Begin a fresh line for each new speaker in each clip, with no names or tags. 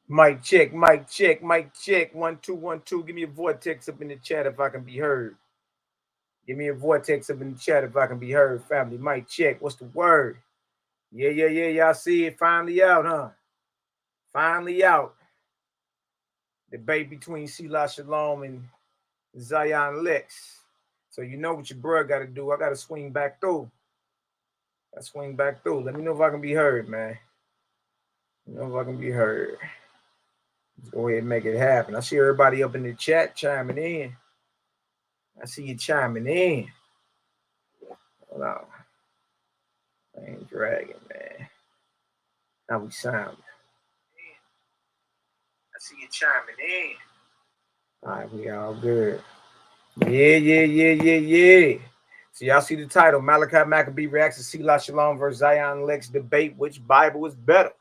Mic check, mic check, mic check. 1 2 1 2. Give me a vortex up in the chat if I can be heard. Give me a vortex up in the chat if I can be heard, family. Mic check. What's the word? Yeah. Y'all see it finally out, huh? Finally out. Debate between Selah Shalom and Zion Lexx. So you know what your bro got to do. I got to swing back through. Let me know if I can be heard, man. Let's go ahead and make it happen. I see everybody up in the chat chiming in. I see you chiming in. Hold on. I ain't dragging, man. How we sound? I see you chiming in. All right, we all good. Yeah. So y'all see the title, Malaki Macabee reacts to Selah Shalom versus Zion Lexx debate. Which Bible is better?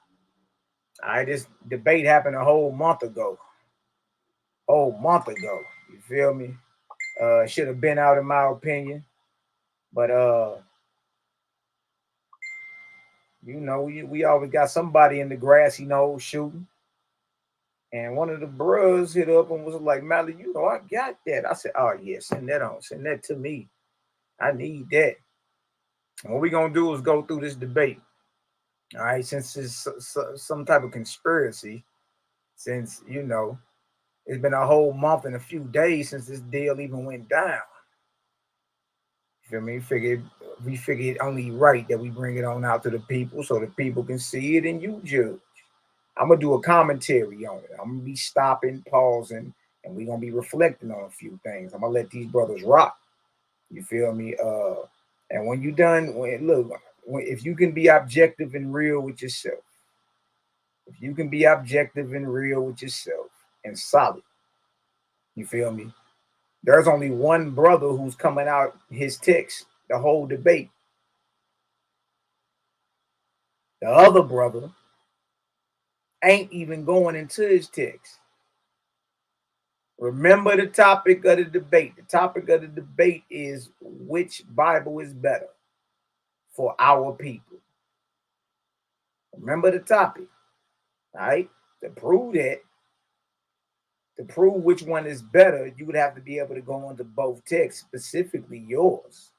All right, this debate happened a whole month ago. You feel me? Should have been out in my opinion. But you know, we always got somebody in the grassy knoll shooting. And one of the bros hit up and was like, Mally, you know, I got that. I said, oh yeah, send that on. Send that to me. I need that. And what we're gonna do is go through this debate. All right, since it's some type of conspiracy, since you know it's been a whole month and a few days since this deal even went down. You feel me? We figured only right that we bring it on out to the people so the people can see it and you judge. I'm gonna do a commentary on it. I'm gonna be stopping, pausing, and we're gonna be reflecting on a few things. I'm gonna let these brothers rock. You feel me? And when you're done, if you can be objective and real with yourself, and solid, you feel me? There's only one brother who's coming out his text the whole debate. The other brother ain't even going into his text. Remember the topic of the debate. The topic of the debate is which Bible is better for our people. Remember the topic, all right? To prove which one is better, you would have to be able to go into both texts, specifically yours,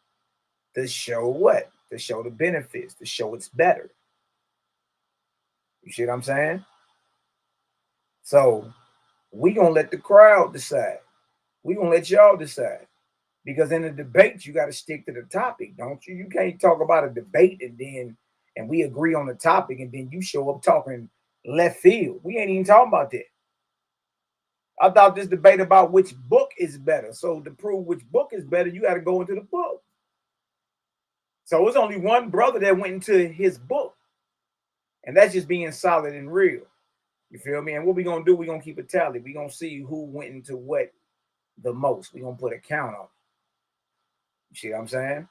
to show what? To show the benefits, to show it's better. You see what I'm saying? So we gonna let the crowd decide. We gonna let y'all decide. Because in a debate, you got to stick to the topic, don't you? You can't talk about a debate and we agree on the topic and then you show up talking left field. We ain't even talking about that. I thought this debate about which book is better. So to prove which book is better, you got to go into the book. So it's only one brother that went into his book. And that's just being solid and real. You feel me? And what we going to do, we're going to keep a tally. We're going to see who went into what the most. We're going to put a count on it. You see what I'm saying?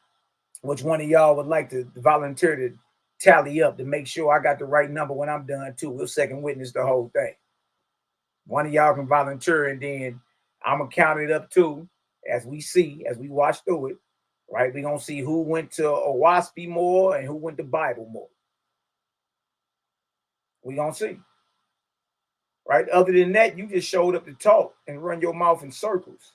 Which one of y'all would like to volunteer to tally up to make sure I got the right number when I'm done too? We'll second witness the whole thing. One of y'all can volunteer and then I'm going to count it up too as we watch through it, right? We're going to see who went to YHWH'S more and who went to Bible more. We're going to see. Right? Other than that, you just showed up to talk and run your mouth in circles.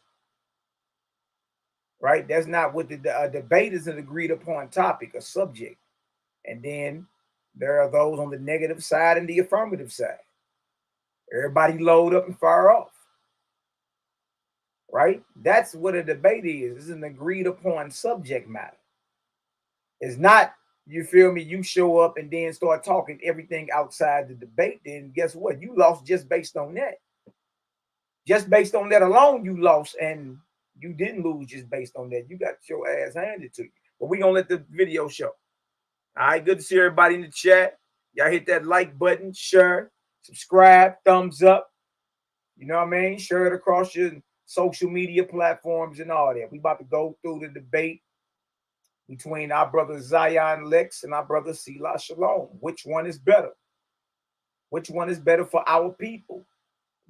Right? That's not what the debate is, an agreed upon topic, a subject. And then there are those on the negative side and the affirmative side. Everybody load up and fire off. Right? That's what a debate is. It's an agreed upon subject matter. It's not, you feel me, you show up and then start talking everything outside the debate. Then guess what? You lost just based on that. Just based on that alone, you lost, and you didn't lose just based on that. You got your ass handed to you. But we're going to let the video show. All right, good to see everybody in the chat. Y'all hit that like button, share, subscribe, thumbs up. You know what I mean? Share it across your social media platforms and all that. We about to go through the debate between our brother Zion Lexx and our brother Selah Shalom. Which one is better? Which one is better for our people?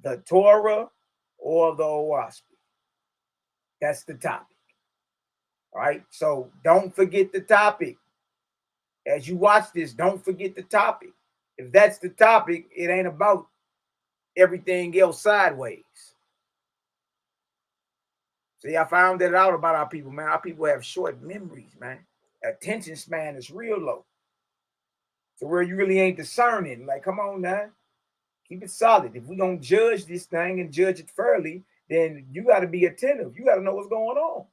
The Torah or the YHWH'S? That's the topic. All right, so don't forget the topic. As you watch this, don't forget the topic. If that's the topic, it ain't about everything else sideways. See, I found that out about our people, man. Our people have short memories, man. Attention span is real low. So where you really ain't discerning, like, come on now, keep it solid. If we're gonna judge this thing and judge it fairly, then you got to be attentive. You got to know what's going on.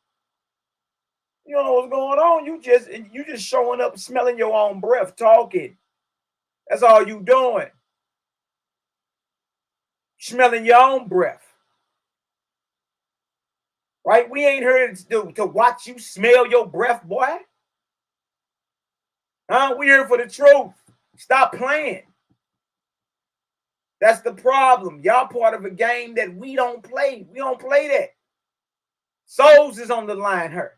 You don't know what's going on. You just showing up, smelling your own breath, talking. That's all you doing. Smelling your own breath. Right? We ain't here to watch you smell your breath, boy. Huh? We here for the truth. Stop playing. That's the problem. Y'all part of a game that we don't play. We don't play that. Souls is on the line here.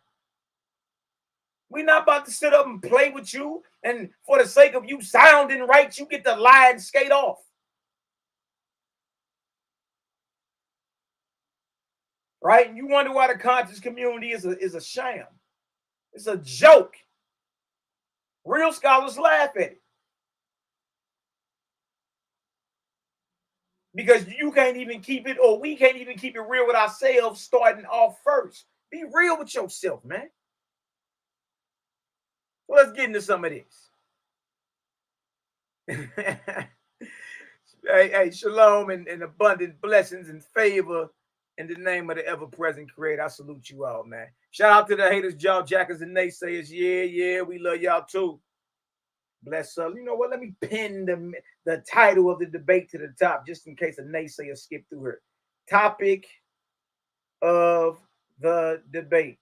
We're not about to sit up and play with you, and for the sake of you sounding right, you get to lie and skate off. Right? And you wonder why the conscious community is a sham. It's a joke. Real scholars laugh at it. Because you can't even keep it, or we can't even keep it real with ourselves starting off first. Be real with yourself, man. So let's get into some of this. hey, shalom and abundant blessings and favor in the name of the ever-present Creator. I salute you all, man. Shout out to the haters, jaw jackers, and naysayers. Yeah, we love y'all too. Bless her. You know what? Let me pin the title of the debate to the top, just in case a naysayer skip through her. Topic of the debate: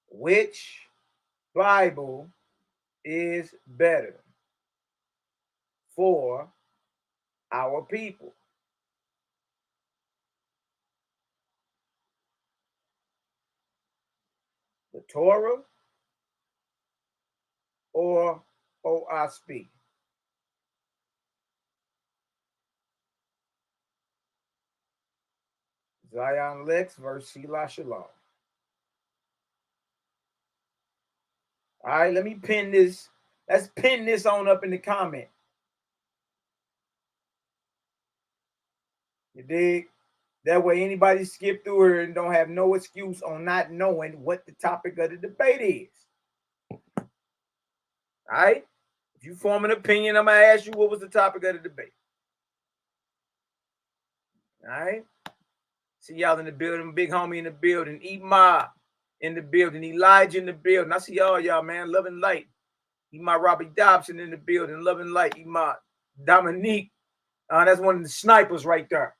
which Bible is better for our people? The Torah or OSP? Zion Lexx versus Selah Shalom. All right, let me pin this. Let's pin this on up in the comment. You dig? That way anybody skip through her and don't have no excuse on not knowing what the topic of the debate is. All right? If you form an opinion, I'm going to ask you what was the topic of the debate. All right? See y'all in the building. Big homie in the building. Emma in the building. Elijah in the building. I see all y'all, man. Love and light. Emma Robbie Dobson in the building. Love and light. Emma Dominique. That's one of the snipers right there.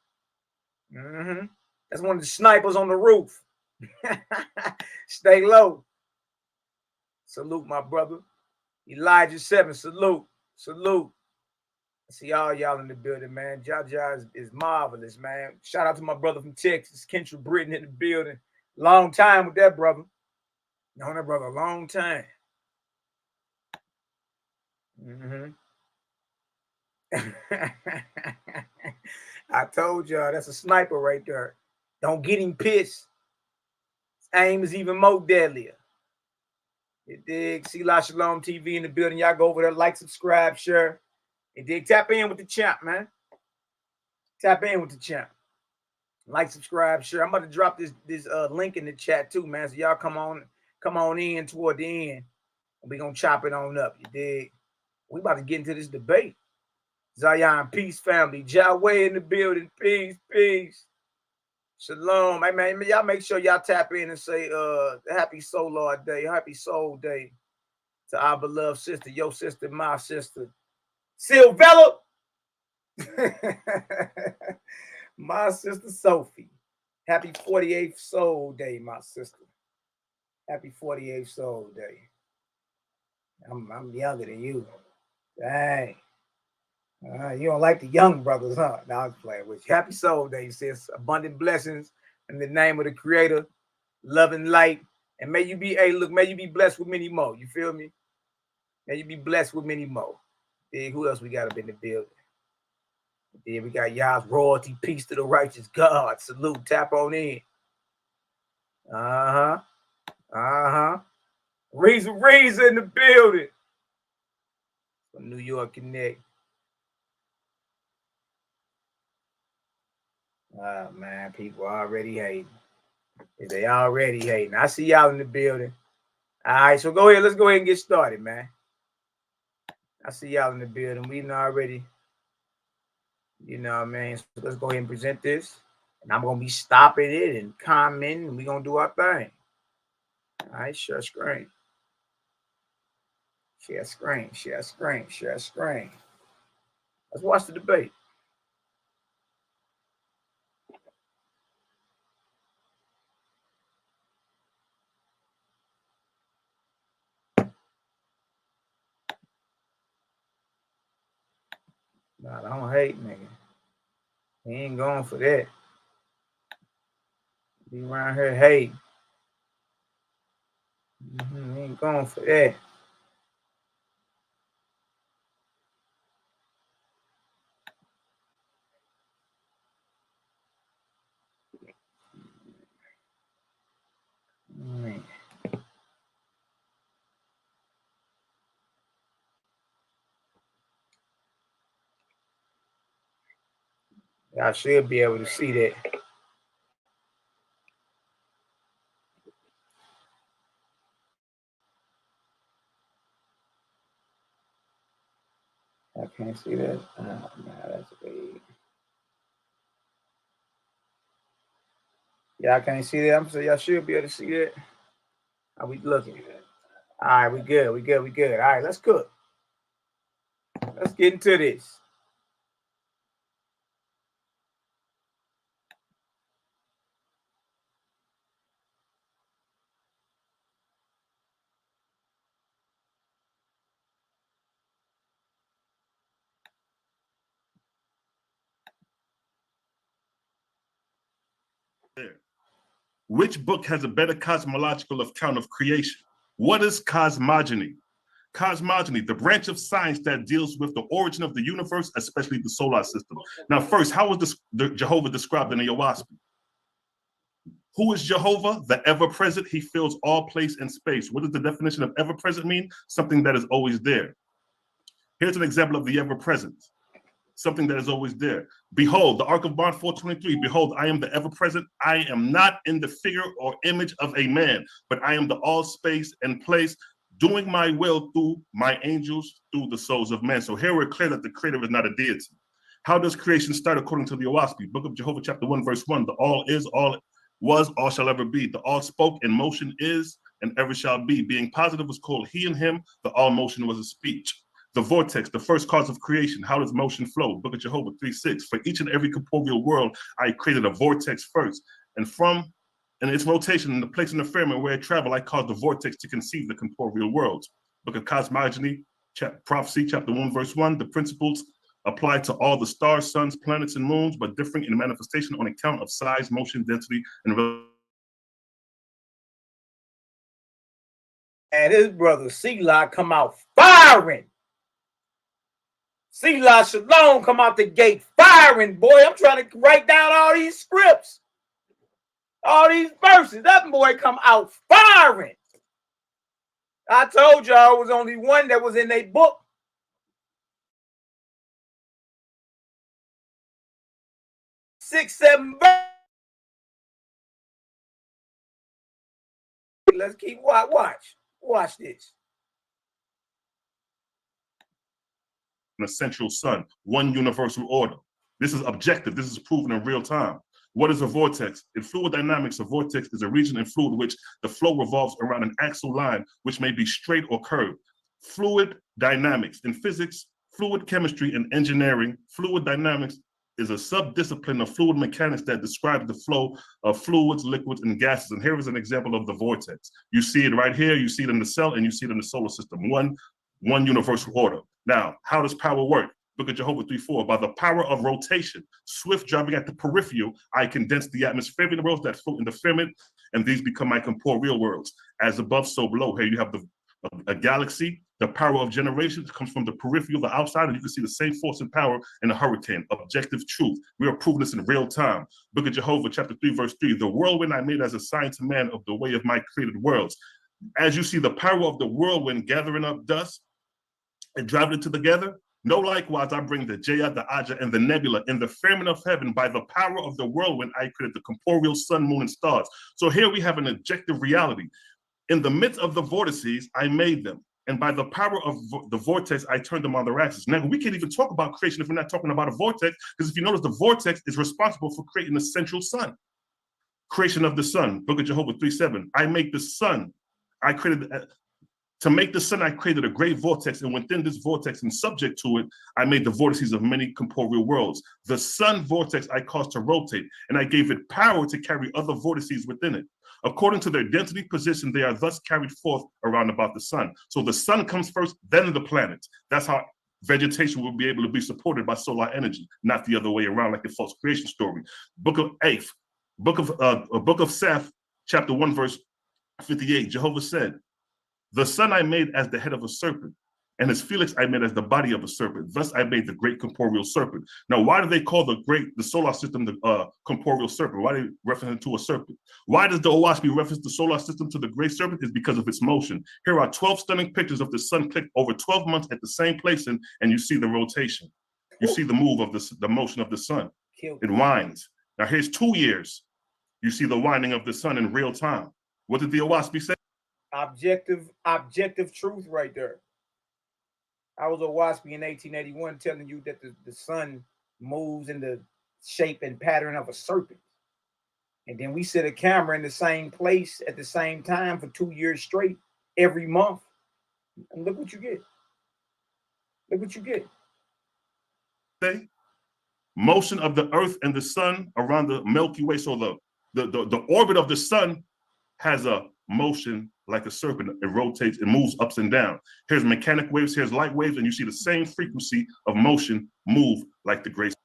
That's one of the snipers on the roof. Stay low. Salute, my brother. Elijah 7. Salute. I see all y'all in the building, man. YAH'S is marvelous, man. Shout out to my brother from Texas, Kendra Britton in the building. Long time with that brother. Known that brother a long time. I told y'all that's a sniper right there. Don't get him pissed. His aim is even more deadlier. You dig? Selah Shalom TV in the building. Y'all go over there, like, subscribe, share. And dig, tap in with the champ, man. Tap in with the champ. Like, subscribe, share. I'm about to drop this link in the chat too, man. So y'all come on in toward the end. And we gonna chop it on up. You dig? We about to get into this debate. Zion, peace, family. Yahweh in the building. Peace. Shalom. Hey, man, y'all make sure y'all tap in and say happy Solar Day, happy Soul Day to our beloved sister, your sister, my sister, Sylvella. My sister Sophie. Happy 48th Soul Day, my sister. Happy 48th Soul Day. I'm younger than you. Dang. You don't like the young brothers, huh? No, I was playing with you. Happy Soul Day, sis. Abundant blessings in the name of the Creator, love and light. And may you be, may you be blessed with many more. You feel me? May you be blessed with many more. Who else we got up in the building? We got y'all's royalty. Peace to the righteous God. Salute. Tap on in. Reza in the building. From New York Connect. Man, people already hating. They already hating. I see y'all in the building. All right, so go ahead. Let's go ahead and get started, man. I see y'all in the building. We already, you know what I mean? So let's go ahead and present this. And I'm going to be stopping it and commenting, and we're going to do our thing. All right, share screen. Share screen, share screen, share screen. Let's watch the debate. Nah, I don't hate, nigga. He ain't going for that. Be around here hating. He ain't going for that. Man. Y'all should be able to see that. I can't see that. Oh, man, that's big. Y'all can't see that. I'm saying y'all should be able to see that. How we looking? All right, we good. We good. We good. All right, let's cook. Let's get into this.
Which book has a better cosmological account of creation? What is cosmogony? Cosmogony, the branch of science that deals with the origin of the universe, especially the solar system. Now, first, how was Jehovah described in the YAH'S? Who is Jehovah? The ever-present. He fills all place and space. What does the definition of ever-present mean? Something that is always there. Here's an example of the ever-present. Something that is always there. Behold, the Ark of Bond 423. Behold, I am the ever-present. I am not in the figure or image of a man, but I am the all space and place, doing my will through my angels, through the souls of men. So here we're clear that the creator is not a deity. How does creation start according to the YAH'S? Book of Jehovah, chapter 1, verse 1. The all is, all was, all shall ever be. The all spoke and motion is and ever shall be. Being positive was called he and him. The all motion was a speech. The vortex, the first cause of creation. How does motion flow? Book of Jehovah 3:6. For each and every corporeal world, I created a vortex first. And from its rotation and the place in the firmament where it traveled, I caused the vortex to conceive the corporeal worlds. Book of Cosmogony, Prophecy, chapter 1, verse 1. The principles apply to all the stars, suns, planets, and moons, but differing in manifestation on account of size, motion, density, and
And his brother Selah come out firing. Selah Shalom come out the gate firing, boy. I'm trying to write down all these scripts, all these verses. That boy come out firing. I told y'all it was only one that was in a book. 6, 7 verses. Let's keep watch this.
An essential sun, one universal order. This is objective. This is proven in real time. What is a vortex? In fluid dynamics, a vortex is a region in fluid in which the flow revolves around an axial line, which may be straight or curved. Fluid dynamics. In physics, fluid chemistry, and engineering, fluid dynamics is a subdiscipline of fluid mechanics that describes the flow of fluids, liquids, and gases. And here is an example of the vortex. You see it right here, you see it in the cell, and you see it in the solar system. One universal order. Now, how does power work? Book of Jehovah 3:4. By the power of rotation, swift driving at the peripheral, I condense the atmospheric worlds that float in the firmament, and these become my corporeal worlds. As above, so below. Here you have a galaxy. The power of generation comes from the peripheral, the outside, and you can see the same force and power in a hurricane. Objective truth. We are proving this in real time. Book of Jehovah, chapter 3, verse 3. The whirlwind I made as a sign to man of the way of my created worlds. As you see the power of the whirlwind gathering up dust and driving it together, No, likewise, I bring the Jaya, the Aja, and the Nebula in the firmament of heaven by the power of the whirlwind. I created the corporeal sun, moon, and stars. So here we have an objective reality. In the midst of the vortices, I made them. And by the power of the vortex, I turned them on their axis. Now, we can't even talk about creation if we're not talking about a vortex, because if you notice, the vortex is responsible for creating the central sun. Creation of the sun, Book of Jehovah 3:7. I make the sun. I created, to make the sun, I created a great vortex, and within this vortex and subject to it, I made the vortices of many corporeal worlds. The sun vortex I caused to rotate, and I gave it power to carry other vortices within it. According to their density position, they are thus carried forth around about the sun. So the sun comes first, then the planets. That's how vegetation will be able to be supported by solar energy, not the other way around like a false creation story. Book of Seth, chapter 1, verse 58, Jehovah said, the sun I made as the head of a serpent, and his felix I made as the body of a serpent. Thus I made the great corporeal serpent. Now, why do they call the solar system the corporeal serpent? Why do they reference it to a serpent? Why does the OWASP reference the solar system to the great serpent? Is because of its motion. Here are 12 stunning pictures of the sun clicked over 12 months at the same place, and you see the rotation. You see the move of the motion of the sun. It winds. Now here's 2 years. You see the winding of the sun in real time. What did the OWASP say?
Objective truth right there. I was a WASP in 1881 telling you that the sun moves in the shape and pattern of a serpent. And then we set a camera in the same place at the same time for 2 years straight, every month. And look what you get. Look what you get.
Motion of the earth and the sun around the Milky Way. So the orbit of the sun has a motion like a serpent. It rotates, it moves ups and down. Here's mechanic waves, here's light waves, and you see the same frequency of motion move like the great.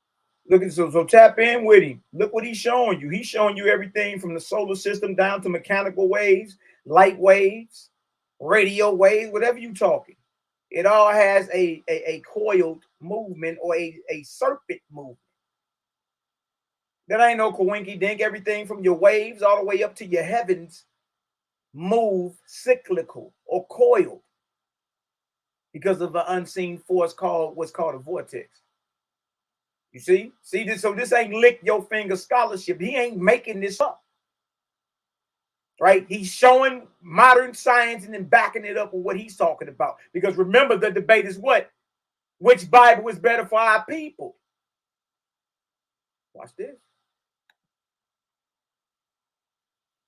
Look at so tap in with him. Look what he's showing you. He's showing you everything from the solar system down to mechanical waves, light waves, radio waves, whatever you talking. It all has a coiled movement or a serpent movement. That ain't no coinky dink. Everything from your waves all the way up to your heavens move cyclical or coiled because of an unseen force called what's called a vortex. You see this? So this ain't lick your finger scholarship. He ain't making this up, right? He's showing modern science and then backing it up with what he's talking about. Because remember, the debate is what? Which Bible is better for our people? Watch this.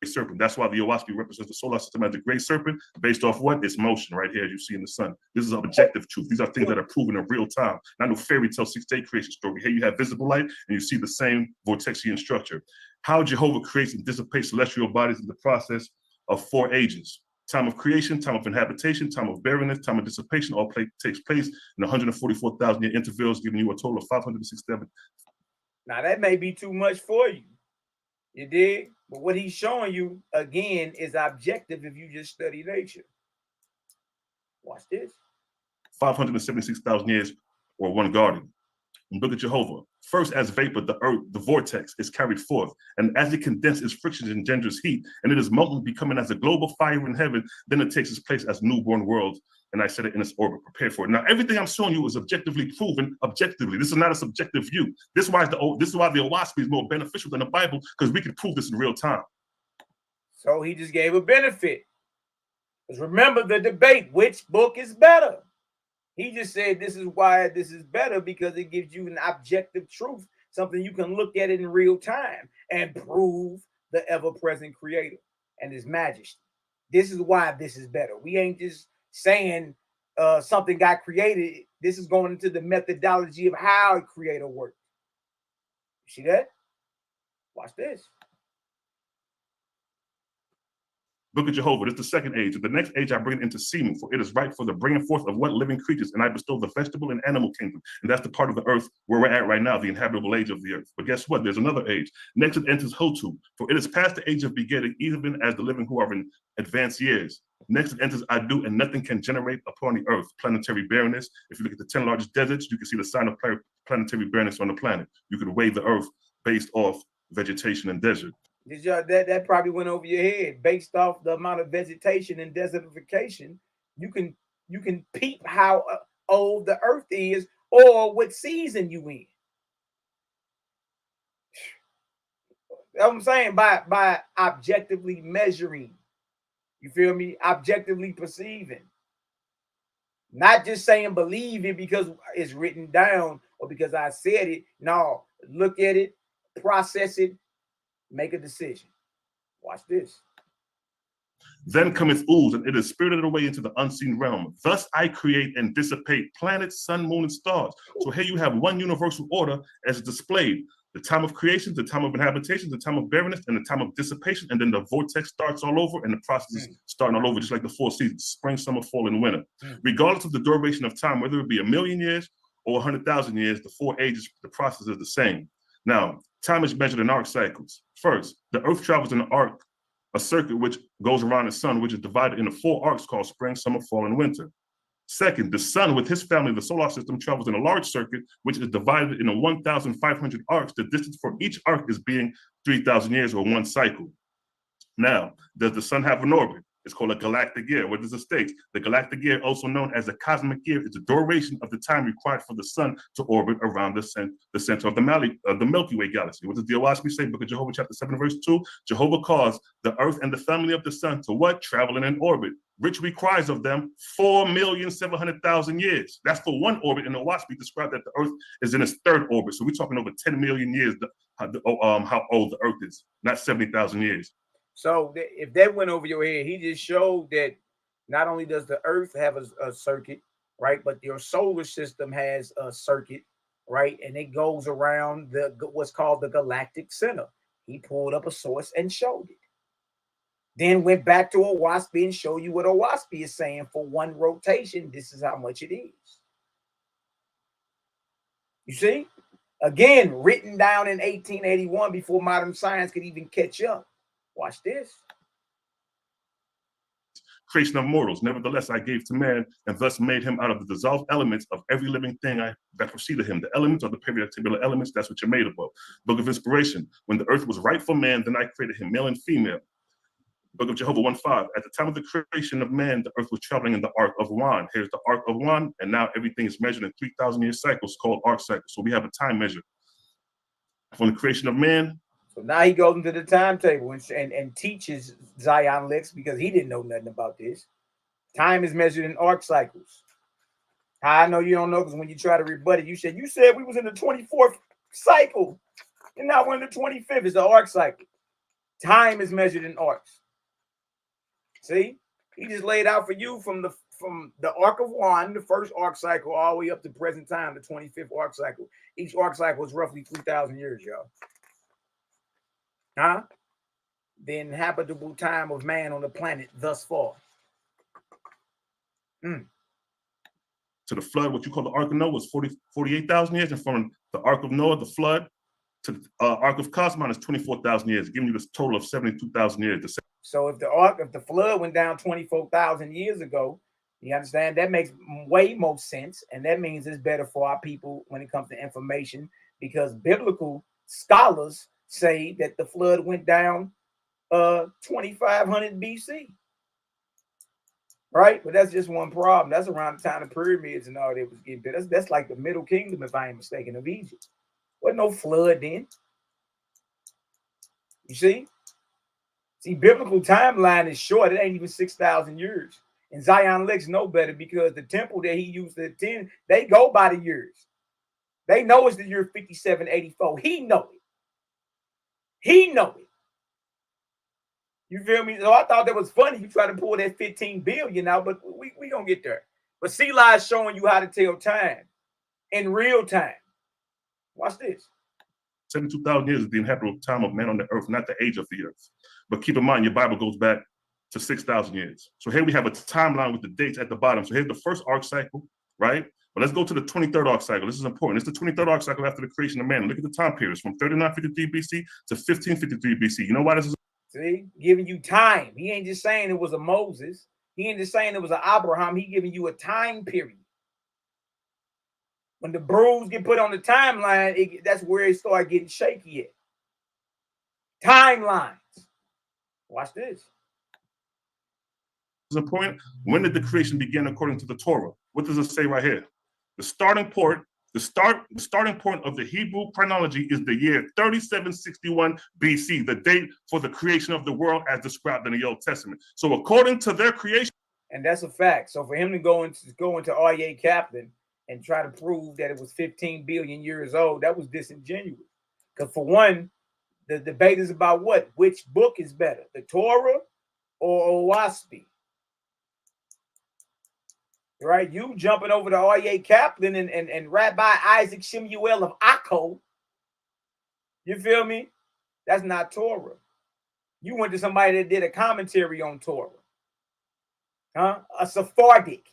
Serpent. That's why the OWASP represents the solar system as a great serpent based off what? Its motion right here, as you see in the sun. This is objective truth. These are things that are proven in real time. Not no fairy tale 6-day creation story. Here you have visible light and you see the same vortexian structure. How Jehovah creates and dissipates celestial bodies in the process of 4 ages. Time of creation, time of inhabitation, time of barrenness, time of dissipation, all takes place in 144,000 year intervals, giving you a total of 567.
Now that may be too much for you. You dig? But what he's showing you, again, is objective if you just study nature. Watch this.
576,000 years or one guardian. And look at Jehovah. First, as vapor, the earth, the vortex is carried forth. And as it condenses, friction engenders heat. And it is molten, becoming as a global fire in heaven. Then it takes its place as newborn world. And I set it in its orbit, prepared for it. Now, everything I'm showing you is objectively proven, objectively. This is not a subjective view. This is why the OWASP is more beneficial than the Bible, because we can prove this in real time.
So he just gave a benefit. Because remember the debate, which book is better? He just said this is why this is better, because it gives you an objective truth, something you can look at it in real time and prove the ever-present creator and his majesty. This is why this is better. We ain't just saying something got created. This is going into the methodology of how a creator works. You see that? Watch this.
Book of Jehovah, this is the second age. The next age I bring it into semen, for it is right for the bringing forth of what living creatures, and I bestow the vegetable and animal kingdom. And that's the part of the earth where we're at right now, the inhabitable age of the earth. But guess what? There's another age. Next it enters Hotu, for it is past the age of begetting, even as the living who are in advanced years. Next it enters Adu, and nothing can generate upon the earth. Planetary barrenness. If you look at the 10 largest deserts, you can see the sign of planetary barrenness on the planet. You can weigh the earth based off vegetation and desert.
That probably went over your head. Based off the amount of vegetation and desertification, you can peep how old the earth is or what season you in. That's what I'm saying, by objectively measuring. You feel me? Objectively perceiving. Not just saying believe it because it's written down or because I said it. No, look at it, process it, make a decision. Watch this.
Then cometh ooze, and it is spirited away into the unseen realm. Thus I create and dissipate planets, sun, moon, and stars. So here you have one universal order as displayed. The time of creation, the time of inhabitation, the time of barrenness, and the time of dissipation. And then the vortex starts all over, and the process is starting all over, just like the 4 seasons, spring, summer, fall, and winter. Regardless of the duration of time, whether it be 1,000,000 years or 100,000 years, the 4 ages, the process is the same. Now, time is measured in arc cycles. First, the earth travels in an arc, a circuit which goes around the sun, which is divided into 4 arcs called spring, summer, fall, and winter. Second, the sun with his family, the solar system, travels in a large circuit, which is divided into 1,500 arcs. The distance for each arc is being 3,000 years or 1 cycle. Now, does the sun have an orbit? It's called a galactic year. What does it state? The galactic year, also known as the cosmic year, is the duration of the time required for the sun to orbit around the center of the Milky Way galaxy. What does the YHWH's say? Book of Jehovah, chapter 7, verse 2. Jehovah caused the earth and the family of the sun to what? Travel in an orbit, which requires of them 4,700,000 years. That's for one orbit. And the YHWH described that the earth is in its 3rd orbit. So we're talking over 10 million years, how old the earth is, not 70,000 years.
So if that went over your head, he just showed that not only does the earth have a circuit, right, but your solar system has a circuit, right, and it goes around what's called the galactic center. He pulled up a source and showed it. Then went back to a YHWH and showed you what a YHWH is saying for one rotation. This is how much it is. You see? Again, written down in 1881 before modern science could even catch up. Watch this.
Creation of mortals. Nevertheless, I gave to man, and thus made him out of the dissolved elements of every living thing that preceded him. The elements are the periodic elements. That's what you're made of. Book of Inspiration. When the earth was right for man, then I created him, male and female. Book of Jehovah 1:5. At the time of the creation of man, the earth was traveling in the arc of one. Here's the arc of one, and now everything is measured in 3,000-year cycles called arc cycles. So we have a time measure. From the creation of man.
So now he goes into the timetable and teaches Zion Lexx, because he didn't know nothing about this. Time is measured in arc cycles. How I know you don't know, because when you try to rebut it, you said we was in the 24th cycle, and now we're in the 25th. It's the arc cycle. Time is measured in arcs. See, he just laid out for you from the arc of one, the first arc cycle, all the way up to present time, the 25th arc cycle. Each arc cycle is roughly 3,000 years, y'all. Huh? The inhabitable time of man on the planet thus far.
To the flood, what you call the Ark of Noah, was 48,000 years. And from the Ark of Noah, the flood, to the Ark of Cosmos is 24,000 years, giving you this total of 72,000 years.
So if the flood went down 24,000 years ago, you understand, that makes way more sense. And that means it's better for our people when it comes to information, because biblical scholars say that the flood went down 2,500 BC. Right? But that's just one problem. That's around the time the pyramids and all that was getting built. That's like the Middle Kingdom, if I ain't mistaken, of Egypt. Wasn't no flood then. You see? See, biblical timeline is short. It ain't even 6,000 years. And Zion Lexx know better, because the temple that he used to attend, they go by the years. They know it's the year 5784. He know it. He know it. You feel me? So I thought that was funny. You try to pull that 15 billion out, but we gonna get there. But Selah is showing you how to tell time in real time. Watch this.
72,000 years is the inhabitable time of man on the earth, not the age of the earth. But keep in mind, your Bible goes back to 6,000 years. So here we have a timeline with the dates at the bottom. So here's the first arc cycle, right? But let's go to the 23rd arc cycle. This is important. It's the 23rd arc cycle after the creation of man. Look at the time periods from 3953 BC to 1553 BC. You know why this is?
See, giving you time. He ain't just saying it was a Moses. He ain't just saying it was an Abraham. He giving you a time period. When the bruise get put on the timeline, that's where it start getting shaky at. Timelines. Watch this.
This is important. When did the creation begin according to the Torah? What does it say right here? The starting point The starting point of the Hebrew chronology is the year 3761 BC, the date for the creation of the world as described in the Old Testament. So according to their creation,
and that's a fact. So for him to go into YAHWH'S and try to prove that it was 15 billion years old, that was disingenuous. Because for one, the debate is about what? Which book is better, the Torah or YAH'S? Right? You jumping over to YAHWH'S and Rabbi Isaac Shemuel of Akko. You feel me? That's not Torah. You went to somebody that did a commentary on Torah. Huh? A Sephardic.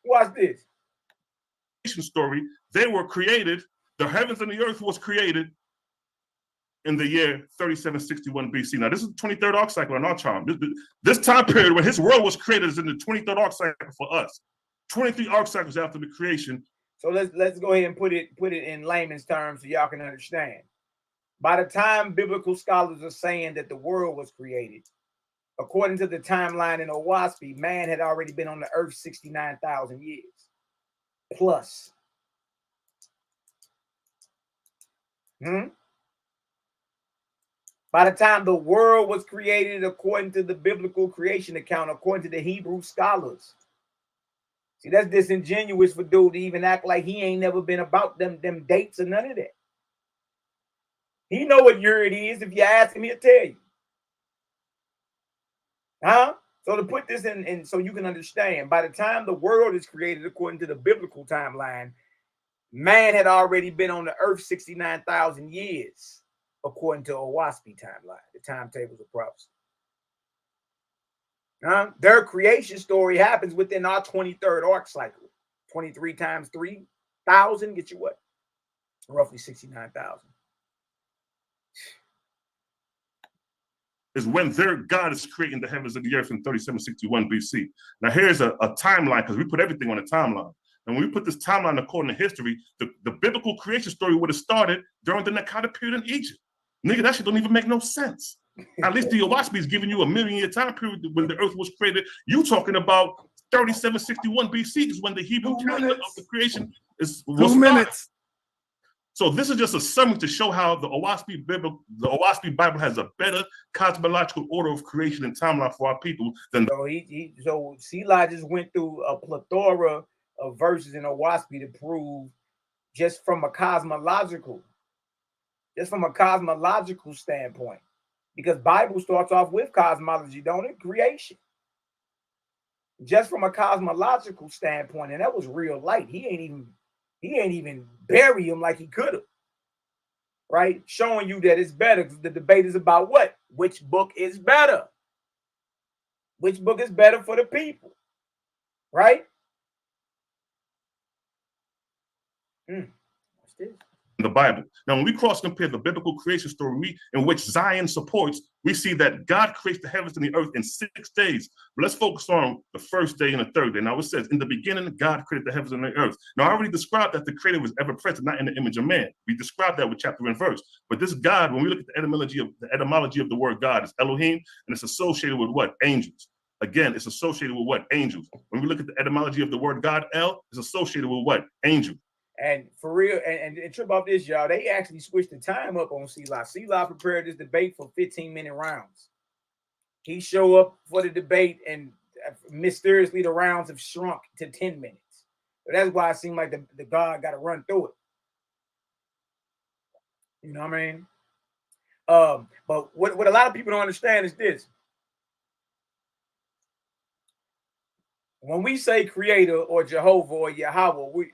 Watch this.
Story, they were created, the heavens and the earth was created in the year 3761 BC. Now, this is the 23rd arc cycle in our time. This time period when his world was created is in the 23rd arc cycle for us. 23 arc cycles after the creation.
So let's go ahead and put it in layman's terms so y'all can understand. By the time biblical scholars are saying that the world was created, according to the timeline in YAH'S, man had already been on the earth 69,000 years plus. By the time the world was created, according to the biblical creation account, according to the Hebrew scholars. See, that's disingenuous for dude to even act like he ain't never been about them dates or none of that. He know what year it is. If you ask him, he'll tell you. Huh? So to put this in so you can understand, by the time the world is created, according to the biblical timeline, man had already been on the earth 69,000 years, according to YAH'S timeline, the timetables of prophecy. Their creation story happens within our 23rd arc cycle. 23 times 3,000 get you what? Roughly 69,000.
Is when their God is creating the heavens and the earth in 3761 BC. Now here's a timeline, because we put everything on a timeline. And when we put this timeline according to history, the biblical creation story would have started during the Macabee period in Egypt. Nigga, that shit don't even make no sense. At least the YAH'S is giving you a 1,000,000-year time period when the earth was created. You talking about 3761 BC is when the Hebrew calendar of the creation was
2 minutes.
So this is just a summary to show how the YAH'S Bible has a better cosmological order of creation and timeline for our people than.
So Selah just went through a plethora of verses in YAH'S to prove just from a cosmological standpoint, because Bible starts off with cosmology, don't it? Creation. Just from a cosmological standpoint, and that was real light. He ain't even bury him like he could have, right? Showing you that it's better, because the debate is about what? Which book is better? Which book is better for the people, right? What's this?
The Bible. Now, when we cross compare the biblical creation story in which Zion supports, we see that God creates the heavens and the earth in 6 days. But let's focus on the first day and the third day. Now, it says, in the beginning, God created the heavens and the earth. Now, I already described that the creator was ever present, not in the image of man. We described that with chapter and verse. But this God, when we look at the etymology of the word God, is Elohim, and it's associated with what? Angels. Again, it's associated with what? Angels. When we look at the etymology of the word God, El, is associated with what? Angel.
And for real, and trip off this, y'all, they actually switched the time up on Selah. Selah prepared this debate for 15-minute rounds. He showed up for the debate, and mysteriously the rounds have shrunk to 10 minutes. So that's why it seemed like the God got to run through it. You know what I mean? But what a lot of people don't understand is this. When we say creator or Jehovah or Yahweh,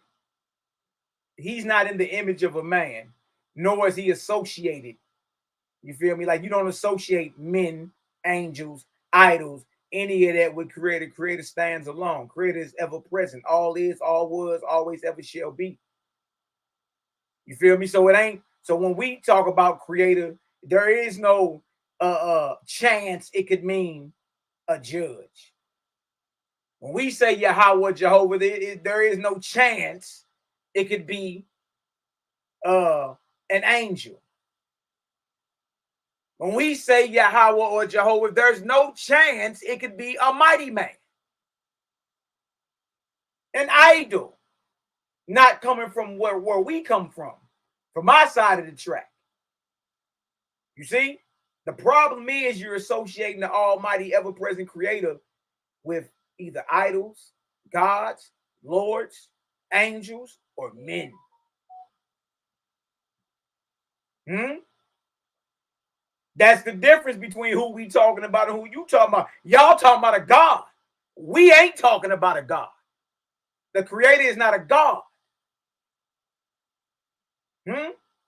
he's not in the image of a man, nor is he associated. You feel me? Like, you don't associate men, angels, idols, any of that with creator. Creator stands alone. Creator is ever present. All is, all was, always, ever shall be. You feel me? So it ain't. So when we talk about creator, there is no chance it could mean a judge. When we say Yahweh, Jehovah, there is no chance it could be an angel. When we say Yahweh or Jehovah, there's no chance it could be a mighty man, an idol. not coming from where we come from my side of the track. You see, the problem is you're associating the almighty ever-present creator with either idols, gods, lords, angels, or men. That's the difference between who we talking about and who you talking about. Y'all talking about a God. We ain't talking about a God. The creator is not a God.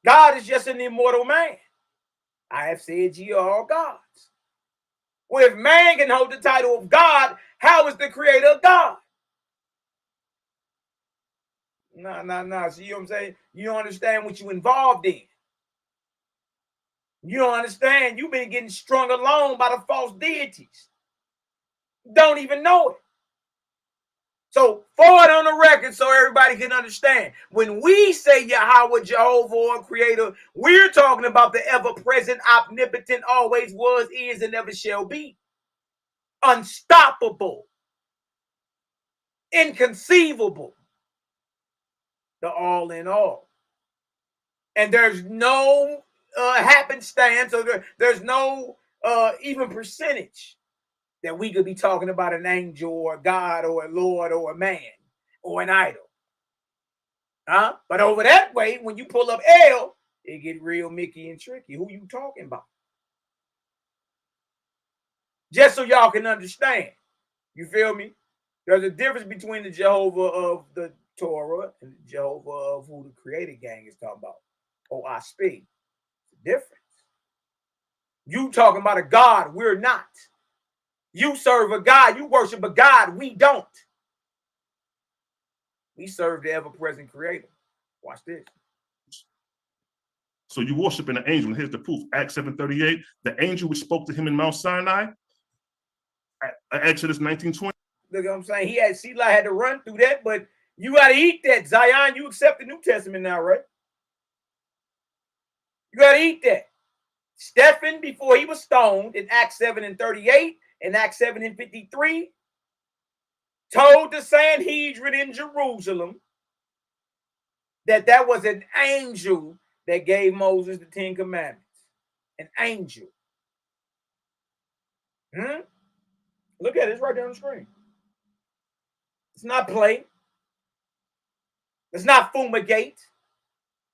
God is just an immortal man. I have said ye are all gods. Well, if man can hold the title of God, how is the creator of God? No. See what I'm saying? You don't understand what you involved in. You don't understand. You've been getting strung along by the false deities. Don't even know it. So, for it on the record so everybody can understand, when we say Yahweh, Jehovah, or Creator, we're talking about the ever-present, omnipotent, always was, is, and never shall be. Unstoppable. Inconceivable. The all in all. And there's no happenstance, or there's no even percentage that we could be talking about an angel or a God or a Lord or a man or an idol. But over that way, when you pull up L, it get real Mickey and tricky. Who you talking about? Just so y'all can understand. You feel me? There's a difference between the Jehovah of the Torah and the Jehovah of who the created gang is talking about. Oh, I speak. It's a difference. You talking about a God, we're not. You serve a God, you worship a God, we don't. We serve the ever-present creator. Watch this.
So you worshiping an angel, and here's the proof. Acts 7:38, the angel which spoke to him in Mount Sinai, Exodus 19:20.
Look what I'm saying? Selah had to run through that, but you got to eat that. Zion, you accept the New Testament now, right? You got to eat that. Stephen, before he was stoned in Acts 7:38 and Acts 7:53, told the Sanhedrin in Jerusalem that was an angel that gave Moses the 10 Commandments. An angel. Look at it. It's right there on the screen. It's not play. Let's not fumigate.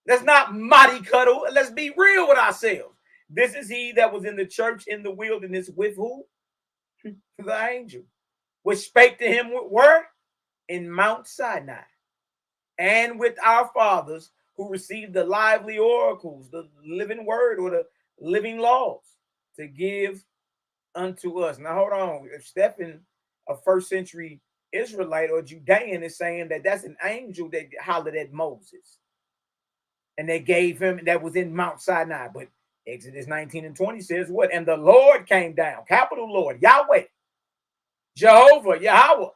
Let's not mollycoddle. Let's be real with ourselves. This is he that was in the church in the wilderness with who? The angel, which spake to him with word in Mount Sinai, and with our fathers who received the lively oracles, the living word or the living laws to give unto us. Now, hold on. If Stephen, a first century Israelite or Judean, is saying that that's an angel that hollered at Moses and they gave him, that was in Mount Sinai. But Exodus 19:20 says what? And the Lord came down, capital Lord, Yahweh, Jehovah, Yahweh.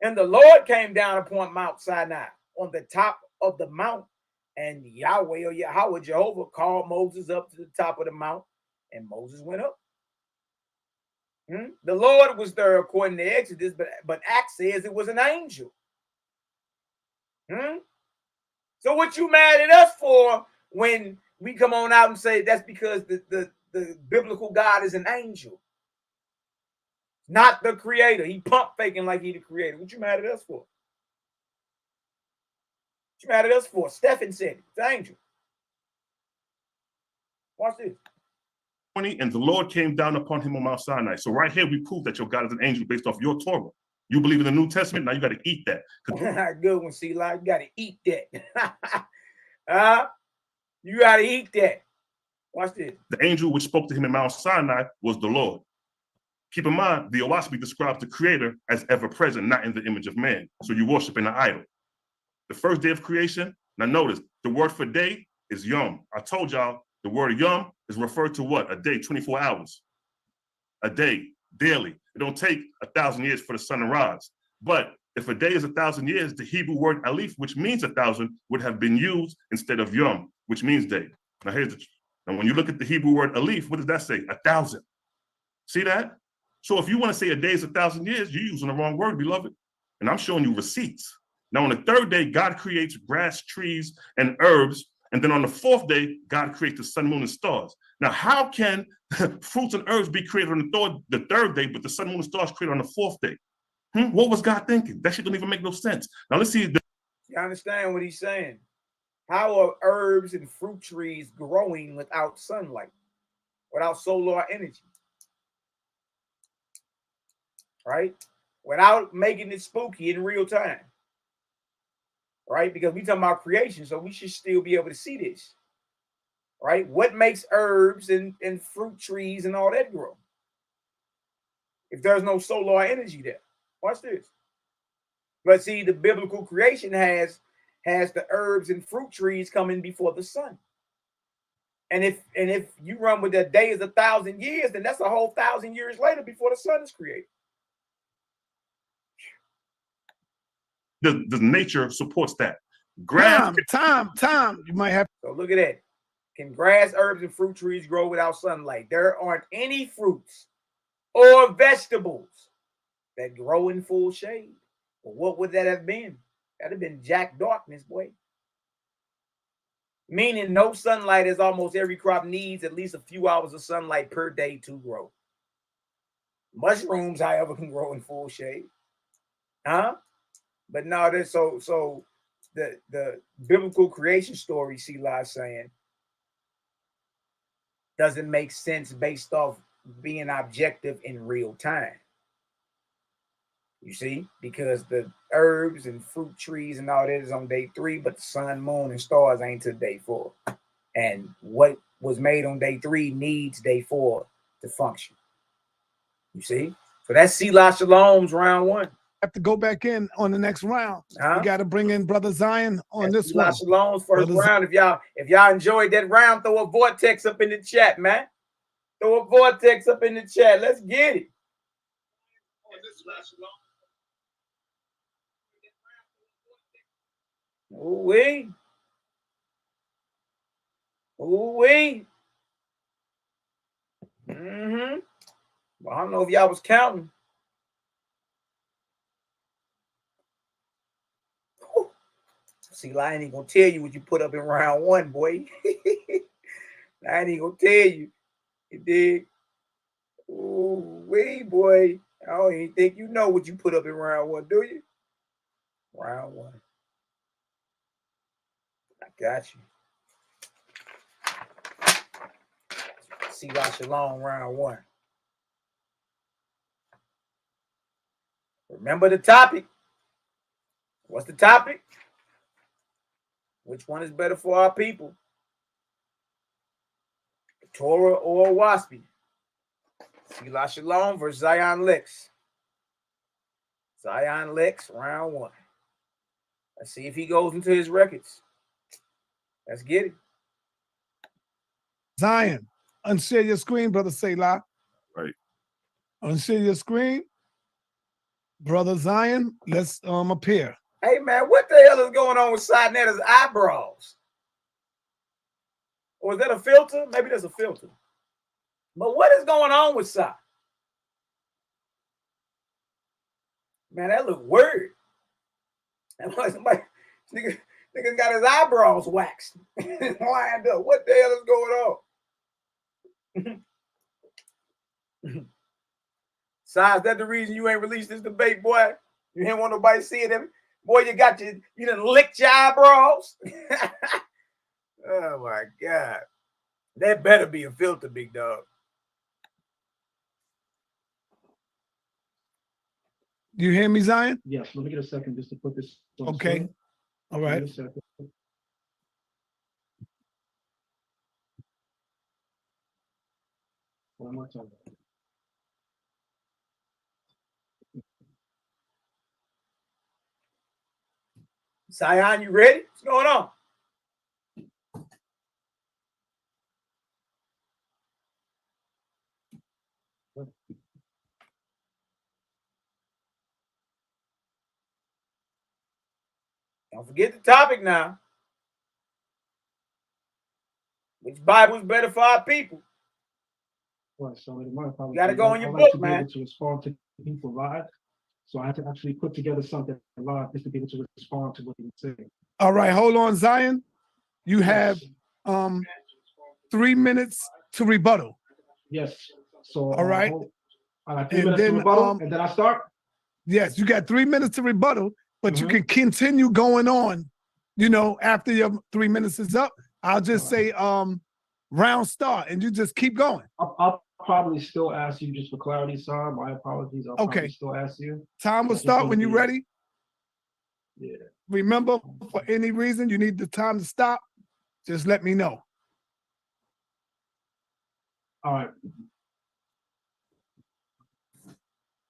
And the Lord came down upon Mount Sinai on the top of the mount. And Yahweh or Yahweh, Jehovah, called Moses up to the top of the mount. And Moses went up. The Lord was there according to Exodus, but Acts says it was an angel. So what you mad at us for when we come on out and say that's because the biblical God is an angel, not the creator? He pump faking like he the creator. What you mad at us for? What you mad at us for? Stephen said it. It's an angel. Watch this.
And the Lord came down upon him on Mount Sinai. So right here, we prove that your God is an angel based off your Torah. You believe in the New Testament, now you got to eat that.
Good one, Selah. You got to eat that. You got to eat that. Watch this.
The angel which spoke to him in Mount Sinai was the Lord. Keep in mind, the YHWH'S describes the creator as ever present, not in the image of man. So you worship in an idol. The first day of creation, now notice, the word for day is yom. I told y'all, the word yom is referred to what? A day, 24 hours. A day, daily. It don't take 1,000 years for the sun to rise. But if a day is 1,000 years, the Hebrew word alif, which means 1,000, would have been used instead of yom, which means day. Now now when you look at the Hebrew word alif, what does that say? 1,000. See that? So if you want to say a day is 1,000 years, you're using the wrong word, beloved. And I'm showing you receipts. Now, on the third day, God creates grass, trees, and herbs. And then on the fourth day, God creates the sun, moon, and stars. Now, how can fruits and herbs be created on the third day, but the sun, moon, and stars created on the fourth day? What was God thinking? That shit don't even make no sense. Now, let's see.
You understand what he's saying? How are herbs and fruit trees growing without sunlight, without solar energy? Right? Without making it spooky in real time. Right? Because we talking about creation, so we should still be able to see this. Right? What makes herbs and fruit trees and all that grow? If there's no solar energy there. Watch this. But see, the biblical creation has the herbs and fruit trees coming before the sun. And if you run with that day is 1,000 years, then that's a whole 1,000 years later before the sun is created.
The nature supports that.
Time. You might have.
So look at that. Can grass, herbs, and fruit trees grow without sunlight? There aren't any fruits or vegetables that grow in full shade. Well, what would that have been? That'd have been jack darkness, boy. Meaning no sunlight, as almost every crop needs at least a few hours of sunlight per day to grow. Mushrooms, however, can grow in full shade. But no, there's so the biblical creation story, Selah is saying, doesn't make sense based off being objective in real time. You see, because the herbs and fruit trees and all that is on day 3, but the sun, moon, and stars ain't till day 4. And what was made on day 3 needs day 4 to function. You see? So that's Selah Shalom's round 1.
Have to go back in on the next round. We got to bring in Brother Zion on
that's
this one.
Shalom's first round. If y'all enjoyed that round, throw a vortex up in the chat, man. Throw a vortex up in the chat. Let's get it. Ooh-wee. Ooh-wee. Well, I don't know if y'all was counting. See, I ain't gonna tell you what you put up in round 1, boy. I ain't gonna tell you. You dig? Ooh-wee, boy. I don't even think you know what you put up in round 1, do you? Round 1. I got you. Selah Shalom, round 1. Remember the topic. What's the topic? Which one is better for our people? The Torah or Waspi? Selah Shalom versus Zion Lexx. Zion Lexx, round 1. Let's see if he goes into his records. Let's get it.
Zion, unshare your screen, Brother Selah.
Right.
Unshare your screen. Brother Zion, let's appear.
Hey, man, what the hell is going on with Sinetta's eyebrows? Or is that a filter? Maybe that's a filter. But what is going on with Sai? Man, that look weird. That was somebody, nigga got his eyebrows waxed. Lined up. What the hell is going on? Sai, is that the reason you ain't released this debate, boy? You didn't want nobody seeing him? Boy, you done licked your eyebrows? Oh, my God. That better be a filter, big dog.
You hear me, Zion?
Yes, let me get a second just to put this on.
Okay.
Screen.
All right.
Give me a second. One more time.
Zion, you ready? What's going on? Don't forget the topic now. Which Bible is better for our people?
Right, so you
got to go in your book, man.
To respond to people live. So I had to actually put together something live just to be able to respond to what he was saying.
All right, hold on, Zion. You have 3 minutes to rebuttal.
Yes. So
all right.
I got 3 minutes to rebuttal, and then I start.
Yes, you got 3 minutes to rebuttal, but you can continue going on. You know, after your 3 minutes is up, I'll just say round start, and you just keep going.
I'll probably still ask you just for clarity's sake. My apologies. I'll probably still ask you.
Time will start when you're ready.
Yeah.
Remember, for any reason you need the time to stop, just let me know.
All right.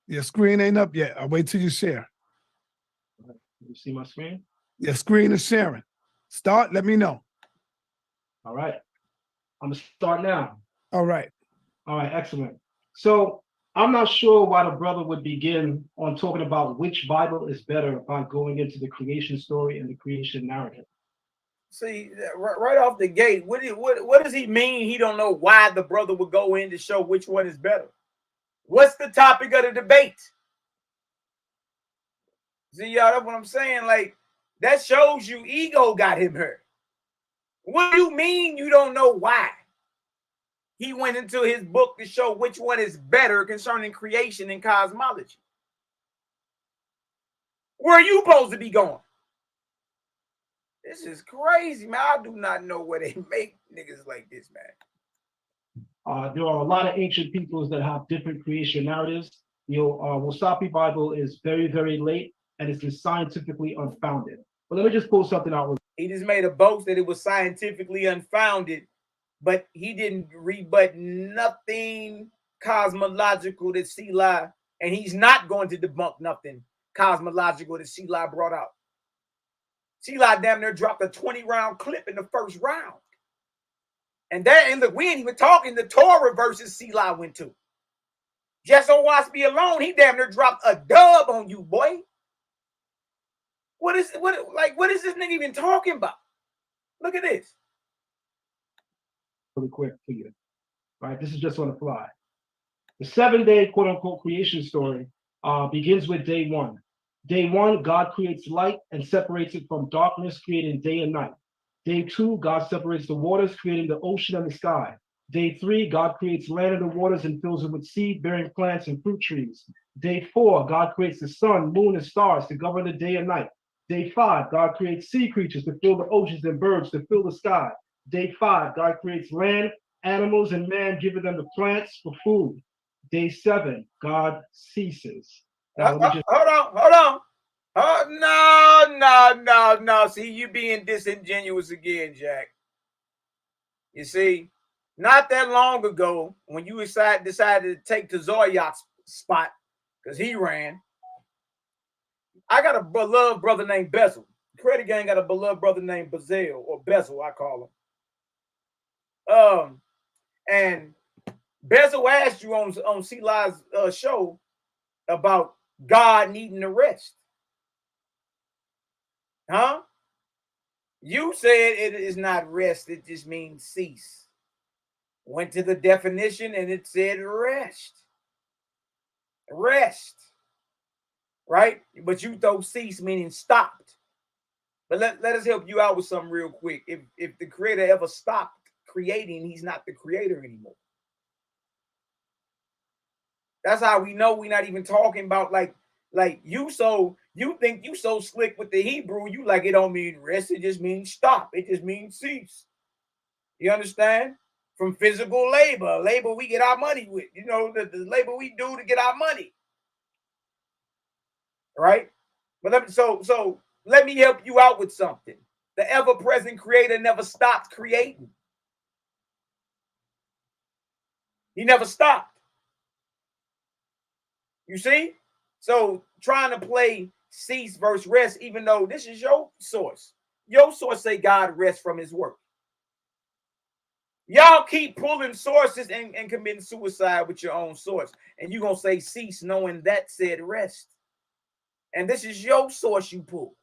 Your screen ain't up yet. I'll wait till you share.
You see my screen?
Your screen is sharing. Start, let me know.
All right. I'm going to start now.
All right.
All right, excellent. So I'm not sure why the brother would begin on talking about which Bible is better by going into the creation story and the creation narrative.
See, right off the gate, what does he mean? He don't know why the brother would go in to show which one is better. What's the topic of the debate? See, y'all, that's what I'm saying. Like, that shows you ego got him hurt. What do you mean you don't know why? He went into his book to show which one is better concerning creation and cosmology. Where are you supposed to be going? This is crazy, man. I do not know where they make niggas like this, man.
There are a lot of ancient peoples that have different creation narratives. Wasapi Bible is very, very late, and it's scientifically unfounded. But let me just pull something out.
He just made a boast that it was scientifically unfounded, but he didn't rebut nothing cosmological that Selah, and he's not going to debunk nothing cosmological that Selah brought out. Selah damn near dropped a 20-round clip in the first round. And look, we ain't even talking the Torah verses Selah went to. Just on Waspi alone, he damn near dropped a dub on you, boy. What is this nigga even talking about? Look at this.
Really quick for you. Right? This is just on the fly. The 7-day quote-unquote creation story begins with day 1. Day 1, God creates light and separates it from darkness, creating day and night. Day 2, God separates the waters, creating the ocean and the sky. Day 3, God creates land and the waters and fills it with seed-bearing plants and fruit trees. Day 4, God creates the sun, moon, and stars to govern the day and night. Day 5, God creates sea creatures to fill the oceans and birds to fill the sky. Day 5, God creates land, animals, and man, giving them the plants for food. Day 7, God ceases. Now,
hold on. Oh, no. See, you being disingenuous again, Jack. You see, not that long ago, when you decided to take the Zoyat's spot, because he ran, I got a beloved brother named Bezel. Credit Gang got a beloved brother named Bezel, or Bezel, I call him. And Bezel asked you on Selah's show about God needing a rest. Huh? You said it is not rest, it just means cease. Went to the definition and it said rest. Rest. Right? But you throw cease meaning stopped. But let us help you out with something real quick. If the creator ever stopped creating, he's not the creator anymore. That's how we know we're not even talking about like you think you so slick with the Hebrew, you like it don't mean rest, it just means stop. It just means cease. You understand? From physical labor we get our money with, the labor we do to get our money. Right? But let me help you out with something. The ever-present creator never stopped creating. He never stopped. You see? So trying to play cease versus rest, even though this is your source. Your source say God rests from his work. Y'all keep pulling sources and committing suicide with your own source. And you're going to say cease knowing that said rest. And this is your source you pull.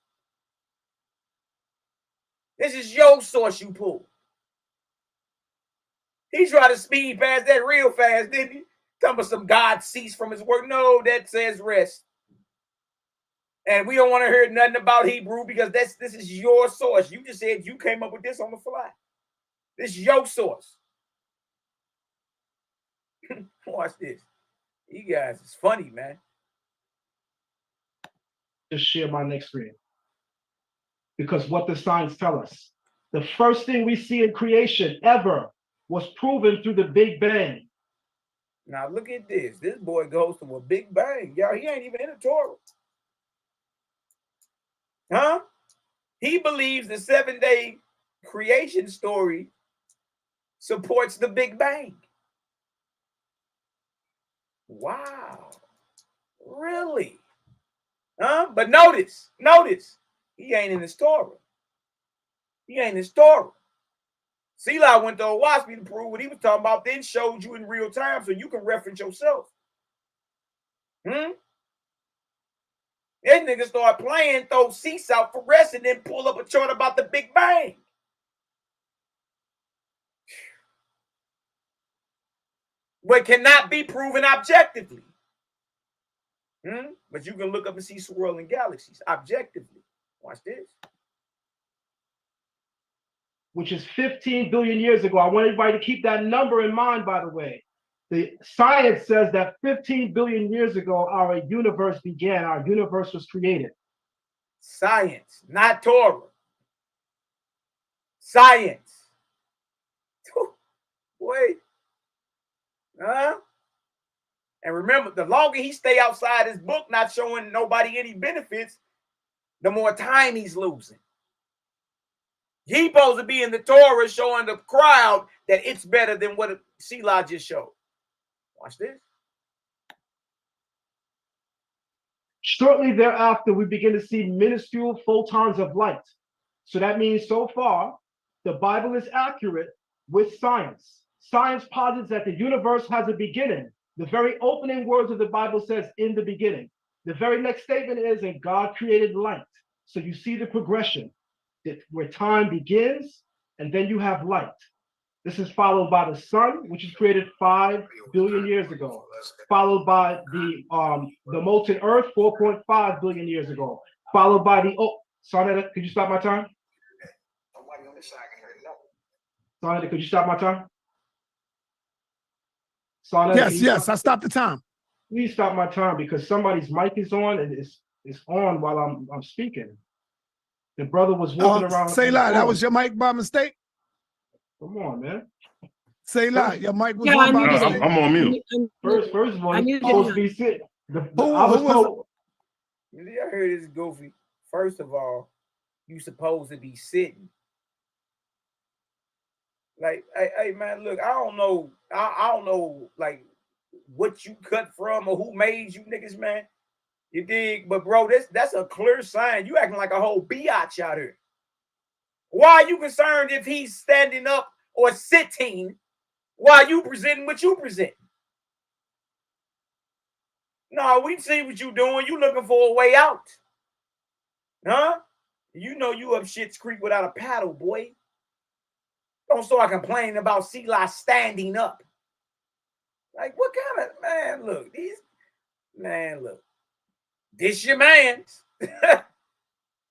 This is your source you pull. He tried to speed past that real fast, didn't he? Talking about some God cease from his work. No, that says rest. And we don't want to hear nothing about Hebrew because this is your source. You just said you came up with this on the fly. This is your source. Watch this. You guys, it's funny, man.
Just share my next screen. Because what the signs tell us. The first thing we see in creation ever was proven through the Big Bang.
Now look at this. This boy goes to a Big Bang. Y'all, he ain't even in the Torah. Huh? He believes the 7-day creation story supports the Big Bang. Wow. Really? Huh? But notice, he ain't in his Torah. He ain't in his Torah. Selah went to Owaski to prove what he was talking about, then showed you in real time so you can reference yourself. That nigga start playing, throw seats out for rest, and then pull up a chart about the Big Bang. But cannot be proven objectively. But you can look up and see swirling galaxies objectively. Watch this.
Which is 15 billion years ago. I want everybody to keep that number in mind, by the way. The science says that 15 billion years ago, our universe began, our universe was created.
Science, not Torah. Science. Wait. Huh? And remember, the longer he stay outside his book, not showing nobody any benefits, the more time he's losing. He's supposed to be in the Torah showing the crowd that it's better than what Selah just showed. Watch this.
Shortly thereafter, we begin to see minuscule photons of light. So that means so far, the Bible is accurate with science. Science posits that the universe has a beginning. The very opening words of the Bible says, in the beginning. The very next statement is, and God created light. So you see the progression, where time begins, and then you have light. This is followed by the sun, which was created 5 billion years ago, followed by the molten earth 4.5 billion years ago, followed by the Sonetta, could you stop my time? Sonetta, could you stop my time? Sonetta,
yes, I stopped the time.
Please stop my time because somebody's mic is on and it's on while I'm speaking. The brother was walking around.
Selah, that was your mic by mistake?
Come on, man.
Selah, your mic was on by mistake.
I'm on mute.
First of all, you're supposed to be sitting. I was told.
I heard this goofy. First of all, you supposed to be sitting. Like, hey man, look, I don't know, like what you cut from or who made you niggas, man. You dig? But bro, that's a clear sign. You acting like a whole biatch out here. Why are you concerned if he's standing up or sitting while you presenting what you present? No, we see what you doing. You looking for a way out. Huh? You know you up Shit's Creek without a paddle, boy. Don't start complaining about Selah standing up. Like, what kind of, man, look, this your man's.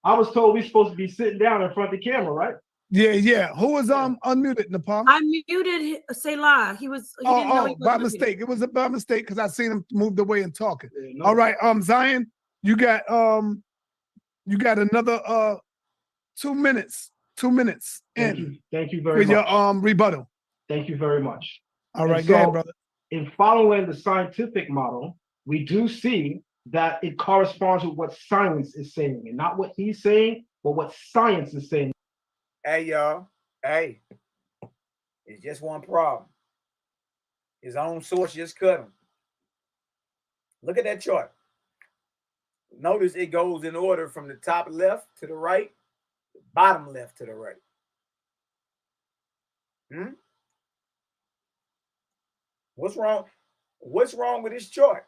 I was told we're supposed to be sitting down in front of the camera, right?
Yeah. Who was unmuted, Nepal?
I muted Selah. He didn't know he was
by
muted.
mistake. It was by mistake because I seen him moved away and talking.
Yeah, no.
All right, Zion, you got another 2 minutes. 2 minutes.
Thank you very much.
With your rebuttal.
Thank you very much.
All right, go ahead, brother.
In following the scientific model, we do see that it corresponds with what science is saying, and not what he's saying, but what science is saying.
Hey, y'all. Hey, it's just one problem. His own source just cut him. Look at that chart. Notice it goes in order from the top left to the right, the bottom left to the right. What's wrong? What's wrong with this chart?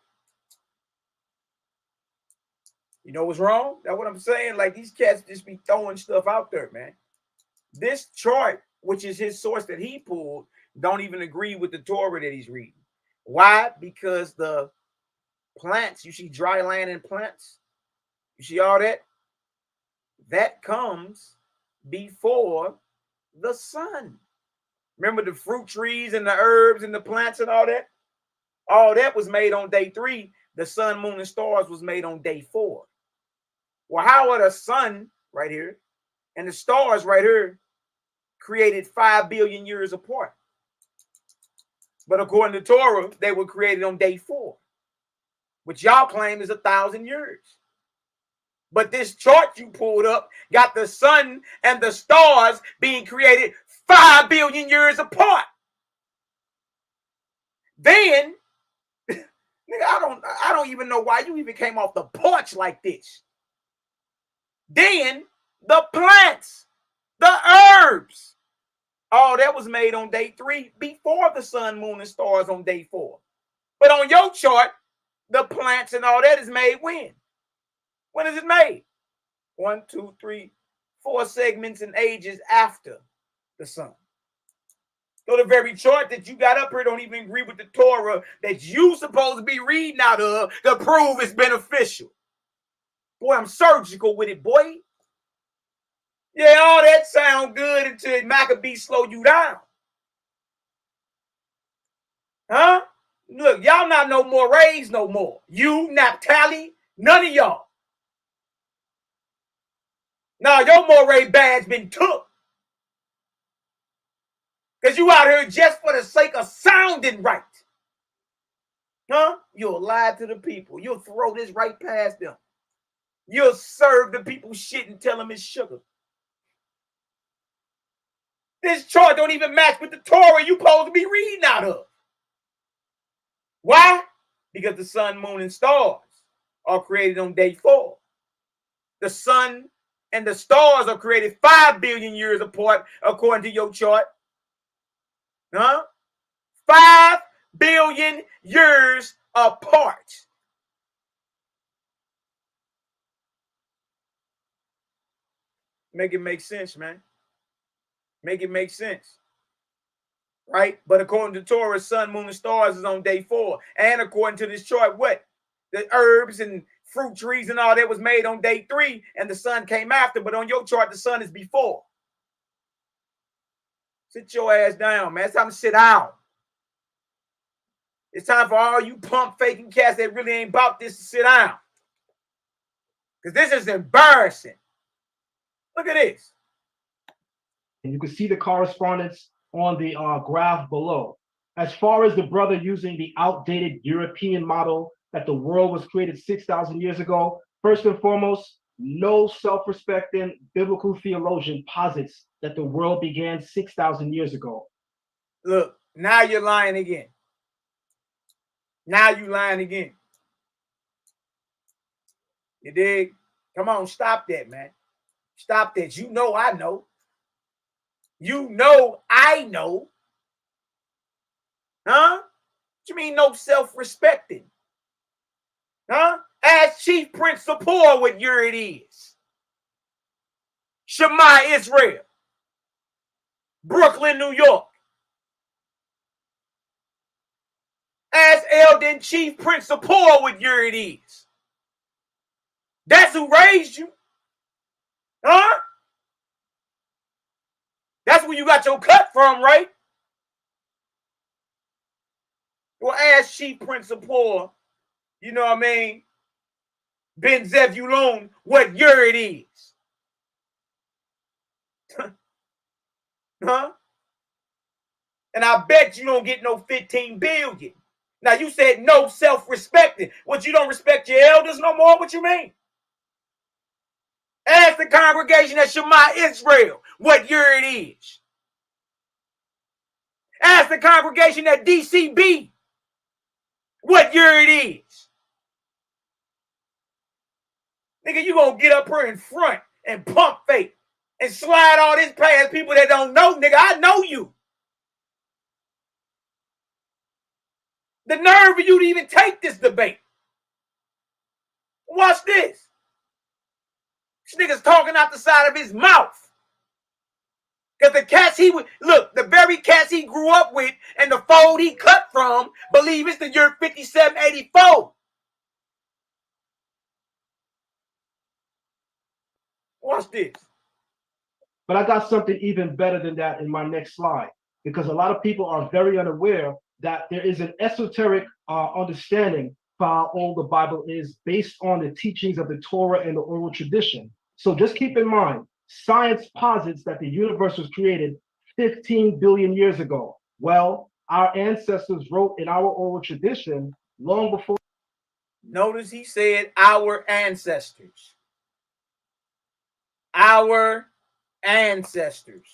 You know what's wrong? That's what I'm saying. Like, these cats just be throwing stuff out there, man. This chart, which is his source that he pulled, don't even agree with the Torah that he's reading. Why? Because the plants, you see dry land and plants, You see all that? That comes before the sun. Remember the fruit trees and the herbs and the plants and all that? All that was made on day 3. The sun, moon, and stars was made on day 4. Well, how are the sun right here and the stars right here created 5 billion years apart? But according to Torah, they were created on day 4, which y'all claim is 1,000 years. But this chart you pulled up got the sun and the stars being created 5 billion years apart. Then, nigga, I don't even know why you even came off the porch like this. Then the plants, the herbs, all that was made on day 3 before the sun, moon, and stars on day 4. But on your chart, the plants and all that is made when? When is it made? 1, 2, 3, 4 segments and ages after the sun. So the very chart that you got up here don't even agree with the Torah that you supposed to be reading out of to prove it's beneficial. Boy, I'm surgical with it, boy. Yeah, all that sound good until Macabee slow you down. Huh? Look, y'all not no more raised no more. You, Naphtali, none of y'all. Now your moray badge been took. Because you out here just for the sake of sounding right. Huh? You'll lie to the people. You'll throw this right past them. You'll serve the people shit and tell them it's sugar. This chart don't even match with the Torah you supposed to be reading out of. Why? Because the sun, moon, and stars are created on day 4. The sun and the stars are created 5 billion years apart, according to your chart. Huh? 5 billion years apart. Make it make sense, man. Make it make sense. Right? But according to Torah, sun, moon, and stars is on day 4. And according to this chart, what? The herbs and fruit trees and all that was made on day 3, and the sun came after. But on your chart, the sun is before. Sit your ass down, man. It's time to sit down. It's time for all you pump faking cats that really ain't about this to sit down. Because this is embarrassing. Look at this.
And you can see the correspondence on the graph below. As far as the brother using the outdated European model that the world was created 6,000 years ago, first and foremost, no self-respecting biblical theologian posits that the world began 6,000 years ago.
Look, now you're lying again. Now you lying again. You dig? Come on, stop that, man. Stop that. You know I know. You know I know. Huh? What you mean no self-respecting? Huh? Ask Chief Prince Sapor what year it is. Shema Israel. Brooklyn, New York. Ask Elden Chief Prince Sapor what year it is. That's who raised you. Huh? That's where you got your cut from, right? Well, ask Chief Prince Sapor, you know what I mean, Ben Zevulun, what year it is. Huh? And I bet you don't get no 15 billion. Now, you said no self-respecting. What, you don't respect your elders no more? What you mean? Ask the congregation at Shema Israel what year it is. Ask the congregation at DCB what year it is. Nigga, you gonna get up here in front and pump fake and slide all this past people that don't know, nigga. I know you. The nerve of you to even take this debate. Watch this. This nigga's talking out the side of his mouth. Because the cats he would, look, the very cats he grew up with and the fold he cut from believe it's the year 5784. Watch this.
But I got something even better than that in my next slide, because a lot of people are very unaware that there is an esoteric understanding for how old the Bible is based on the teachings of the Torah and the oral tradition. So just keep in mind, science posits that the universe was created 15 billion years ago. Well, our ancestors wrote in our oral tradition long before.
Notice he said our ancestors. Our ancestors.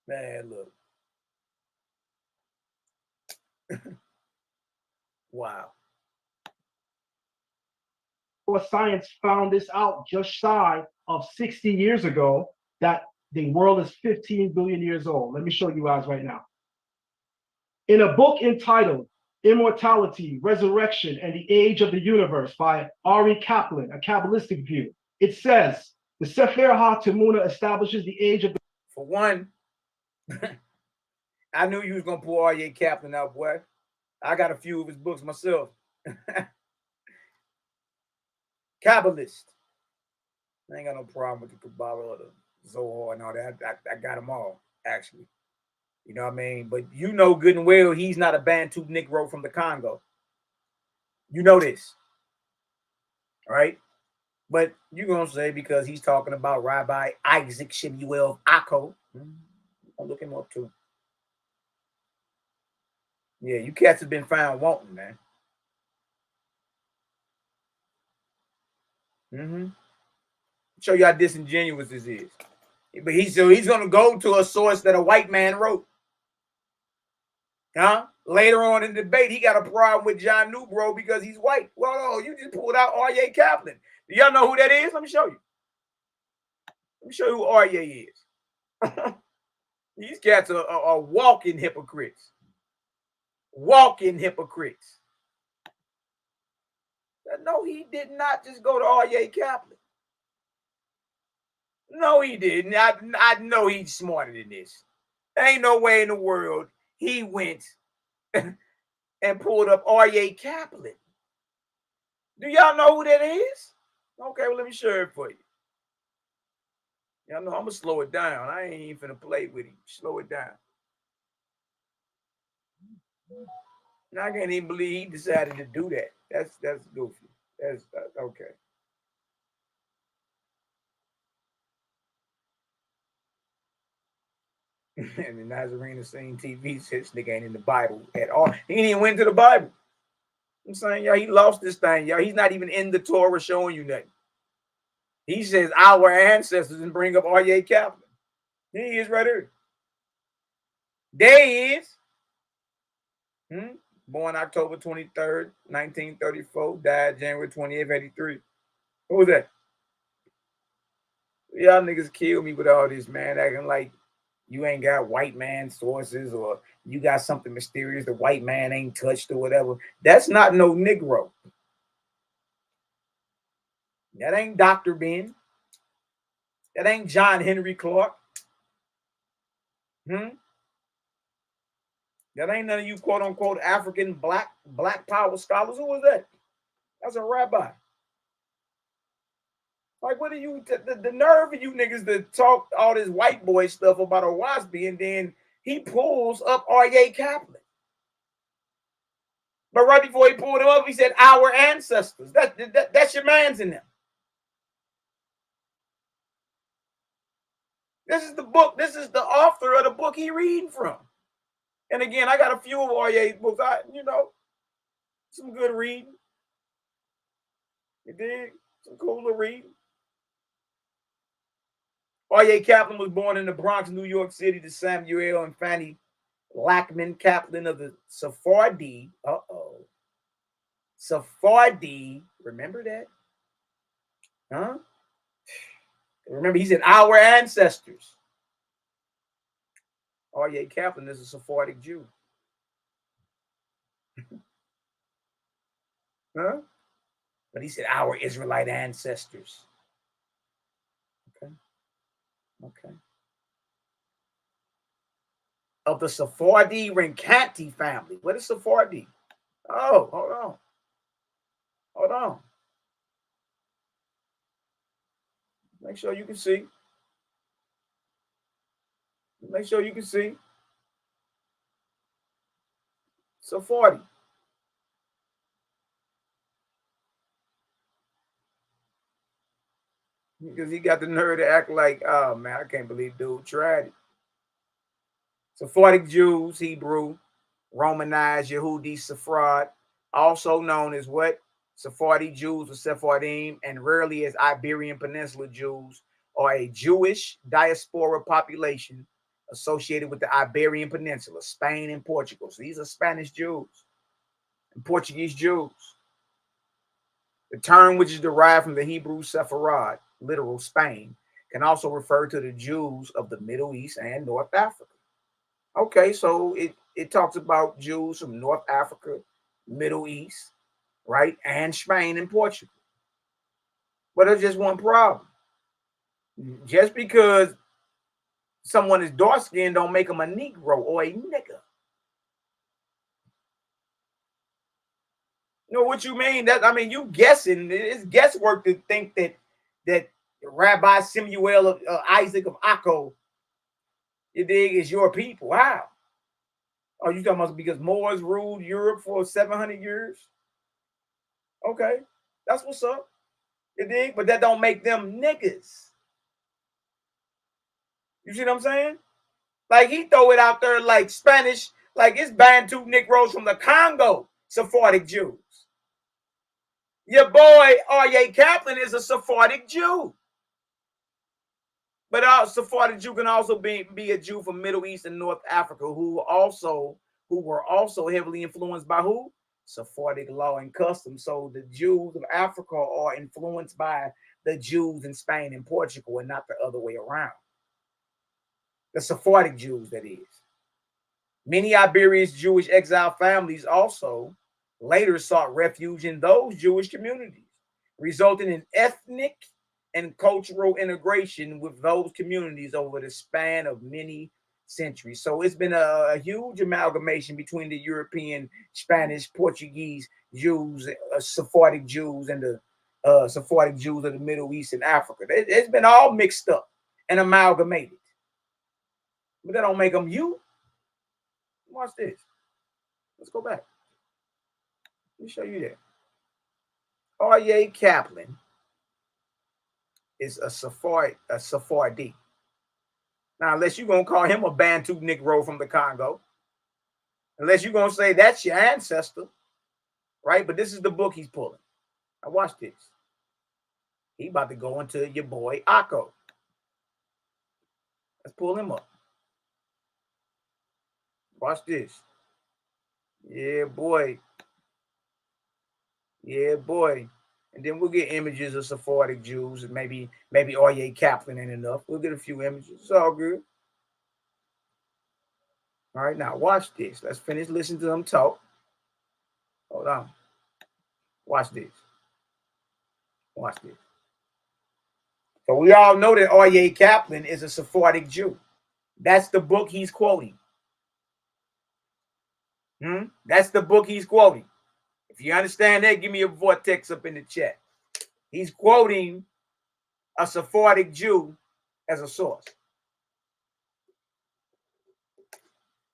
Man, look. Wow.
Science found this out just shy of 60 years ago, that the world is 15 billion years old. Let me show you guys right now. In a book entitled Immortality, Resurrection, and the Age of the Universe by Ari Kaplan, a Kabbalistic view, it says, the Sefer HaTemuna establishes the age of the...
For one, I knew you was going to pull R.A. Kaplan out, boy. I got a few of his books myself. Kabbalist. I ain't got no problem with the Kabbalah or the Zohar and all that. I got them all, actually. You know what I mean? But you know good and well he's not a Bantu Negro from the Congo. You know this. Right? But you're going to say because he's talking about Rabbi Isaac Shemuel Akko. I'll look him up too. Yeah, you cats have been found wanting, man. Show you how disingenuous this is. But he's going to go to a source that a white man wrote. Huh? Later on in the debate, he got a problem with John Newbro because he's white. Well, no, you just pulled out R.A. Kaplan. Do y'all know who that is? Let me show you. Let me show you who R.A. is. These cats are walking hypocrites. Walking hypocrites. No, he did not just go to R.A. Kaplan. No, he didn't. I know he's smarter than this. There ain't no way in the world he went and pulled up R.A. Kaplan. Do y'all know who that is? Okay, well, let me share it for you. Y'all know I'm going to slow it down. I ain't even finna play with him. Slow it down. Now, I can't even believe he decided to do that. That's goofy. That's okay. And the Nazarene seen TV said this nigga ain't in the Bible at all. He ain't even went to the Bible. I'm saying, y'all, he lost this thing, y'all. He's not even in the Torah showing you nothing. He says our ancestors and bring up R.A. Kaplan. Here he is right here. There he is. Born October 23rd, 1934. Died January 28th, 83. Who was that? Y'all niggas kill me with all this, man. Acting like you ain't got white man sources or you got something mysterious the white man ain't touched or whatever. That's not no Negro. That ain't Dr. Ben. That ain't John Henry Clark. That ain't none of you quote unquote African black power scholars. Who was that? That's a rabbi. Like, what are you, the nerve of you niggas to talk all this white boy stuff about a WASB and then he pulls up R.A. Kaplan. But right before he pulled him up, he said, our ancestors. That's your man's in them. This is the book. This is the author of the book he reading from. And again, I got a few of R.A.'s books. Some good reading. You dig? Some cooler reading. R.A. Kaplan was born in the Bronx, New York City to Samuel and Fanny Lackman Kaplan of the Sephardi. Sephardi. Remember that? Huh? Remember, he said, our ancestors. R.A. Kaplan is a Sephardic Jew. Huh? But he said, our Israelite ancestors. Okay. Of the Sephardi Rencanti family. What is Sephardi? Oh, hold on. Make sure you can see. Make sure you can see. So 40. Because he got the nerve to act like, oh man, I can't believe dude tried it. Sephardic Jews, Hebrew, Romanized Yehudi Sepharad, also known as what? Sephardi Jews or Sephardim, and rarely as Iberian Peninsula Jews, are a Jewish diaspora population associated with the Iberian Peninsula, Spain and Portugal. So these are Spanish Jews and Portuguese Jews. The term, which is derived from the Hebrew Sepharad, literal Spain, can also refer to the Jews of the Middle East and North Africa. Okay, so it talks about Jews from North Africa, Middle East, right, and Spain and Portugal. But there's just one problem. Just because someone is dark-skinned don't make them a Negro or a nigger. You know what you mean? That I mean, you guessing. It's guesswork to think that Rabbi Samuel of Isaac of Akko, you dig, is your people. Wow. Oh, you talking about because Moors ruled Europe for 700 years? Okay, that's what's up. You dig? But that don't make them niggas. You see what I'm saying? Like he throw it out there like Spanish, like it's Bantu Negroes from the Congo, Sephardic Jews. Your boy R.A. Kaplan is a Sephardic Jew. But a Sephardic Jew can also be a Jew from Middle East and North Africa who were also heavily influenced by who? Sephardic law and custom. So the Jews of Africa are influenced by the Jews in Spain and Portugal and not the other way around. The Sephardic Jews, that is. Many Iberian Jewish exile families also later sought refuge in those Jewish communities, resulting in ethnic and cultural integration with those communities over the span of many centuries. So it's been a huge amalgamation between the European, Spanish, Portuguese Jews, Sephardic Jews, and the Sephardic Jews of the Middle East and Africa. It's been all mixed up and amalgamated. But that don't make them you. Watch this. Let's go back. Let me show you that. R.A. Kaplan is a Sephardi. Now, unless you're going to call him a Bantu Negro from the Congo, unless you're going to say that's your ancestor, right? But this is the book he's pulling. Now, watch this. He about to go into your boy Akko. Let's pull him up. Watch this. Yeah, boy. Yeah, boy. And then we'll get images of Sephardic Jews, and maybe R.A. Kaplan ain't enough. We'll get a few images. It's all good. All right, now watch this. Let's finish listening to them talk. Hold on. Watch this. Watch this. So we all know that R.A. Kaplan is a Sephardic Jew. That's the book he's quoting. That's the book he's quoting. If you understand that, give me a vortex up in the chat. He's quoting a Sephardic Jew as a source.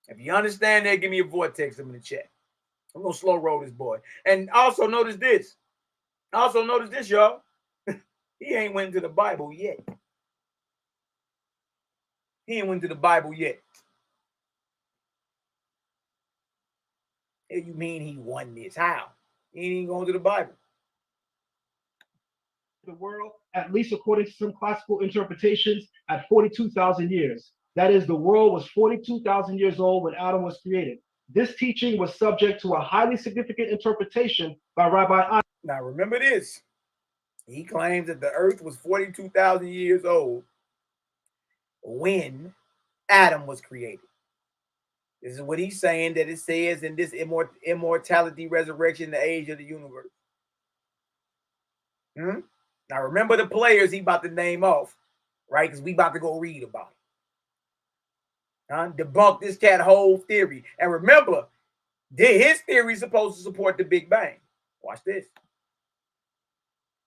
If you understand that, give me a vortex up in the chat. I'm going to slow roll this boy. And also notice this. Y'all. He ain't went to the Bible yet. He ain't went to the Bible yet. Hey, you mean he won this? How? He ain't even going to the Bible.
The world, at least according to some classical interpretations, at 42,000 years. That is, the world was 42,000 years old when Adam was created. This teaching was subject to a highly significant interpretation by Rabbi.
Now remember this. He claims that the earth was 42,000 years old when Adam was created. This is what he's saying that it says in this immortality, resurrection, the age of the universe. Now remember the players he about to name off, right? Because we about to go read about it. Debunk this cat whole theory. And remember, his theory is supposed to support the Big Bang. Watch this.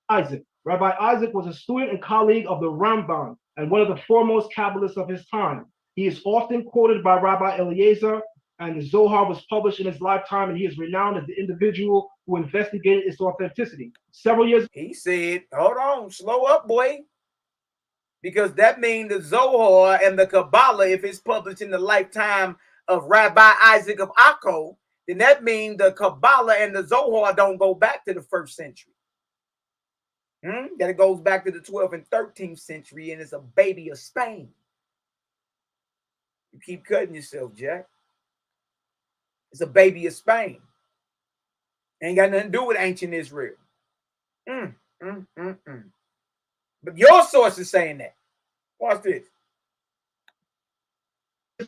Isaac, Rabbi Isaac was a student and colleague of the Ramban and one of the foremost Kabbalists of his time. He is often quoted by Rabbi Eliezer, and the Zohar was published in his lifetime, and he is renowned as the individual who investigated its authenticity. Several years
he said, hold on, slow up, boy. Because that means the Zohar and the Kabbalah, if it's published in the lifetime of Rabbi Isaac of Akko, then that means the Kabbalah and the Zohar don't go back to the 1st century. That it goes back to the 12th and 13th century, and it's a baby of Spain. You keep cutting yourself, Jack. It's a baby of Spain. Ain't got nothing to do with ancient Israel. But your source is saying that. Watch this.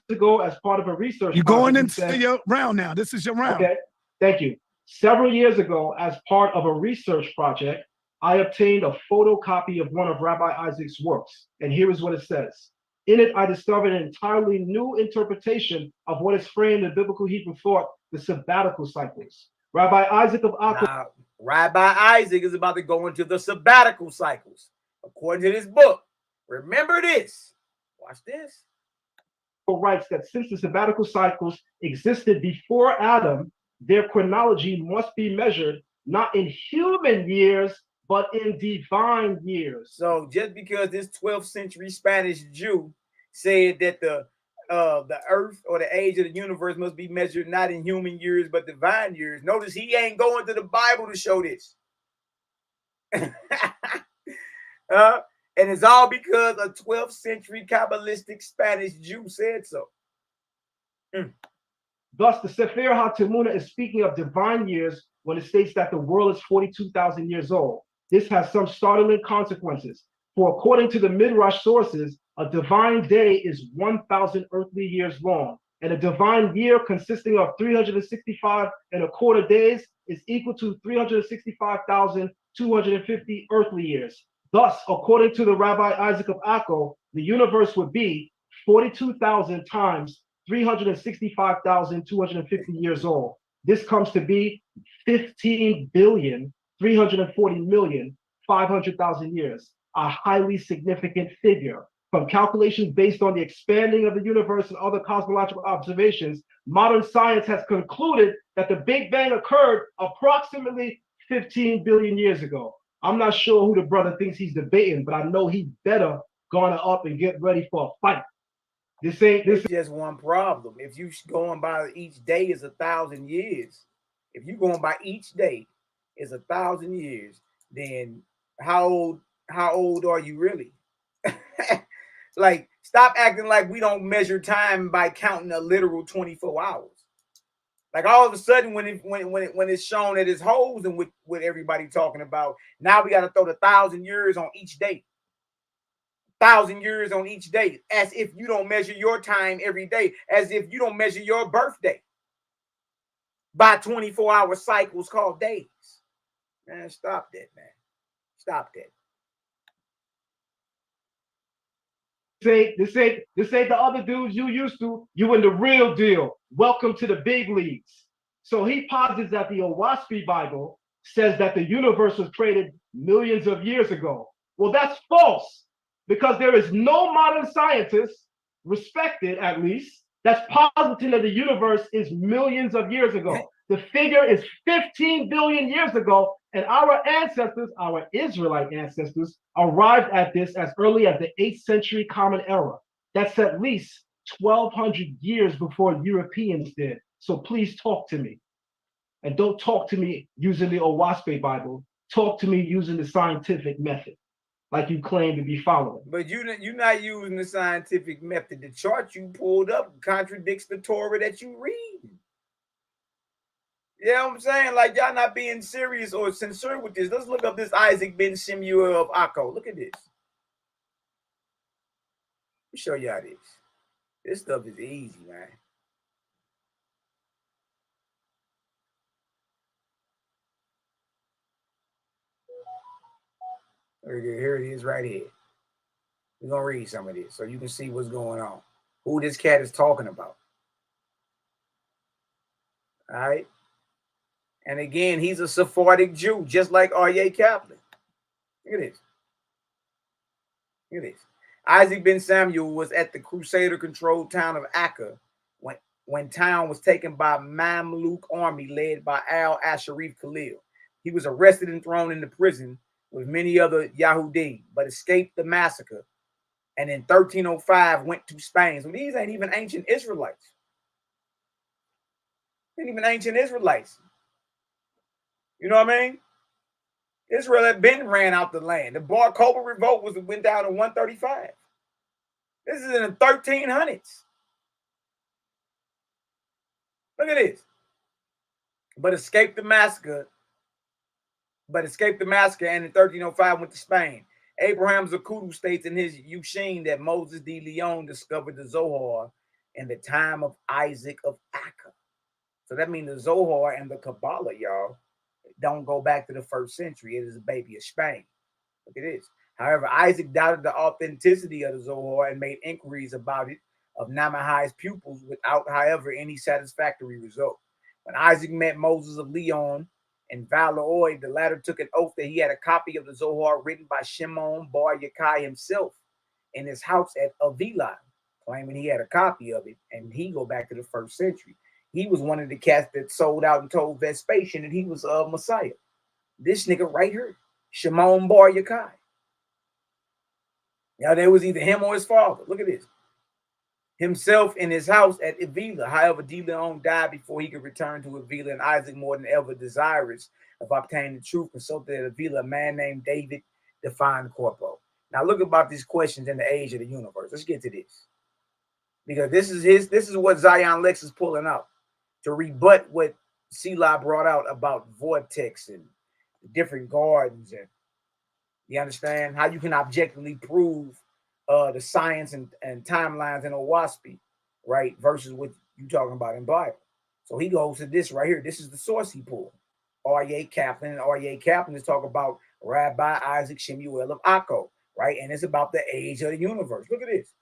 ago, as part of a research
You're going
project,
into your round now. This is your round.
Okay, thank you. Several years ago, as part of a research project, I obtained a photocopy of one of Rabbi Isaac's works, and here is what it says. In it, I discovered an entirely new interpretation of what is framed in biblical Hebrew thought, the sabbatical cycles. Rabbi Isaac of Akko.
Now, Rabbi Isaac is about to go into the sabbatical cycles, according to this book. Remember this. Watch this.
Writes that since the sabbatical cycles existed before Adam, their chronology must be measured not in human years, but in divine years.
So just because this 12th century Spanish Jew said that the earth or the age of the universe must be measured not in human years, but divine years, notice he ain't going to the Bible to show this. And it's all because a 12th century Kabbalistic Spanish Jew said so.
Thus, the Sefer HaTemuna is speaking of divine years when it states that the world is 42,000 years old. This has some startling consequences. For according to the Midrash sources, a divine day is 1,000 earthly years long, and a divine year consisting of 365 and a quarter days is equal to 365,250 earthly years. Thus, according to the Rabbi Isaac of Akko, the universe would be 42,000 times 365,250 years old. This comes to be 15,340,500,000 years, a highly significant figure. From calculations based on the expanding of the universe and other cosmological observations, modern science has concluded that the Big Bang occurred approximately 15 billion years ago. I'm not sure who the brother thinks he's debating, but I know he better garner up and get ready for a fight. This
is just one problem. If you going by each day is 1,000 years, if you going by each day is 1,000 years, then how old are you really? Like, stop acting like we don't measure time by counting a literal 24 hours. Like all of a sudden, when it's shown that it's holes and what everybody talking about, now we got to throw the 1,000 years on each day. 1,000 years on each day, as if you don't measure your time every day, as if you don't measure your birthday by 24-hour cycles called days. Man, stop that, man. Stop that.
This ain't the other dudes you used to. You in the real deal. Welcome to the big leagues. So he posits that the YAH'S Bible says that the universe was created millions of years ago. Well, that's false, because there is no modern scientist, respected at least, that's positing that the universe is millions of years ago. The figure is 15 billion years ago, and our ancestors, our Israelite ancestors, arrived at this as early as the 8th century Common Era. That's at least 1,200 years before Europeans did. So please talk to me. And don't talk to me using the YAH'S Bible. Talk to me using the scientific method, like you claim to be following.
But you're not using the scientific method. The chart you pulled up contradicts the Torah that you read. You know what I'm saying? Like, y'all not being serious or sincere with this. Let's look up this Isaac ben Shemuel of Akko. Look at this. Let me show y'all this. This stuff is easy, man. Here it is right here. We're going to read some of this so you can see what's going on. Who this cat is talking about. All right. And again, he's a Sephardic Jew, just like R.A. Kaplan. Look at this. Look at this. Isaac ben Samuel was at the Crusader-controlled town of Acca when town was taken by Mamluk army led by Al-Asharif Khalil. He was arrested and thrown into prison with many other Yahudim, but escaped the massacre. And in 1305 went to Spain. So these ain't even ancient Israelites. Ain't even ancient Israelites. You know what I mean? Israel had been ran out the land. The Bar Kokhba revolt went down in 135. This is in the 1300s. Look at this. But escaped the massacre. And in 1305 went to Spain. Abraham Zakudu states in his Yushin that Moses de Leon discovered the Zohar in the time of Isaac of Acca. So that means the Zohar and the Kabbalah, y'all, don't go back to the 1st century. It is a baby of Spain. Look at this. However, Isaac doubted the authenticity of the Zohar and made inquiries about it of NehemiYAH's pupils without, however, any satisfactory result. When Isaac met Moses of Leon in Valoroi, the latter took an oath that he had a copy of the Zohar written by Shimon bar YAH'KI himself in his house at Avila, claiming he had a copy of it, and he go back to the 1st century. He was one of the cats that sold out and told Vespasian that he was Messiah. This nigga right here, Shimon bar YAH'KI. Now, there was either him or his father. Look at this. Himself in his house at Avila. However, De Leon died before he could return to Avila, and Isaac, more than ever desirous of obtaining the truth, consulted at Avila a man named David defined Corpo. Now, look about these questions in the age of the universe. Let's get to this. Because this is what Zion Lexx is pulling out to rebut what Selah brought out about vortex and different gardens, and you understand how you can objectively prove the science and timelines in Owaspy, right, versus what you talking about in Bible. So he goes to this right here. This is the source he pulled. R.A. Kaplan, and R.A. Kaplan is talking about Rabbi Isaac Shemuel of Akko, right? And it's about the age of the universe. Look at this.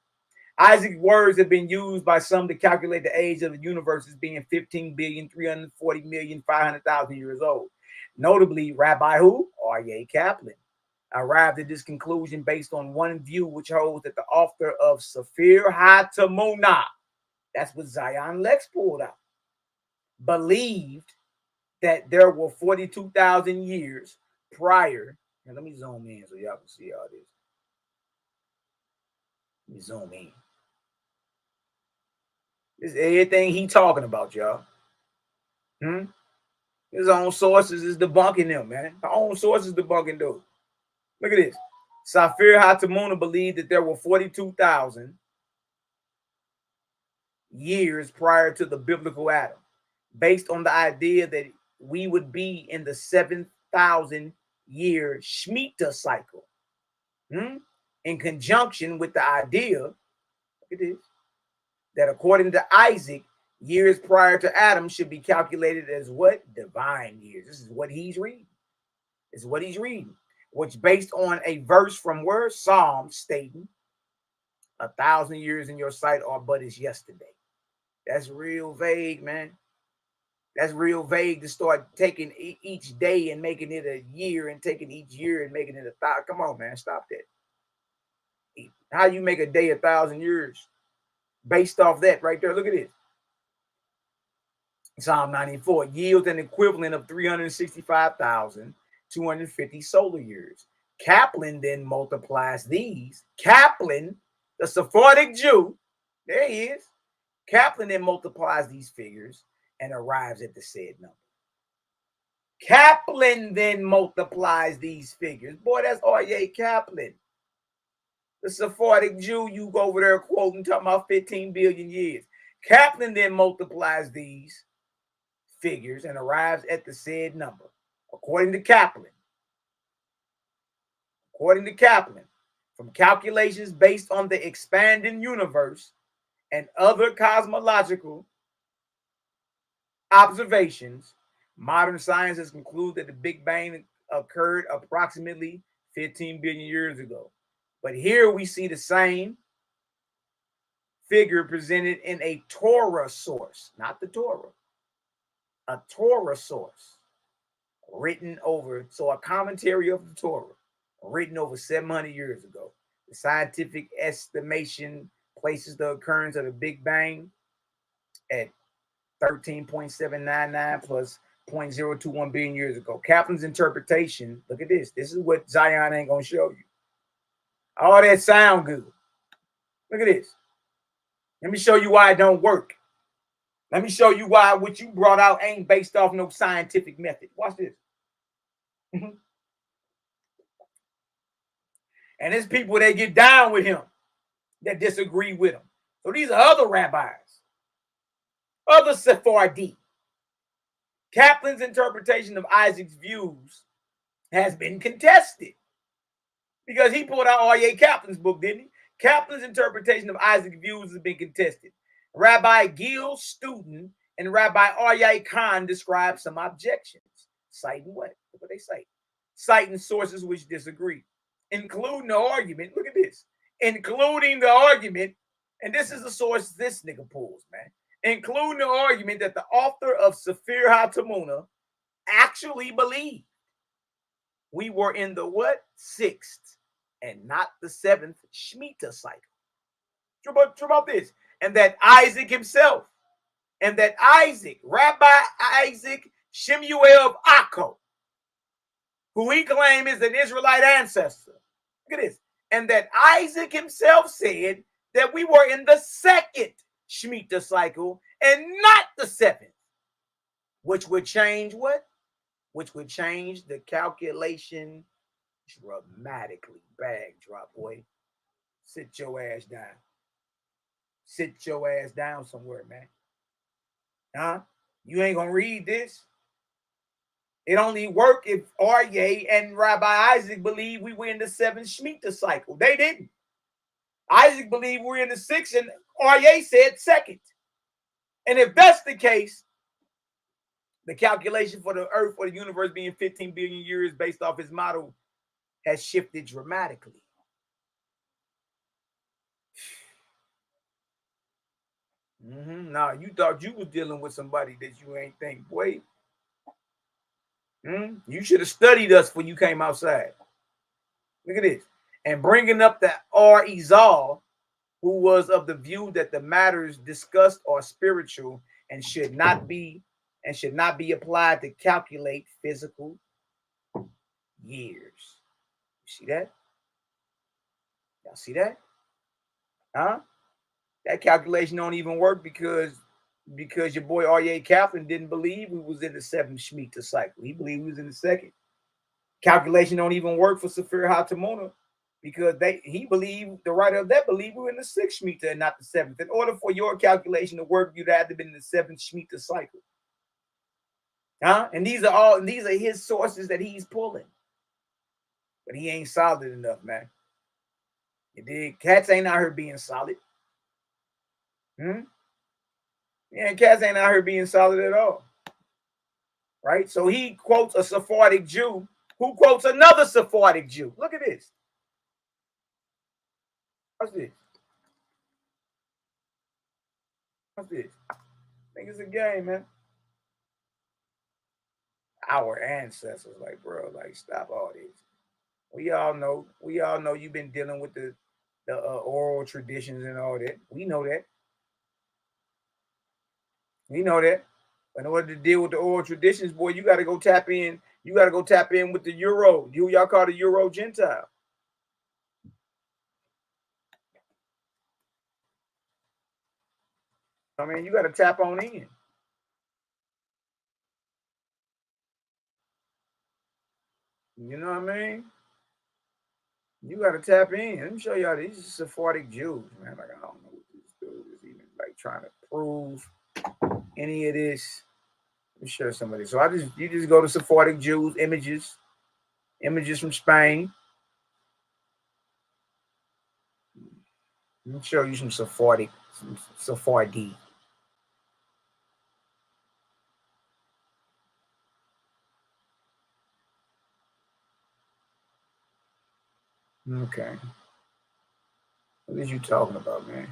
Isaac's words have been used by some to calculate the age of the universe as being 15,340,500,000 years old. Notably, Rabbi who? R.A. Kaplan arrived at this conclusion based on one view, which holds that the author of Sefer HaTemuna, that's what Zion Lexx pulled out, believed that there were 42,000 years prior. Now, let me zoom in so y'all can see all this. Let me zoom in. This is everything he talking about, y'all. His own sources is debunking them, man. His own sources debunking those. Look at this. Sefer HaTemuna believed that there were 42,000 years prior to the biblical Adam, based on the idea that we would be in the 7,000-year Shemitah cycle, in conjunction with the idea, look at this, that according to Isaac, years prior to Adam should be calculated as what? Divine years. This is what he's reading. This is what he's reading, which based on a verse from where? Psalm stating 1,000 years in your sight are but as yesterday. That's real vague, man. That's real vague to start taking each day and making it a year, and taking each year and making it 1,000. Come on, man, stop that. How you make a day 1,000 years based off that right there? Look at this. Psalm 94 yields an equivalent of 365,250 solar years. Kaplan then multiplies these. Kaplan, the Sephardic Jew, there he is. Kaplan then multiplies these figures and arrives at the said number. Kaplan then multiplies these figures. Boy, that's R.A. Kaplan. The Sephardic Jew, you go over there quoting, talking about 15 billion years. Kaplan then multiplies these figures and arrives at the said number. According to Kaplan, from calculations based on the expanding universe and other cosmological observations, modern science has concluded that the Big Bang occurred approximately 15 billion years ago. But here we see the same figure presented in a Torah source, not the Torah, a Torah source written over, so a commentary of the Torah, written over 700 years ago. The scientific estimation places the occurrence of the Big Bang at 13.799 plus 0.021 billion years ago. Kaplan's interpretation, look at this. This is what Zion ain't going to show you. All that sound good. Look at this. Let me show you why it don't work. Let me show you why what you brought out ain't based off no scientific method. Watch this. And there's people that get down with him that disagree with him. So these are other rabbis, other Sephardi. Kaplan's interpretation of Isaac's views has been contested because he pulled out R.A. Kaplan's book, didn't he? Kaplan's interpretation of Isaac's views has been contested. Rabbi Gil's student and Rabbi Aryeh Khan describe some objections, citing what? Look what they say. Citing sources which disagree, including the argument. Look at this. Including the argument, and this is the source this nigga pulls, man. Including the argument that the author of Sefer HaTemunah actually believed we were in the what? 6th and not the 7th Shemitah cycle. True about this. And that Isaac himself, and that Isaac, Rabbi Isaac Shemuel of Akko, who he claims is an Israelite ancestor. Look at this. And that Isaac himself said that we were in the 2nd Shemitah cycle and not the 7th, which would change what? Which would change the calculation dramatically. Bag drop, boy. Sit your ass down. Sit your ass down somewhere, man. Huh? You ain't gonna read this. It only work if Aryeh and Rabbi Isaac believe we were in the 7th Shemitah cycle. They didn't. Isaac believed we were in the 6th, and Aryeh said 2nd. And if that's the case, the calculation for the earth or the universe being 15 billion years based off his model has shifted dramatically. Nah, you thought you was dealing with somebody that you ain't think, boy. You should have studied us when you came outside. Look at this. And bringing up the Arizal, who was of the view that the matters discussed are spiritual and should not be applied to calculate physical years. You see that? Y'all see that? Huh? That calculation don't even work because your boy R.A. Kaplan didn't believe we was in the 7th Shemitah cycle. He believed we was in the 2nd. Calculation don't even work for Sefer HaTemunah because he believed, the writer of that believed we were in the 6th Shemitah and not the 7th. In order for your calculation to work, you'd have to be in the 7th Shemitah cycle. Huh? And these are his sources that he's pulling. But he ain't solid enough, man. You dig? Cats ain't out here being solid. Yeah, cats ain't out here being solid at all. Right? So he quotes a Sephardic Jew who quotes another Sephardic Jew. Look at this. What's this? What's this? I think it's a game, man. Our ancestors, like, bro, like, stop all this. We all know you've been dealing with the oral traditions and all that. We know that. We know that. In order to deal with the oral traditions, boy, you got to go tap in. You got to go tap in with the Euro. Y'all call the Euro Gentile. I mean, you got to tap on in. You know what I mean? You got to tap in. Let me show y'all. These are Sephardic Jews, man. Like, I don't know what this dude is even like trying to prove any of this. Let me show somebody. So you just go to Sephardic Jews, images from Spain. Let me show you some Sephardi. Okay. What are you talking about, man?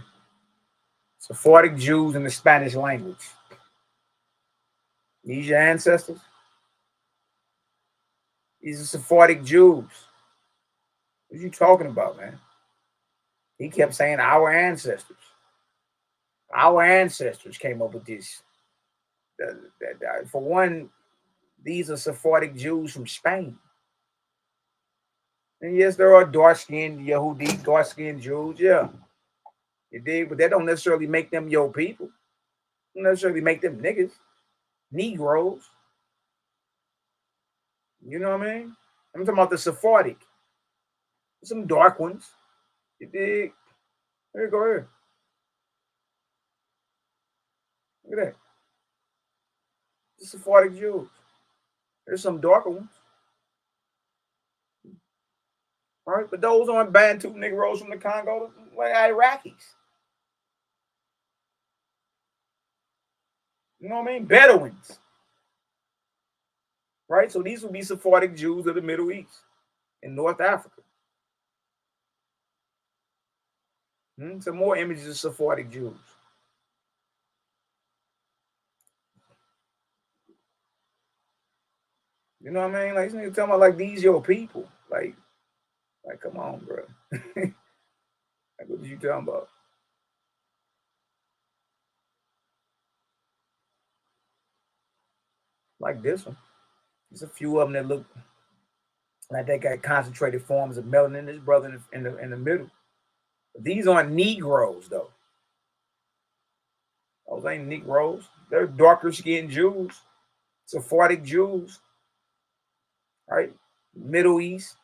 Sephardic Jews in the Spanish language. These your ancestors? These are Sephardic Jews. What you talking about, man? He kept saying our ancestors. Our ancestors came up with this. For one, these are Sephardic Jews from Spain. And yes, there are dark-skinned Yehudi, dark-skinned Jews, yeah. You dig? But that don't necessarily make them your people. Don't necessarily make them niggas. Negroes. You know what I mean? I'm talking about the Sephardic. Some dark ones. You dig? Here, go here. Look at that. The Sephardic Jews. There's some darker ones. All right, but those aren't Bantu Negroes from the Congo, like Iraqis. You know what I mean? Bedouins. Right? So these would be Sephardic Jews of the Middle East in North Africa. Some more images of Sephardic Jews. You know what I mean? Like, this nigga talking about like these your people. Like come on, bro. Like, what are you talking about? Like this one. There's a few of them that look like they got concentrated forms of melanin. This brother in the middle. But these aren't Negroes, though. Those ain't Negroes. They're darker skinned Jews, Sephardic Jews, right? Middle East,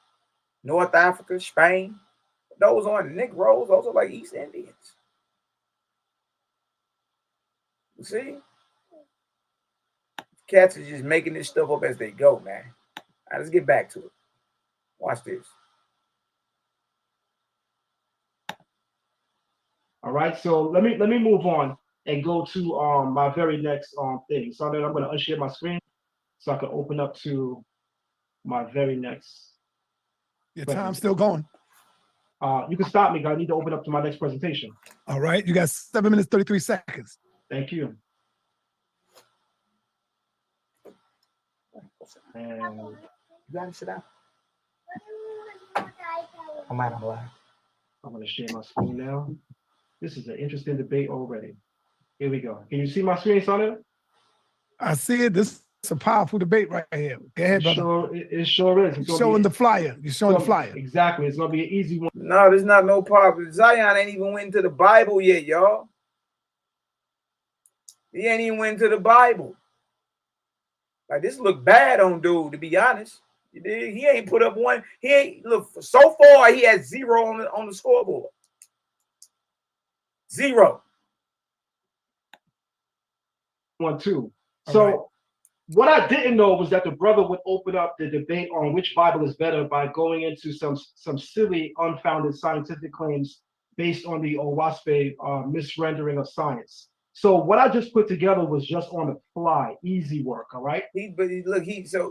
North Africa, Spain. Those aren't Negroes. Those are like East Indians. You see? Cats are just making this stuff up as they go, man. All right, let's get back to it. Watch this.
All right, so let me move on and go to my very next thing. So then I'm going to unshare my screen so I can open up to my very next.
Your time's still going.
You can stop me, because I need to open up to my next presentation.
All right, you got 7 minutes, 33 seconds.
Thank you. And
you gotta sit down. I'm out of line.
I'm going to share my screen now. This is an interesting debate already. Here we go. Can you see my screen, Sonny?
I see it. This is a powerful debate right here. Go ahead, brother.
It sure is.
You're showing the flyer. You're showing the flyer.
Exactly. It's going to be an easy one.
No, there's not no problem. Zion ain't even went into the Bible yet, y'all. He ain't even went into the Bible. Like, this look bad on dude, to be honest. He ain't put up one. He ain't, look, so far he has 0 on the scoreboard. 0.
1-2. So what I didn't know was that the brother would open up the debate on which Bible is better by going into some silly, unfounded scientific claims based on the OWASP misrendering of science. So what I just put together was just on the fly, easy work. All right.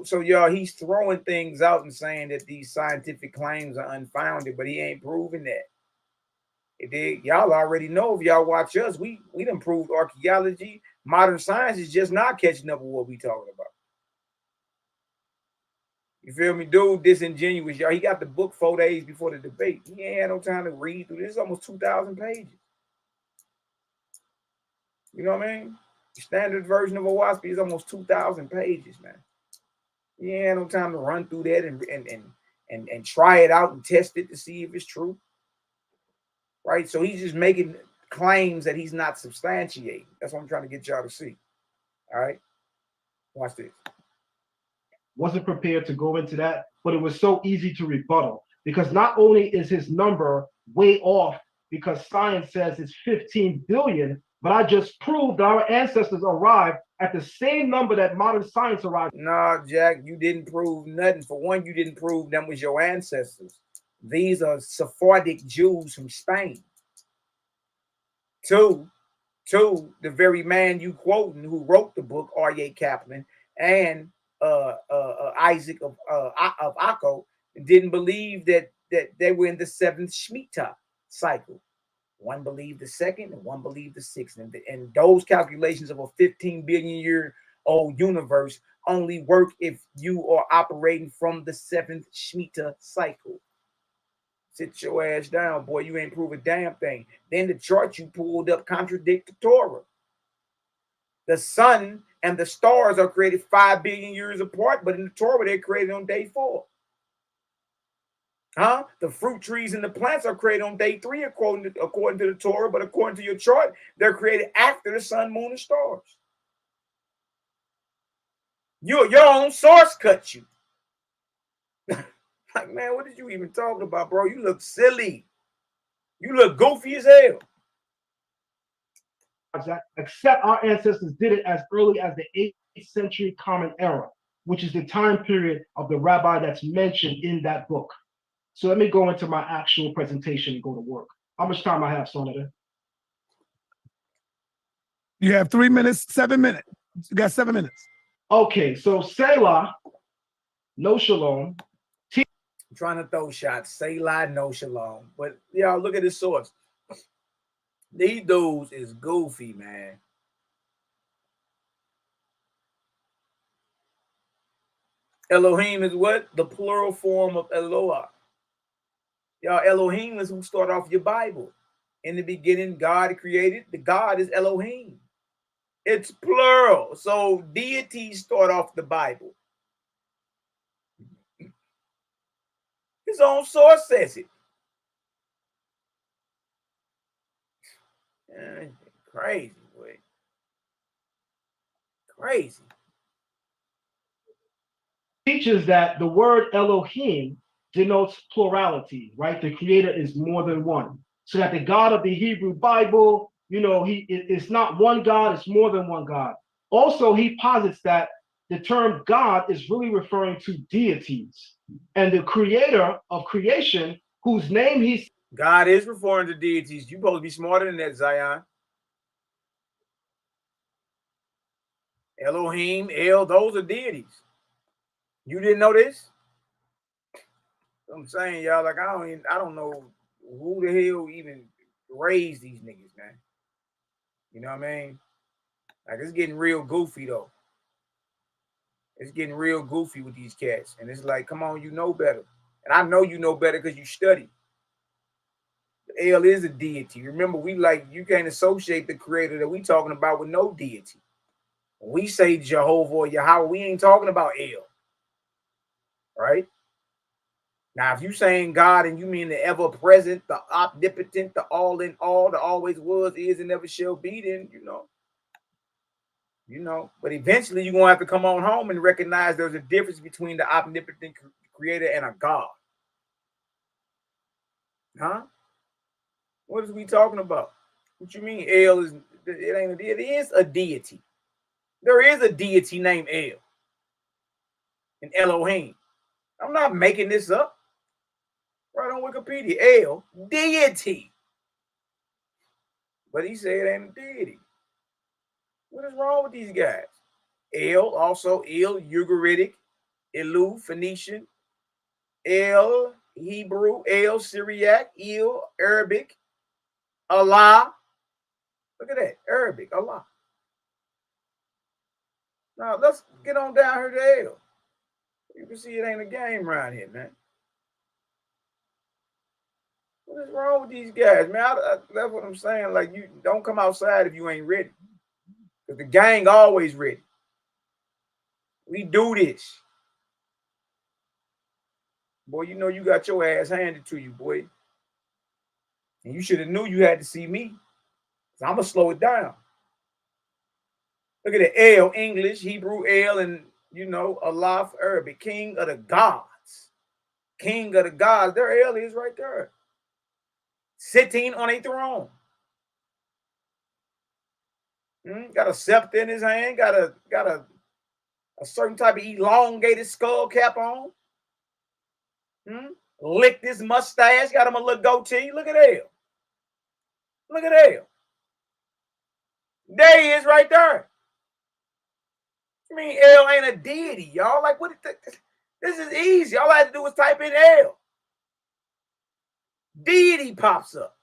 So y'all, he's throwing things out and saying that these scientific claims are unfounded, but he ain't proving that. Y'all already know, if y'all watch us, we done proved archaeology. Modern science is just not catching up with what we talking about. You feel me? Dude, disingenuous, y'all. He got the book 4 days before the debate. He ain't had no time to read through this. It's almost 2,000 pages. You know what I mean? The standard version of OWASP is almost 2,000 pages, man. He ain't had no time to run through that and try it out and test it to see if it's true. Right? So he's just making claims that he's not substantiating. That's what I'm trying to get y'all to see. All right? Watch this.
Wasn't prepared to go into that, but it was so easy to rebuttal, because not only is his number way off because science says it's 15 billion, but I just proved our ancestors arrived at the same number that modern science arrived.
Nah, Jack, you didn't prove nothing. For one, you didn't prove them was your ancestors. These are Sephardic Jews from Spain. Two, the very man you quoting who wrote the book, R.A. Kaplan, and Isaac of Akko, didn't believe that they were in the 7th Shemitah cycle. One believed the 2nd and one believed the 6th. And those calculations of a 15 billion year old universe only work if you are operating from the 7th Shemitah cycle. Sit your ass down, boy. You ain't prove a damn thing. Then the chart you pulled up contradict the Torah. The sun and the stars are created 5 billion years apart, but in the Torah, they're created on day 4. Huh? The fruit trees and the plants are created on day 3 according to the Torah, but according to your chart, they're created after the sun, moon, and stars. Your own source cut you. Like, man, what did you even talk about, bro? You look silly. You look goofy as hell.
Except our ancestors did it as early as the 8th century Common Era, which is the time period of the rabbi that's mentioned in that book. So let me go into my actual presentation and go to work. How much time I have, Senator?
You have 3 minutes, 7 minutes. You got 7 minutes.
Okay, so Selah, no shalom.
I'm trying to throw shots. Selah, no shalom. But y'all look at this source. These dudes is goofy, man. Elohim is what? The plural form of Eloah. Y'all, Elohim is who start off your Bible. In the beginning, God created. The God is Elohim. It's plural. So deities start off the Bible. His own source says it. Crazy, boy. Crazy.
Teaches that the word Elohim denotes plurality, right? The creator is more than one. So that the God of the Hebrew Bible, you know, it's not one God, it's more than one God. Also, he posits that the term God is really referring to deities. And the creator of creation, whose name he's...
God is referring to deities. You're supposed to be smarter than that, Zion. Elohim, El, those are deities. You didn't know this? I'm saying, y'all, like, I don't know who the hell even raised these niggas, man. You know what I mean? Like, it's getting real goofy, though. It's getting real goofy with these cats. And it's like, come on, you know better. And I know you know better because you study. The El is a deity. Remember, you can't associate the creator that we talking about with no deity. When we say Jehovah or Yahweh, we ain't talking about El. Right? Now, if you saying God and you mean the ever-present, the omnipotent, the all-in-all, the always was, is, and never shall be, then, you know. But eventually you're going to have to come on home and recognize there's a difference between the omnipotent creator and a God. Huh? What is we talking about? What you mean El is, it is a deity. There is a deity named El and Elohim. I'm not making this up. Right on Wikipedia. El, deity. But he said it ain't a deity. What is wrong with these guys? El, also El, Ugaritic, Elu, Phoenician, El, Hebrew, El, Syriac, El, Arabic, Allah. Look at that, Arabic, Allah. Now, let's get on down here to El. You can see it ain't a game around here, man. What is wrong with these guys, man? That's what I'm saying. Like, you don't come outside if you ain't ready. Because the gang always ready. We do this. Boy, you know you got your ass handed to you, boy. And you should have knew you had to see me. So I'm going to slow it down. Look at the El, English, Hebrew, El, and, Allah, Arabic, king of the gods. King of the gods. There El is right there. Sitting on a throne. Got a scepter in his hand. Got a certain type of elongated skull cap on. Licked his mustache. Got him a little goatee. Look at El. Look at El. There he is right there. I mean, El ain't a deity, y'all. Like, what? This is easy. All I had to do was type in El. Deity pops up.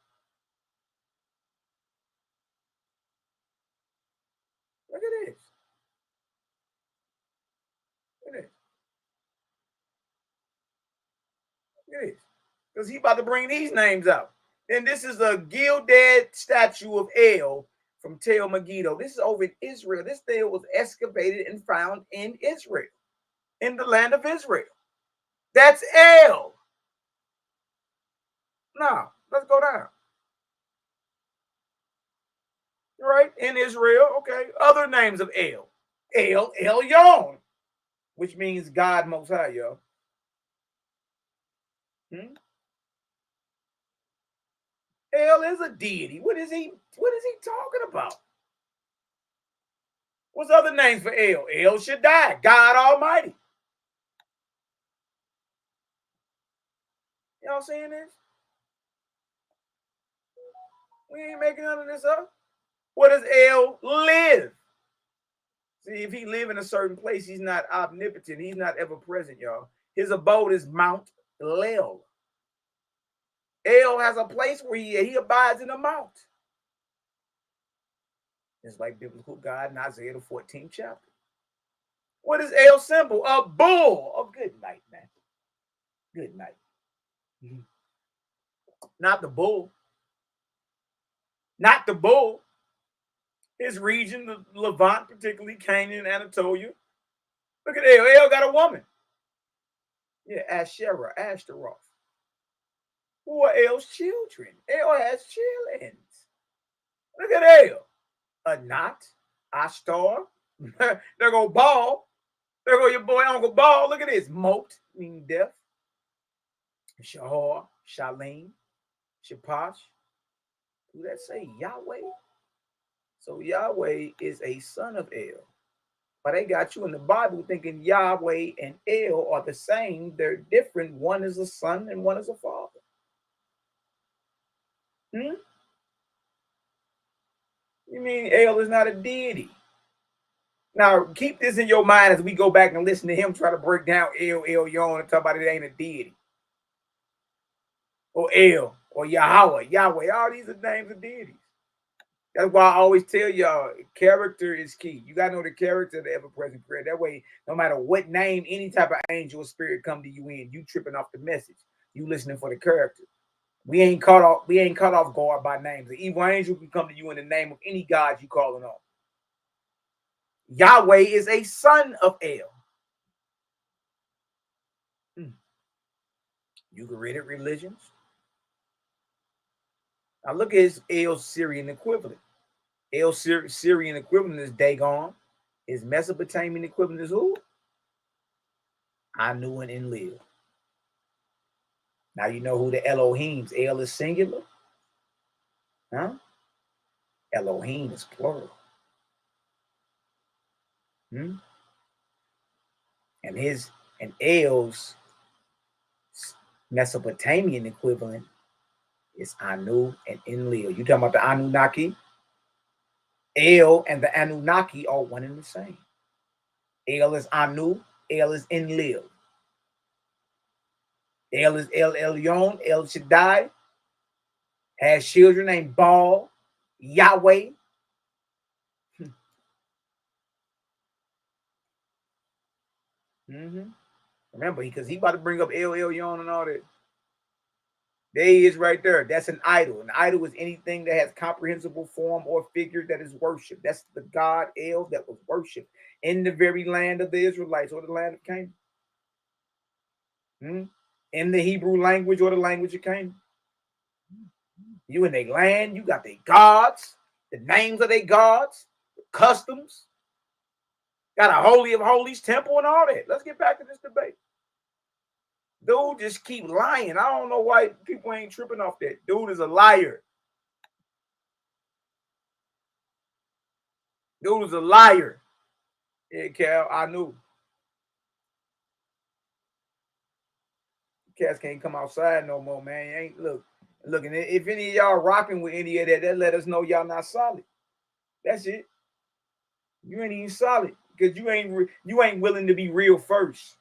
Look at this. Look at this. Look at this. because he about to bring these names out. And this is a gilded statue of El from Tel Megiddo. This is over in Israel. This thing was excavated and found in Israel, in the land of Israel. That's El. Now, let's go down. Right? In Israel, okay. Other names of El. El Elyon, which means God Most High, y'all. El is a deity. What is he talking about? What's other names for El? El Shaddai, God Almighty. Y'all seeing this? We ain't making none of this up. Where does El live? See, if he live in a certain place, he's not omnipotent. He's not ever present, y'all. His abode is Mount Lel. El has a place where he abides in a mount. It's like biblical God in Isaiah the 14th chapter. What is El's symbol? A bull. Oh, good night, man. Good night. Not the bull. Not the bull. His region, the Levant, particularly Canaan and Anatolia. Look at El. El got a woman. Yeah, Asherah, Ashtaroth. Who are El's children? El has children. Look at El. Anat, Ashtar. There go Baal. There go your boy Uncle Baal. Look at this. Mot, meaning death. Shahar, Shalem, Shapash. Who that say? Yahweh. So Yahweh is a son of El. But they got you in the Bible thinking Yahweh and El are the same. They're different. One is a son and one is a father. You mean El is not a deity? Now, keep this in your mind as we go back and listen to him try to break down El Elyon and talk about it ain't a deity. Or El, or Yahweh. Yahweh, all these are names of deities. That's why I always tell y'all, character is key. You got to know the character of the ever-present creator. That way, no matter what name, any type of angel or spirit come to you in, you tripping off the message. You listening for the character. We ain't caught off guard by names. The evil angel can come to you in the name of any God you calling on. Yahweh is a son of El. You can read it, religions. Now look at his El's Syrian equivalent. El's Syrian equivalent is Dagon. His Mesopotamian equivalent is who? Anu and Enlil. Now you know who the Elohims. El is singular. Huh? Elohim is plural. And El's Mesopotamian equivalent is Anu and Enlil. You talking about the Anunnaki? El and the Anunnaki are one and the same. El is Anu, El is Enlil. El is El Elyon, El Shaddai, has children named Baal, Yahweh. Remember, because he about to bring up El Elyon and all that. There he is right there. That's an idol. An idol is anything that has comprehensible form or figure that is worshipped. That's the God El that was worshipped in the very land of the Israelites or the land of Canaan. In the Hebrew language or the language of Canaan. You in their land, you got their gods, the names of their gods, the customs. Got a Holy of Holies temple and all that. Let's get back to this debate. Dude just keep lying. I don't know why people ain't tripping off that. Dude is a liar. Dude is a liar. Yeah, Cal, I knew. Cats can't come outside no more, man. You ain't looking. If any of y'all rocking with any of that let us know y'all not solid. That's it. You ain't even solid because you ain't willing to be real first.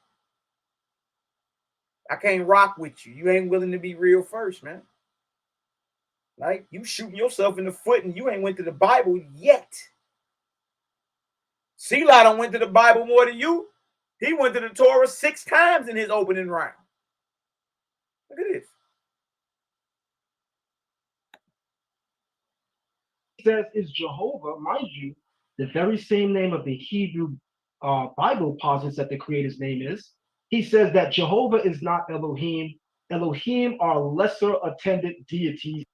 I can't rock with you. You ain't willing to be real first, man. Like you shooting yourself in the foot and you ain't went to the Bible yet. Selah done went to the Bible more than you. He went to the Torah 6 times in his opening round. Look at this.
says is Jehovah, mind you, the very same name of the Hebrew Bible posits that the Creator's name is. He says that Jehovah is not Elohim. Elohim are lesser attended deities.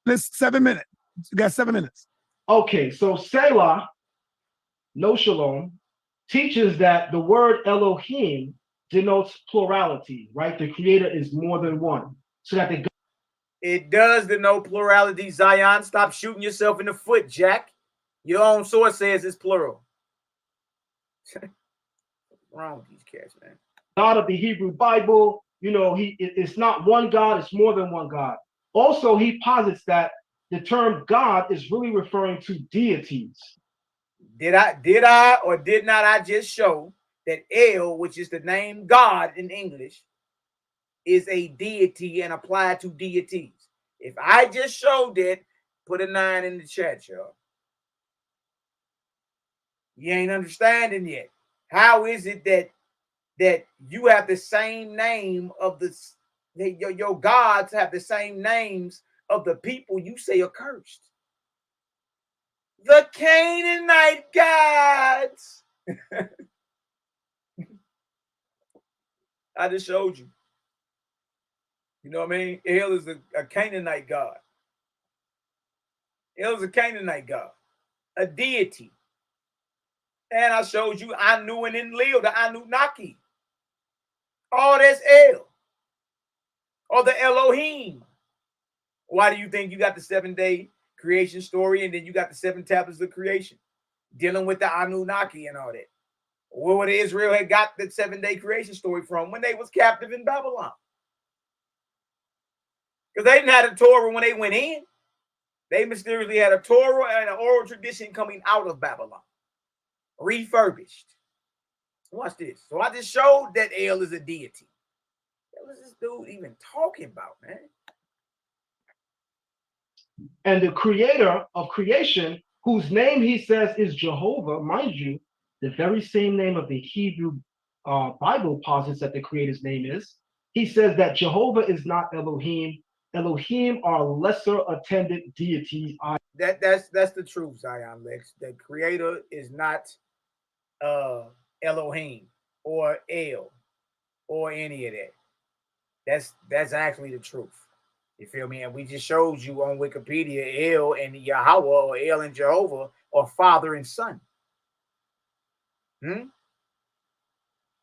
Let's 7 minutes. You got 7 minutes.
Okay, so Selah, no Shalom, teaches that the word Elohim denotes plurality, right? The Creator is more than one. So that the
It does denote plurality, Zion. Stop shooting yourself in the foot, Jack. Your own source says it's plural. What's wrong with these cats, man?
God of the Hebrew Bible, you know, it's not one God, it's more than one God. Also, he posits that the term God is really referring to deities.
Did I or did not I just show that El, which is the name God in English, is a deity and applied to deities? If I just showed that, put a 9 in the chat, y'all. You ain't understanding yet. How is it that you have the same name of your gods have the same names of the people you say are cursed? The Canaanite gods. I just showed you. You know what I mean? El is a Canaanite god. El is a Canaanite god, a deity. And I showed you Anu and Enlil, the Anunnaki. All that's El. Or the Elohim. Why do you think you got the 7-day creation story and then you got the 7 tablets of creation dealing with the Anunnaki and all that? Where would Israel had got the 7-day creation story from when they was captive in Babylon? Because they didn't have a Torah when they went in. They mysteriously had a Torah and an oral tradition coming out of Babylon, refurbished. Watch this. So I just showed that El is a deity. What is this dude even talking about, man?
And the Creator of creation, whose name he says is Jehovah, mind you, the very same name of the Hebrew Bible posits that the Creator's name is. He says that Jehovah is not Elohim. Elohim are lesser attended deities.
That's the truth, Zion Lexx. The Creator is not Elohim or El or any of that. That's actually the truth. You feel me? And we just showed you on Wikipedia, El and Yahweh or El and Jehovah are father and son.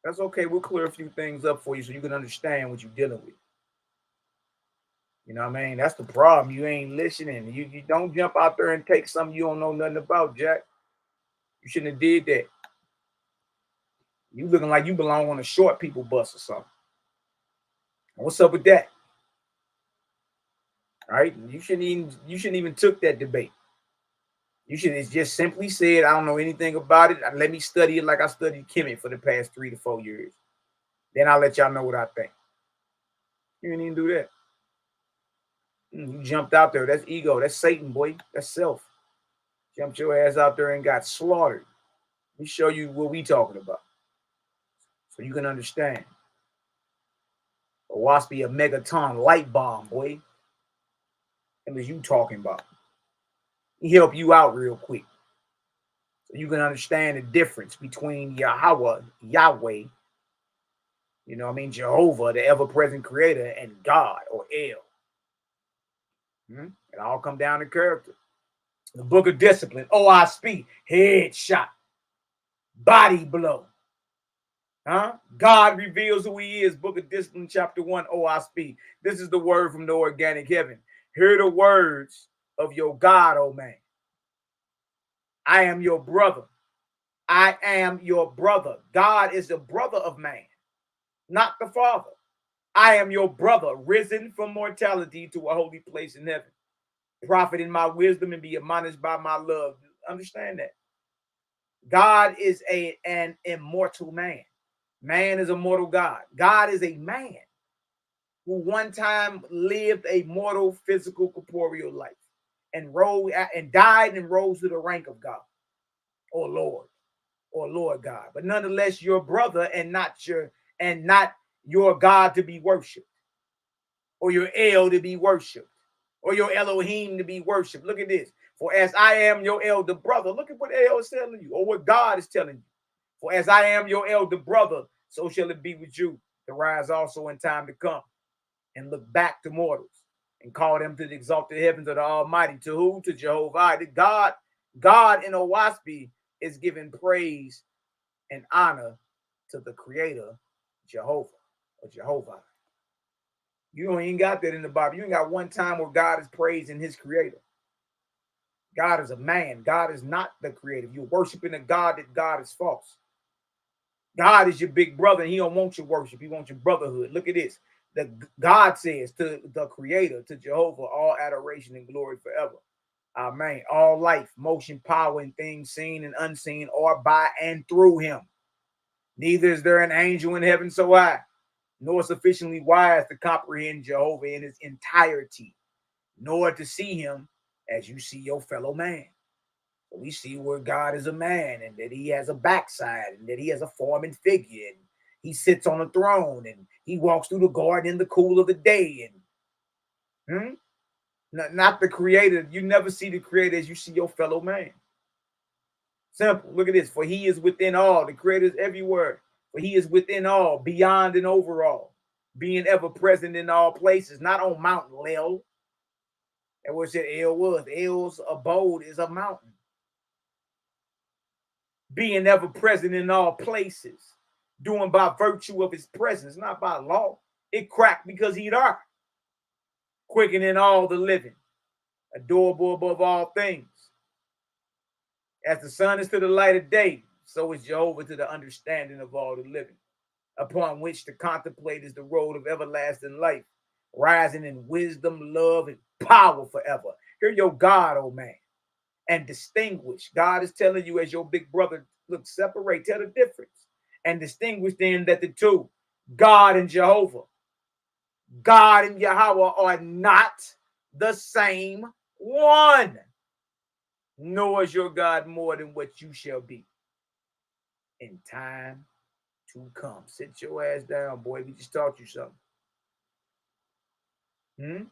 That's okay. We'll clear a few things up for you so you can understand what you're dealing with. You know what I mean? That's the problem. You ain't listening. You don't jump out there and take something you don't know nothing about, Jack. You shouldn't have did that. You looking like you belong on a short people bus or something. What's up with that? All right, you shouldn't even took that debate. You should have just simply said, I don't know anything about it. Let me study it like I studied Kemet for the past 3 to 4 years. Then I'll let y'all know what I think. You didn't even do that. You jumped out there. That's ego. That's Satan, boy. That's self. Jumped your ass out there and got slaughtered. Let me show you what we talking about so you can understand. A waspy, a megaton light bomb, boy. What was you talking about? He help you out real quick so you can understand the difference between Yahweh, Yahweh, you know what I mean, Jehovah, the ever-present creator, and God or El. It all come down to character. The book of discipline, OISP, headshot, body blow. God reveals who he is, book of discipline, chapter 1, OISP. This is the word from the organic heaven. Hear the words of your God, oh man. I am your brother. I am your brother. God is the brother of man, not the father. I am your brother, risen from mortality to a holy place in heaven. Profit in my wisdom and be admonished by my love. Understand that. God is an immortal man. Man is a mortal God. God is a man who one time lived a mortal, physical, corporeal life and died and rose to the rank of God or Lord God. But nonetheless, your brother and not your God to be worshipped, or your El to be worshipped, or your Elohim to be worshipped. Look at this. For as I am your elder brother, look at what El is telling you, or what God is telling you. For as I am your elder brother, so shall it be with you, to rise also in time to come, and look back to mortals, and call them to the exalted heavens of the Almighty. To who? To Jehovah. God in YHWH's is giving praise and honor to the Creator, Jehovah, or Jehovah. You ain't got that in the Bible. You ain't got one time where God is praising his Creator. God is a man. God is not the Creator. You're worshiping a God that God is false. God is your big brother, and he don't want your worship. He wants your brotherhood. Look at this. God says to the Creator, to Jehovah, all adoration and glory forever. Amen. All life, motion, power, and things seen and unseen are by and through him. Neither is there an angel in heaven so high, nor sufficiently wise to comprehend Jehovah in his entirety, nor to see him as you see your fellow man. We see where God is a man, and that he has a backside, and that he has a form and figure, and he sits on a throne, and he walks through the garden in the cool of the day. And not the Creator. You never see the Creator as you see your fellow man. Simple. Look at this. For he is within all. The Creator is everywhere. For he is within all, beyond and over all, being ever present in all places, not on Mount Lel. That's what said El was. El's abode is a mountain. Being ever present in all places, doing by virtue of his presence, not by law. It cracked because he there. Quickening all the living, adorable above all things. As the sun is to the light of day, so is Jehovah to the understanding of all the living, upon which to contemplate is the road of everlasting life, rising in wisdom, love, and power forever. Hear your God, oh man, and distinguish. God is telling you as your big brother, look, separate, tell the difference, and distinguish then that the two, God and Jehovah, God and Yahweh, are not the same one. Nor is your God more than what you shall be in time to come. Sit your ass down, boy. We just taught you something. And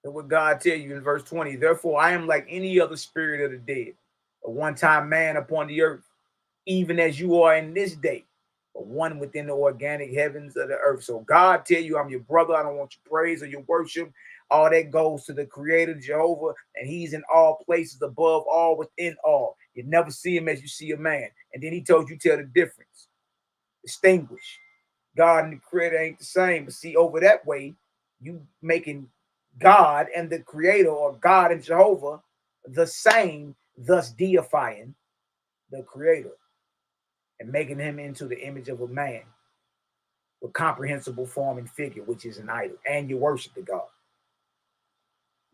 what God tell you in verse 20, therefore I am like any other spirit of the dead, a one-time man upon the earth, even as you are in this day, but one within the organic heavens of the earth. So God tell you, I'm your brother. I don't want your praise or your worship. All that goes to the Creator, Jehovah, and he's in all places, above all, within all. You never see him as you see a man. And then he told you, tell the difference. Distinguish. God and the Creator ain't the same. But see, over that way, you making God and the Creator, or God and Jehovah, the same, thus deifying the Creator and making him into the image of a man with comprehensible form and figure, which is an idol, and you worship the God.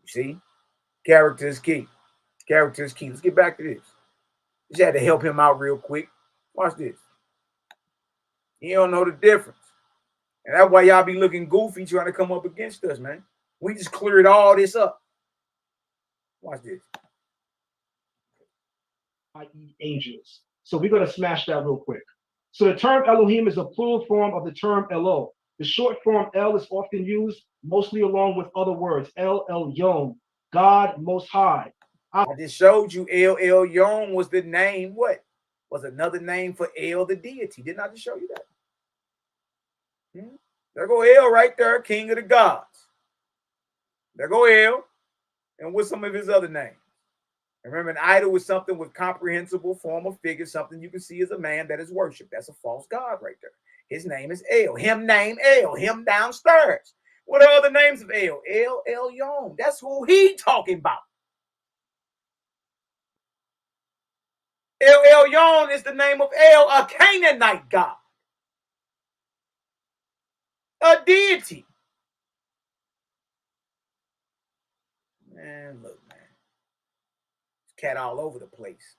You see? Character is key. Character is key. Let's get back to this. Just had to help him out real quick. Watch this. You don't know the difference. And that's why y'all be looking goofy trying to come up against us, man. We just cleared all this up. Watch this.
I.e. angels. So we're going to smash that real quick. So the term Elohim is a plural form of the term Elo. The short form El is often used mostly along with other words. El Elyon, God Most High.
I just showed you El Elyon was the name. What was another name for El, the deity? Didn't I just show you that? There go El right there, king of the gods. There go El. And what's some of his other names? Remember, an idol is something with comprehensible form or figure, something you can see as a man that is worshipped. That's a false god right there. His name is El. Him name El. Him downstairs. What are other names of El? El Elyon. That's who he talking about. El Elyon is the name of El, a Canaanite god. A deity. Man, look, man. Cat all over the place.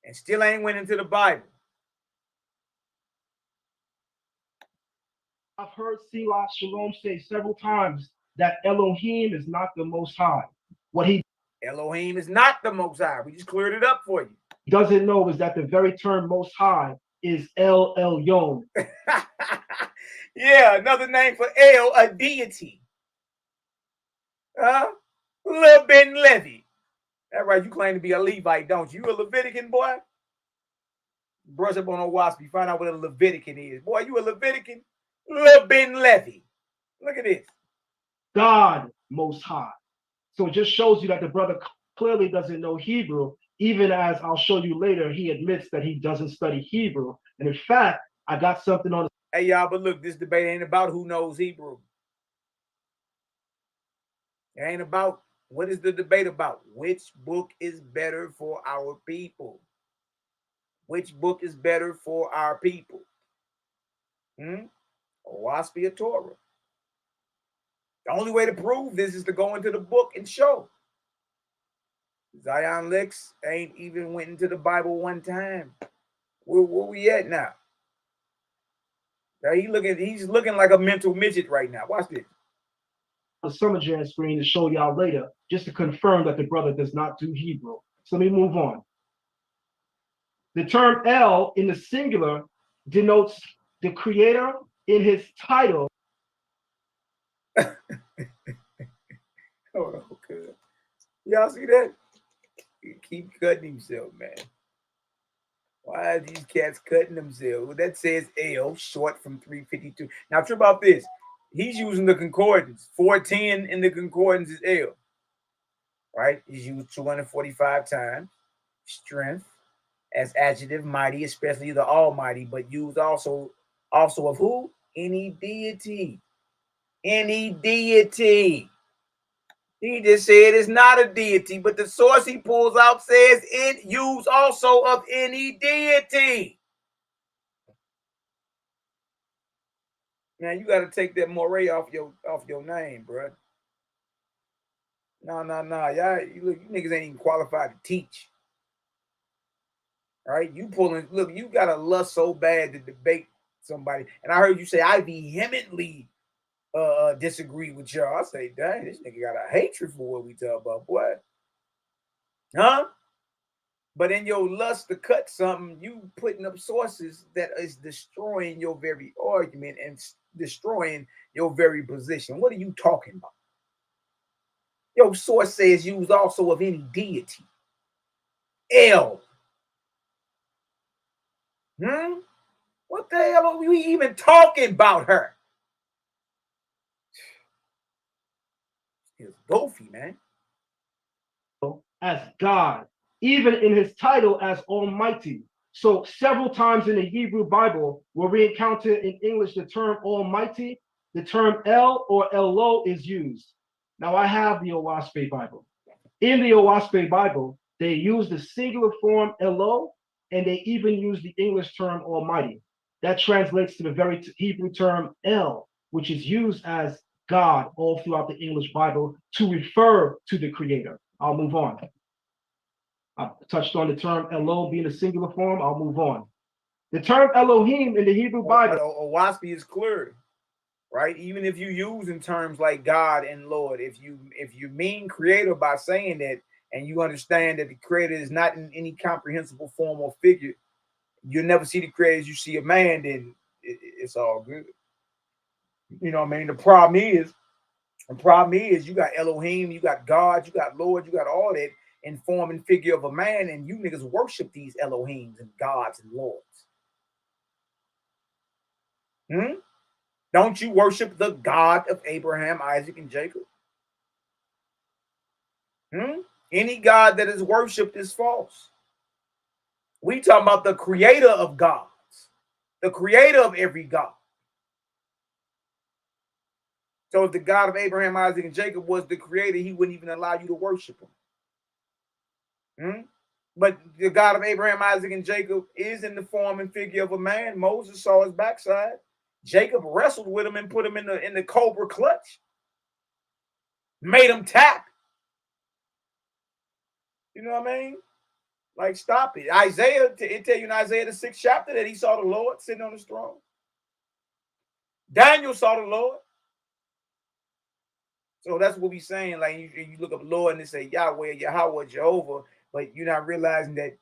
And still ain't went into the Bible.
I've heard Selah Shalom say several times that Elohim is not the Most High. What he
Elohim is not the Most High. We just cleared it up for you.
doesn't know is that the very term Most High is El Elyon.
Yeah, another name for El, a deity. Lil Ben Levy. That's right. You claim to be a Levite, don't you? You a Levitican, boy? Brush up on a waspy. Find out what a Levitican is. Boy, you a Levitican? Lil Ben Levy. Look at this.
God Most High. So it just shows you that the brother clearly doesn't know Hebrew, even as I'll show you later, he admits that he doesn't study Hebrew. And in fact, I got something on.
Hey, y'all, but look, this debate ain't about who knows Hebrew. It ain't about, what is the debate about? Which book is better for our people? Which book is better for our people? Or Waspy or Torah? The only way to prove this is to go into the book and show. Zion Lexx ain't even went into the Bible one time. Where we at now? Now he's looking like a mental midget right now. Watch this.
The Summer Jam screen to show y'all later, just to confirm that the brother does not do Hebrew. So let me move on. The term El in the singular denotes the creator in his title.
Hold on, cuz. Y'all see that? He keep cutting himself, man. Why are these cats cutting themselves? Well, that says L, short from 352. Now, trip about this. He's using the concordance. 410 in the concordance is L. Right? He's used 245 times. Strength as adjective, mighty, especially the almighty, but used also of who? Any deity. Any deity. He just said it's not a deity, but the source he pulls out says it use also of any deity. Now you got to take that moray off your name, bro. No. Y'all, you niggas ain't even qualified to teach. All right, you pulling. Look, you got a lust so bad to debate somebody, and I heard you say I vehemently disagree with y'all. I say, dang, this nigga got a hatred for what we talk about, boy. Huh? But in your lust to cut something, you putting up sources that is destroying your very argument and destroying your very position. What are you talking about? Your source says use also of any deity. L. What the hell are we even talking about her? It's goofy, man.
As God, even in his title as Almighty. So several times in the Hebrew Bible, where we encounter in English the term Almighty, the term El or Elo is used. Now I have the Owaspe Bible. In the Owaspe Bible, they use the singular form Elo, and they even use the English term Almighty. That translates to the very Hebrew term El, which is used as God all throughout the English Bible to refer to the Creator. I'll move on. I touched on the term Elo being a singular form. I'll move on. The term Elohim in the Hebrew Bible.
Waspy is clear, right? Even if you use in terms like God and Lord, if you mean creator by saying that, and you understand that the creator is not in any comprehensible form or figure, you'll never see the creator as you see a man, then it's all good. You know what I mean? The problem is you got Elohim, you got God, you got Lord, you got all that in form and figure of a man, and you niggas worship these Elohims and gods and lords. Don't you worship the God of Abraham, Isaac, and Jacob? Any God that is worshipped is false. We talking about the creator of gods, the creator of every God. So if the God of Abraham, Isaac, and Jacob was the creator, he wouldn't even allow you to worship him. But the God of Abraham, Isaac, and Jacob is in the form and figure of a man. Moses saw his backside. Jacob wrestled with him and put him in the cobra clutch. Made him tap. You know what I mean? Like, stop it. Isaiah, it tell you in Isaiah the 6th chapter that he saw the Lord sitting on his throne. Daniel saw the Lord. So that's what we're saying. Like, you look up Lord and they say Yahweh, Yahweh, Jehovah, but you're not realizing that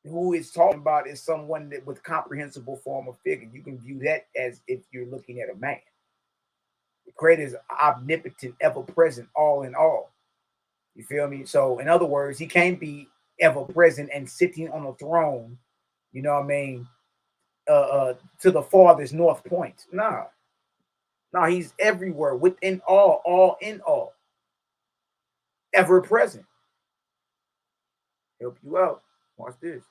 who it's talking about is someone that with comprehensible form of figure. You can view that as if you're looking at a man. The creator is omnipotent, ever present, all in all. You feel me? So in other words, he can't be ever present and sitting on a throne, you know what I mean, to the farthest north point. No, he's everywhere, within all in all, ever present. Help you out. Watch this.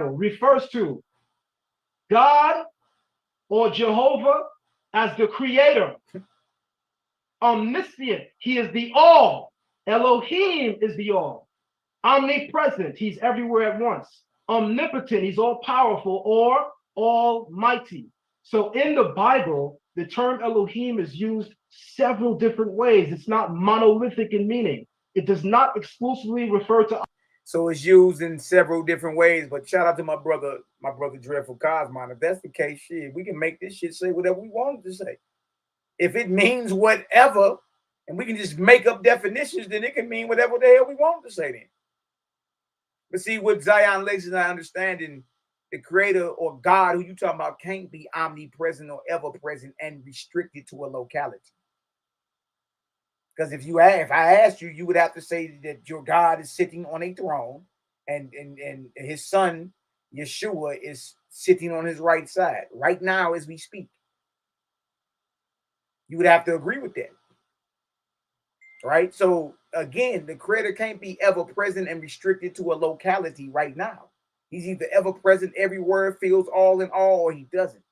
Refers to God or Jehovah as the creator. Omniscient, he is the all. Elohim is the all. Omnipresent, he's everywhere at once. Omnipotent, he's all powerful or almighty. So in the Bible, the term Elohim is used several different ways. It's not monolithic in meaning. It does not exclusively refer to.
So it's used in several different ways. But shout out to my brother Dreadful Cosmon. If that's the case, shit, we can make this shit say whatever we want it to say. If it means whatever, and we can just make up definitions, then it can mean whatever the hell we want it to say then. But see, what Zion Lexx is not understanding, the creator or God who you talking about can't be omnipresent or ever present and restricted to a locality. Because if I asked you, you would have to say that your God is sitting on a throne and his son, Yeshua, is sitting on his right side right now as we speak. You would have to agree with that. Right? So again, the creator can't be ever present and restricted to a locality right now. He's either ever present everywhere, feels all in all, or he doesn't.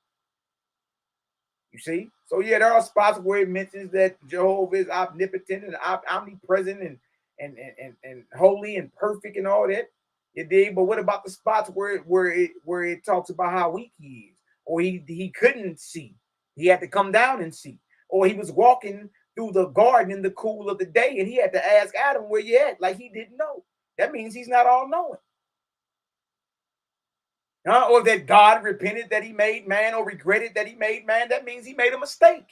You see? So yeah, there are spots where it mentions that Jehovah is omnipotent and omnipresent and holy and perfect and all that. It did, but what about the spots where it talks about how weak he is, or he couldn't see, he had to come down and see, or he was walking through the garden in the cool of the day and he had to ask Adam where you at, like he didn't know. That means he's not all knowing. Or that God repented that he made man or regretted that he made man. That means he made a mistake.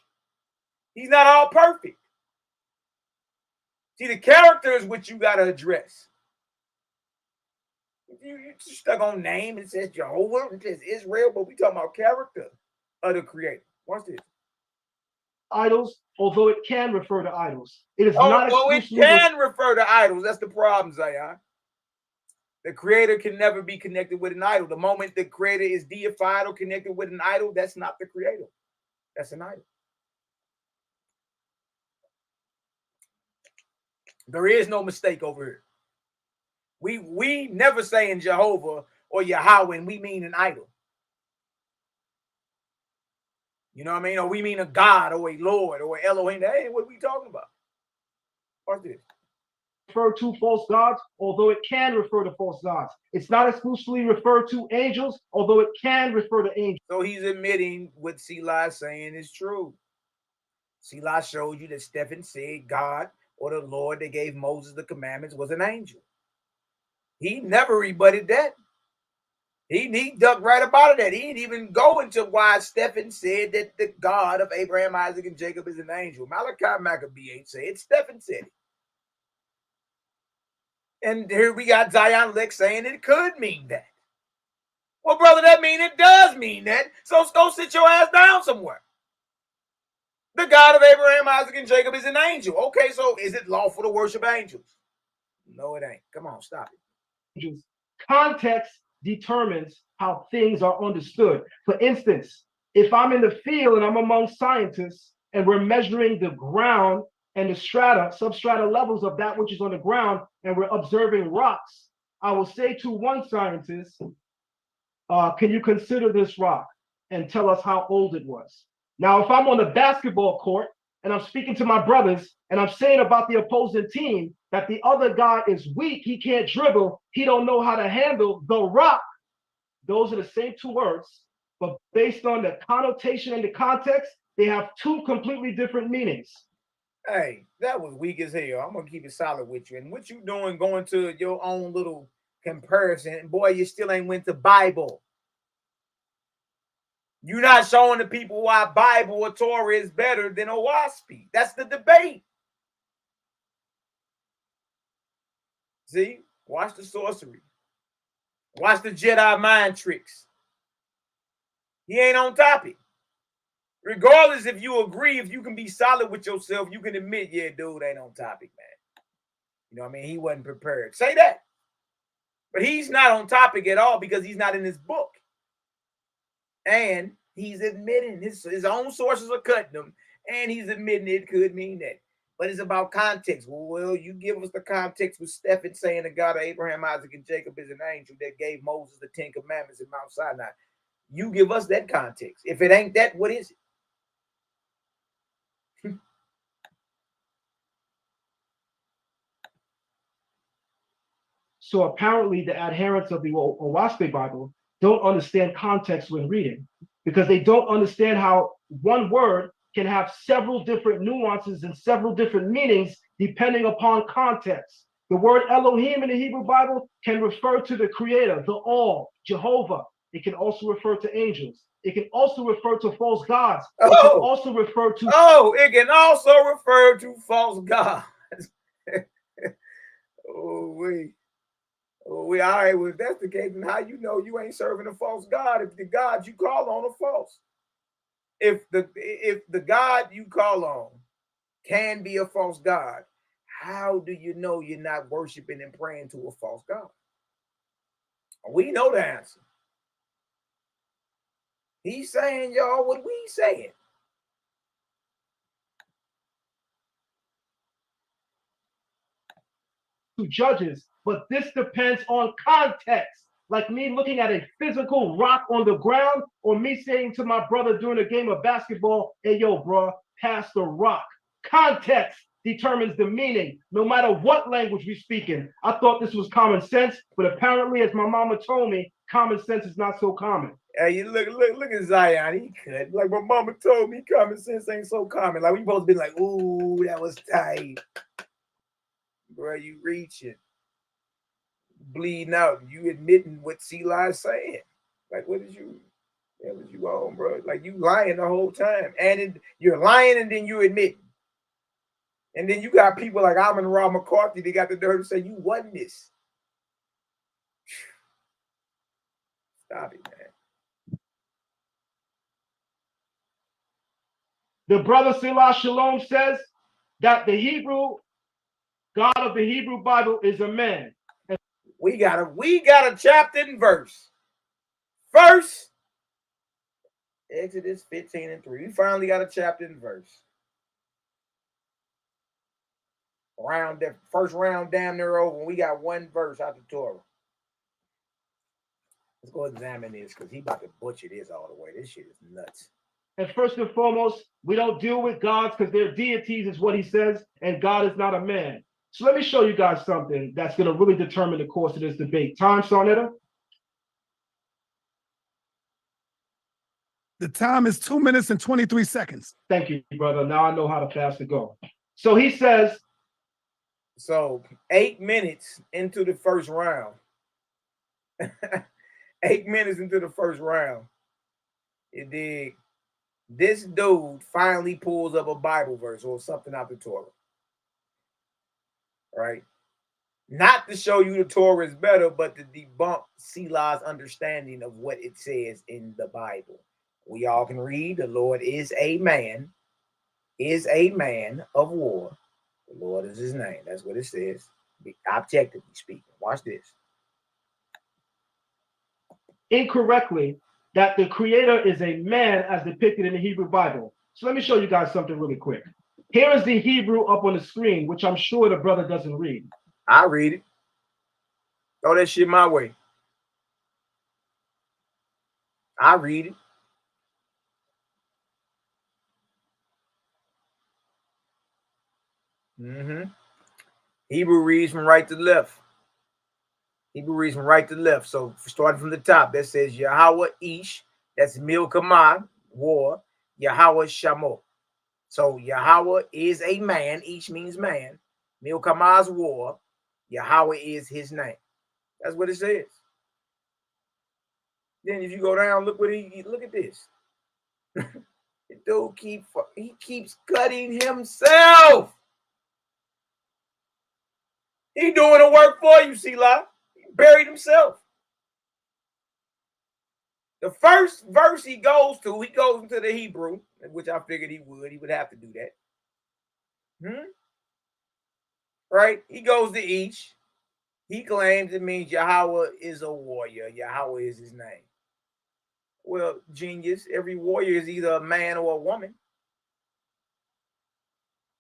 He's not all perfect. See, the character is what you got to address. You stuck on name. It says Jehovah. It says Israel. But we talking about character of the creator. Watch this.
Idols, although it can refer to idols. It is
not
exclusively.
It can refer to idols. That's the problem, Zion. The creator can never be connected with an idol. The moment the creator is deified or connected with an idol, that's not the creator. That's an idol. There is no mistake over here. We never say in Jehovah or Yahweh, and we mean an idol. You know what I mean? Or we mean a God or a Lord or Elohim. That ain't what we talking about. Watch this.
Refer to false gods, although it can refer to false gods. It's not exclusively referred to angels, although it can refer to angels.
So he's admitting what Selah is saying is true. Selah showed you that Stephen said God or the Lord that gave Moses the commandments was an angel. He never rebutted that. He ducked right about it. He didn't even go into why Stephen said that the God of Abraham, Isaac, and Jacob is an angel. Malaki Macabee ain't said it. Stephen said it. And here we got Zion Lexx saying it could mean that. Well, brother, that means it does mean that. So go sit your ass down somewhere. The God of Abraham, Isaac, and Jacob is an angel. Okay, so is it lawful to worship angels? No, it ain't. Come on, stop it.
Angels. Context determines how things are understood. For instance, if I'm in the field and I'm among scientists and we're measuring the ground and the substrata levels of that which is on the ground, and we're observing rocks, I will say to one scientist, can you consider this rock and tell us how old it was? Now, if I'm on the basketball court and I'm speaking to my brothers and I'm saying about the opposing team that the other guy is weak, he can't dribble, he don't know how to handle the rock, those are the same two words, but based on the connotation and the context, they have two completely different meanings.
Hey, that was weak as hell. I'm going to keep it solid with you. And what you doing going to your own little comparison, and boy, you still ain't went to Bible. You're not showing the people why Bible or Torah is better than a WASP. That's the debate. See? Watch the sorcery. Watch the Jedi mind tricks. He ain't on topic. Regardless if you agree, if you can be solid with yourself, you can admit, yeah, dude ain't on topic, man. You know what I mean? He wasn't prepared. Say that. But he's not on topic at all because he's not in this book. And he's admitting his own sources are cutting him, and he's admitting it could mean that. But it's about context. Well, you give us the context with Stephen saying the God of Abraham, Isaac, and Jacob is an angel that gave Moses the 10 Commandments in Mount Sinai. You give us that context. If it ain't that, what is it?
So apparently the adherents of the YAH'S Bible don't understand context when reading, because they don't understand how one word can have several different nuances and several different meanings depending upon context. The word Elohim in the Hebrew Bible can refer to the creator, the all, Jehovah. It can also refer to angels. It can also refer to false gods. It can also refer to...
it can also refer to false gods. All right, well, if that's the case, then how you know you ain't serving a false god if the God you call on are false? If the God you call on can be a false god, how do you know you're not worshiping and praying to a false god? We know the answer. He's saying, y'all, what we saying.
Judges, but this depends on context. Like me looking at a physical rock on the ground, or me saying to my brother during a game of basketball, hey, yo, bro, pass the rock. Context determines the meaning, no matter what language we speak in. I thought this was common sense, but apparently, as my mama told me, common sense is not so common.
Hey, you look at Zion. He could. Like my mama told me, common sense ain't so common. Like we both been like, ooh, that was tight. Bro, you reaching. Bleeding out. You admitting what Selah is saying. Like, what was you on, bro? Like, you lying the whole time. And you're lying and then you admit. And then you got people like HonorandHumilitySTL McCarthy, they got the nerve to say you wasn't this. Stop it, man.
The brother Selah Shalom says that the Hebrew God of the Hebrew Bible is a man.
We got a chapter and verse. First, Exodus 15:3. We finally got a chapter and verse. First round damn near over. We got one verse out the Torah. Let's go examine this because he about to butcher this all the way. This shit is nuts.
And first and foremost, we don't deal with gods because they're deities, is what he says, and God is not a man. So let me show you guys something that's going to really determine the course of this debate. Time, Sarnetta?
The time is 2 minutes and 23 seconds.
Thank you, brother. Now I know how fast to go. So he says...
So 8 minutes into the first round. 8 minutes into the first round. This dude finally pulls up a Bible verse or something out the Torah. Right? Not to show you the Torah is better, but to debunk Selah's understanding of what it says in the Bible. We all can read, the Lord is a man of war. The Lord is his name. That's what it says. Objectively speaking. Watch this.
Incorrectly, that the creator is a man as depicted in the Hebrew Bible. So let me show you guys something really quick. Here is the Hebrew up on the screen, which I'm sure the brother doesn't read.
I read it. Throw that shit my way. I read it. Hebrew reads from right to left. So starting from the top, that says Yahweh Ish, that's Milkamah, war, Yahweh Shamo. So Yahweh is a man, Ish means man, Milkamah's war, Yahweh is his name. That's what it says. Then if you go down, look at this. The dude keeps cutting himself. He doing the work for you, Selah. He buried himself. The first verse he goes into the Hebrew, which I figured he would have to do that. right? He goes to Ish. He claims it means Yahweh is a warrior. Yahweh is his name. Well, genius, every warrior is either a man or a woman.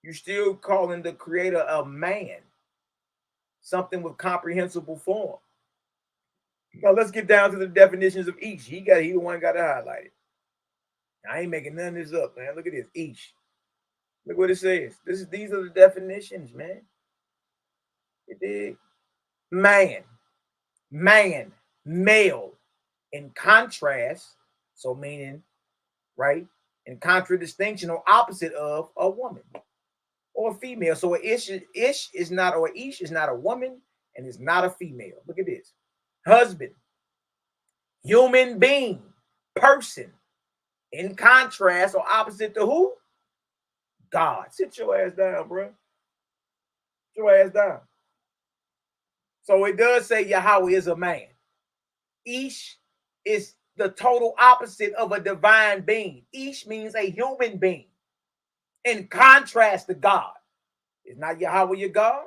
You're still calling the creator a man, something with comprehensible form. Now let's get down to the definitions of each. He the one got it highlighted. I ain't making none of this up, man. Look at this. Each. Look what it says. These are the definitions, man. It did. Man, male. In contrast, so meaning, right? In contradistinction or opposite of a woman or a female. So ish is not a woman and is not a female. Look at this. Husband, human being, person. In contrast or opposite to who? God. Sit your ass down, bro. Sit your ass down. So it does say Yahweh is a man. Ish is the total opposite of a divine being. Ish means a human being. In contrast to God. Is not Yahweh your God?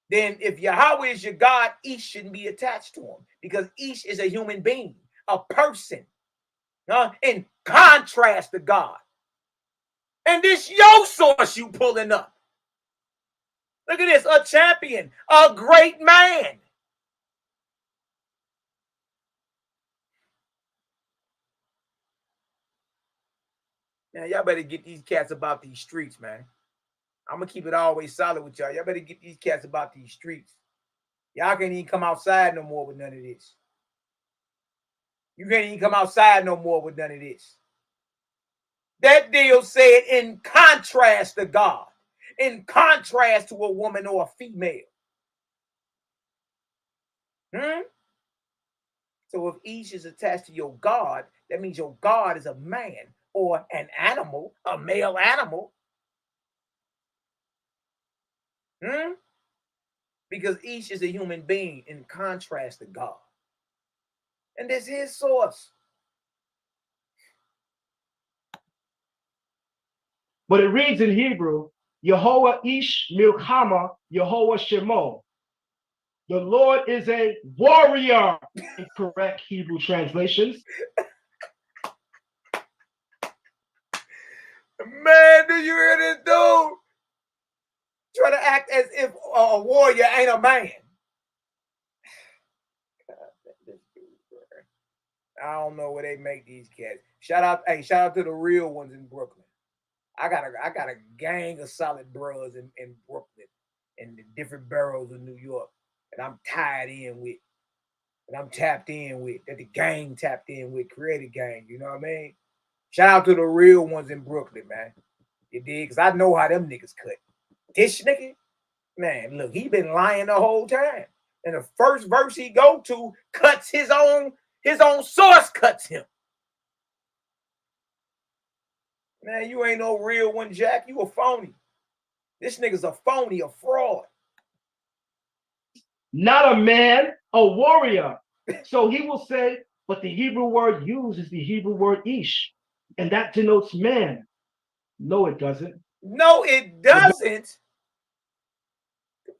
Then if Yahweh is your God, Ish shouldn't be attached to him. Because Ish is a human being, a person. In contrast to God. And this your source you pulling up. Look at this, a champion, a great man. Now, y'all better get these cats about these streets, man. I'm going to keep it always solid with y'all. Y'all better get these cats about these streets. Y'all can't even come outside no more with none of this. You can't even come outside no more with none of this. That deal said in contrast to God, in contrast to a woman or a female. So if Ish is attached to your God, that means your God is a man or an animal, a male animal. Because Ish is a human being in contrast to God. And this is his source.
But it reads in Hebrew, Yehovah Ish Milchama, Yehovah Shemo. The Lord is a warrior in correct Hebrew translations.
Man, do you hear this dude? Try to act as if a warrior ain't a man. I don't know where they make these cats. Shout out to the real ones in Brooklyn. I got a gang of solid bros in Brooklyn and the different boroughs of New York that I'm tied in with, that I'm tapped in with, that the gang tapped in with, creative gang, you know what I mean? Shout out to the real ones in Brooklyn, man. You dig? Because I know how them niggas cut. This nigga, man, look, he been lying the whole time. And the first verse he go to cuts his own source cuts him. Man, you ain't no real one, Jack. You a phony. This nigga's a phony, a fraud.
Not a man, a warrior. So he will say, but the Hebrew word used is the Hebrew word ish, and that denotes man. No, it doesn't.
No, it doesn't.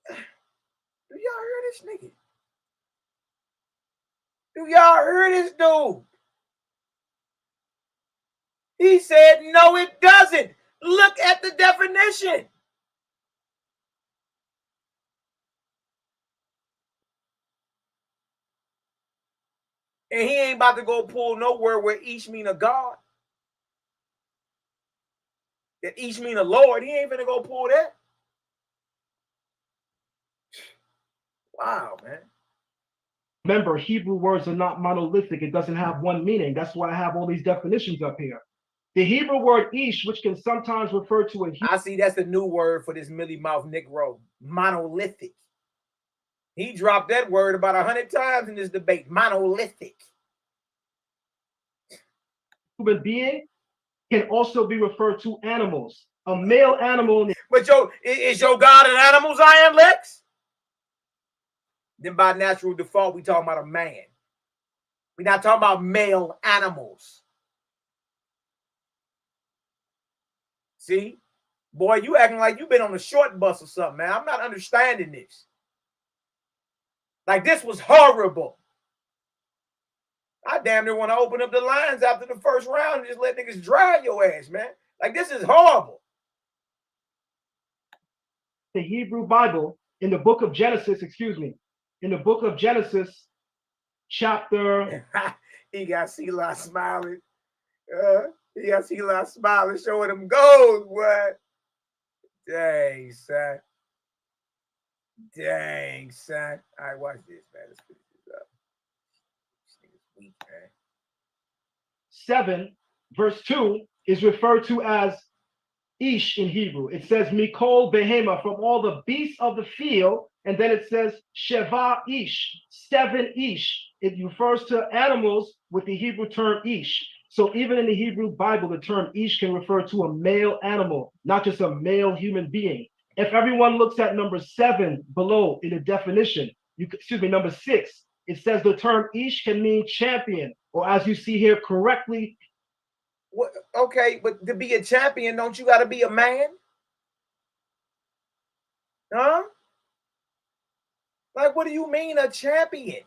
Do y'all hear this nigga? Do y'all hear this dude? He said, no, it doesn't. Look at the definition. And he ain't about to go pull nowhere where Ish mean a God. That Ish mean a Lord. He ain't finna go pull that. Wow, man.
Remember, Hebrew words are not monolithic. It doesn't have one meaning. That's why I have all these definitions up here. The Hebrew word ish, which can sometimes refer to a...
I see that's the new word for this Millie Mouth Negro. Monolithic. He dropped that word about 100 times in this debate. Monolithic.
Human being can also be referred to animals. A male animal...
But is your God an animal, Zion Lexx? Then by natural default, we talking about a man. We're not talking about male animals. See? Boy, you acting like you've been on a short bus or something, man. I'm not understanding this. Like, this was horrible. I damn near want to open up the lines after the first round and just let niggas dry your ass, man. Like, this is horrible.
The Hebrew Bible, in the book of Genesis, in the book of Genesis, chapter...
He got Selah smiling. He got Selah smiling, showing him gold, boy. Dang, son. Dang, son. All right, watch this, man. Let's finish this up. This nigga's weak, man.
7, verse 2 is referred to as Ish in Hebrew. It says Mikol Behema, from all the beasts of the field, and then it says Sheva Ish, 7 Ish. It refers to animals with the Hebrew term Ish. So even in the Hebrew Bible, the term Ish can refer to a male animal, not just a male human being. If everyone looks at number 7 below in the definition, number 6, it says the term Ish can mean champion, or as you see here correctly.
What? Okay, but to be a champion, don't you got to be a man? Huh? Like, what do you mean a champion?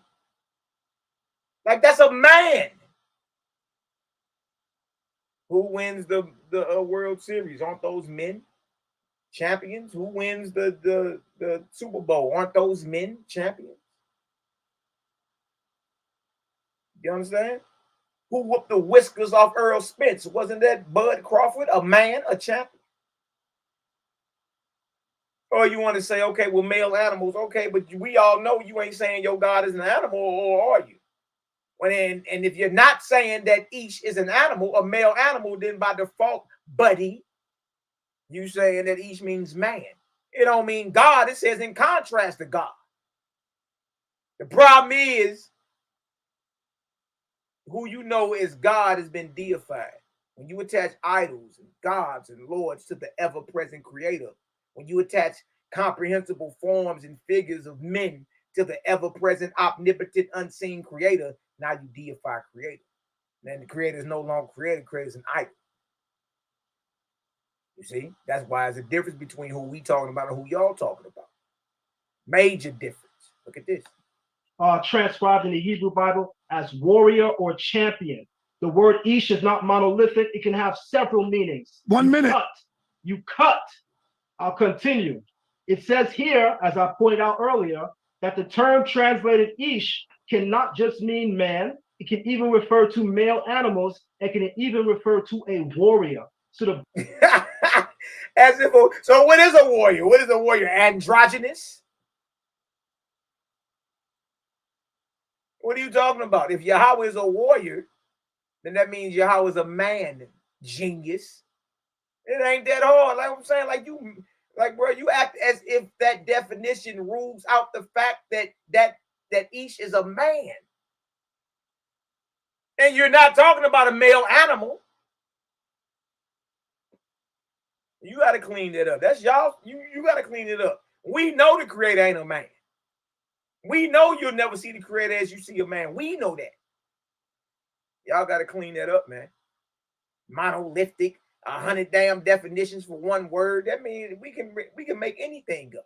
Like, that's a man. Who wins the World Series? Aren't those men champions? Who wins the Super Bowl? Aren't those men champions? You understand? Who whooped the whiskers off Earl Spence? Wasn't that Bud Crawford, a man, a champion? Or you want to say, okay, well, male animals, okay, but we all know you ain't saying your God is an animal, or are you? And if you're not saying that Ish is an animal, a male animal, then by default, buddy, you saying that Ish means man. It don't mean God. It says in contrast to God. The problem is, who you know as God has been deified. When you attach idols and gods and lords to the ever-present creator, when you attach comprehensible forms and figures of men to the ever-present, omnipotent, unseen creator, now you deify creator. Then the creator is no longer creator, creator is an idol. You see? That's why there's a difference between who we talking about and who y'all talking about. Major difference. Look at this.
Transcribed in the Hebrew Bible as warrior or champion. The word Ish is not monolithic. It can have several meanings.
1 minute.
You cut. I'll continue. It says here, as I pointed out earlier, that the term translated Ish cannot just mean man. It can even refer to male animals. It can even refer to a warrior. So
so what is a warrior? What is a warrior? Androgynous? What are you talking about? If Yahweh is a warrior, then that means Yahweh is a man, genius. It ain't that hard. Like I'm saying, bro, you act as if that definition rules out the fact that Ish is a man. And you're not talking about a male animal. You got to clean that up. That's y'all. You got to clean it up. We know the creator ain't a man. We know you'll never see the creator as you see a man. We know that. Y'all got to clean that up, man. Monolithic, 100 damn definitions for one word. That means we can make anything up.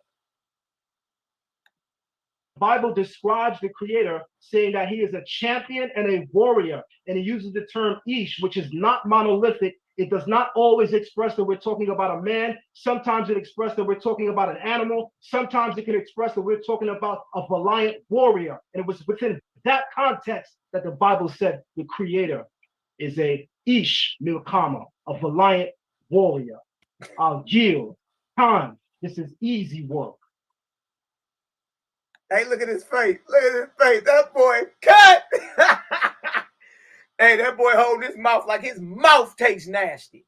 the Bible describes the creator saying that he is a champion and a warrior, and he uses the term Ish, which is not monolithic. It does not always express that we're talking about a man. Sometimes it expresses that we're talking about an animal. Sometimes it can express that we're talking about a valiant warrior. And it was within that context that the Bible said the creator is a Ish Milkama, a valiant warrior. I'll yield. Time. This is easy work.
Hey, look at his face. Look at his face. That boy cut. Hey, that boy holding his mouth like his mouth tastes nasty.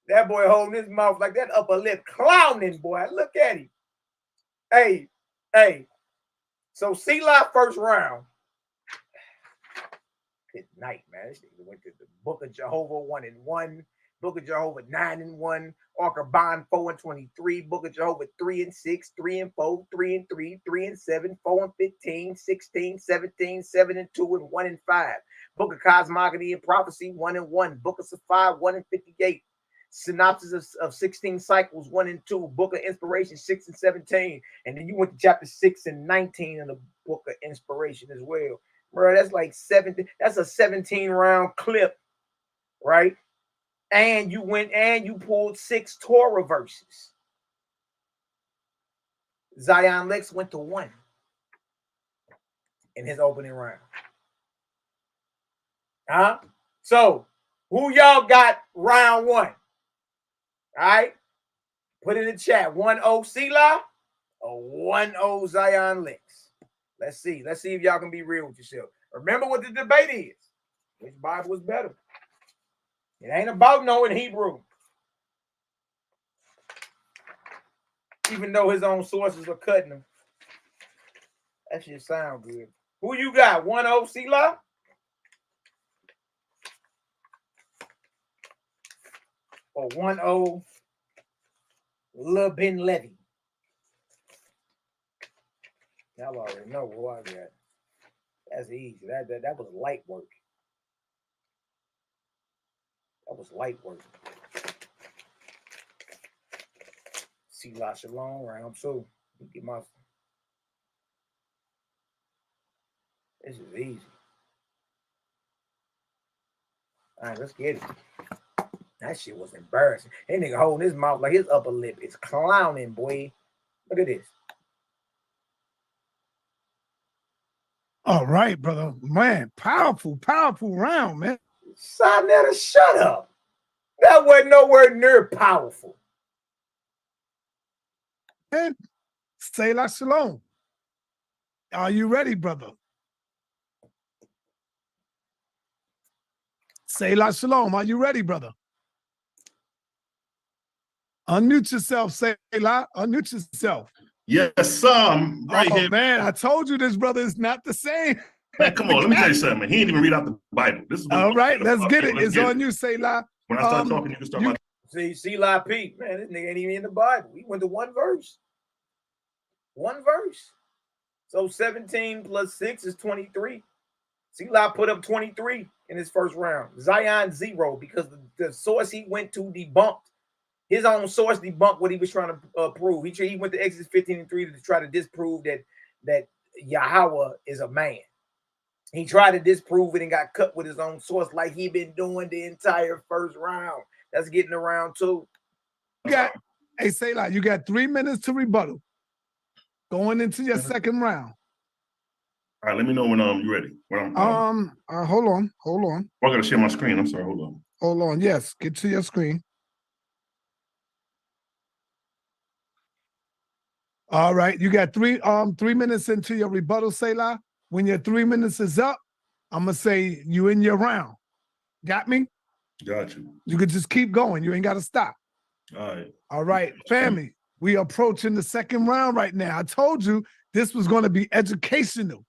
That boy holding his mouth like that upper lip clowning, boy. Look at him. Hey. So Selah first round. Good night, man. This nigga went to the Book of Jehovah 1-1, Book of Jehovah 9-1, Ark of Bond 4-23, Book of Jehovah 3-6, 3-4, 3-3, 3-7, 4-15, 16, 17, 7-2, and 1-5. Book of Cosmogony and Prophecy 1-1, Book of Sapphire 1-58, synopsis of 16 cycles 1 and 2, book of inspiration 6 and 17, and then you went to chapter 6 and 19 in the book of inspiration as well. Bro, that's like 17. That's a 17-round clip, right? And you went and you pulled 6 Torah verses. Zion Lexx went to 1 in his opening round. So who y'all got round 1? All right, put in the chat 1-0 Selah or 1-0 Zion Lexx. Let's see if y'all can be real with yourself. Remember what the debate is. Which Bible is better? It ain't about knowing Hebrew. Even though his own sources are cutting him. That shit sound good. Who you got? 1-0 Selah? Or 1-0 Lil Ben Levy? Y'all already know who I got. That's easy. That was light work. That was light work. Selah Shalom round 2. Get my. This is easy. All right, let's get it. That shit was embarrassing. That nigga holding his mouth like his upper lip is clowning, boy. Look at this.
All right, brother. Man, powerful round, man.
Sonetta, shut up. That wasn't nowhere near powerful.
And Selah Shalom. Are you ready, brother? Selah Shalom. Are you ready, brother? Unmute yourself, Selah. Unmute yourself.
Yes, sir. Right here.
Man, I told you this brother is not the same.
Man, come on, let me tell you something, man. He didn't even read out the Bible. This is
all right, let's get it. It's on you, Selah.
When I start talking, you can start.
See, Selah P, man, this nigga ain't even in the Bible. He went to 1 verse. 1 verse. So 17 plus 6 is 23. Selah put up 23 in his first round. Zion 0 because the source he went to debunked. His own source debunked what he was trying to prove. He went to Exodus 15:3 to try to disprove that Yahweh is a man. He tried to disprove it and got cut with his own source like he been doing the entire first round. That's getting to round 2.
Hey, Selah, you got 3 minutes to rebuttal. Going into your second round.
All right, let me know when you're ready. When
hold on.
Oh, I gotta share my screen. I'm sorry, hold
on. Yes, get to your screen. All right, you got 3 minutes into your rebuttal, Selah. When your 3 minutes is up, I'm gonna say you in your round. Got me?
Got you.
You could just keep going. You ain't gotta stop. All right, family. We approaching the second round right now. I told you this was gonna be educational.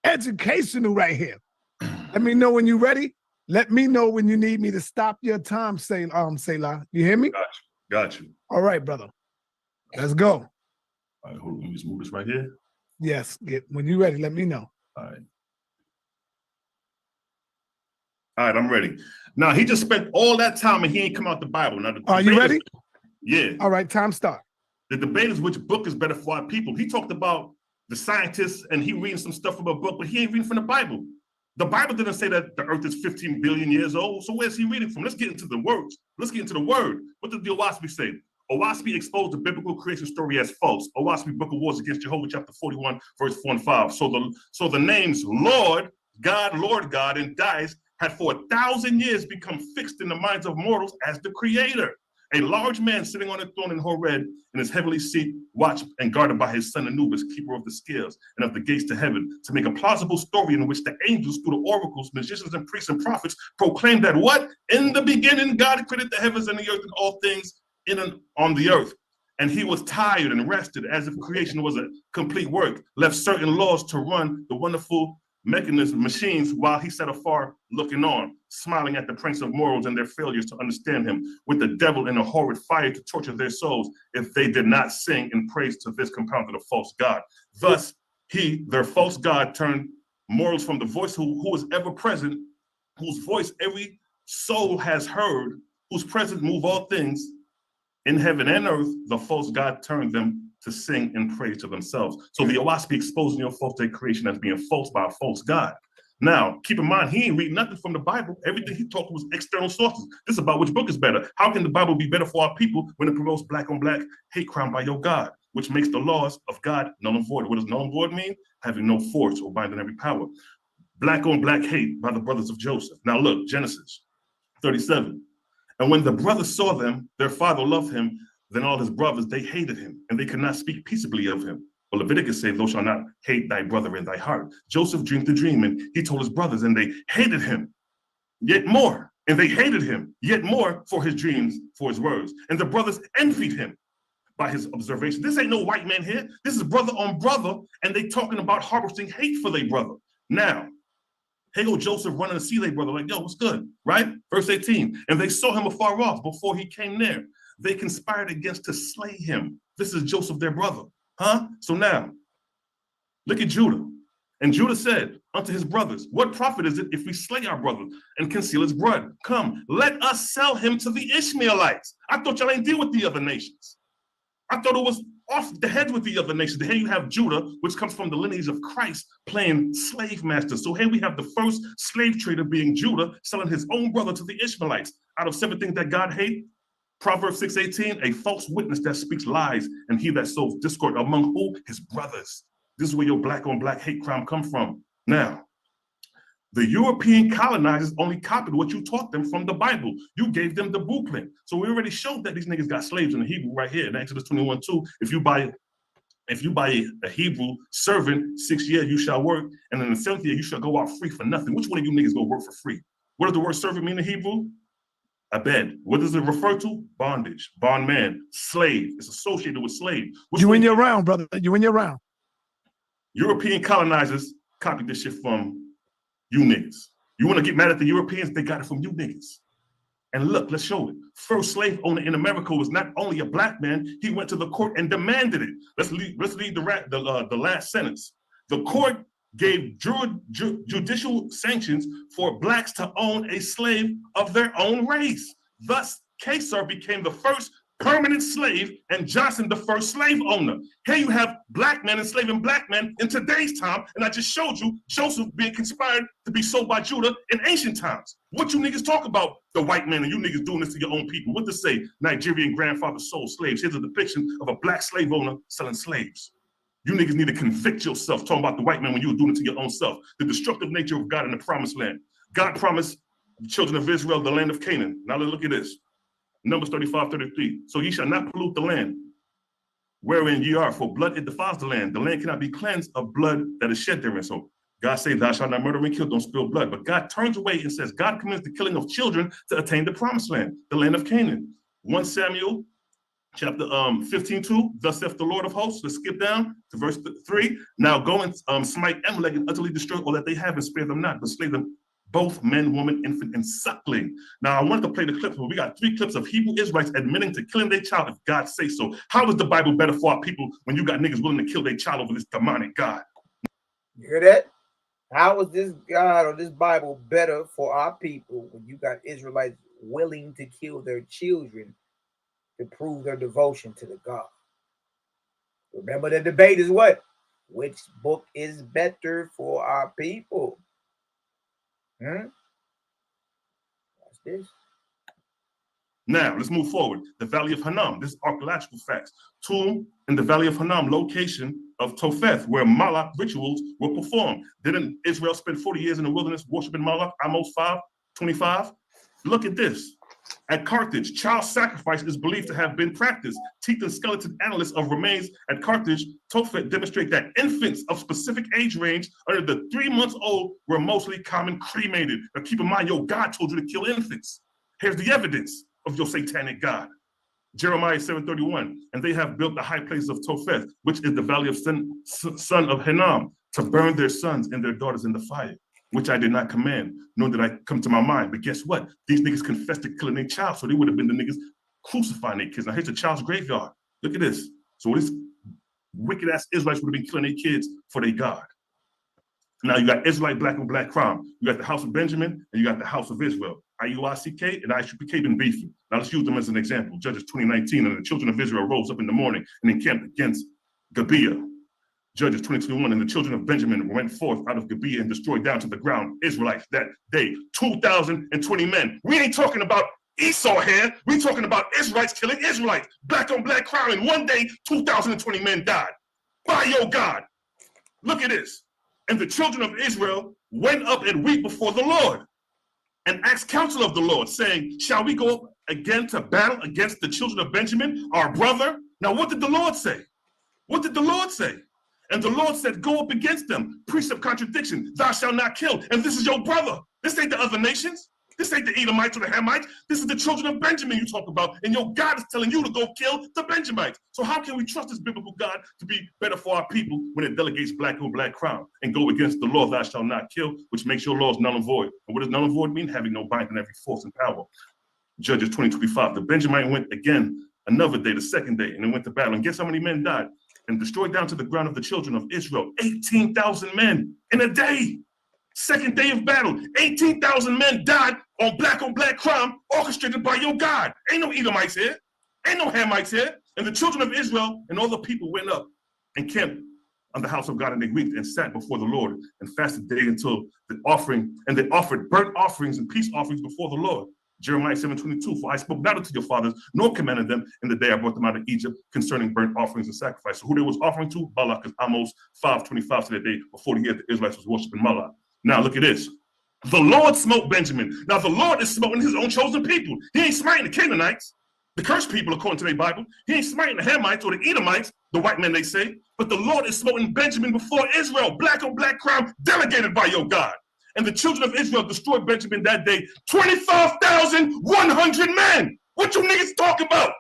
Educational right here. Let me know when you're ready. Let me know when you need me to stop your time, Selah. You hear me?
Got you.
All right, brother. Let's go.
All right, hold on. Let me just move this right here.
Yes, when you're ready, let me know.
All right. All right, I'm ready. Now, he just spent all that time and he ain't come out the Bible. Now,
are you ready?
Yeah.
All right, time start.
The debate is which book is better for our people. He talked about the scientists and he reading some stuff from a book, but he ain't reading from the Bible. The Bible didn't say that the earth is 15 billion years old. So where's he reading from? Let's get into the words. Let's get into the word. What did the Owaspie say? Owaspie exposed the biblical creation story as false. Owaspie Book of Wars Against Jehovah, chapter 41, verse 4 and 5. So the names Lord God, and Dice had for 1,000 years become fixed in the minds of mortals as the creator. A large man sitting on a throne in Horeb in his heavenly seat, watched and guarded by his son Anubis, keeper of the scales and of the gates to heaven, to make a plausible story in which the angels, through the oracles, magicians, and priests and prophets, proclaimed that what? In the beginning, God created the heavens and the earth and all things in and on the earth. And he was tired and rested, as if creation was a complete work, left certain laws to run the wonderful machines, while he sat afar looking on, smiling at the prince of morals and their failures to understand him, with the devil in a horrid fire to torture their souls if they did not sing in praise to this compounded of false God. Thus he, their false God, turned morals from the voice who is ever present, whose voice every soul has heard, whose presence move all things in heaven and earth, the false God turned them to sing and praise to themselves. So the YAH'S be exposing your false day creation as being false by a false God. Now, keep in mind, he ain't read nothing from the Bible. Everything he talked was external sources. This is about which book is better. How can the Bible be better for our people when it promotes black on black hate crime by your God, which makes the laws of God null and void? What does null and void mean? Having no force or binding every power. Black on black hate by the brothers of Joseph. Now look, Genesis 37. And when the brothers saw them, their father loved him, then all his brothers, they hated him, and they could not speak peaceably of him. But Leviticus says, thou shalt not hate thy brother in thy heart. Joseph dreamed the dream, and he told his brothers, and they hated him yet more. And they hated him yet more for his dreams, for his words. And the brothers envied him by his observation. This ain't no white man here. This is brother on brother, and they talking about harboring hate for their brother. Now, here go Joseph running to see their brother, like, yo, what's good, right? Verse 18, and they saw him afar off before he came near. They conspired against to slay him. This is Joseph, their brother, huh? So now, look at Judah. And Judah said unto his brothers, what profit is it if we slay our brother and conceal his blood? Come, let us sell him to the Ishmaelites. I thought y'all ain't deal with the other nations. I thought it was off the head with the other nations. Here you have Judah, which comes from the lineage of Christ, playing slave master. So here we have the first slave trader being Judah, selling his own brother to the Ishmaelites. Out of 7 things that God hates, Proverbs 6:18, a false witness that speaks lies, and he that sows discord among who? His brothers. This is where your black on black hate crime come from. Now, the European colonizers only copied what you taught them from the Bible. You gave them the blueprint. So we already showed that these niggas got slaves in the Hebrew right here in Exodus 21:2. If you buy a Hebrew servant, 6 years you shall work, and in the 7th year you shall go out free for nothing. Which one of you niggas go work for free? What does the word servant mean in Hebrew? Abed. What does it refer to? Bondage, bondman, slave. It's associated with slave.
You in your round, brother. You in your round.
European colonizers copied this shit from you niggas. You want to get mad at the Europeans? They got it from you niggas. And look, let's show it. First slave owner in America was not only a black man, he went to the court and demanded it. Let's read the last sentence. The court gave judicial sanctions for blacks to own a slave of their own race. Thus, Kesar became the first permanent slave and Johnson the first slave owner. Here you have black men enslaving black men in today's time, and I just showed you Joseph being conspired to be sold by Judah in ancient times. What you niggas talk about the white man and you niggas doing this to your own people? What to say? Nigerian grandfather sold slaves. Here's a depiction of a black slave owner selling slaves. You niggas need to convict yourself talking about the white man when you were doing it to your own self. The destructive nature of God in the promised land. God promised the children of Israel the land of Canaan. Now let's look at this. Numbers 35:33. So ye shall not pollute the land wherein ye are, for blood it defiles the land. The land cannot be cleansed of blood that is shed therein. So God says, thou shalt not murder and kill, don't spill blood. But God turns away and says, God commends the killing of children to attain the promised land, the land of Canaan. 1 Samuel chapter 15:2, thus saith the Lord of hosts. Let's skip down to verse 3. Now go and smite Amalek and utterly destroy all that they have and spare them not, but slay them both men, woman, infant, and suckling. Now I wanted to play the clips, but we got 3 clips of Hebrew Israelites admitting to killing their child if God says so. How is the Bible better for our people when you got niggas willing to kill their child over this demonic God?
You hear that? How is this God or this Bible better for our people when you got Israelites willing to kill their children to prove their devotion to the God? Remember, the debate is what? Which book is better for our people? Watch this.
Now, let's move forward. The Valley of Hinnom. This is archaeological facts. Tomb in the Valley of Hinnom, location of Topheth, where Malak rituals were performed. Didn't Israel spend 40 years in the wilderness worshiping Malak? Amos 5:25. Look at this. At Carthage, child sacrifice is believed to have been practiced. Teeth and skeleton analysts of remains at Carthage, Tophet, demonstrate that infants of specific age range under the 3 months old were mostly common cremated. Now keep in mind, your God told you to kill infants. Here's the evidence of your satanic God. Jeremiah 7:31, and they have built the high place of Topheth, which is the valley of son of Hinnom, to burn their sons and their daughters in the fire, which I did not command, nor did I come to my mind. But guess what? These niggas confessed to killing their child, so they would have been the niggas crucifying their kids. Now here's the child's graveyard. Look at this. So these wicked ass Israelites would have been killing their kids for their God. Now you got Israelite black on black crime. You got the house of Benjamin and you got the house of Israel. IUICK and ISUPK been beefing. Now let's use them as an example. Judges 20:19, and the children of Israel rose up in the morning and encamped against Gibeah. Judges 20:21, and the children of Benjamin went forth out of Gibeah and destroyed down to the ground Israelites that day, 2,020 men. We ain't talking about Esau here. We talking about Israelites killing Israelites. Black on black crime. In one day, 2,020 men died. By your God. Look at this. And the children of Israel went up and wept before the Lord and asked counsel of the Lord, saying, shall we go again to battle against the children of Benjamin, our brother? Now, what did the Lord say? What did the Lord say? And the Lord said, go up against them. Precept contradiction. Thou shalt not kill. And this is your brother. This ain't the other nations. This ain't the Edomites or the Hamites. This is the children of Benjamin you talk about. And your God is telling you to go kill the Benjamites. So how can we trust this biblical God to be better for our people when it delegates black on black crime and go against the law, thou shalt not kill, which makes your laws null and void? And what does null and void mean? Having no binding every force and power. Judges 20:25. The Benjamite went again another day, the second day, and they went to battle. And guess how many men died? And destroyed down to the ground of the children of Israel, 18,000 men in a day. Second day of battle, 18,000 men died on black crime orchestrated by your God. Ain't no Edomites here. Ain't no Hamites here. And the children of Israel and all the people went up and camped on the house of God, and they wept and sat before the Lord and fasted day until the offering, and they offered burnt offerings and peace offerings before the Lord. Jeremiah 7:22, for I spoke not unto your fathers, nor commanded them in the day I brought them out of Egypt concerning burnt offerings and sacrifices. So who they was offering to? Balak, is Amos 5:25, to the day before the year the Israelites was worshiping Malak. Now look at this. The Lord smote Benjamin. Now the Lord is smoting his own chosen people. He ain't smiting the Canaanites, the cursed people according to their Bible. He ain't smiting the Hamites or the Edomites, the white men they say. But the Lord is smoting Benjamin before Israel. Black on black crime delegated by your God. And the children of Israel destroyed Benjamin that day. 25,100 men. What you niggas talking about?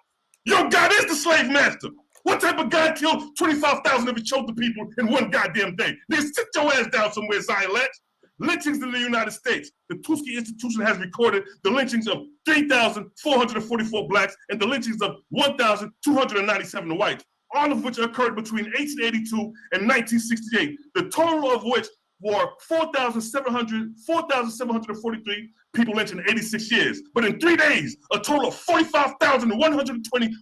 Your God is the slave master. What type of God killed 25,000 of his chosen people in one goddamn day? Niggas, sit your ass down somewhere, Zion Lexx. Lynchings in the United States. The Tuskegee Institution has recorded the lynchings of 3,444 blacks and the lynchings of 1,297 whites, all of which occurred between 1882 and 1968. The total of which were 4,743 people lynched in 86 years. But in 3 days, a total of 45,120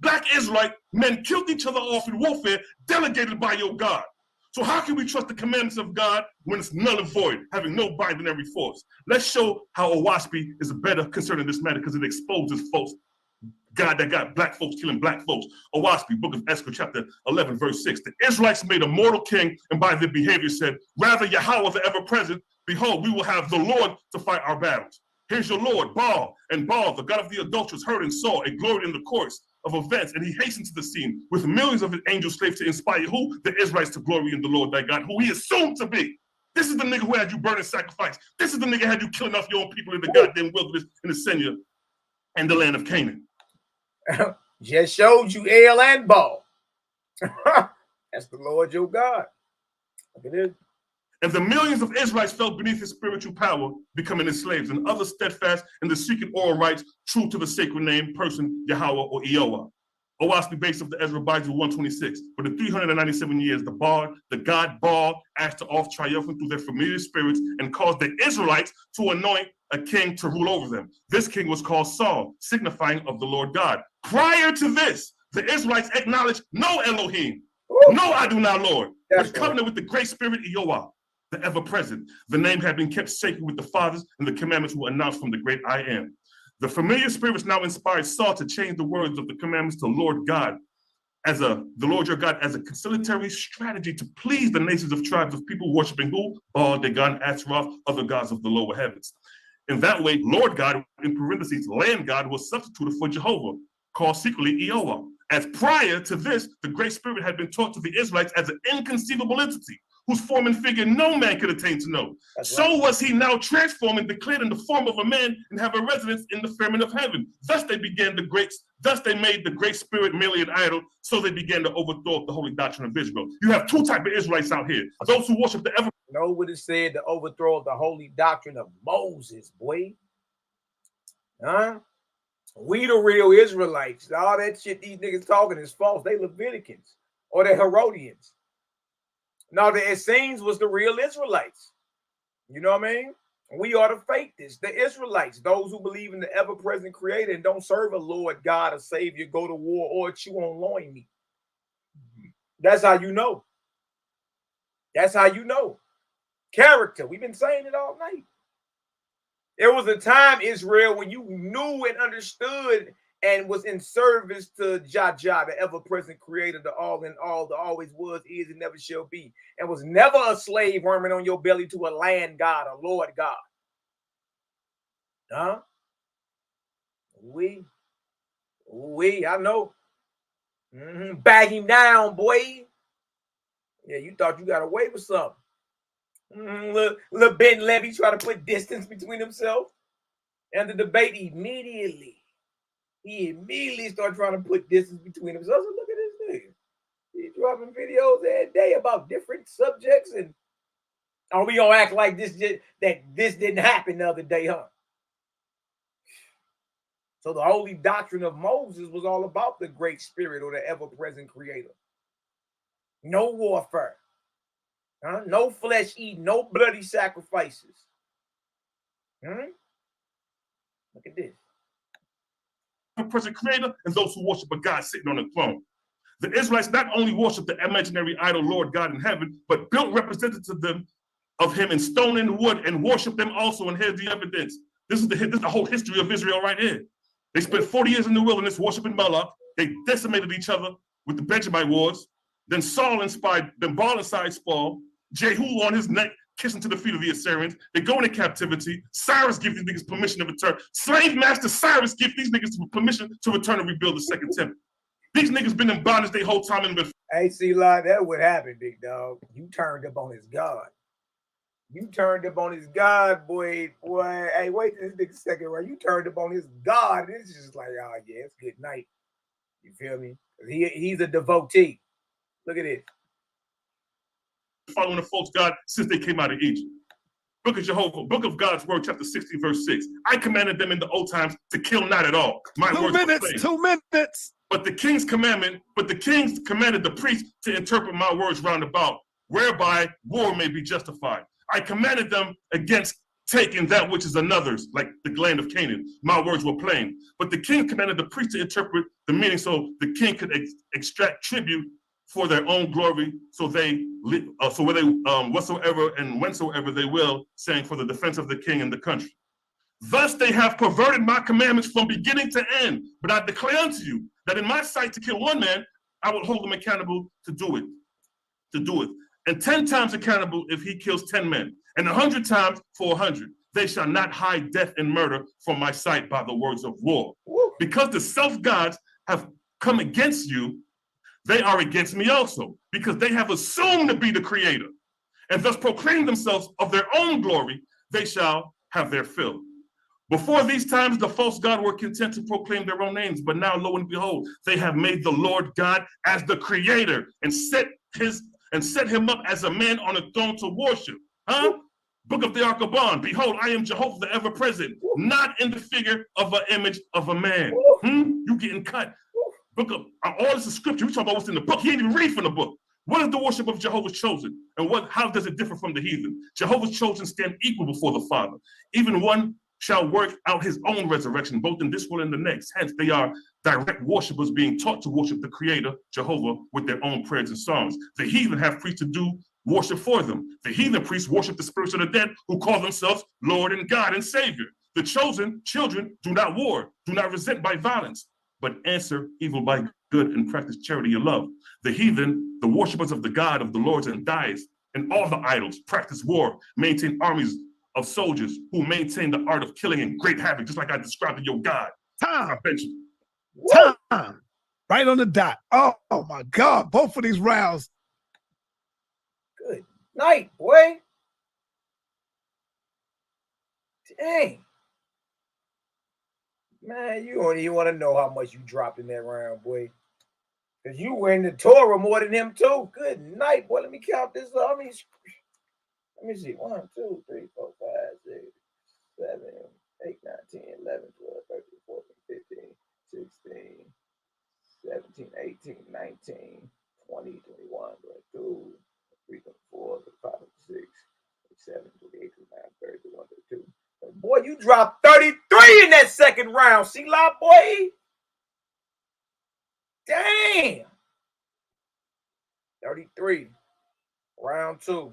black Israelite men killed each other off in warfare delegated by your God. So how can we trust the commandments of God when it's null and void, having no binding every force? Let's show how OWASPI is better concerning this matter because it exposes folks. God that got black folks killing black folks. OWASPI, Book of Esther, chapter 11, verse 6. The Israelites made a mortal king and by their behavior said, rather Yahweh the ever-present, behold, we will have the Lord to fight our battles. Here's your Lord, Baal, and Baal, the god of the adulterers, heard and saw and gloried in the course of events, and he hastened to the scene with millions of his angel slaves to inspire who? The Israelites to glory in the Lord thy God, who he assumed to be. This is the nigga who had you burning sacrifice. This is the nigga who had you killing off your own people in the goddamn wilderness in the Senya and the land of Canaan.
Just showed you El and Baal. That's the Lord your God. Look at this.
And the millions of Israelites fell beneath his spiritual power, becoming his slaves, and others steadfast in the secret oral rights, true to the sacred name, person, Yahweh or Eoah. OWASPI base of the Ezra Bible 126. For the 397 years, the god Baal asked to off triumphant through their familiar spirits and caused the Israelites to anoint a king to rule over them. This king was called Saul, signifying of the Lord God. Prior to this, the Israelites acknowledged no Elohim, no Adonai Lord, but covenant with the great spirit Eoah, the ever-present. The name had been kept sacred with the fathers, and the commandments were announced from the great I Am. The familiar spirits now inspired Saul to change the words of the commandments to Lord God, the Lord your God, as a conciliatory strategy to please the nations of tribes of people worshiping who? Baal, Dagon, Asheroth, other gods of the lower heavens. In that way, Lord God, in parentheses, land God, was substituted for Jehovah, called secretly Eoah. As prior to this, the Great Spirit had been taught to the Israelites as an inconceivable entity, whose form and figure no man could attain to know. So was he now transformed and declared in the form of a man and have a residence in the firmament of heaven. Thus they made the Great Spirit merely an idol, so they began to overthrow the holy doctrine of Israel. You have two types of Israelites out here. Those who worship the ever.
Know what it said, the overthrow of the holy doctrine of Moses, boy. Huh? We the real Israelites. All that shit these niggas talking is false. They Leviticans or the Herodians. No, the Essenes was the real Israelites. You know what I mean? We are the faithists, the Israelites, those who believe in the ever-present creator and don't serve a Lord God or Savior, go to war, or chew on loin meat. That's how you know. That's how you know. Character. We've been saying it all night. There was a time, Israel, when you knew and understood and was in service to YAH'H, the ever-present creator, the all in all, the always was, is, and never shall be, and was never a slave worming on your belly to a land God, a Lord God. Huh? I know. Bag him down, boy. Yeah, you thought you got away with something. Little Ben Levy try to put distance between himself and the debate immediately. He immediately started trying to put distance between himself. So look at this nigga. He's dropping videos every day about different subjects, and are we gonna act like this didn't happen the other day, huh? So the holy doctrine of Moses was all about the great spirit or the ever-present creator. No warfare. Huh? No flesh eating, no bloody sacrifices. Look at this.
The present creator and those who worship a God sitting on the throne. The Israelites not only worship the imaginary idol Lord God in heaven, but built representatives of him in stone and wood and worship them also. And here's the evidence. This is the whole history of Israel right here. They spent 40 years in the wilderness worshiping Moloch. They decimated each other with the Benjamite wars. Then Saul inspired, then Baal incited Saul. Jehu on his neck, kissing to the feet of the Assyrians. They go into captivity. Cyrus gives these niggas permission to return. Slave master Cyrus gives these niggas permission to return and rebuild the second temple. These niggas been in bondage their whole time in the.
Hey, Selah, that would happen, big dog. You turned up on his God. You turned up on his God, boy. Hey, wait this nigga second, right? You turned up on his God. It's just like, oh yeah, it's good night. You feel me? He's a devotee. Look at it.
Following the folks God since they came out of Egypt. Book of Jehovah, Book of God's Word, chapter 60, verse 6. I commanded them in the old times to kill not at all. My words were plain.
2 minutes.
But the kings commanded the priest to interpret my words round about, whereby war may be justified. I commanded them against taking that which is another's, like the land of Canaan. My words were plain. But the king commanded the priest to interpret the meaning so the king could extract tribute for their own glory, whatsoever and whensoever they will, saying for the defense of the king and the country. Thus they have perverted my commandments from beginning to end. But I declare unto you that in my sight to kill one man, I will hold him accountable to do it. And 10 times accountable if he kills 10 men, and 100 times for 100. They shall not hide death and murder from my sight by the words of war. Because the self-gods have come against you, they are against me also, because they have assumed to be the creator, and thus proclaim themselves of their own glory, they shall have their fill. Before these times, the false God were content to proclaim their own names, but now, lo and behold, they have made the Lord God as the creator and set him up as a man on a throne to worship. Book of the Ark, behold, I am Jehovah, the ever-present, not in the figure of an image of a man. You getting cut. Book of all this is scripture. We talking about what's in the book. He ain't even read from the book. What is the worship of Jehovah's chosen? And how does it differ from the heathen? Jehovah's chosen stand equal before the Father. Even one shall work out his own resurrection, both in this world and the next. Hence, they are direct worshipers being taught to worship the Creator, Jehovah, with their own prayers and songs. The heathen have priests to do worship for them. The heathen priests worship the spirits of the dead who call themselves Lord and God and Savior. The chosen children do not war, do not resent by violence, but answer evil by good and practice charity and love. The heathen, the worshipers of the God of the Lords and dies, and all the idols practice war, maintain armies of soldiers who maintain the art of killing and great havoc, just like I described in your God.
Time.
Woo!
Time. Right on the dot. Oh my God. Both of these rounds.
Good night, boy. Dang. Man, you don't even want to know how much you dropped in that round, boy. Because you were in the Torah more than him, too. Good night, boy. Let me count this up. Let me see. 1, 2, 3, 4, 5, 6, 7, 8, 9, 10, 11, 12, 13, 14, 15, 16, 17, 18, 19, 20, 21, 22, 23, 24, 25, 26, 27, 28, 29, 30, 31, 32. Boy, you dropped 33 in that second round. Selah, boy. Damn. 33. Round 2.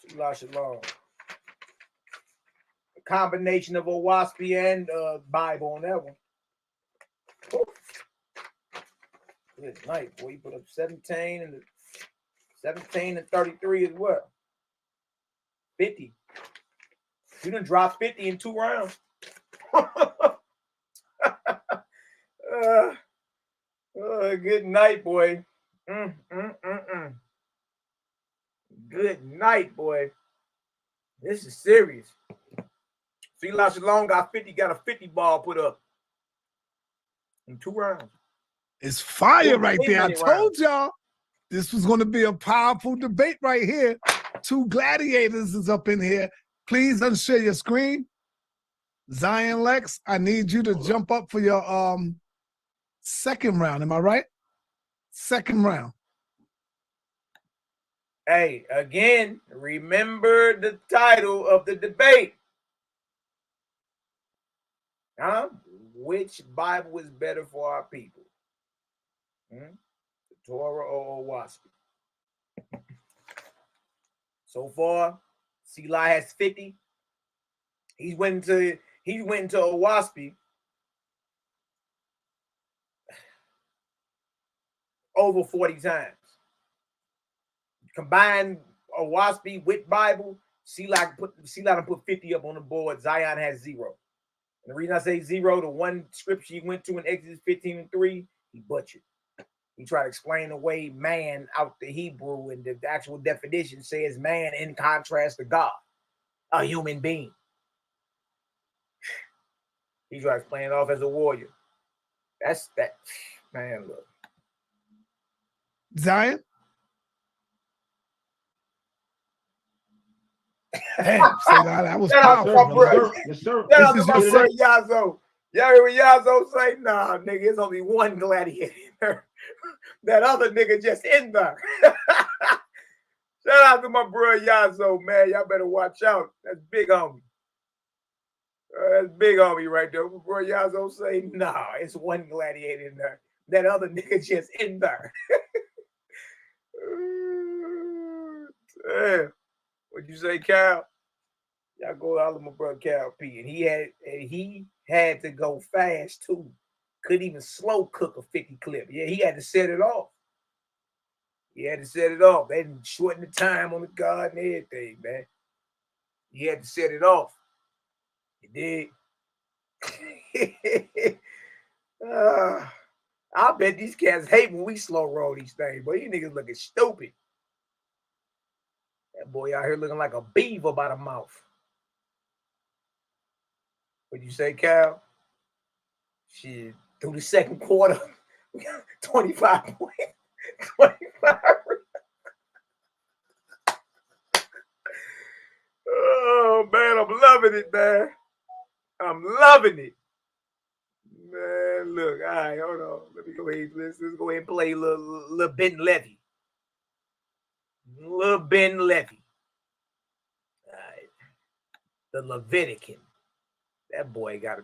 Selah Shalom. A combination of a waspy and Bible on that one. Ooh. Good night, boy. You put up 17 and 33 as well. 50. You done dropped 50 in 2 rounds. Good night, boy. Good night, boy. This is serious. Selah Shalom got 50, got a 50 ball put up in 2 rounds.
It's fire right there. I told y'all this was going to be a powerful debate right here. 2 gladiators is up in here. Please unshare your screen. Zion Lexx, I need you to jump up for your second round. Am I right? Second round.
Hey, again, remember the title of the debate. Huh? Which Bible is better for our people? The Torah or Waspy? So far, Selah has 50. He went into a Waspy over 40 times. Combine a Waspy with Bible, Selah put 50 up on the board. Zion has 0. And the reason I say 0, the one scripture he went to in Exodus 15:3, he butchered. He tried to explain away man out the Hebrew, and the actual definition says man in contrast to God, a human being. He tried to explain it off as a warrior. That's that, man. Look,
Zion. Damn, that was powerful.
Yes, sir.
Shout out to my brother Yazoo. Y'all hear what Yazoo say? Nah, nigga, it's only one gladiator. That other nigga just in there. Shout out to my brother Yazoo, man. Y'all better watch out. That's big homie. That's big homie right there. My brother Yazoo say, nah, it's one gladiator in there. That other nigga just in there. Damn. What'd you say, Cal? Y'all go out with my brother Cal P. And he had to go fast too. Couldn't even slow cook a 50 clip. Yeah, he had to set it off. He had to set it off. They didn't shorten the time on the guard and everything, man. He had to set it off. He did. I bet these cats hate when we slow roll these things, but you niggas looking stupid. That boy out here looking like a beaver by the mouth. What'd you say, Cal? Shit, through the second quarter, 25 points. 25. Oh, man, I'm loving it, man. I'm loving it. Man, look, all right, hold on. Let me go ahead. Let's go ahead and play little Ben Levy. Little Ben Levy. All right. The Levitican. That boy got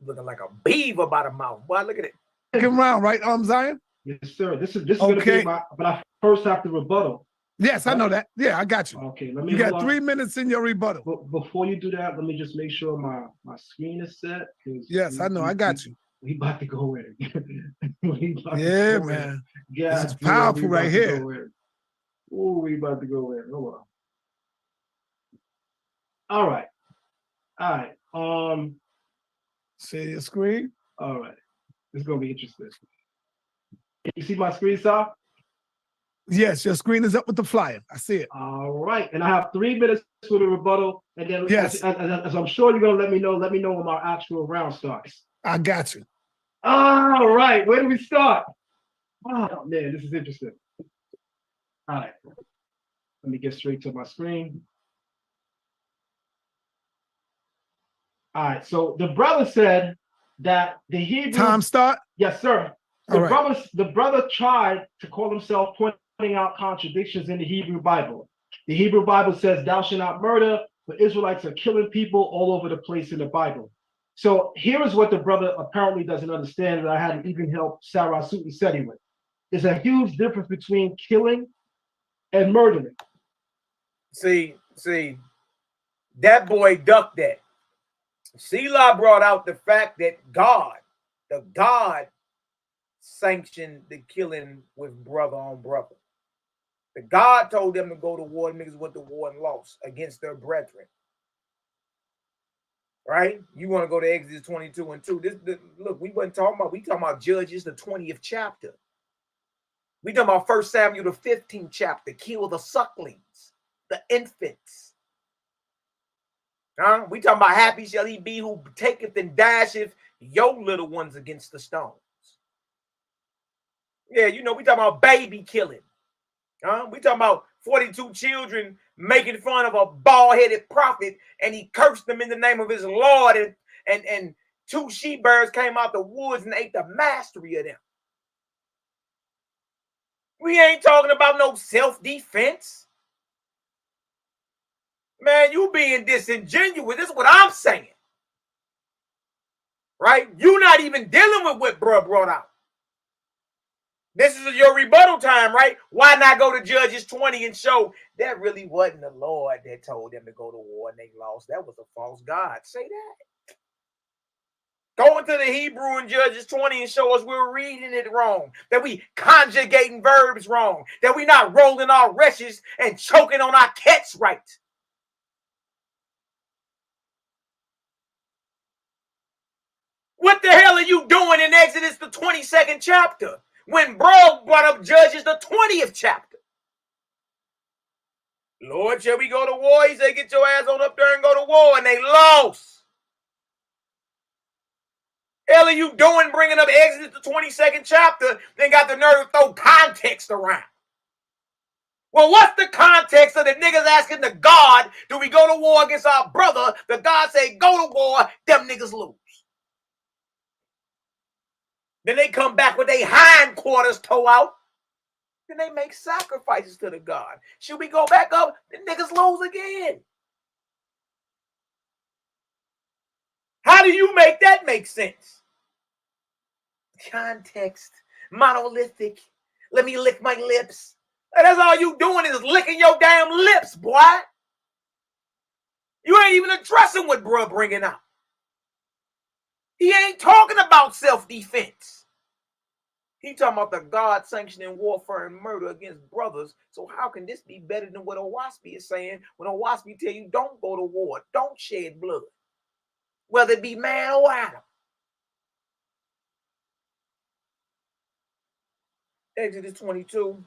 looking like a beaver by the mouth. Boy, look at it.
Second round, right, Zion?
Yes, sir. This is okay. Gonna be my, but I first have to rebuttal.
Yes, I know that. Yeah, I got you.
Okay, let me.
You got 3 minutes in your rebuttal.
But before you do that, let me just make sure my screen is set.
Yes, I know. I got you.
We about to go in.
Yeah, man.
Yeah,
this is powerful right here.
Oh, we about to go in. Oh, wow. All right.
Share your screen.
All right. This is gonna be interesting. You see my screen, sir?
Yes, your screen is up with the flyer. I see it.
All right, and I have 3 minutes for the rebuttal, and then
yes,
as I'm sure you're gonna let me know when our actual round starts.
I got you.
All right, where do we start? Oh man, this is interesting. All right, let me get straight to my screen. All right, so the brother said that the Hebrew
time start.
Yes, sir. The brother tried to call himself pointing out contradictions in the Hebrew Bible. The Hebrew Bible says, "Thou shalt not murder," but Israelites are killing people all over the place in the Bible. So here is what the brother apparently doesn't understand, and I had to even help Sarah Suit and Seti with. There's a huge difference between killing and murdering.
See, that boy ducked that. Selah brought out the fact that God sanctioned the killing with brother on brother. The God told them to go to war, niggas went to war and lost against their brethren. Right? You want to go to Exodus 22:2. Look, we talking about Judges, the 20th chapter. We talking about 1 Samuel, the 15th chapter. Kill the sucklings, the infants. We talking about happy shall he be who taketh and dasheth your little ones against the stones. Yeah, we talking about baby killing. We talking about 42 children making fun of a bald-headed prophet, and he cursed them in the name of his Lord, and 2 she-birds came out the woods and ate the mastery of them. We ain't talking about no self-defense. Man, you being disingenuous. This is what I'm saying. Right? You not even dealing with what bruh brought out. This is your rebuttal time, right? Why not go to Judges 20 and show that really wasn't the Lord that told them to go to war and they lost? That was a false god. Say that. Go into the Hebrew in Judges 20 and show us we're reading it wrong, that we conjugating verbs wrong, that we not rolling our wretches and choking on our cats right. What the hell are you doing in Exodus, the 22nd chapter, when bro brought up Judges, the 20th chapter? Lord, shall we go to war? He said, get your ass on up there and go to war, and they lost. Hell are you doing bringing up Exodus, the 22nd chapter, then got the nerve to throw context around? Well, what's the context of the niggas asking the God, do we go to war against our brother? The God say, go to war, them niggas lose. Then they come back with their hindquarters toe out. Then they make sacrifices to the God. Should we go back up? The niggas lose again. How do you make that make sense? Context, monolithic. Let me lick my lips. That's all you doing is licking your damn lips, boy. You ain't even addressing what bruh bringing out. He ain't talking about self-defense. He talking about the God sanctioning warfare and murder against brothers. So how can this be better than what Owaspie is saying when Owaspie tell you don't go to war, don't shed blood, whether it be man or Adam? Exodus 22.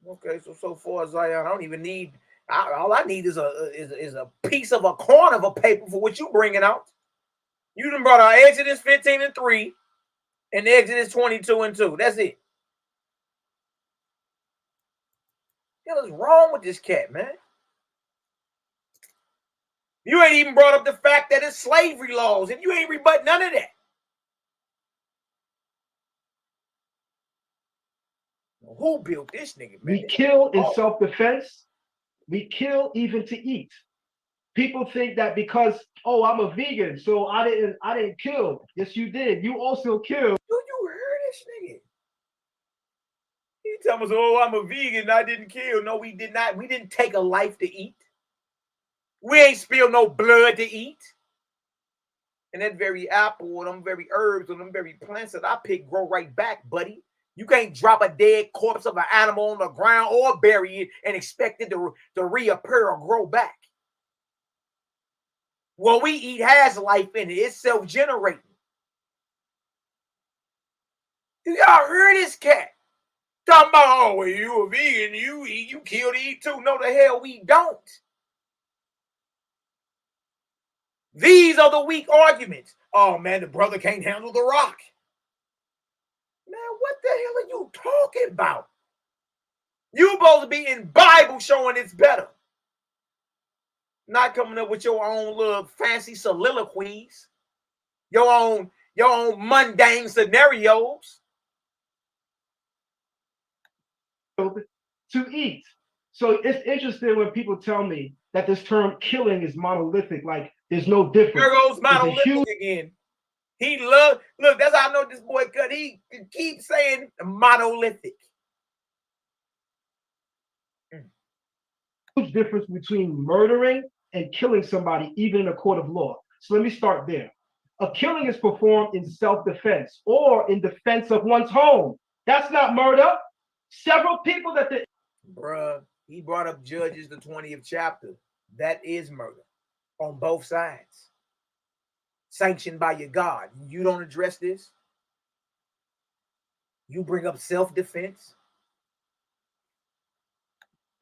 Okay, so far Zion, I don't even need. All I need is a piece of a corner of a paper for what you bringing out. You done brought out Exodus 15:3 and Exodus 22:2. That's it. What is wrong with this cat, man? You ain't even brought up the fact that it's slavery laws, and you ain't rebut none of that. Who built this nigga, man?
We kill in self-defense. We kill even to eat. People think that because, oh, I'm a vegan, so I didn't kill. Yes, you did. You also killed.
You heard this nigga? He telling us, oh, I'm a vegan, I didn't kill. No, we did not. We didn't take a life to eat. We ain't spilled no blood to eat. And that very apple or them very herbs or them very plants that I pick grow right back, buddy. You can't drop a dead corpse of an animal on the ground or bury it and expect it to reappear or grow back. What we eat has life in it. It's self-generating. Y'all heard this cat talking about, oh, well, you a vegan, you eat, you kill to eat too. No, the hell we don't. These are the weak arguments. Oh, man, the brother can't handle the rock. Man, what the hell are you talking about? You supposed to be in Bible showing it's better. Not coming up with your own little fancy soliloquies. Your own mundane scenarios.
To eat. So it's interesting when people tell me that this term killing is monolithic, like there's no difference.
There goes monolithic again. He look, that's how I know this boy cut. He keeps saying monolithic.
Huge difference between murdering and killing somebody, even in a court of law. So let me start there. A killing is performed in self-defense or in defense of one's home. That's not murder. Several people that the
bruh, he brought up Judges, the 20th chapter. That is murder on both sides. Sanctioned by your God. You don't address this. You bring up self-defense.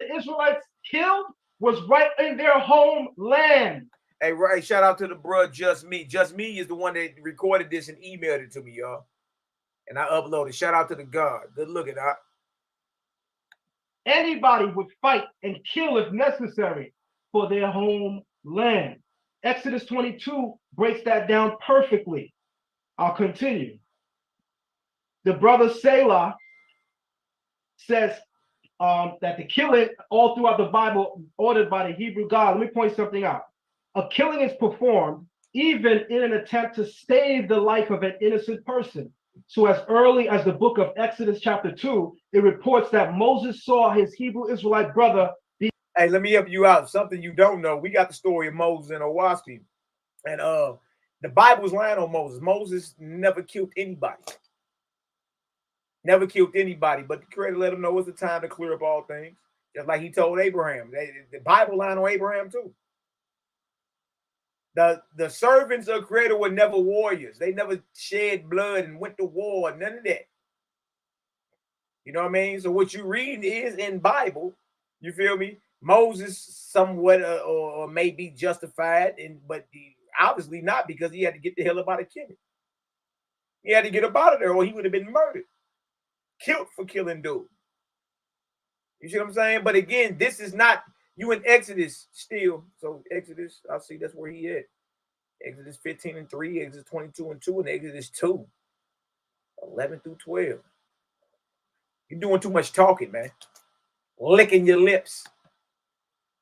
The Israelites killed was right in their homeland.
Hey, right, shout out to the bruh Just Me. Just Me is the one that recorded this and emailed it to me, y'all. And I uploaded. Shout out to the God. Good looking, huh?
Anybody would fight and kill if necessary for their homeland. Exodus 22 breaks that down perfectly. I'll continue. The brother Selah says that the killing all throughout the Bible ordered by the Hebrew God. Let me point something out. A killing is performed even in an attempt to save the life of an innocent person. So as early as the book of Exodus chapter 2, it reports that Moses saw his Hebrew Israelite brother.
Hey, let me help you out. Something you don't know. We got the story of Moses and YHWH'S. And the Bible's lying on Moses. Moses never killed anybody. Never killed anybody. But the Creator let him know it's the time to clear up all things. Just like he told Abraham. The Bible lying on Abraham too. The servants of Creator were never warriors. They never shed blood and went to war. None of that. You know what I mean? So what you read is in Bible. You feel me? Moses somewhat or may be justified, but obviously not, because he had to get the hell up out of Kemet. He had to get up out of there or he would have been murdered. Killed for killing dude. You see what I'm saying? But again, this is not, you in Exodus still. So Exodus, I see that's where he at. Exodus 15:3, Exodus 22:2, and Exodus 2, 11 through 12. You're doing too much talking, man. Licking your lips.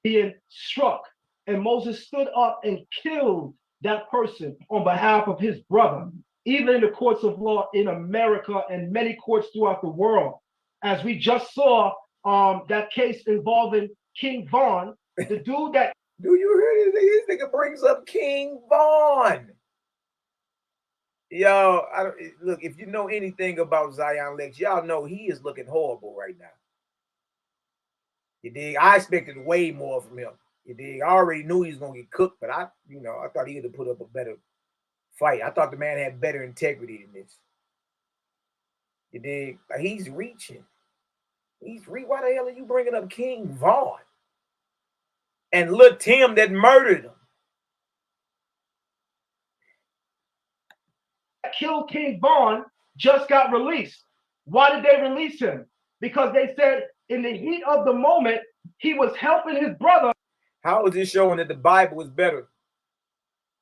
Being struck, and Moses stood up and killed that person on behalf of his brother, even in the courts of law in America and many courts throughout the world. As we just saw that case involving King Von, the dude that
do you hear this? This nigga brings up King Von. Yo, look, if you know anything about Zion Lexx, y'all know he is looking horrible right now. You dig? I expected way more from him. You dig? I already knew he was gonna get cooked, but I thought he would have put up a better fight. I thought the man had better integrity than this. You dig? Like, he's reaching. Why the hell are you bringing up King Von? And look, Tim that murdered him.
Killed King Von just got released. Why did they release him? Because they said in the heat of the moment, he was helping his brother.
How is this showing that the Bible is better?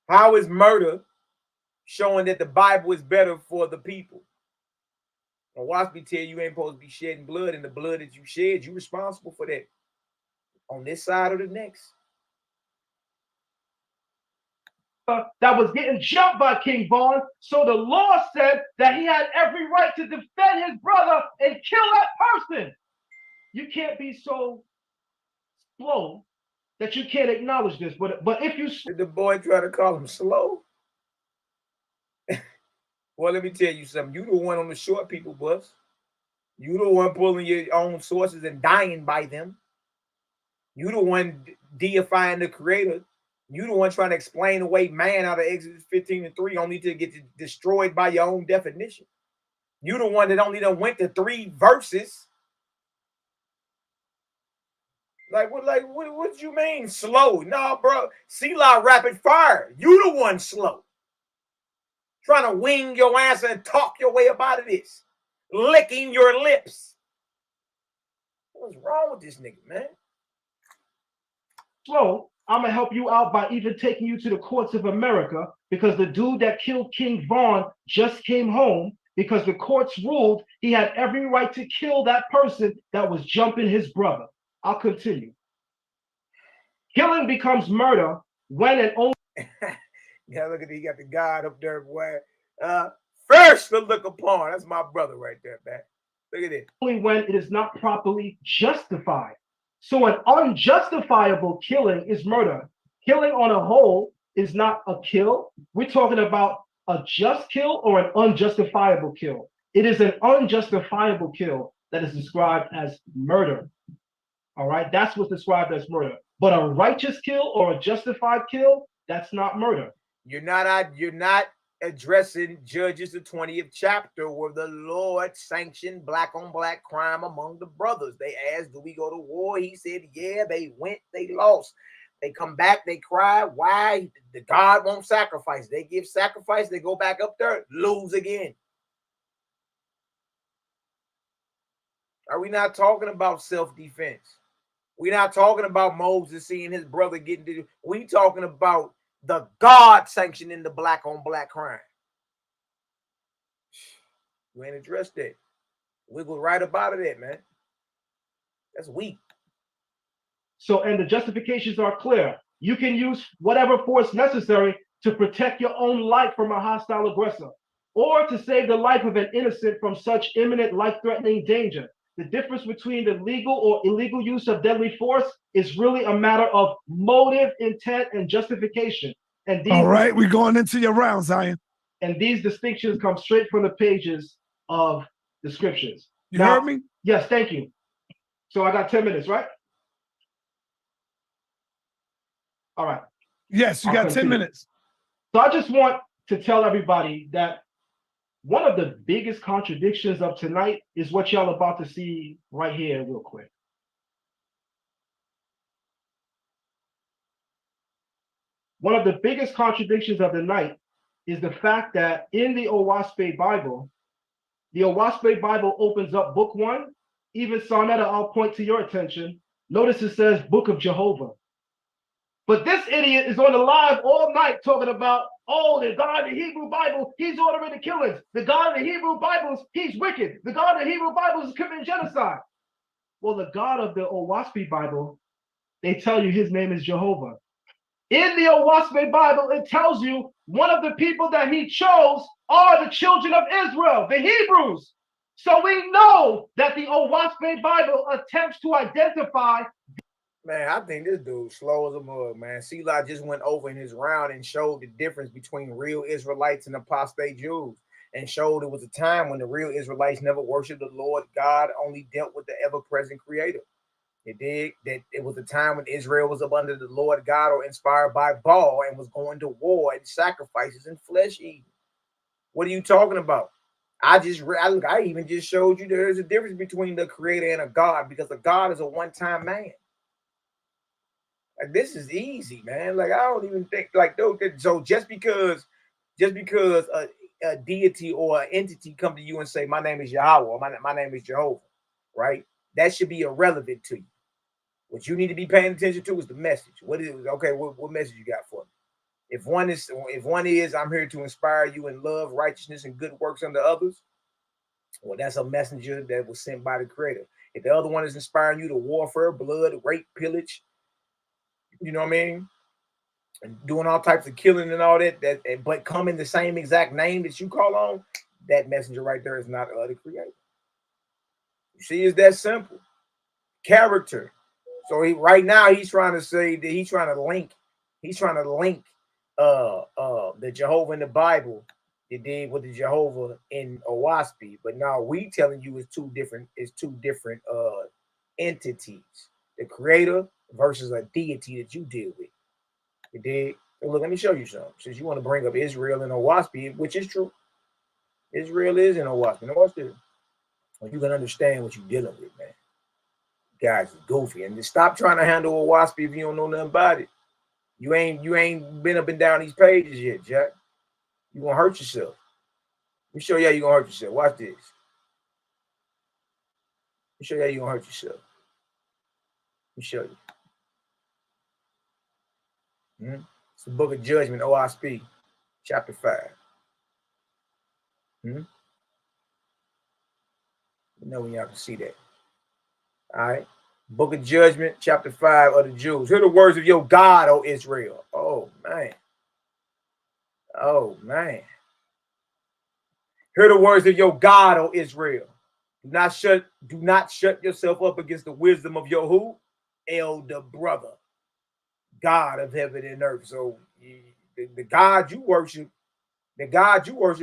How is murder showing that the Bible is better for the people? And watch me tell you, you ain't supposed to be shedding blood, and the blood that you shed, you're responsible for that. On this side or the next.
That was getting jumped by King Von. So the law said that he had every right to defend his brother and kill that person. You can't be so slow that you can't acknowledge this. But if you...
Did the boy try to call him slow? Well, let me tell you something. You the one on the short people bus. You the one pulling your own sources and dying by them. You the one deifying the Creator. You the one trying to explain away man out of Exodus 15:3 only to get destroyed by your own definition. You the one that only done went to 3 verses. What you mean slow? No, bro. Selah rapid fire. You the one slow. Trying to wing your answer and talk your way up out of this. Licking your lips. What's wrong with this nigga, man?
Slow. I'm going to help you out by even taking you to the courts of America, because the dude that killed King Von just came home because the courts ruled he had every right to kill that person that was jumping his brother. I'll continue. Killing becomes murder when and only.
Yeah, look at you got the God up there, boy. First to look upon. That's my brother right there, man. Look at it.
Only when it is not properly justified. So an unjustifiable killing is murder. Killing on a whole is not a kill. We're talking about a just kill or an unjustifiable kill. It is an unjustifiable kill that is described as murder. All right, that's what's described as murder. But a righteous kill or a justified kill, that's not murder.
You're not addressing Judges the 20th chapter where the Lord sanctioned black on black crime among the brothers. They asked, do we go to war? He said, yeah, they went, they lost. They come back, they cry. Why? The God won't sacrifice. They give sacrifice, they go back up there, lose again. Are we not talking about self-defense? We're not talking about Moses seeing his brother getting to. We talking about the God sanctioning the black on black crime. You ain't addressed that. Wiggle right about it, man. That's weak.
So, and the justifications are clear. You can use whatever force necessary to protect your own life from a hostile aggressor, or to save the life of an innocent from such imminent life-threatening danger. The difference between the legal or illegal use of deadly force is really a matter of motive, intent, and justification. And these,
all right, we're going into your round, Zion.
And these distinctions come straight from the pages of the scriptures.
You heard me?
Yes, thank you. So I got 10 minutes, right? All right.
Yes, you got 10 minutes.
So I just want to tell everybody that one of the biggest contradictions of tonight is what y'all about to see right here real quick. One of the biggest contradictions of the night is the fact that in the YHWH'S Bible, the YHWH'S Bible opens up book 1. Even Sarnetta, I'll point to your attention. Notice it says Book of Jehovah. But this idiot is on the live all night talking about, oh, the God of the Hebrew Bible, he's ordering the killings. The God of the Hebrew Bibles, he's wicked. The God of the Hebrew Bibles is committing genocide. Well, the God of the YHWH'S Bible, they tell you his name is Jehovah. In the YHWH'S Bible, it tells you one of the people that he chose are the children of Israel, the Hebrews. So we know that the YHWH'S Bible attempts to identify.
Man, I think this dude slow as a mug, man. Selah just went over in his round and showed the difference between real Israelites and apostate Jews, and showed it was a time when the real Israelites never worshiped the Lord God, only dealt with the ever-present Creator. It did that. It was a time when Israel was up under the Lord God or inspired by Baal and was going to war and sacrifices and flesh eating. What are you talking about? I even just showed you there is a difference between the Creator and a God, because a God is a one-time man. Like, this is easy, man. Like, I don't even think like so just because a deity or an entity come to you and say, my name is Yahweh, or my name is Jehovah, right? That should be irrelevant to you. What you need to be paying attention to is the message. What is okay? What message you got for me? If one is I'm here to inspire you in love, righteousness, and good works unto others, well, that's a messenger that was sent by the Creator. If the other one is inspiring you to warfare, blood, rape, pillage, you know what I mean, and doing all types of killing and all that, but come in the same exact name that you call on, that messenger right there is not the Creator. You see, it's that simple. Character. So right now he's trying to say that he's trying to link the Jehovah in the Bible it did with the Jehovah in YHWH's, but now we telling you it's two different entities. The Creator versus a deity that you deal with. You did. Look, let me show you something. Since you want to bring up Israel and YHWH, which is true. Israel is in YHWH. Now watch this. Well, you can understand what you're dealing with, man. Guys is goofy, and just stop trying to handle YHWH if you don't know nothing about it. You ain't been up and down these pages yet, Jack. You gonna hurt yourself. Let me show you how you gonna hurt yourself. Watch this. Let me show you how you gonna hurt yourself. Let me show you. It's the Book of Judgment, YHWH, chapter 5. You know when y'all can see that. All right. Book of Judgment, chapter 5 of the Jews. Hear the words of your God, O Israel. Oh, man. Oh, man. Hear the words of your God, O Israel. Do not shut yourself up against the wisdom of your who? Elder brother. God of heaven and earth. So the God you worship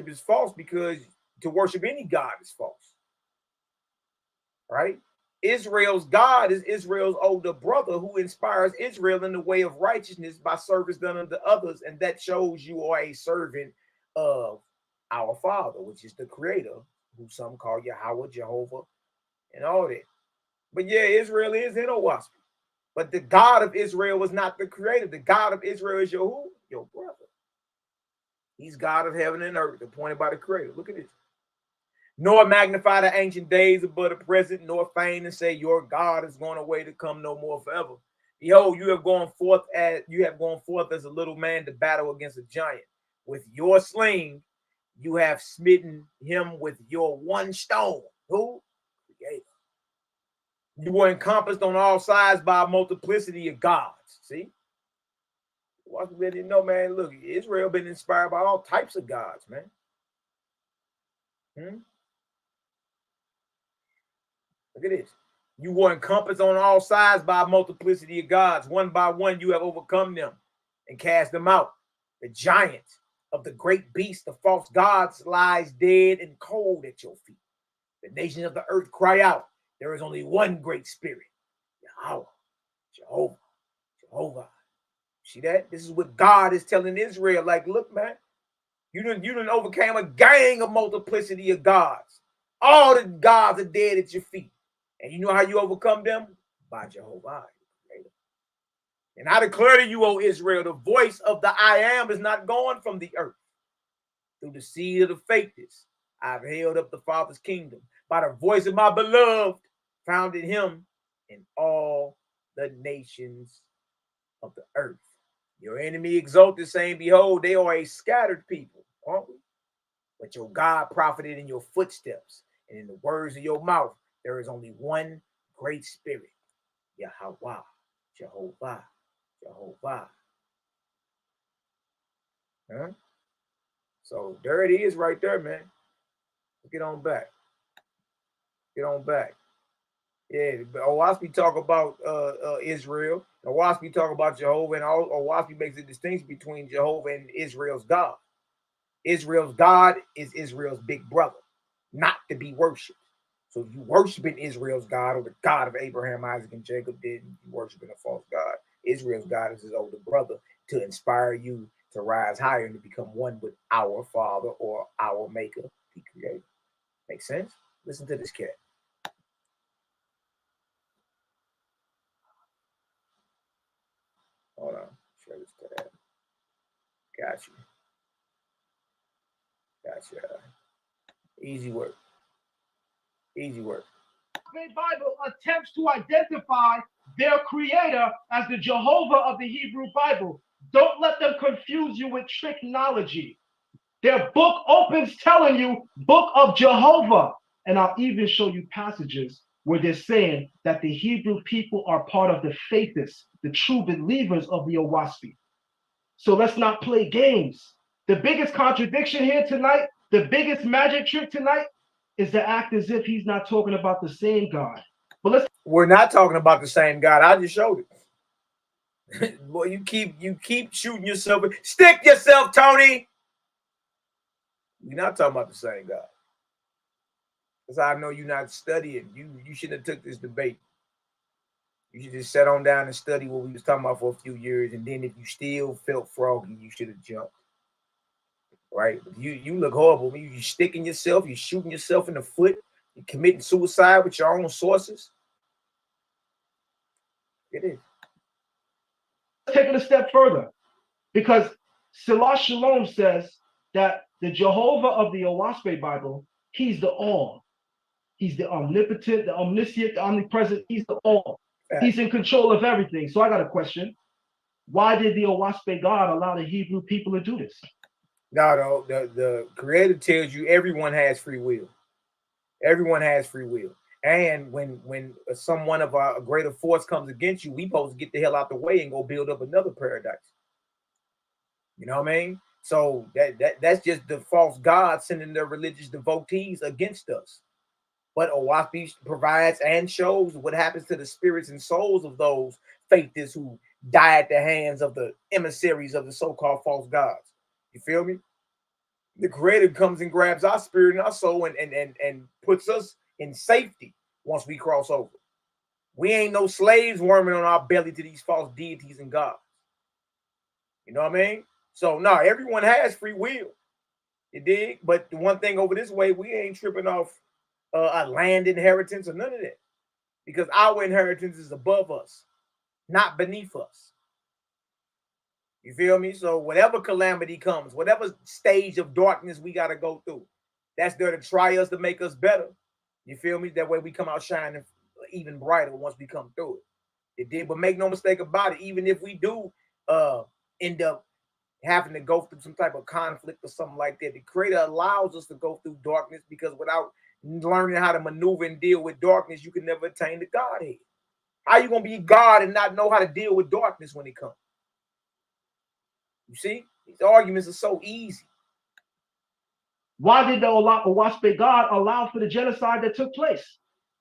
is false, because to worship any God is false. Right? Israel's God is Israel's older brother, who inspires Israel in the way of righteousness by service done unto others. And that shows you are a servant of our Father, which is the Creator, who some call Yahweh, Jehovah, and all that. But yeah, Israel is in Owaspy. But the God of Israel was not the Creator. The God of Israel is your who? Your brother. He's God of heaven and earth, appointed by the Creator. Look at this. Nor magnify the ancient days above the present, nor feign and say your God is going away to come no more forever. Behold, you have gone forth as a little man to battle against a giant. With your sling, you have smitten him with your one stone. Who? Creator. You were encompassed on all sides by a multiplicity of gods. See? Watch me, let you know, man. Look, Israel been inspired by all types of gods, man. Look at this. You were encompassed on all sides by a multiplicity of gods. One by one, you have overcome them and cast them out. The giant of the great beast, the false gods, lies dead and cold at your feet. The nations of the earth cry out. There is only one great spirit, Yahweh, Jehovah. See that? This is what God is telling Israel. Like, look, man, you done overcame a gang of multiplicity of gods. All the gods are dead at your feet. And you know how you overcome them? By Jehovah. And I declare to you, O Israel, the voice of the I Am is not gone from the earth. Through the seed of the faithless, I've held up the Father's kingdom. By the voice of my beloved, founded him in all the nations of the earth. Your enemy exalted, saying, behold, they are a scattered people, aren't we? But your God profited in your footsteps, and in the words of your mouth, there is only one great spirit, Yahweh, Jehovah. Huh? So there it is right there, man. Get on back. Yeah, Owaspy talk about Israel. Owaspy talk about Jehovah, and Owaspy makes a distinction between Jehovah and Israel's God. Israel's God is Israel's big brother, not to be worshipped. So if you worshiping Israel's God, or the God of Abraham, Isaac, and Jacob, then you worshiping a false God. Israel's God is his older brother to inspire you to rise higher and to become one with our Father or our Maker, the Creator. Make sense? Listen to this cat. Hold on. Share this tab. Gotcha. Easy work.
The Bible attempts to identify their creator as the Jehovah of the Hebrew Bible. Don't let them confuse you with tricknology. Their book opens telling you Book of Jehovah. And I'll even show you passages where they're saying that the Hebrew people are part of the faithists, the true believers of the Owaspy. So let's not play games. The biggest contradiction here tonight, the biggest magic trick tonight, is to act as if he's not talking about the same God. But
we're not talking about the same God. I just showed it. Boy, you keep shooting yourself. Stick yourself, Tony. We're not talking about the same God. That's how I know you're not studying. You shouldn't have took this debate. You should just sat on down and study what we was talking about for a few years, and then if you still felt froggy, you should have jumped. Right? You look horrible. You sticking yourself, you're shooting yourself in the foot, you're committing suicide with your own sources. It is.
Taking a step further, because Selah Shalom says that the Jehovah of the Owaspy Bible, he's the all. He's the omnipotent, the omniscient, the omnipresent. He's the all. He's in control of everything. So I got a question. Why did the Owaspy God allow the Hebrew people to do this?
No, the Creator tells you everyone has free will. Everyone has free will. And when someone of a greater force comes against you, we supposed to get the hell out the way and go build up another paradise. You know what I mean? So that's just the false gods sending their religious devotees against us. But OWASP provides and shows what happens to the spirits and souls of those faithists who die at the hands of the emissaries of the so-called false gods. You feel me? The Creator comes and grabs our spirit and our soul and puts us in safety once we cross over. We ain't no slaves worming on our belly to these false deities and gods. You know what I mean? So, no, everyone has free will. You dig? But the one thing over this way, we ain't tripping off a land inheritance or none of that. Because our inheritance is above us, not beneath us. You feel me? So whatever calamity comes, whatever stage of darkness we got to go through, that's there to try us to make us better. You feel me? That way we come out shining even brighter once we come through it. It did, but make no mistake about it, even if we do end up having to go through some type of conflict or something like that, the Creator allows us to go through darkness, because without learning how to maneuver and deal with darkness, you can never attain the Godhead. How you gonna be God and not know how to deal with darkness when it comes? You see, these arguments are so easy.
Why did the Owaspe God allow for the genocide that took place?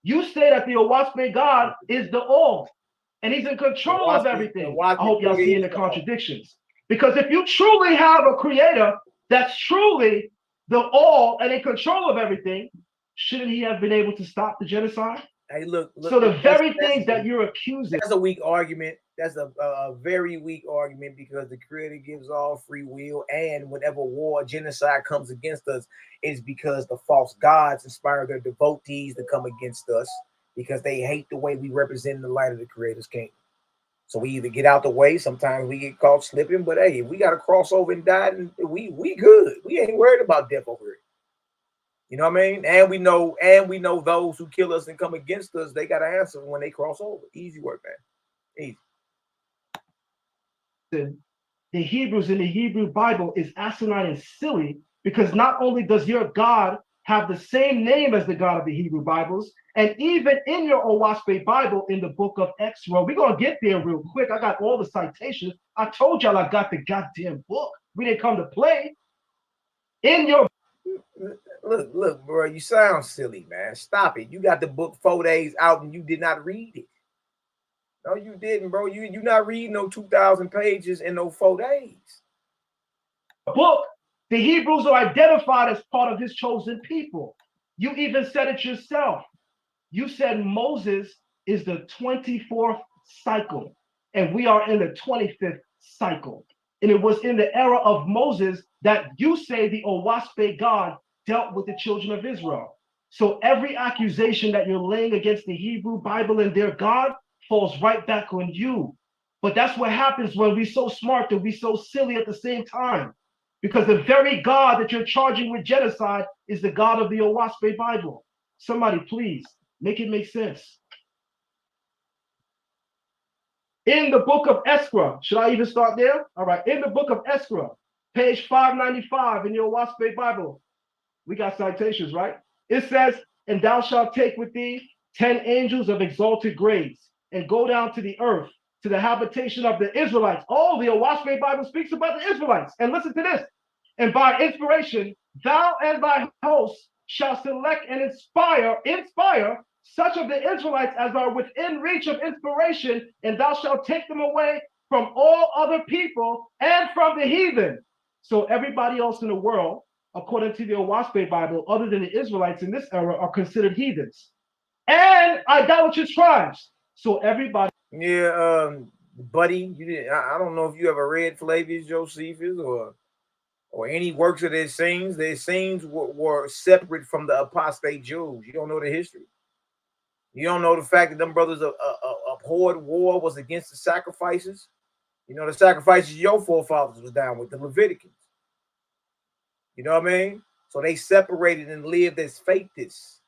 You say that the Owaspe God is the all, and he's in control of everything. I hope y'all seeing the contradictions. Because if you truly have a creator that's truly the all and in control of everything, shouldn't he have been able to stop the genocide?
Hey, look.
So the very things that you're accusing.
That's a weak argument. That's a very weak argument, because the Creator gives all free will, and whenever war, genocide comes against us, it's because the false gods inspire their devotees to come against us, because they hate the way we represent the light of the Creator's kingdom. So we either get out the way, sometimes we get caught slipping, but hey, if we got to cross over and die, we good. We ain't worried about death over here. You know what I mean? And we know those who kill us and come against us, they got to answer when they cross over. Easy work, man. Easy.
The Hebrews in the Hebrew Bible is asinine and silly, because not only does your God have the same name as the God of the Hebrew Bibles, and even in your Owaspe Bible in the book of Extra, we're going to get there real quick. I got all the citations. I told y'all I got the goddamn book. We didn't come to play. In your
Look, bro, you sound silly, man. Stop it. You got the book 4 days out and you did not read it. No, you didn't, bro. You not reading no 2,000 pages in no 4 days.
Book, the Hebrews are identified as part of his chosen people. You even said it yourself. You said Moses is the 24th cycle, and we are in the 25th cycle. And it was in the era of Moses that you say the Owaspe God dealt with the children of Israel. So every accusation that you're laying against the Hebrew Bible and their God falls right back on you. But that's what happens when we're so smart and we're so silly at the same time. Because the very God that you're charging with genocide is the God of the Owaspe Bible. Somebody, please, make it make sense. In the book of Esra, should I even start there? All right, in the book of Esra, page 595 in your Owaspe Bible, we got citations, right? It says, and thou shalt take with thee 10 angels of exalted grades, and go down to the earth, to the habitation of the Israelites. Oh, the Owaspe Bible speaks about the Israelites. And listen to this. And by inspiration, thou and thy hosts shall select and inspire such of the Israelites as are within reach of inspiration, and thou shalt take them away from all other people and from the heathen. So everybody else in the world, according to the Owaspe Bible, other than the Israelites in this era, are considered heathens and idolatrous tribes. So everybody.
Yeah, buddy, you didn't. I don't know if you ever read Flavius Josephus or any works of their scenes. Their scenes were separate from the apostate Jews. You don't know the history. You don't know the fact that them brothers abhorred war, was against the sacrifices. You know, the sacrifices your forefathers was down with, the Leviticans. You know what I mean? So they separated and lived as faithists,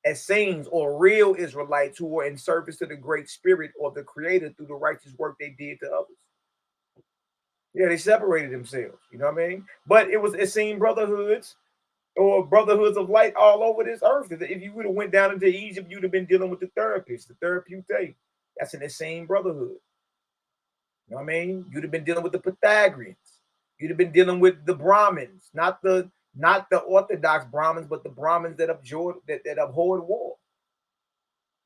as saints, or real Israelites who were in service to the Great Spirit or the Creator through the righteous work they did to others. Yeah, they separated themselves. You know what I mean? But it seen brotherhoods. or brotherhoods of light all over this earth. If you would have went down into Egypt, you'd have been dealing with the therapists, the therapeutic. That's in the same brotherhood. You know what I mean? You'd have been dealing with the Pythagoreans. You'd have been dealing with the Brahmins, not the Orthodox Brahmins, but the Brahmins that abhorred war.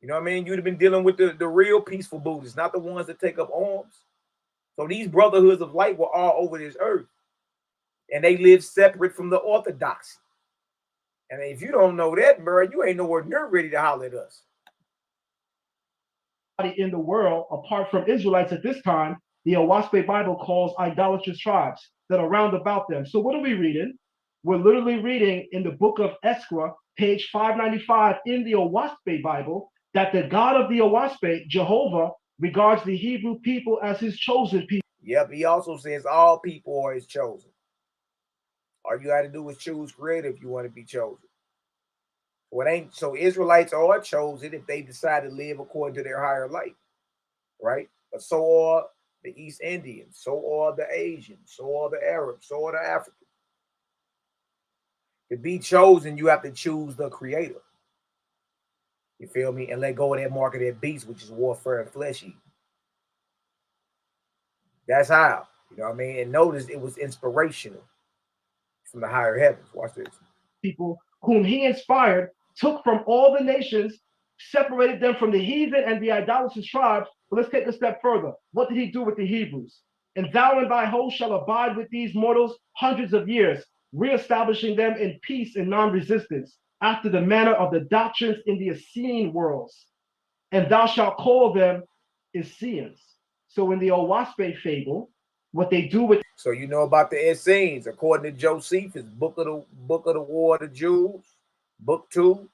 You know what I mean? You'd have been dealing with the real peaceful Buddhists, not the ones that take up arms. So these brotherhoods of light were all over this earth. And they live separate from the orthodoxy. And if you don't know that, bro, you ain't nowhere near ready to holler at us.
In the world, apart from Israelites at this time, the YAH'S Bible calls idolatrous tribes that are round about them. So what are we reading? We're literally reading in the book of Ezra, page 595 in the YAH'S Bible, that the God of the YAH'S, Jehovah, regards the Hebrew people as his chosen people.
Yep, he also says all people are his chosen. All you got to do is choose creator if you want to be chosen. So Israelites are chosen if they decide to live according to their higher light, right? But so are the East Indians, so are the Asians, so are the Arabs, so are the Africans. To be chosen, you have to choose the creator. You feel me? And let go of that mark of that beast, which is warfare and flesh eating. That's how. You know what I mean? And notice it was inspirational from the higher heavens. Watch this.
People whom he inspired took from all the nations, separated them from the heathen and the idolatrous tribes. But let's take a step further. What did he do with the Hebrews? And thou and thy host shall abide with these mortals hundreds of years, reestablishing them in peace and non-resistance, after the manner of the doctrines in the Essene worlds. And thou shalt call them Essenes. So in the YAH'S fable, what they do with—
So you know about the Essenes, according to Josephus, Book of the War of the Jews, Book 2,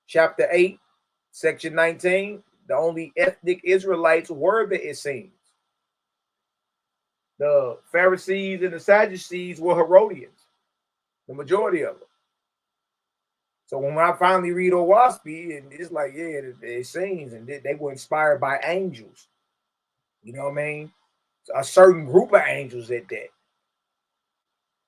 Chapter 8, Section 19. The only ethnic Israelites were the Essenes. The Pharisees and the Sadducees were Herodians, the majority of them. So when I finally read YAH'S, and it's like, yeah, the Essenes, and they were inspired by angels. You know what I mean? A certain group of angels at that.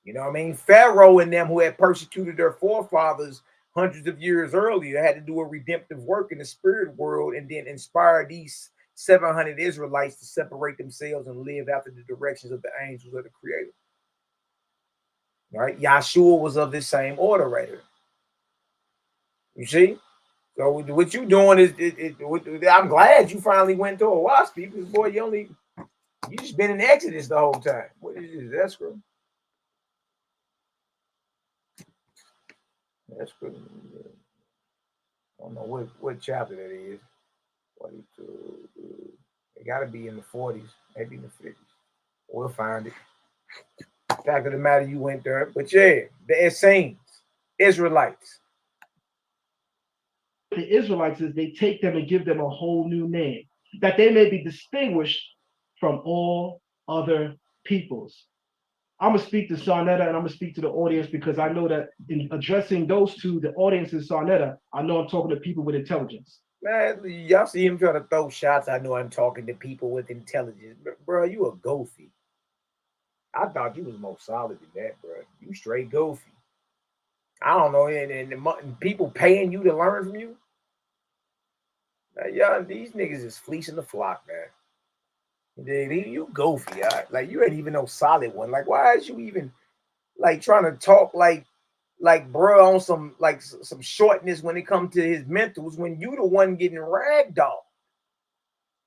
You know what I mean? Pharaoh and them, who had persecuted their forefathers hundreds of years earlier, had to do a redemptive work in the spirit world and then inspire these 700 Israelites to separate themselves and live after the directions of the angels of the Creator. Right? Yahshua was of this same order right here. You see? So what you doing is, I'm glad you finally went to YAH'S, because boy, you just been in Exodus the whole time. What is this? Escrow? Escrow. I don't know what chapter that is. 42. It got to be in the 40s, maybe in the 50s. We'll find it. Fact of the matter, you went there. But yeah, the Essenes, Israelites.
The Israelites is they take them and give them a whole new name, that they may be distinguished from all other peoples. I'm going to speak to Sarnetta and I'm going to speak to the audience, because I know that in addressing those two, the audience is Sarnetta, I know I'm talking to people with intelligence.
Man, y'all see him trying to throw shots. I know I'm talking to people with intelligence. Bro, you a goofy. I thought you was more solid than that, bro. You straight goofy. I don't know, and people paying you to learn from you. Y'all, these niggas is fleecing the flock, man. You goofy, like you ain't even no solid one. Like, why is you even like trying to talk like bro on some shortness when it comes to his mentals, when you the one getting ragdolled?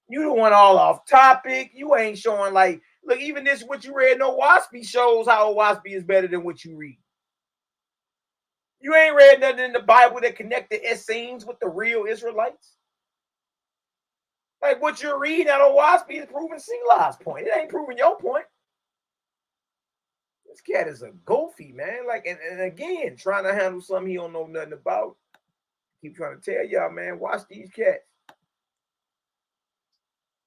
You the one all off topic. You ain't showing like, look, even this what you read. No, YAH'S shows how YAH'S is better than what you read. You ain't read nothing in the Bible that connect the Essenes with the real Israelites. Like what you're reading out of YAH'S is proving Selah's point. It ain't proving your point. This cat is a goofy, man. Like, and again, trying to handle something he don't know nothing about. Keep trying to tell y'all, man, watch these cats.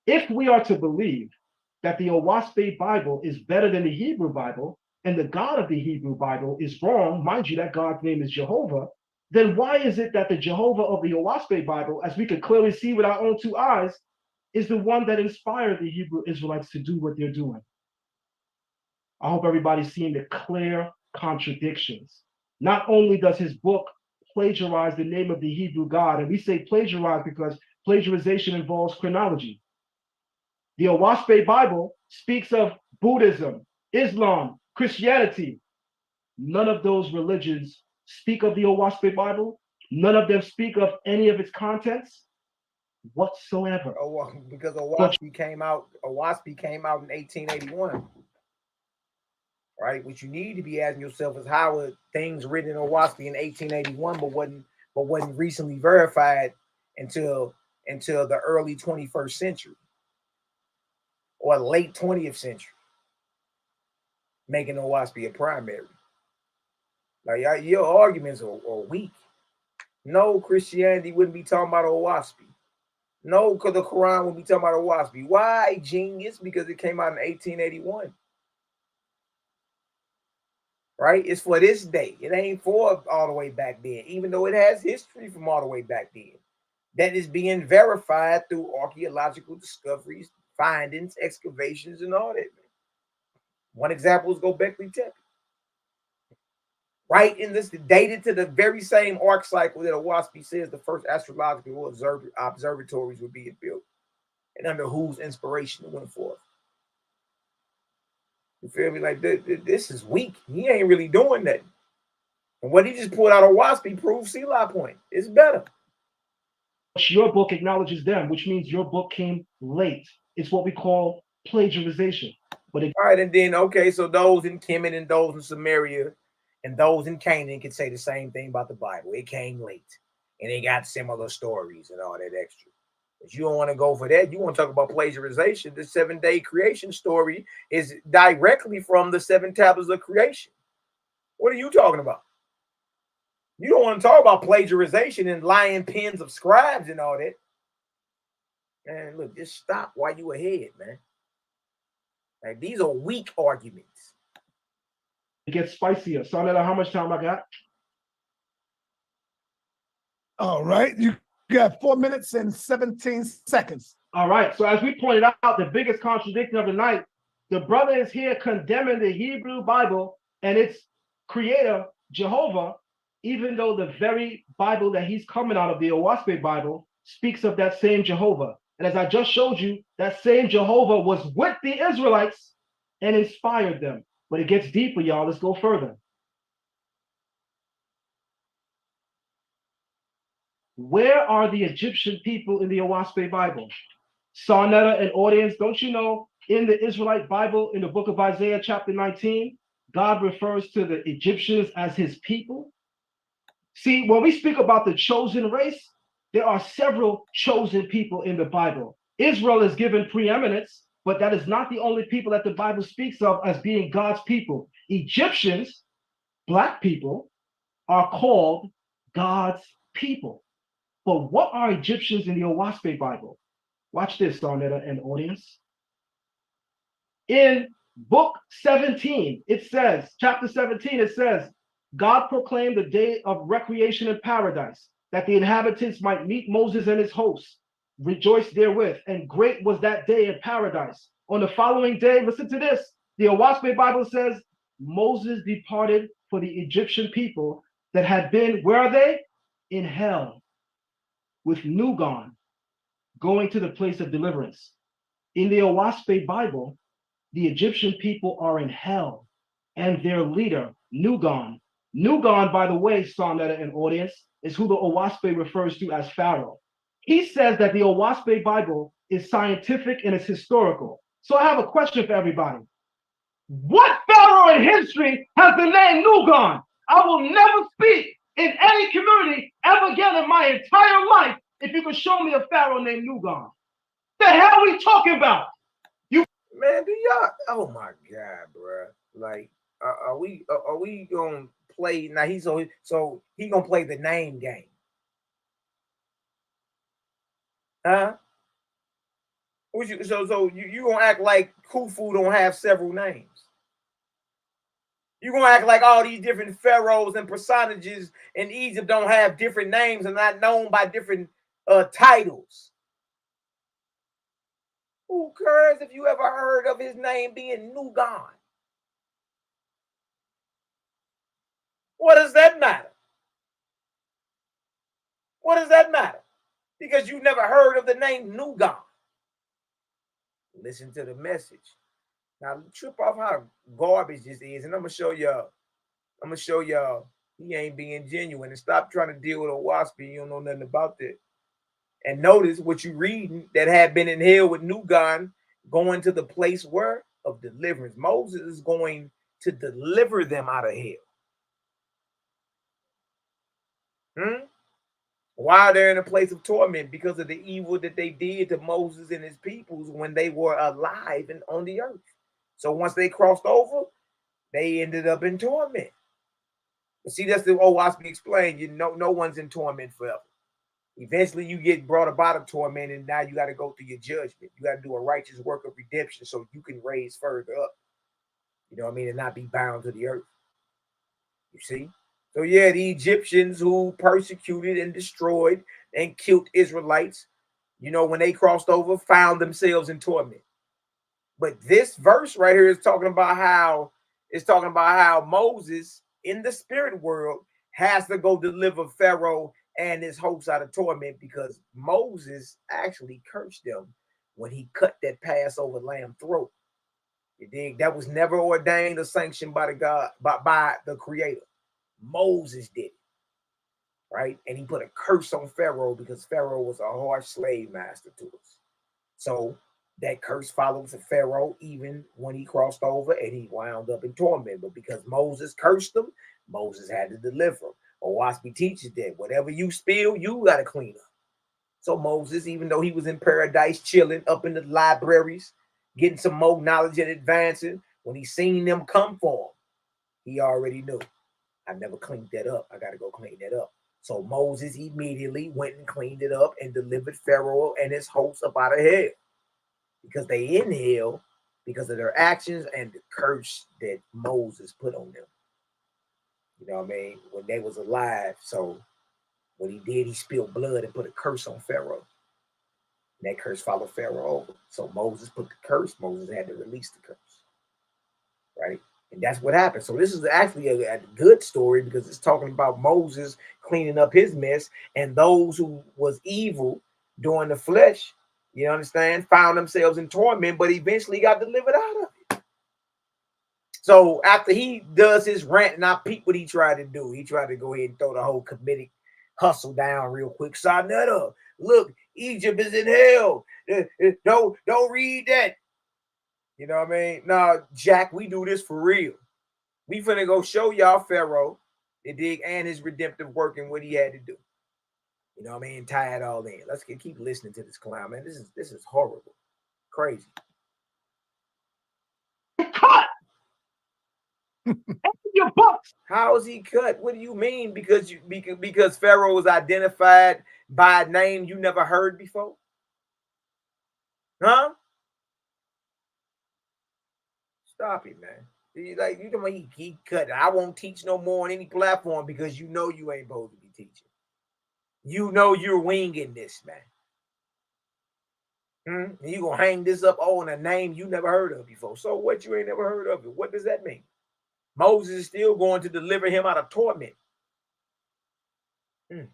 If we are to believe that the YAH'S Bible is better than the Hebrew Bible, and the God of the Hebrew Bible is wrong, mind you, that God's name is Jehovah, then why is it that the Jehovah of the YAH'S Bible, as we can clearly see with our own two eyes, is the one that inspired the Hebrew Israelites to do what they're doing? I hope everybody's seeing the clear contradictions. Not only does his book plagiarize the name of the Hebrew God, and we say plagiarize because plagiarization involves chronology. The YAH'S Bible speaks of Buddhism, Islam, Christianity. None of those religions speak of the YAH'S Bible. None of them speak of any of its contents whatsoever.
Oh, well, because YAH'S came out in 1881. Right? What you need to be asking yourself is how are things written in YAH'S in 1881 but wasn't recently verified until the early 21st century or late 20th century, making YAH'S a primary. Like your arguments are weak. No, Christianity wouldn't be talking about YAH'S. No, because the Quran wouldn't be talking about YAH'S. Why, genius? Because it came out in 1881. Right? It's for this day. It ain't for all the way back then, even though it has history from all the way back then. That is being verified through archaeological discoveries, findings, excavations, and all that. One example is Göbekli Tepe. Right in this, dated to the very same arc cycle that YAH'S says the first astrological observatories were being built, and under whose inspiration it went forth. You feel me? Like this is weak. He ain't really doing that. And what he just pulled out of YAH'S proves Selah point. It's better.
Your book acknowledges them, which means your book came late. It's what we call plagiarization. But
all right, and then okay, so those in Kemet and those in Samaria and those in Canaan can say the same thing about the Bible. It came late, and they got similar stories and all that extra. But you don't want to go for that. You want to talk about plagiarization. The 7-day creation story is directly from the 7 tablets of creation. What are you talking about? You don't want to talk about plagiarization and lying pens of scribes and all that. Man, look, just stop while you ahead, man. Like, these are weak arguments.
It gets spicier. So I don't know how much time I got.
All right. You got 4 minutes and 17 seconds.
All right. So as we pointed out, the biggest contradiction of the night, the brother is here condemning the Hebrew Bible and its creator, Jehovah, even though the very Bible that he's coming out of, the YAH'S Bible, speaks of that same Jehovah. And as I just showed you, that same Jehovah was with the Israelites and inspired them. But it gets deeper, y'all. Let's go further. Where are the Egyptian people in the YAH'S Bible? Sarnetta and audience, don't you know in the Israelite Bible, in the book of Isaiah chapter 19, God refers to the Egyptians as his people? See, when we speak about the chosen race, there are several chosen people in the Bible. Israel is given preeminence, but that is not the only people that the Bible speaks of as being God's people. Egyptians, black people, are called God's people. But what are Egyptians in the YAH'S Bible? Watch this, Sarnetta and audience. In book 17, it says, chapter 17, it says, God proclaimed the day of recreation in paradise, that the inhabitants might meet Moses and his hosts, rejoice therewith, and great was that day in paradise. On the following day, listen to this, the YAH'S Bible says, Moses departed for the Egyptian people that had been, where are they? In hell, with Nugon, going to the place of deliverance. In the YAH'S Bible, the Egyptian people are in hell, and their leader, Nugon. Nugon, by the way, Sarnetta and audience, is who the YAH'S refers to as Pharaoh. He says that the YAH'S Bible is scientific and it's historical. So I have a question for everybody. What Pharaoh in history has the name Nugon? I will never speak in any community ever again in my entire life if you can show me a Pharaoh named Nugon. The hell are we talking about?
Man, do y'all? Oh my God, bro! Like, are we gonna play now? So he gonna play the name game, huh? So you gonna act like Khufu don't have several names? You gonna act like all these different pharaohs and personages in Egypt don't have different names and not known by different titles? Who cares if you ever heard of his name being Nugon? What does that matter? What does that matter? Because you never heard of the name New God. Listen to the message. Now trip off how garbage this is, and I'm gonna show y'all he ain't being genuine. And stop trying to deal with a waspy. You don't know nothing about that. And notice what you reading that had been in hell with New God, going to the place where of deliverance. Moses is going to deliver them out of hell. Why they're in a place of torment? Because of the evil that they did to Moses and his peoples when they were alive and on the earth. So once they crossed over, they ended up in torment. But see, that's the old Waspy explained. You know, no one's in torment forever. Eventually, you get brought about of torment, and now you got to go through your judgment. You got to do a righteous work of redemption so you can raise further up. You know what I mean? And not be bound to the earth. You see? So yeah, the Egyptians who persecuted and destroyed and killed Israelites, you know, when they crossed over, found themselves in torment. But this verse right here is talking about how Moses in the spirit world has to go deliver Pharaoh and his hosts out of torment because Moses actually cursed them when he cut that Passover lamb throat. You dig? That was never ordained or sanctioned by by the Creator. Moses did it, right? And he put a curse on Pharaoh because Pharaoh was a harsh slave master to us. So that curse follows Pharaoh even when he crossed over and he wound up in torment. But because Moses cursed them, Moses had to deliver him. Waspy teaches that whatever you spill, you got to clean up. So Moses, even though he was in paradise chilling up in the libraries, getting some more knowledge and advancing, when he seen them come for him, he already knew. I never cleaned that up. I got to go clean that up. So Moses immediately went and cleaned it up and delivered Pharaoh and his hosts up out of hell. Because they in hell because of their actions and the curse that Moses put on them. You know what I mean? When they was alive. So what he did, he spilled blood and put a curse on Pharaoh. And that curse followed Pharaoh over. So Moses put the curse. Moses had to release the curse. Right? And that's what happened. So this is actually a good story because it's talking about Moses cleaning up his mess and those who was evil during the flesh, you understand, found themselves in torment, but eventually got delivered out of it. So after he does his rant, and I peep what he tried to do. He tried to go ahead and throw the whole comedic hustle down real quick. Sign that up. Look, Egypt is in hell. Don't read that. You know what I mean? No, Jack, we do this for real. We finna go show y'all Pharaoh, and his redemptive work and what he had to do. You know what I mean? Tie it all in. Let's keep listening to this clown, man. This is horrible. Crazy.
Cut! Your books.
How is he cut? What do you mean? Because Pharaoh was identified by a name you never heard before? Huh? Stop it, man. Like you know he cut. I won't teach no more on any platform because you know you ain't supposed to be teaching. You know you're winging this, man. And you gonna hang this up on a name you never heard of before. So what? You ain't never heard of it. What does that mean? Moses is still going to deliver him out of torment. And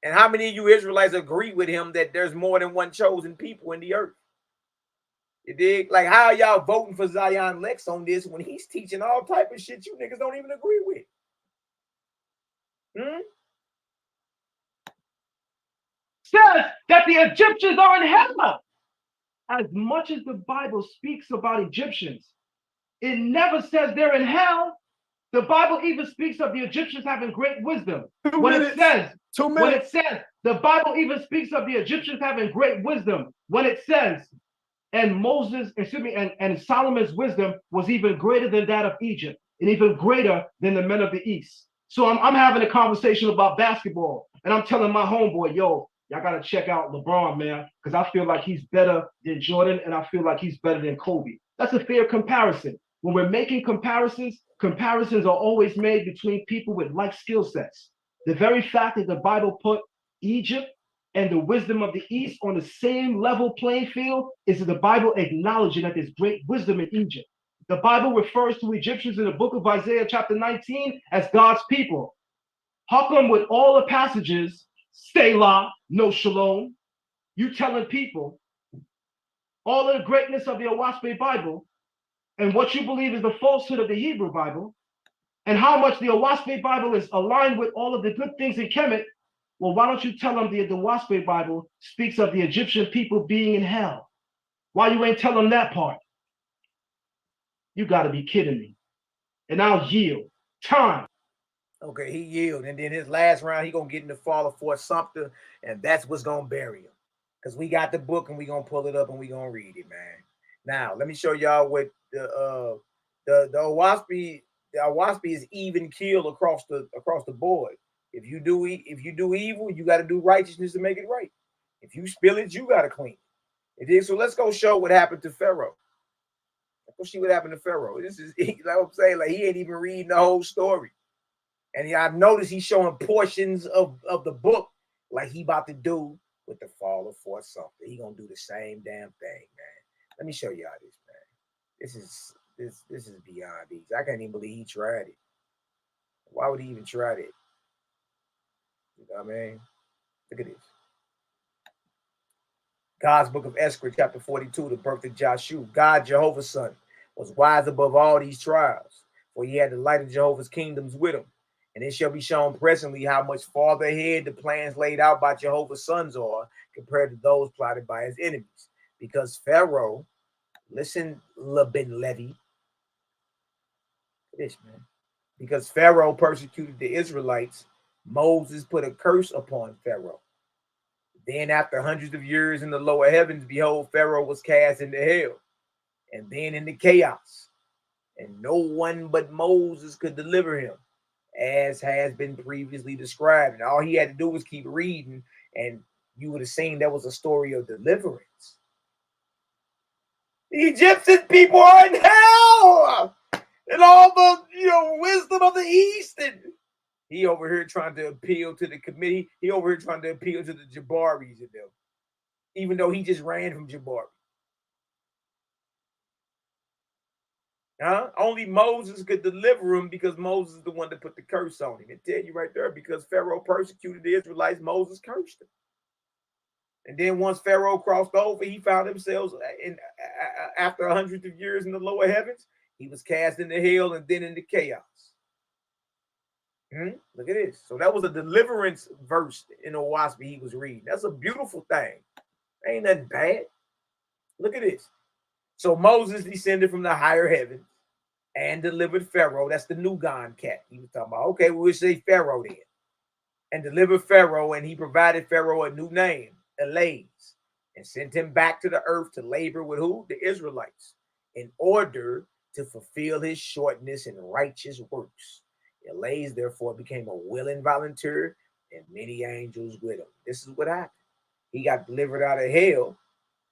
how many of you Israelites agree with him that there's more than one chosen people in the earth? You dig? Like, how y'all voting for Zion Lexx on this when he's teaching all type of shit you niggas don't even agree with?
Says that the Egyptians are in hell. As much as the Bible speaks about Egyptians, it never says they're in hell. The Bible even speaks of the Egyptians having great wisdom. It says, the Bible even speaks of the Egyptians having great wisdom when it says, and Solomon's wisdom was even greater than that of Egypt and even greater than the men of the East. So I'm having a conversation about basketball and I'm telling my homeboy, yo, y'all got to check out LeBron, man, because I feel like he's better than Jordan and I feel like he's better than Kobe. That's a fair comparison. When we're making comparisons are always made between people with like skill sets. The very fact that the Bible put Egypt and the wisdom of the East on the same level playing field is the Bible acknowledging that there's great wisdom in Egypt. The Bible refers to Egyptians in the book of Isaiah chapter 19 as God's people. How come with all the passages, Selah, no Shalom, you telling people all of the greatness of the YAH'S Bible and what you believe is the falsehood of the Hebrew Bible, and how much the YAH'S Bible is aligned with all of the good things in Kemet? Well, why don't you tell them the YAH'S Bible speaks of the Egyptian people being in hell? Why you ain't tell them that part? You got to be kidding me. And I'll yield. Time.
Okay, he yielded. And then his last round, he going to get in the fall of Fort Sumter, and that's what's going to bury him. Because we got the book, and we going to pull it up, and we going to read it, man. Now, let me show y'all what the YAH'S is even killed across the board. If you do evil, you got to do righteousness to make it right. If you spill it, you got to clean it. So let's go show what happened to Pharaoh. Let's go see what happened to Pharaoh. This is, like I'm saying, like he ain't even reading the whole story. And I've noticed he's showing portions of the book like he about to do with the fall of Fort Sumter. He gonna do the same damn thing, man. Let me show y'all this, man. This is beyond these. I can't even believe he tried it. Why would he even try it? You know what I mean? Look at this. God's book of Esther, chapter 42, the birth of Joshua. God, Jehovah's son, was wise above all these trials, for he had the light of Jehovah's kingdoms with him. And it shall be shown presently how much farther ahead the plans laid out by Jehovah's sons are compared to those plotted by his enemies. Because Pharaoh, listen, Ben Levi, this man. Because Pharaoh persecuted the Israelites, Moses put a curse upon Pharaoh. Then after hundreds of years in the lower heavens, behold, Pharaoh was cast into hell, and then into chaos. And no one but Moses could deliver him, as has been previously described. And all he had to do was keep reading, and you would have seen that was a story of deliverance. The Egyptian people are in hell, and all the wisdom of the East. And he over here trying to appeal to the committee. He over here trying to appeal to the Jabaris and them, even though he just ran from Jabari. Only Moses could deliver him because Moses is the one that put the curse on him. It tell you right there, because Pharaoh persecuted the Israelites, Moses cursed him. And then once Pharaoh crossed over, he found himself after hundreds of years in the lower heavens, he was cast into hell and then into chaos. Look at this. So that was a deliverance verse in YAH'S he was reading. That's a beautiful thing. Ain't nothing bad. Look at this. So Moses descended from the higher heavens and delivered Pharaoh. That's the Nugon cat he was talking about. Okay, we'll say Pharaoh then. And delivered Pharaoh, and he provided Pharaoh a new name, Elays, and sent him back to the earth to labor with who? The Israelites, in order to fulfill his shortness and righteous works. Elays therefore became a willing volunteer, and many angels with him. This is what happened. He got delivered out of hell,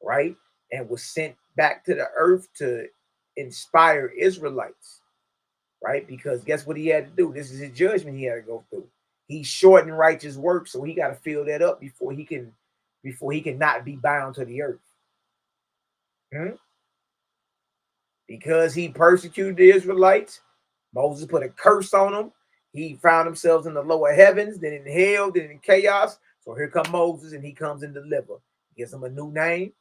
right? And was sent back to the earth to inspire Israelites, right? Because guess what he had to do? This is his judgment he had to go through. He shortened righteous work, so he got to fill that up before he can not be bound to the earth. Because he persecuted the Israelites, Moses put a curse on him. He found himself in the lower heavens, then in hell, then in chaos. So here comes Moses, and he comes and delivers. Gives him a new name.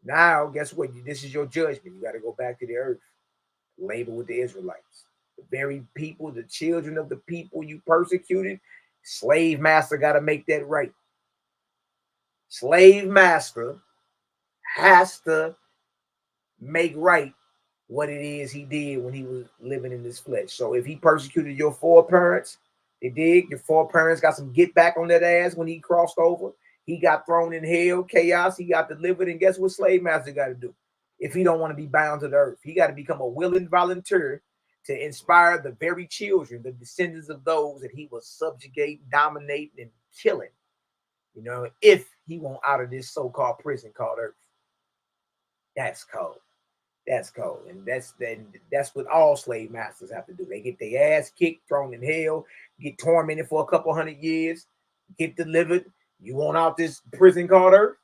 Now, guess what? This is your judgment. You got to go back to the earth, labor with the Israelites. The very people, the children of the people you persecuted, slave master got to make that right. Slave master has to make right what it is he did when he was living in this flesh. So if he persecuted your foreparents, your foreparents got some get back on that ass when he crossed over. He got thrown in hell, chaos. He got delivered. And guess what slave master got to do? If he don't want to be bound to the earth, he got to become a willing volunteer to inspire the very children, the descendants of those that he was subjugating, dominating, and killing. If he won't out of this so-called prison called earth. That's cold. That's cold. And that's what all slave masters have to do. They get their ass kicked, thrown in hell, get tormented for a couple hundred years, get delivered. You want out this prison called earth?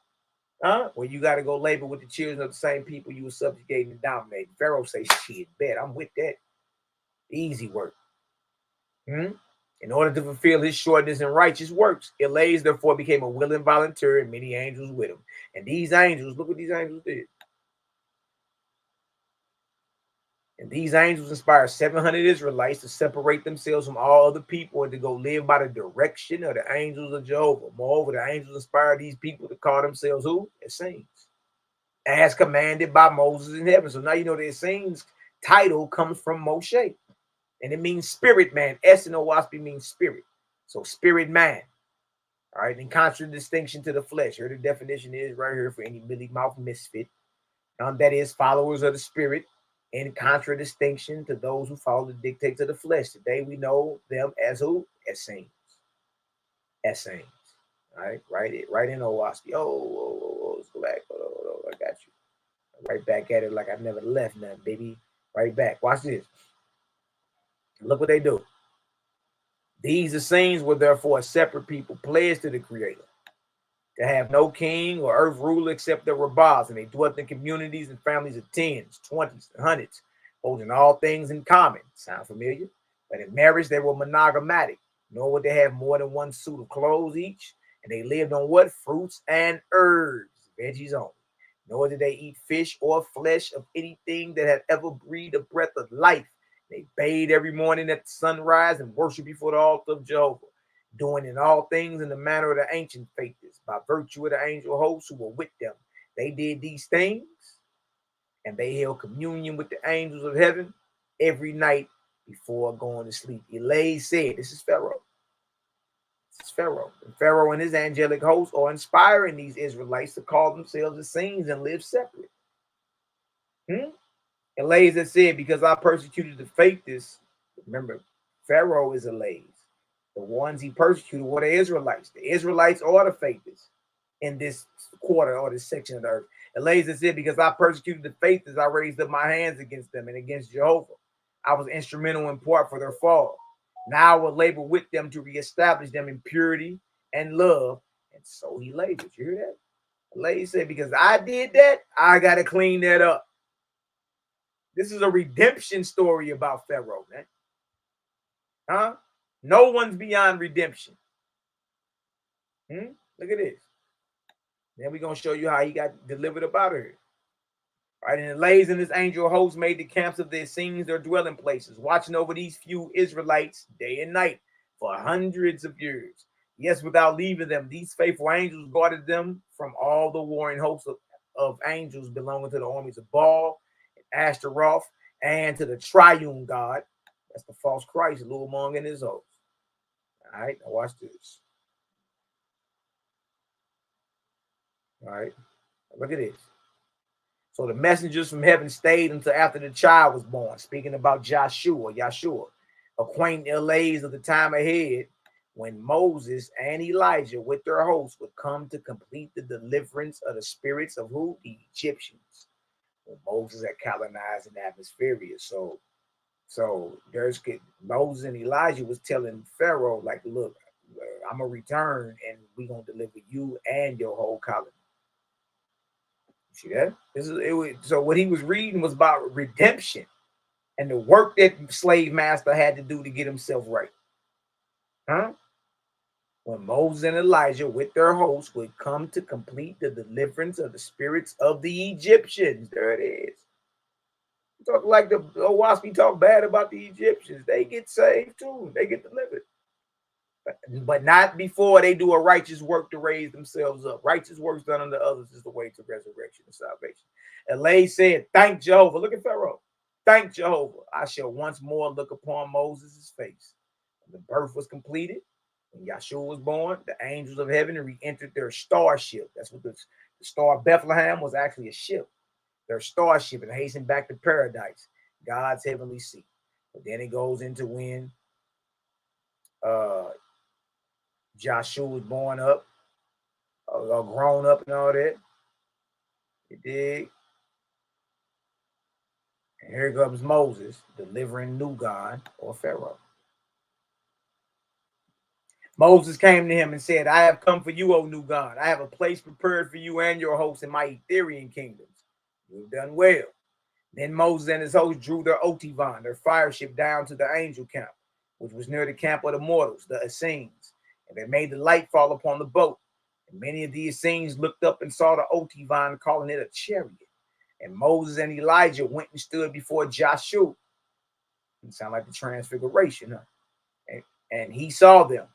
Well, you got to go labor with the children of the same people you were subjugating and dominating. Pharaoh say, shit, bet, I'm with that. Easy work. In order to fulfill his shortness and righteous works, Elias therefore became a willing volunteer and many angels with him. And these angels, look what these angels did. And these angels inspired 700 Israelites to separate themselves from all other people and to go live by the direction of the angels of Jehovah. Moreover, the angels inspired these people to call themselves who? Essenes, as commanded by Moses in heaven. So now you know the Essenes title comes from Moshe. And it means spirit man. S-N-O-W-A-S-P means spirit. So spirit man. All right. In contradistinction to the flesh. Here the definition is right here for any mealy mouth misfit. That is followers of the spirit. In contradistinction to those who follow the dictates of the flesh. Today we know them as who? Essenes. Essenes. All right. Right in O-W-A-S-P. Oh, let's go back. Hold on. I got you. Right back at it like I never left nothing, baby. Right back. Watch this. Look what they do. These Essenes were therefore a separate people, pledged to the Creator, to have no king or earth ruler except the rebels, and they dwelt in communities and families of 10s, 20s, and 100s, holding all things in common. Sound familiar? But in marriage, they were monogamatic, nor would they have more than one suit of clothes each, and they lived on what? Fruits and herbs, veggies only. Nor did they eat fish or flesh of anything that had ever breathed a breath of life. They bathed every morning at the sunrise and worshiped before the altar of Jehovah, doing in all things in the manner of the ancient faithers, by virtue of the angel hosts who were with them. They did these things, and they held communion with the angels of heaven every night before going to sleep. Elias said, this is Pharaoh. This is Pharaoh. And Pharaoh and his angelic hosts are inspiring these Israelites to call themselves Essenes and live separate. Elias had said, because I persecuted the faithless. Remember, Pharaoh is Elias. The ones he persecuted were the Israelites. The Israelites are the faithless in this quarter or this section of the earth. Elias had said, because I persecuted the faithless, I raised up my hands against them and against Jehovah. I was instrumental in part for their fall. Now I will labor with them to reestablish them in purity and love. And so he labored. You hear that? Elias said, because I did that, I got to clean that up. This is a redemption story about Pharaoh, man. No one's beyond redemption. Look at this. Then we're going to show you how he got delivered up out of here. Right, and Elias and his angel hosts made the camps of their Essenes their dwelling places, watching over these few Israelites day and night for hundreds of years. Yes, without leaving them, these faithful angels guarded them from all the warring hosts of angels belonging to the armies of Baal, Ashtaroth, and to the triune God. That's the false Christ, Lulmong and his hosts. All right, now watch this. All right, look at this. So the messengers from heaven stayed until after the child was born, speaking about Yahshua, acquainting Elias of the time ahead when Moses and Elijah with their hosts would come to complete the deliverance of the spirits of who? The Egyptians. When Moses had colonized in Atmospheria. So there's Moses and Elijah was telling Pharaoh, like, look, I'm gonna return and we're gonna deliver you and your whole colony. See that? So what he was reading was about redemption and the work that slave master had to do to get himself right. When Moses and Elijah with their hosts would come to complete the deliverance of the spirits of the Egyptians. There it is. Talk like the Waspi talk bad about the Egyptians. They get saved too. They get delivered. But not before they do a righteous work to raise themselves up. Righteous works done unto others is the way to resurrection and salvation. Elias said, thank Jehovah. Look at Pharaoh. Thank Jehovah. I shall once more look upon Moses' face. When the birth was completed, when Yahshua was born, the angels of heaven re-entered their starship. That's what the star Bethlehem was actually a ship. Their starship and hastened back to paradise, God's heavenly seat. But then it goes into when Joshua was born up, or grown up and all that. You dig? And here comes Moses delivering new God or Pharaoh. Moses came to him and said, I have come for you, O new God. I have a place prepared for you and your host in my Etherian kingdoms. You've done well. Then Moses and his host drew their Otivan, their fire ship, down to the angel camp, which was near the camp of the mortals, the Essenes. And they made the light fall upon the boat. And many of the Essenes looked up and saw the Otivan, calling it a chariot. And Moses and Elijah went and stood before Joshua. It sounds like the transfiguration, huh? And he saw them.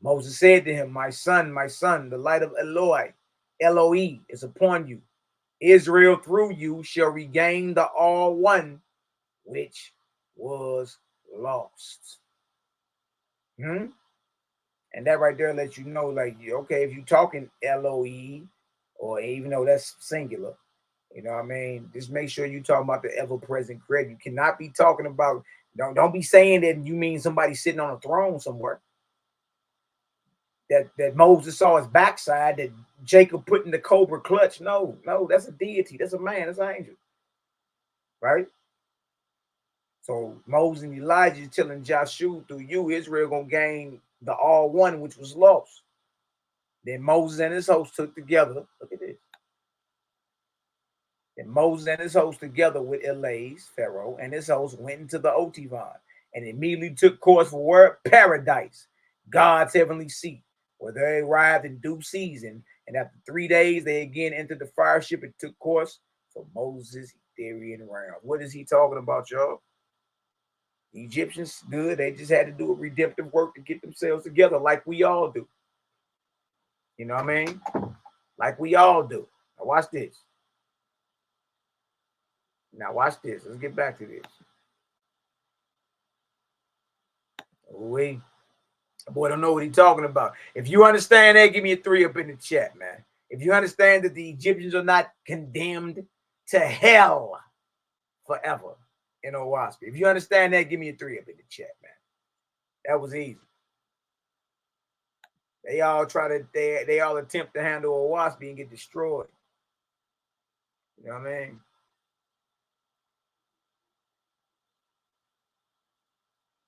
Moses said to him, my son, the light of Eloi is upon you. Israel through you shall regain the all one which was lost. And that right there lets you know, like, okay, if you're talking Eloi, or even though that's singular, you know what I mean? Just make sure you're talking about the ever-present creator. You cannot be talking about, don't be saying that you mean somebody sitting on a throne somewhere. That Moses saw his backside, that Jacob put in the cobra clutch. No, that's a deity. That's a man. That's an angel. Right? So Moses and Elijah is telling Joshua, through you, Israel going to gain the all one which was lost. Then Moses and his host took together. Look at this. Then Moses and his host together with Elias, Pharaoh, and his host went into the Otivan and immediately took course for where? Paradise, God's heavenly seat, where they arrived in due season. And after 3 days, they again entered the fire ship and took course for Moses' Etherian realm. What is he talking about, y'all? The Egyptians, good. They just had to do a redemptive work to get themselves together like we all do. You know what I mean? Like we all do. Now watch this. Let's get back to this. Boy, don't know what he's talking about. If you understand that, give me a 3 up in the chat, man. If you understand that the Egyptians are not condemned to hell forever in Owaspi. If you understand that, give me a 3 up in the chat, man. That was easy. They all attempt to handle Owaspi and get destroyed. You know what I mean?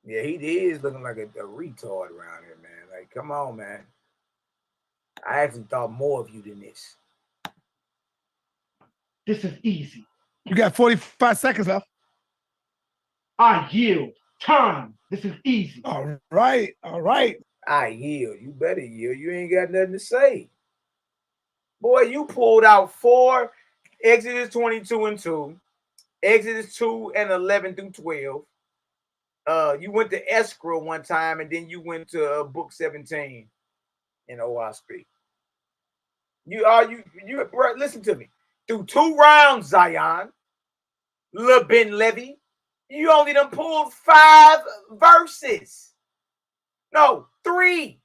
Yeah, he is looking like a retard around here, man. Like, come on, man. I actually thought more of you than this.
This is easy.
You got 45 seconds left.
I yield. Time. This is easy.
All right.
I yield. You better yield. You ain't got nothing to say. Boy, you pulled out 4, Exodus 22:2, Exodus 2:11-12. You went to escrow one time, and then you went to book 17 in OSP. Bro, listen to me. Through 2 rounds, Zion, Ben Levy, you only done pulled 5 verses. No, 3.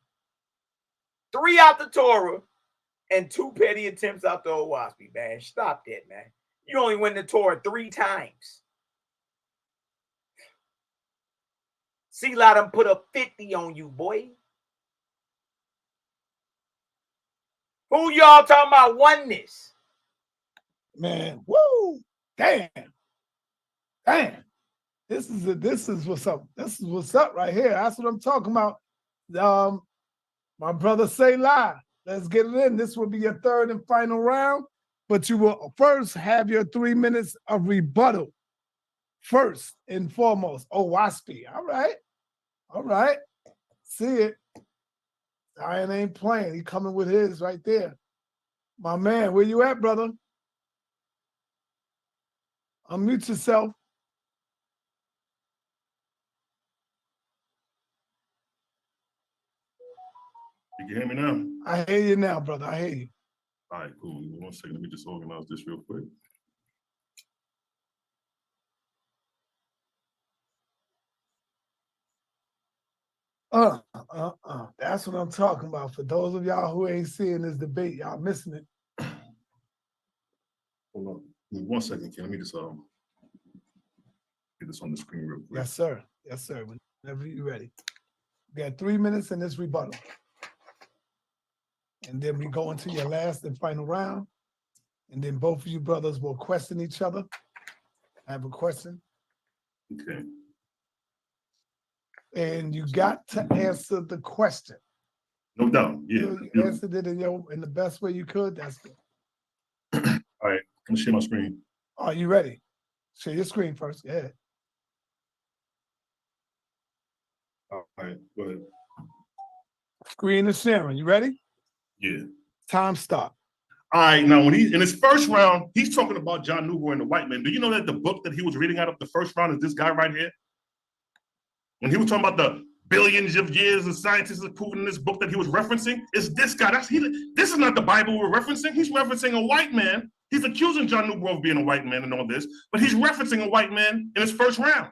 3 out the Torah and 2 petty attempts out the OSP, man. Stop that, man. You only went to Torah 3 times. Selah done put a 50 on you, boy. Who y'all talking about oneness?
Man, woo! Damn. This is what's up. This is what's up right here. That's what I'm talking about. My brother Selah. Let's get it in. This will be your 3rd and final round, but you will first have your 3 minutes of rebuttal. First and foremost. Oh, Waspy. All right. See it. Zion ain't playing. He coming with his right there. My man, where you at, brother? Unmute yourself.
You can hear me now?
I hear you now, brother. I hear you.
All right, cool. 1 second. Let me just organize this real quick.
That's what I'm talking about. For those of y'all who ain't seeing this debate, y'all missing it.
Hold on. 1 second, Ken. Let me just get this on the screen real quick.
Yes, sir. Whenever you're ready. You got 3 minutes in this rebuttal. And then we go into your last and final round. And then both of you brothers will question each other. I have a question.
Okay.
And you got to answer the question.
No doubt. Yeah.
You answered it in the best way you could. That's good.
All right. Let me share my screen.
Are you ready? Share your screen first. Yeah.
All right. Go ahead.
Screen is sharing. You ready?
Yeah.
Time stop.
All right. Now, when he's in his first round, he's talking about John Newell and the white man. Do you know that the book that he was reading out of the first round is this guy right here? When he was talking about the billions of years of scientists have proven in this book that he was referencing, it's this guy. This is not the Bible we're referencing. He's referencing a white man. He's accusing John Newell of being a white man and all this, but he's referencing a white man in his first round.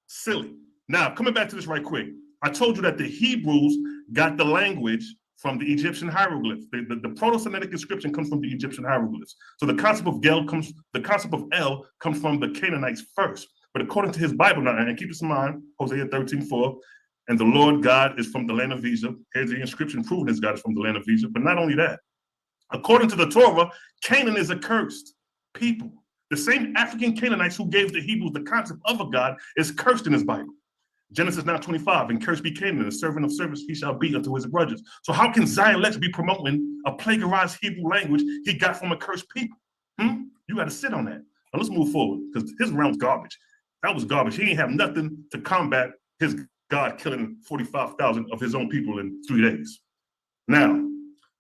Silly. Now, coming back to this right quick, I told you that the Hebrews got the language from the Egyptian hieroglyphs. The Proto-Semitic inscription comes from the Egyptian hieroglyphs. So the concept of El comes from the Canaanites first. But according to his Bible now, and keep this in mind, Hosea 13:4, and the Lord God is from the land of Egypt. Here's the inscription proving his God is from the land of Egypt. But not only that, according to the Torah, Canaan is a cursed people. The same African Canaanites who gave the Hebrews the concept of a God is cursed in his Bible. Genesis 9:25, and cursed be Canaan, a servant of service he shall be unto his grudges. So how can Zion Lexx be promoting a plagiarized Hebrew language he got from a cursed people? You got to sit on that. Now let's move forward, because his round's garbage. That was garbage. He didn't have nothing to combat his God killing 45,000 of his own people in 3 days. Now,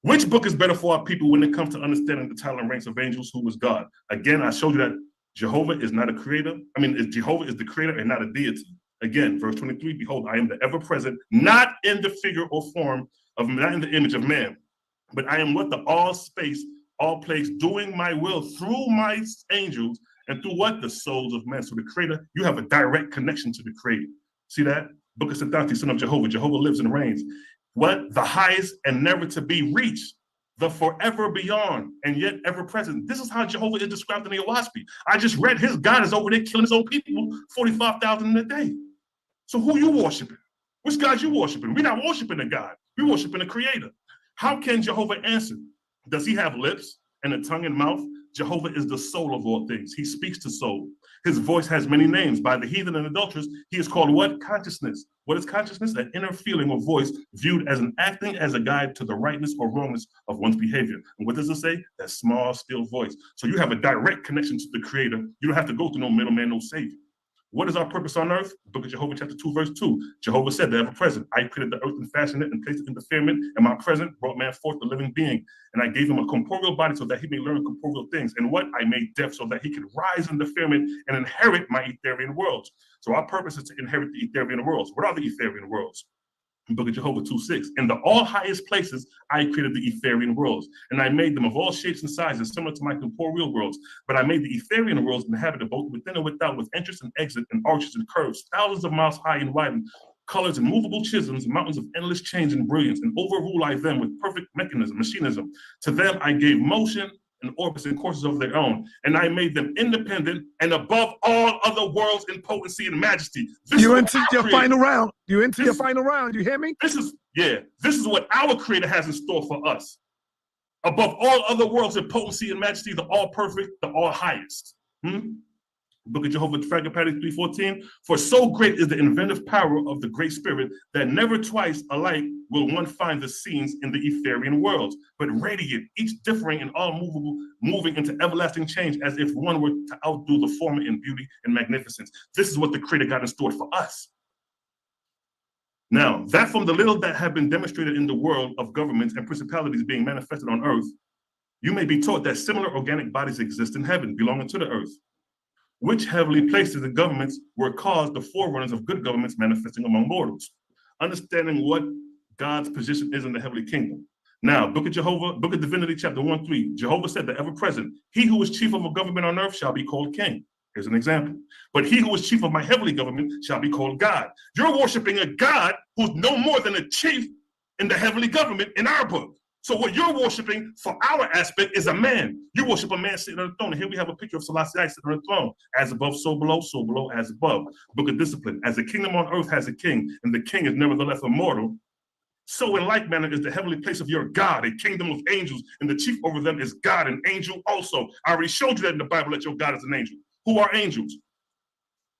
which book is better for our people when it comes to understanding the title and ranks of angels who is God? Again, I showed you that Jehovah is not a creator. Jehovah is the creator and not a deity. Again, verse 23, behold, I am the ever-present, not in the figure or form of, not in the image of man, but I am what the all space, all place, doing my will through my angels and through what? The souls of men. So the creator, you have a direct connection to the creator. See that? Book of Siddhartha, son of Jehovah. Jehovah lives and reigns. What? The highest and never to be reached. The forever beyond and yet ever present. This is how Jehovah is described in the YAH'KI. I just read his God is over there killing his own people, 45,000 in a day. So who you worshiping? Which God you worshiping? We're not worshiping a God. We're worshiping a creator. How can Jehovah answer? Does he have lips and a tongue and mouth? Jehovah is the soul of all things. He speaks to soul. His voice has many names. By the heathen and adulterers, he is called what? Consciousness. What is consciousness? An inner feeling or voice viewed as an acting as a guide to the rightness or wrongness of one's behavior. And what does it say? That small, still voice. So you have a direct connection to the creator. You don't have to go through no middleman, no savior. What is our purpose on earth? Book of Jehovah, chapter 2, verse 2. Jehovah said, the ever-present, I created the earth and fashioned it and placed it in the firmament, and my present brought man forth the living being. And I gave him a corporeal body so that he may learn corporeal things. And what? I made death so that he could rise in the firmament and inherit my Etherian worlds. So our purpose is to inherit the Etherian worlds. What are the Etherian worlds? Book of Jehovah 2:6. In the all highest places, I created the Etherian worlds, and I made them of all shapes and sizes, similar to my corporeal worlds. But I made the Etherian worlds inhabited both within and without, with entrance and exit, and arches and curves, thousands of miles high and wide, and colors and movable chisms, mountains of endless change and brilliance, and overrule I them with perfect machinism. To them I gave motion and orbits and courses of their own, and I made them independent and above all other worlds in potency and majesty.
You into your final round. You into your final round. You hear me?
This is what our creator has in store for us. Above all other worlds in potency and majesty, the all perfect, the all highest. Book of Jehovah, Fragment 3:14. For so great is the inventive power of the great spirit that never twice alike will one find the scenes in the Etherian worlds, but radiant, each differing and all movable, moving into everlasting change, as if one were to outdo the former in beauty and magnificence. This is what the creator got in store for us. Now, that from the little that have been demonstrated in the world of governments and principalities being manifested on earth, you may be taught that similar organic bodies exist in heaven, belonging to the earth, which heavenly places and governments were caused the forerunners of good governments manifesting among mortals. Understanding what God's position is in the heavenly kingdom. Now, Book of Divinity, chapter 1:3. Jehovah said, the ever-present, he who is chief of a government on earth shall be called king. Here's an example. But he who is chief of my heavenly government shall be called God. You're worshiping a God who's no more than a chief in the heavenly government in our book. So what you're worshiping for our aspect is a man. You worship a man sitting on the throne. And here we have a picture of Selah sitting on the throne. As above, so below as above. Book of Discipline. As the kingdom on earth has a king, and the king is nevertheless immortal, so in like manner is the heavenly place of your God, a kingdom of angels, and the chief over them is God, an angel also. I already showed you that in the Bible that your God is an angel. Who are angels?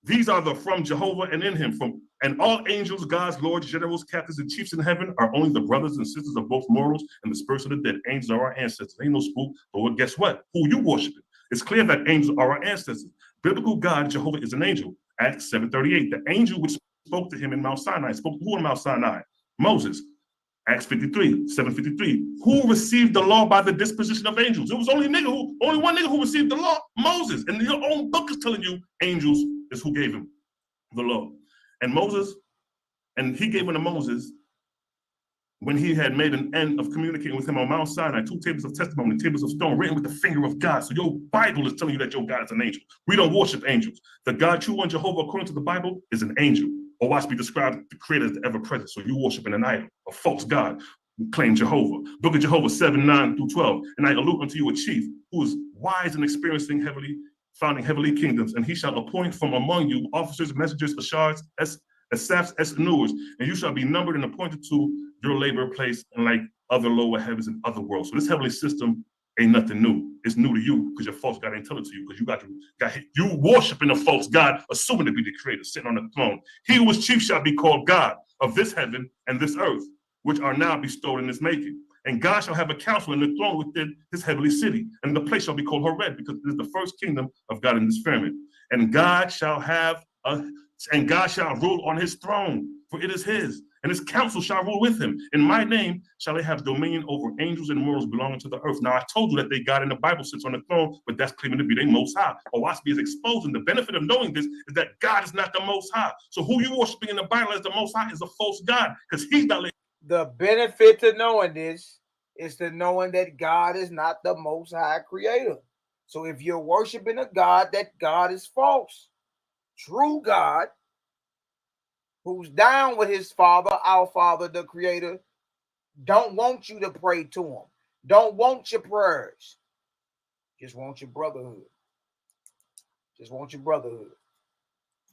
These are the from Jehovah and in him, from And all angels, gods, lords, generals, captains, and chiefs in heaven are only the brothers and sisters of both mortals and the spirits of the dead. Angels are our ancestors. Ain't no spook, but guess what? Who you worshiping? It's clear that angels are our ancestors. Biblical God, Jehovah, is an angel. Acts 7:38. The angel which spoke to him in Mount Sinai spoke to who in Mount Sinai? Moses. Acts 7:53. Who received the law by the disposition of angels? It was only one nigga who received the law, Moses. And your own book is telling you angels is who gave him the law. And he gave it to Moses when he had made an end of communicating with him on Mount Sinai, 2 tables of testimony, tables of stone written with the finger of God. So your Bible is telling you that your God is an angel. We don't worship angels. The God, true one, Jehovah, according to the Bible, is an angel. Or watch be described the creator as the ever-present. So you worshiping an idol, a false God, claim Jehovah. Book of Jehovah 7:9-12. And I allude unto you a chief who is wise and experiencing founding heavenly kingdoms, and he shall appoint from among you officers, messengers, ashards, asaph, esnurs, and you shall be numbered and appointed to your labor place and like other lower heavens and other worlds. So this heavenly system ain't nothing new. It's new to you because your false God ain't telling it to you because you worshiping a false God, assuming to be the creator, sitting on the throne. He who is chief shall be called God of this heaven and this earth, which are now bestowed in his making. And God shall have a council in the throne within his heavenly city, and the place shall be called Horeb, because it is the first kingdom of God in this firmament. And God shall rule on his throne, for it is his, and his council shall rule with him. In my name shall they have dominion over angels and mortals belonging to the earth. Now I told you that they God in the Bible sits on the throne, but that's claiming to be their most high. Or watch me is exposing the benefit of knowing this is that God is not the most high. So who you worshiping in the Bible as the most high is a false God, because he's not.
The benefit to knowing this is to knowing that God is not the most high creator. So if you're worshiping a God, that God is false. True God, who's down with his Father, our Father, the creator, don't want you to pray to him. Don't want your prayers. Just want your brotherhood. Just want your brotherhood.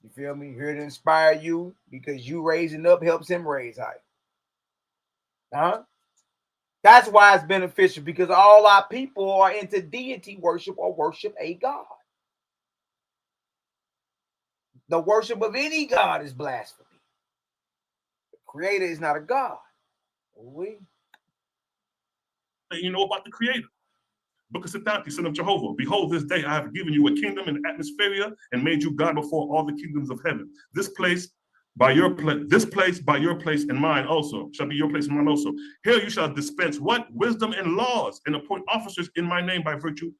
You feel me? Here to inspire you because you raising up helps him raise high. Huh? That's why it's beneficial, because all our people are into deity worship or worship a God. The worship of any God is blasphemy. The creator is not a God.
You know about the creator. Book of Sitati, son of Jehovah. Behold, this day I have given you a kingdom and atmosphere and made you God before all the kingdoms of heaven. This place by your place and mine also shall be your place and mine also. Here you shall dispense what? Wisdom and laws, and appoint officers in my name by virtue,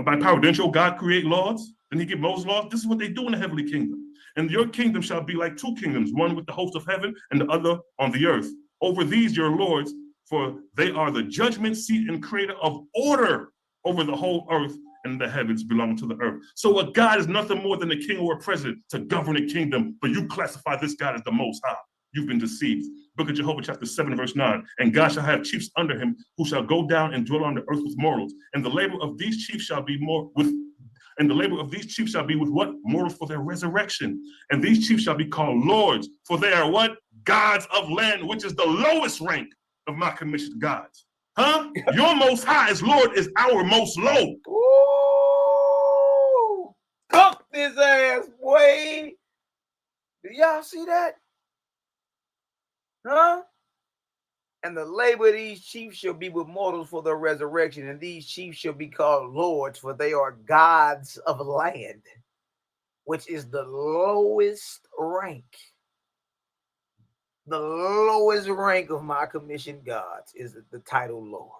by power. Didn't your God create laws? Didn't he give Moses laws? This is what they do in the heavenly kingdom. And your kingdom shall be like 2 kingdoms, one with the host of heaven and the other on the earth. Over these your lords, for they are the judgment seat and creator of order over the whole earth, and the heavens belong to the earth. So a God is nothing more than a king or a president to govern a kingdom, but you classify this God as the most high. You've been deceived. Book of Jehovah, chapter 7, verse 9. And God shall have chiefs under him who shall go down and dwell on the earth with mortals. And the labor of these chiefs shall be with what? Mortals for their resurrection. And these chiefs shall be called lords, for they are what? Gods of land, which is the lowest rank of my commissioned gods. Huh? Your most high as Lord is our most low.
Ooh, cook this ass, boy. Do y'all see that? Huh? And the labor of these chiefs shall be with mortals for their resurrection, and these chiefs shall be called lords, for they are gods of land, which is the lowest rank. The lowest rank of my commissioned gods is the title Lord.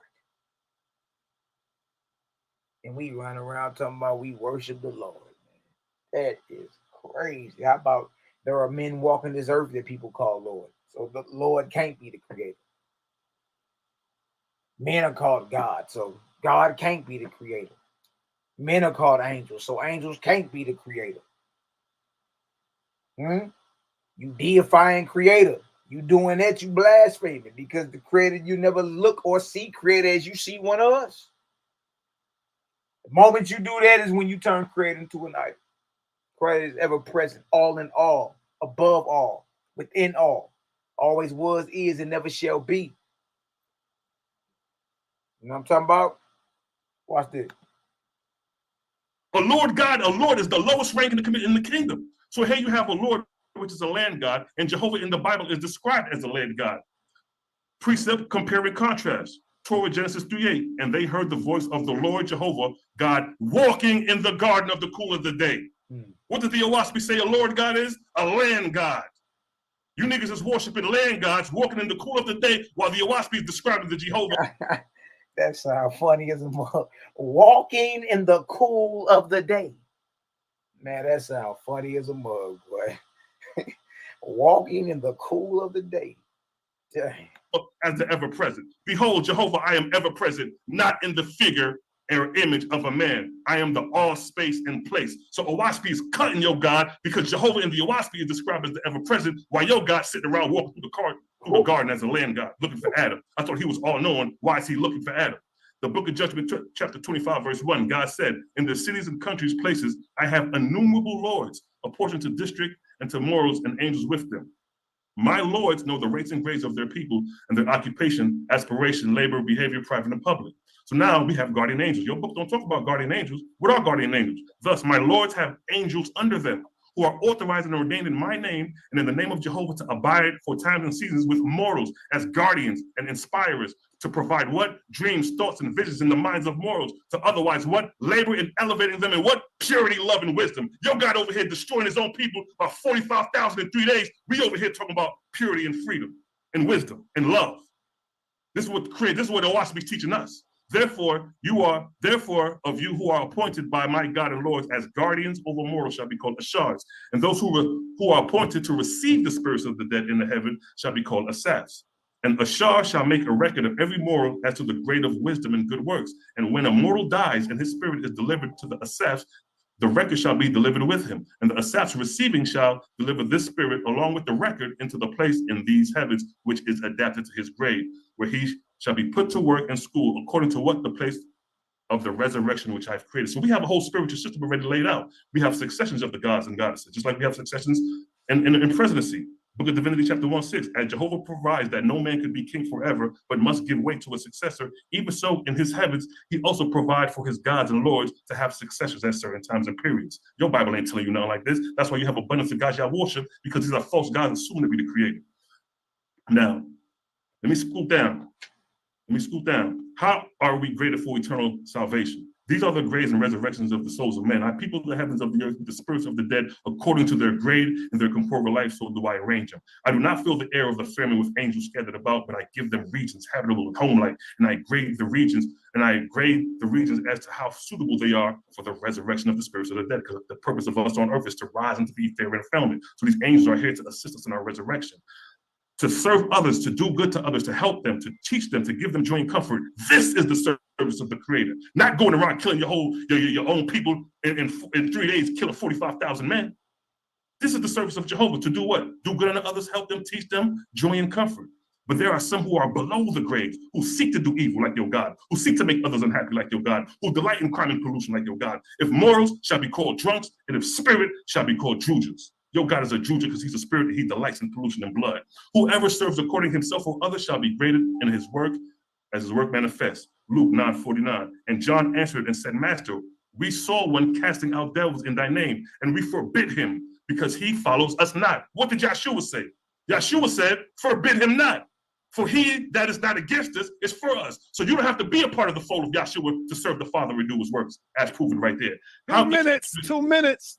And we run around talking about we worship the Lord. Man. That is crazy. How about there are men walking this earth that people call Lord? So the Lord can't be the creator. Men are called God, so God can't be the creator. Men are called angels, so angels can't be the creator. You deifying creator. You doing that, you blaspheming, because the creator you never look or see creator as you see one of us. The moment you do that is when you turn creator into an idol. Creator is ever present, all in all, above all, within all. Always was, is, and never shall be. You know what I'm talking about? Watch this.
A Lord God, a Lord is the lowest rank in the kingdom. So here you have a Lord which is a land god, and Jehovah in the Bible is described as a land god. Precept, compare, and contrast. Torah, Genesis 3:8, and they heard the voice of the Lord Jehovah God walking in the garden of the cool of the day. What did the YAH'S say a Lord God is? A land god. You niggas is worshiping land gods, walking in the cool of the day, while the YAH'S is describing the Jehovah.
That sounds funny as a mug. Walking in the cool of the day. Man, that sounds funny as a mug, boy. Walking in the cool of the day. Dang.
As the ever-present. Behold, Jehovah, I am ever-present, not in the figure or image of a man. I am the all space and place. So YAH'S is cutting your God because Jehovah in the YAH'S is described as the ever-present, while your God sitting around walking through the garden as a land God, looking for Adam. I thought he was all-knowing. Why is he looking for Adam? The book of Judgment, chapter 25, verse 1, God said, in the cities and countries, places, I have innumerable lords, apportioned to district and to morals and angels with them. My lords know the rates and grades of their people and their occupation, aspiration, labor, behavior, private and public. So now we have guardian angels. Your book don't talk about guardian angels. What are guardian angels? Thus, my lords have angels under them who are authorized and ordained in my name and in the name of Jehovah to abide for times and seasons with mortals as guardians and inspirers to provide what? Dreams, thoughts, and visions in the minds of mortals to otherwise what? Labor in elevating them in what? Purity, love, and wisdom. Your God over here destroying his own people by 45,000 in 3 days. We over here talking about purity and freedom and wisdom and love. This is what the YAH'S is teaching us. Therefore, of you who are appointed by my God and Lord as guardians over mortals shall be called Ashars. And those who are appointed to receive the spirits of the dead in the heaven shall be called Asafs. And Ashar shall make a record of every mortal as to the grade of wisdom and good works. And when a mortal dies and his spirit is delivered to the Asafs, the record shall be delivered with him. And the Asafs receiving shall deliver this spirit along with the record into the place in these heavens, which is adapted to his grade, where he shall be put to work in school according to what the place of the resurrection which I've created. So we have a whole spiritual system already laid out. We have successions of the gods and goddesses, just like we have successions in presidency. Book of Divinity, chapter 1:6, as Jehovah provides that no man can be king forever, but must give way to a successor, even so in his heavens, he also provides for his gods and lords to have successors at certain times and periods. Your Bible ain't telling you nothing like this. That's why you have abundance of gods y'all worship, because these are false gods and soon to be the creator. Now, let me scoot down. How are we graded for eternal salvation? These are the grades and resurrections of the souls of men. I people the heavens of the earth with the spirits of the dead according to their grade and their corporeal life, so do I arrange them. I do not fill the air of the firmament with angels scattered about, but I give them regions habitable and home-like, and I grade the regions as to how suitable they are for the resurrection of the spirits of the dead, because the purpose of us on earth is to rise and to be fair and fulfillment. So these angels are here to assist us in our resurrection, to serve others, to do good to others, to help them, to teach them, to give them joy and comfort. This is the service of the Creator. Not going around killing your own people in 3 days, killing 45,000 men. This is the service of Jehovah, to do what? Do good unto others, help them, teach them joy and comfort. But there are some who are below the grades, who seek to do evil like your God, who seek to make others unhappy like your God, who delight in crime and pollution like your God. If morals shall be called drunks, and if spirit shall be called drugers. Your God is a druger because he's a spirit and he delights in pollution and blood. Whoever serves according to himself or others shall be graded in his work as his work manifests. Luke 9:49. And John answered and said, Master, we saw one casting out devils in thy name, and we forbid him because he follows us not. What did Yahshua say? Yahshua said, forbid him not. For he that is not against us is for us. So you don't have to be a part of the fold of Yahshua to serve the Father and do his works, as proven right there.
2 minutes.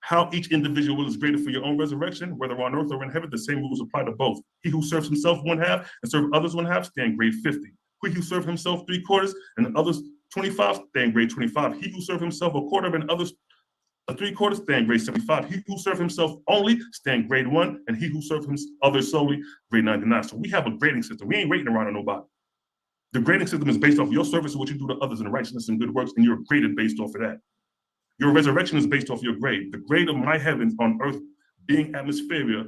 How each individual is graded for your own resurrection, whether on earth or in heaven, the same rules apply to both. He who serves himself 1/2 and serves others 1/2 stand grade 50. He who serves himself 3/4 and others 25 stand grade 25. He who serves himself 1/4 and others 3/4 stand grade 75. He who serves himself only stand grade 1, and he who serves others solely grade 99. So we have a grading system. We ain't rating around on nobody. The grading system is based off your service and what you do to others in righteousness and good works, and you're graded based off of that. Your resurrection is based off your grade. The grade of my heavens on earth being atmosphere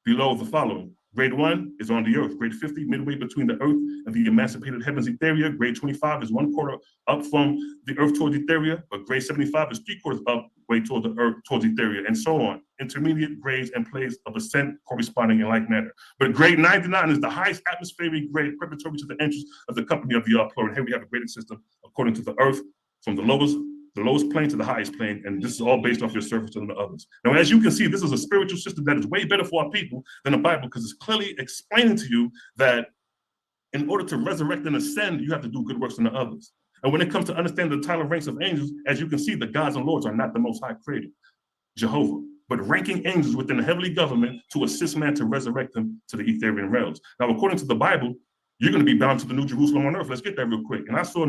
below the following. Grade 1 is on the earth. Grade 50, midway between the earth and the emancipated heavens etheria. Grade 25 is 1/4 up from the earth towards etheria, but grade 75 is 3/4 up way toward the earth towards etheria, and so on. Intermediate grades and plays of ascent corresponding in like manner. But grade 99 is the highest atmospheric grade preparatory to the entrance of the company of the plural. And here we have a grading system according to the earth from the lowest the lowest plane to the highest plane, and this is all based off your service to the others. Now, as you can see, this is a spiritual system that is way better for our people than the Bible, because it's clearly explaining to you that in order to resurrect and ascend, you have to do good works than the others. And when it comes to understanding the title and ranks of angels, as you can see, the gods and lords are not the Most High creator, Jehovah, but ranking angels within the heavenly government to assist man to resurrect them to the Etherian realms. Now, according to the Bible, you're going to be bound to the New Jerusalem on earth. Let's get that real quick. And I saw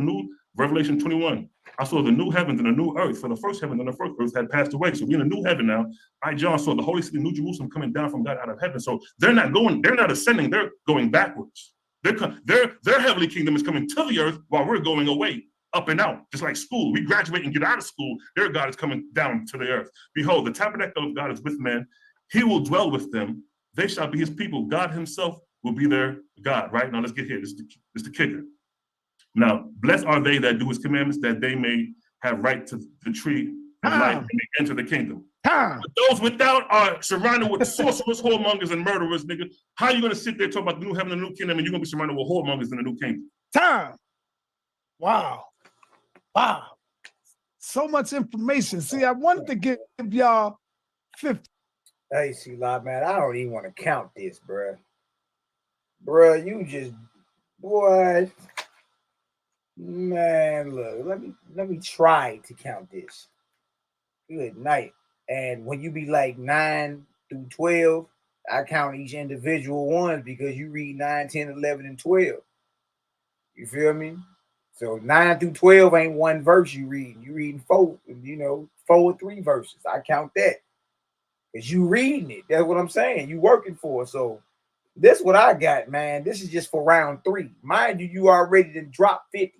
Revelation 21. I saw the new heavens and the new earth, for the first heaven and the first earth had passed away. So we're in a new heaven now. I, John, saw the holy city, New Jerusalem, coming down from God out of heaven. So they're not ascending, they're going backwards. Their heavenly kingdom is coming to the earth while we're going away, up and out, just like school. We graduate and get out of school. Their God is coming down to the earth. Behold, the tabernacle of God is with men. He will dwell with them. They shall be his people. God himself will be their God. Right now, let's get here. This is the kicker. Now, blessed are they that do his commandments, that they may have right to the tree of life and may enter the kingdom. But those without are surrounded with sorcerers, whoremongers, and murderers, nigga. How are you going to sit there talking about the new heaven and the new kingdom, and you're going to be surrounded with whoremongers in the new kingdom?
Wow. Wow. So much information. See, I wanted to give y'all 50.
Hey, Selah, man, I don't even want to count this, bruh. Bruh, you just, boy. Man, look, let me try to count this. Good night. And when you be like 9 through 12, I count each individual ones because you read 9, 10, 11, and 12. You feel me? So 9 through 12 ain't one verse you read. You reading 4, 4 or 3 verses. I count that. Because you reading it. That's what I'm saying. You working for it. So this what I got, man. This is just for round 3. Mind you, you already done dropped 50.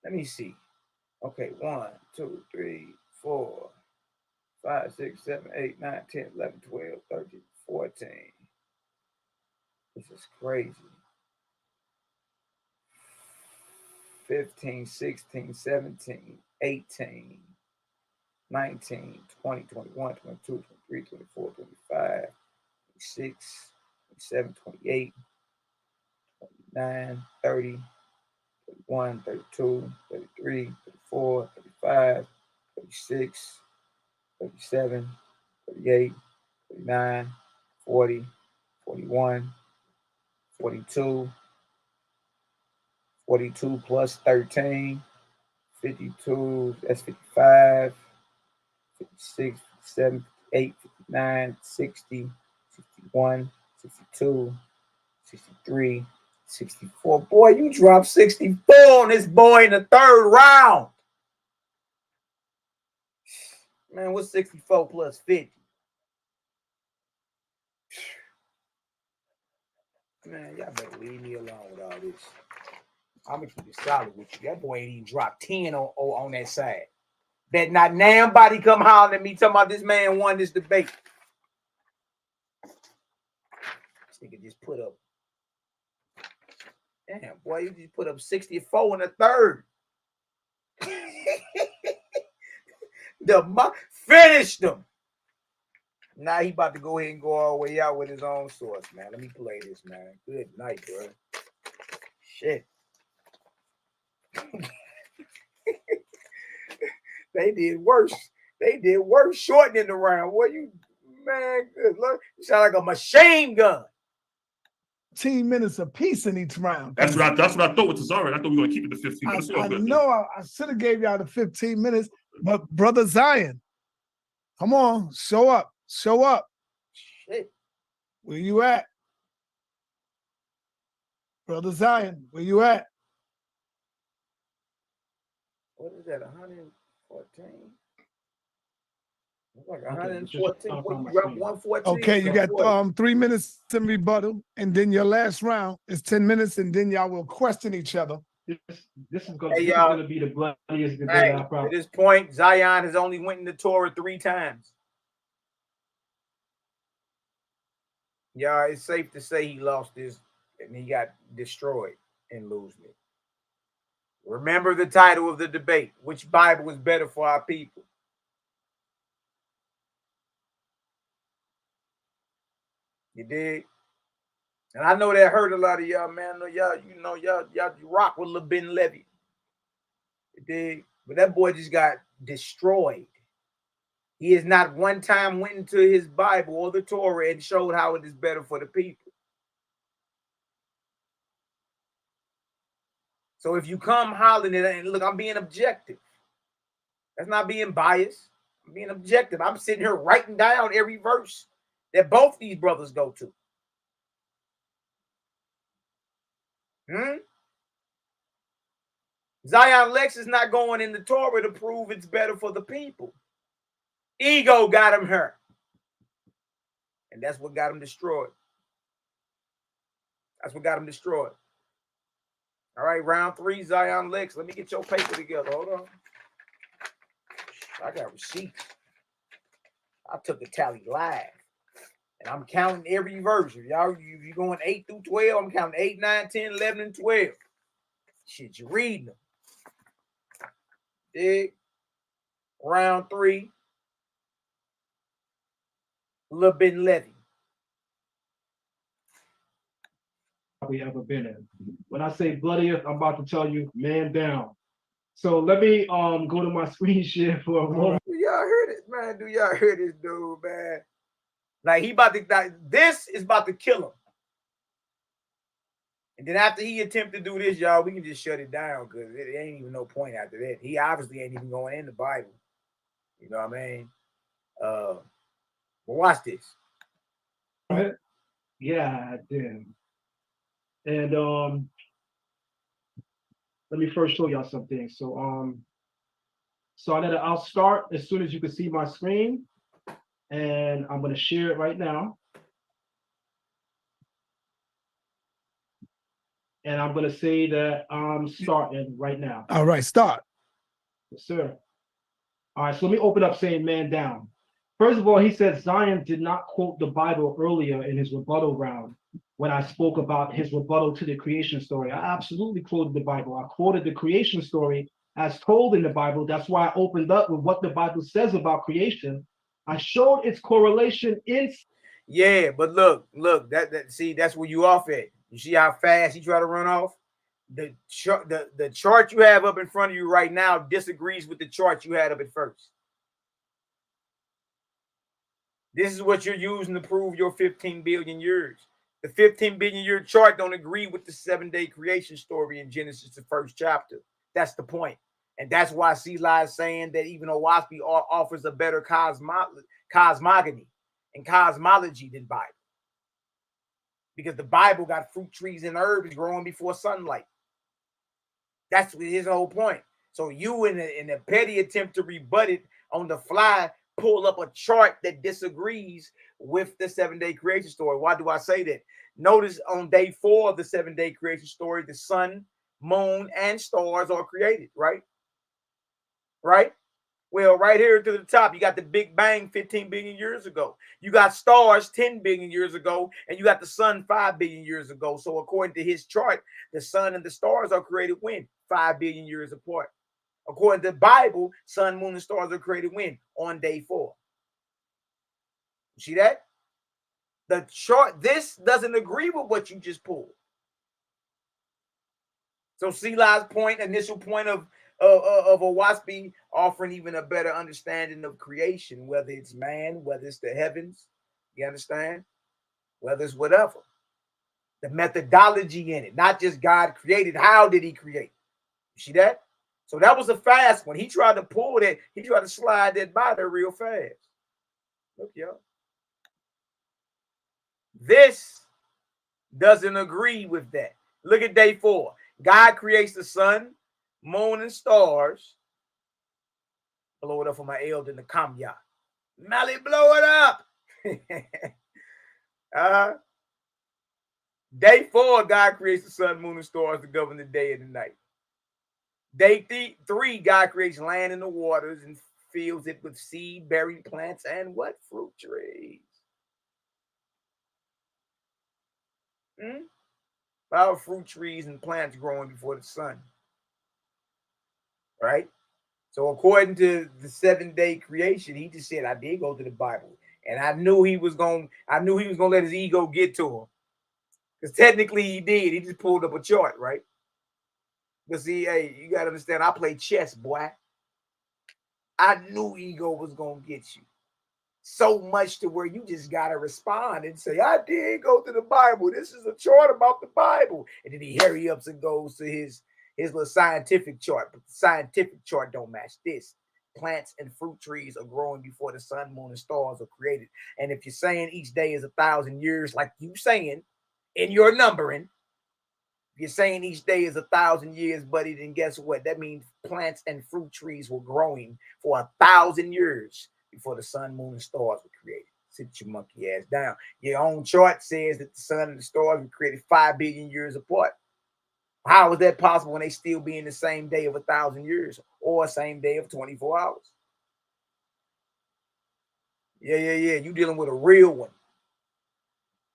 Let me see. Okay, 1, 2, 3, 4, 5, 6, 7, 8, 9, 10, 11, 12, 13, 14. This is crazy. 15, 16, 17, 18, 19, 20, 21, 22, 23, 24, 25, 26, 27, 28, 29, 30, 31, 32, 33, 34, 35, 36, 37, 38, 39, 40, 41, 42, 42 plus 13, 52, that's 55, 56, 57, 58, 59, 60, 61, 62, 63, 64. Boy, you dropped 64 on this boy in the 3rd round. Man, what's 64 plus 50? Man, y'all better leave me alone with all this. I'm gonna keep it solid with you. That boy ain't even dropped 10 on that side. That not nobody come hollering at me talking about this man won this debate. This nigga just put up. Damn, boy, you just put up 64 in the 3rd. Finished them. Now he about to go ahead and go all the way out with his own source, man. Let me play this, man. Good night, bro. Shit. They did worse. They did worse shortening the round. What you, man, good luck. You sound like a machine gun.
15 minutes apiece in each round.
That's what I thought was all right. I thought we were going to keep it to 15 minutes.
I know I should have gave y'all the 15 minutes, but Brother Zion, come on, show up. Show up.
Shit.
Where you at? Brother Zion, where you at?
What is that, 114? Like 114. You got 114.
Okay, you got 3 minutes to rebuttal, and then your last round is 10 minutes, and then y'all will question each other.
This is going to be the bloodiest debate.
At this point, Zion has only went in the Torah 3 times. Yeah, it's safe to say he lost this and he got destroyed and lose me. Remember the title of the debate. Which Bible is better for our people? You did? And I know that hurt a lot of y'all, man. Y'all rock with Lil Ben Levy. You did? But that boy just got destroyed. He has not one time went into his Bible or the Torah and showed how it is better for the people. So if you come hollering it, and look, I'm being objective. That's not being biased. I'm being objective. I'm sitting here writing down every verse that both these brothers go to. Zion Lexx is not going in the Torah to prove it's better for the people. Ego got him hurt. And that's what got him destroyed. That's what got him destroyed. All right, round 3, Zion Lexx. Let me get your paper together. Hold on. I got receipts. I took a tally live. And I'm counting every verse. If y'all, you're going 8 through 12, I'm counting 8, 9, 10, 11, and 12. Shit, you're reading them. Dig. Round 3. Lil Ben Levy.
We ever been in. When I say bloodiest, I'm about to tell you, man down. So let me go to my screen share for a moment.
Do y'all hear this, man? Do y'all hear this dude, man? Like he about to, like, this is about to kill him. And then after he attempt to do this, y'all, we can just shut it down because it ain't even no point after that. He obviously ain't even going in the Bible. You know what I mean? But watch this.
Yeah, damn. And let me first show y'all something. So I'll start as soon as you can see my screen, and I'm gonna share it right now. And I'm gonna say that I'm starting right now.
All right, start.
Yes, sir. All right, so let me open up saying man down. First of all, he said Zion did not quote the Bible earlier in his rebuttal round when I spoke about his rebuttal to the creation story. I absolutely quoted the Bible. I quoted the creation story as told in the Bible. That's why I opened up with what the Bible says about creation. I showed its correlation in.
Yeah, but look, see, that's where you off at. You see how fast he try to run off? The chart you have up in front of you right now disagrees with the chart you had up at first. This is what you're using to prove your 15 billion years. The 15 billion year chart don't agree with the 7-day creation story in Genesis, the 1st chapter. That's the point. And that's why Selah is saying that even though WASPI offers a better cosmogony and cosmology than Bible. Because the Bible got fruit trees and herbs growing before sunlight. That's his whole point. So you in a petty attempt to rebut it on the fly, pull up a chart that disagrees with the 7-day creation story. Why do I say that? Notice on day 4 of the 7-day creation story, the sun, moon, and stars are created, right? Right? Well, right here to the top, you got the Big Bang 15 billion years ago. You got stars 10 billion years ago, and you got the sun 5 billion years ago. So according to his chart, the sun and the stars are created when? 5 billion years apart. According to the Bible, sun, moon, and stars are created when? On day 4. You see that? The chart, this doesn't agree with what you just pulled. So Selah's point, initial point of a WASPI offering even a better understanding of creation, whether it's man, whether it's the heavens, you understand? Whether it's whatever. The methodology in it, not just God created. How did he create? You see that? So that was a fast one. He tried to pull that. He tried to slide that by there real fast. Look, y'all. This doesn't agree with that. Look at day 4. God creates the sun, moon, and stars. Blow it up for my elder NehemiYAH. Mally, blow it up. Day 4, God creates the sun, moon, and stars to govern the day and the night. Day 3, God creates land and the waters and fills it with seed-bearing plants and what? Fruit trees. Our fruit trees and plants growing before the sun. Right? So according to the 7-day creation, he just said, I did go to the Bible. And I knew he was gonna let his ego get to him. Because technically he did. He just pulled up a chart, right? But see, hey, you gotta understand, I play chess, boy. I knew ego was going to get you. So much to where you just got to respond and say, I did go to the Bible. This is a chart about the Bible. And then he hurry up and goes to his little scientific chart. But the scientific chart don't match this. Plants and fruit trees are growing before the sun, moon, and stars are created. And if you're saying each day is 1,000 years, like you saying in your numbering, if you're saying each day is 1,000 years, buddy, then guess what? That means plants and fruit trees were growing for 1,000 years before the sun, moon, and stars were created. Sit your monkey ass down. Your own chart says that the sun and the stars were created 5 billion years apart. How is that possible when they still be in the same day of 1,000 years or same day of 24 hours? Yeah. You dealing with a real one.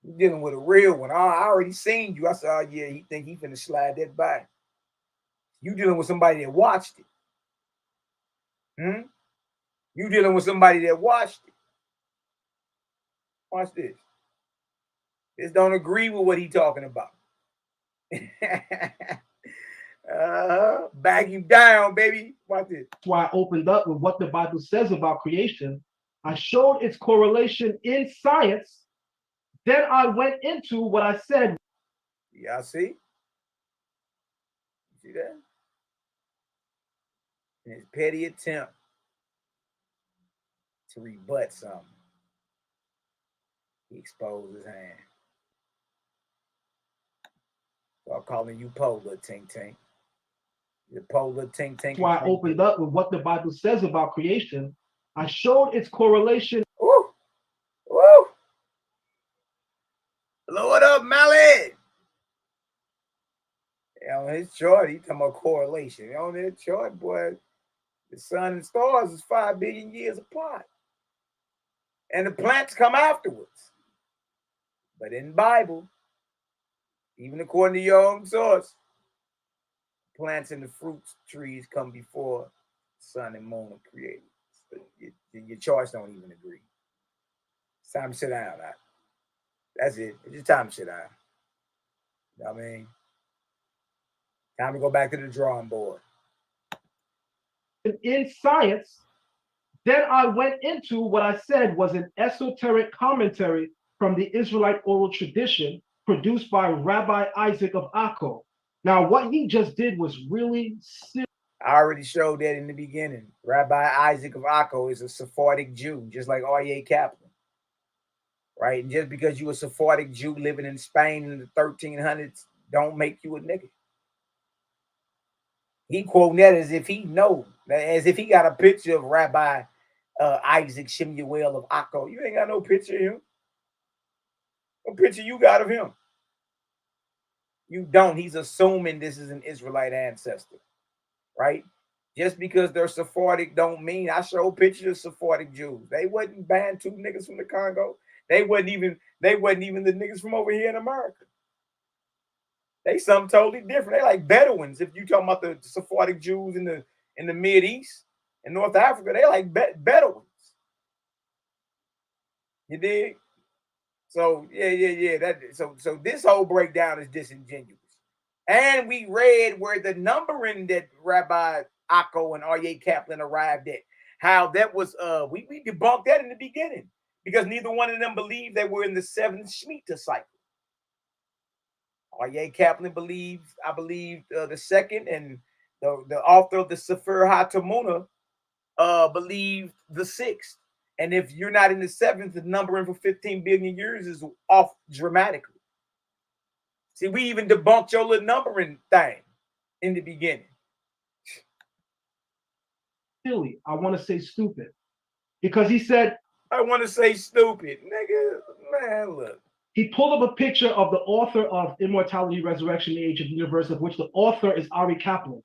You dealing with a real one. I already seen you. I said, oh, yeah, he think he finna slide that by. You dealing with somebody that watched it. You dealing with somebody that watched it. Watch this. This don't agree with what he talking about. Bag you down, baby. Watch this.
That's why I opened up with what the Bible says about creation. I showed its correlation in science. Then I went into what I said.
Y'all see? See that? In his petty attempt to rebut something, he exposed his hand. So I'm calling you Poe, little tink tink. The Poe, little tink tink.
That's why I opened up with what the Bible says about creation. I showed its correlation.
Woo! Blow it up, Malaki. On his chart, he talking about correlation. On that chart, boy, the sun and stars is 5 billion years apart. And the plants come afterwards. But in the Bible, even according to your own source, plants and the fruits trees come before sun and moon are created. So your charts don't even agree. It's time to sit down. That's it. It's just time to sit down. You know what I mean? Time to go back to the drawing board.
In science, then I went into what I said was an esoteric commentary from the Israelite oral tradition produced by Rabbi Isaac of Akko. Now, what he just did was really serious.
I already showed that in the beginning. Rabbi Isaac of Akko is a Sephardic Jew, just like YAH'KI. Right? And just because you a Sephardic Jew living in Spain in the 1300s, don't make you a nigga. He quoting that as if he knows, as if he got a picture of Rabbi Isaac Shemuel of Akko. You ain't got no picture of him. No picture you got of him. You don't. He's assuming this is an Israelite ancestor, right? Just because they're Sephardic don't mean. I show pictures of Sephardic Jews. They wasn't Bantu niggas from the Congo. They wasn't even the niggas from over here in America. They something totally different. They like Bedouins. If you talking about the Sephardic Jews in the Mid East and North Africa, they like Bedouins. You dig? So yeah. So this whole breakdown is disingenuous. And we read where the numbering that Rabbi Akko and YAH'KI arrived at, how that was we debunked that in the beginning because neither one of them believed they were in the 7th Shemitah cycle. YAH'KI believes, I believe, the second, and the author of the Sefer HaTamuna believed the 6th. And if you're not in the 7th, the numbering for 15 billion years is off dramatically. See, we even debunked your little numbering thing in the beginning.
Silly. I want to say stupid. Because he said,
I want to say stupid. Nigga, man, look.
He pulled up a picture of the author of Immortality, Resurrection, the Age of the Universe, of which the author is Ari Kaplan.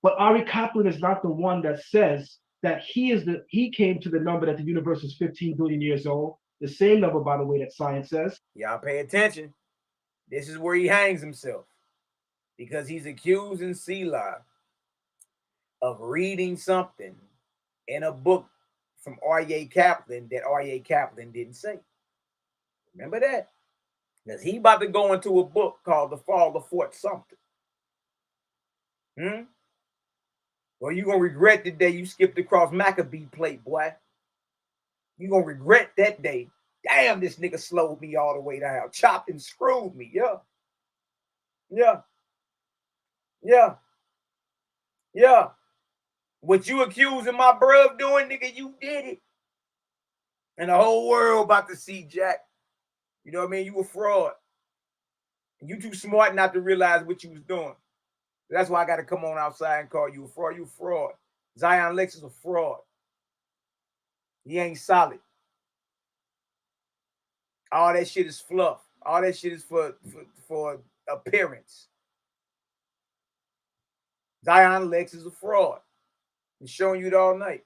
But Ari Kaplan is not the one that says that he came to the number that the universe is 15 billion years old. The same number, by the way, that science says.
Y'all pay attention. This is where he hangs himself. Because he's accusing Selah of reading something in a book from YAH'KI that YAH'KI didn't say. Remember that? Because he about to go into a book called The Fall of Fort Sumter. Well, you're going to regret the day you skipped across Macabee plate, boy. You're going to regret that day. Damn, this nigga slowed me all the way down. Chopped and screwed me. Yeah. Yeah. Yeah. Yeah. What you accusing my bro of doing, nigga, you did it. And the whole world about to see, Jack. You know what I mean? You a fraud. You too smart not to realize what you was doing. That's why I got to come on outside and call you a fraud. You a fraud. Zion Lexx is a fraud. He ain't solid. All that shit is fluff. All that shit is for appearance. Zion Lexx is a fraud. He's showing you it all night.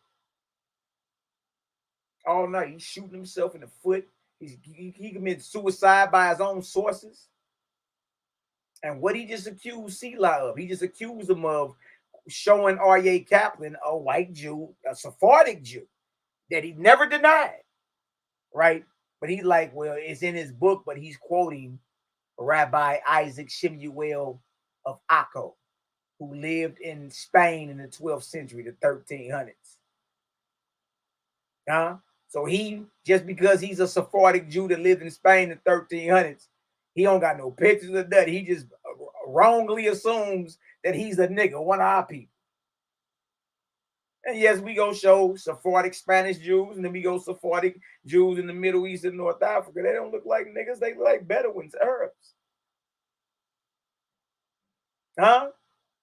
All night. He's shooting himself in the foot. He committed suicide by his own sources. And what he just accused Selah of, he just accused him of showing R.A. Kaplan, a white Jew, a Sephardic Jew, that he never denied, right? But he's like, well, it's in his book, but he's quoting Rabbi Isaac Shemuel of Akko, who lived in Spain in the 12th century, the 1300s. So he, just because he's a Sephardic Jew that lived in Spain in the 1300s, he don't got no pictures of that. He just wrongly assumes that he's a nigga, one of our people. And yes, we go show Sephardic Spanish Jews, and then we go Sephardic Jews in the Middle East and North Africa. They don't look like niggas. They look like Bedouins, Arabs.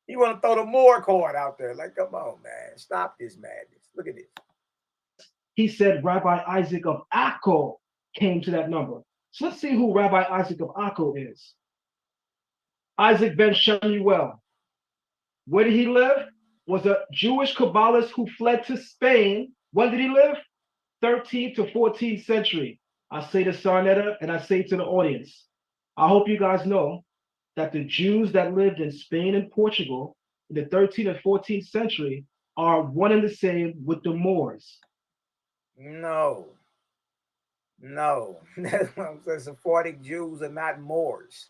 You want to throw the Moor card out there. Like, come on, man. Stop this madness. Look at this.
He said Rabbi Isaac of Akko came to that number. So let's see who Rabbi Isaac of Akko is. Isaac ben Shemuel. Where did he live? Was a Jewish Kabbalist who fled to Spain. When did he live? 13th to 14th century. I say to Sarnetta and I say to the audience, I hope you guys know that the Jews that lived in Spain and Portugal in the 13th and 14th century are one and the same with the Moors.
No. That's what I'm saying. Sephardic Jews are not Moors.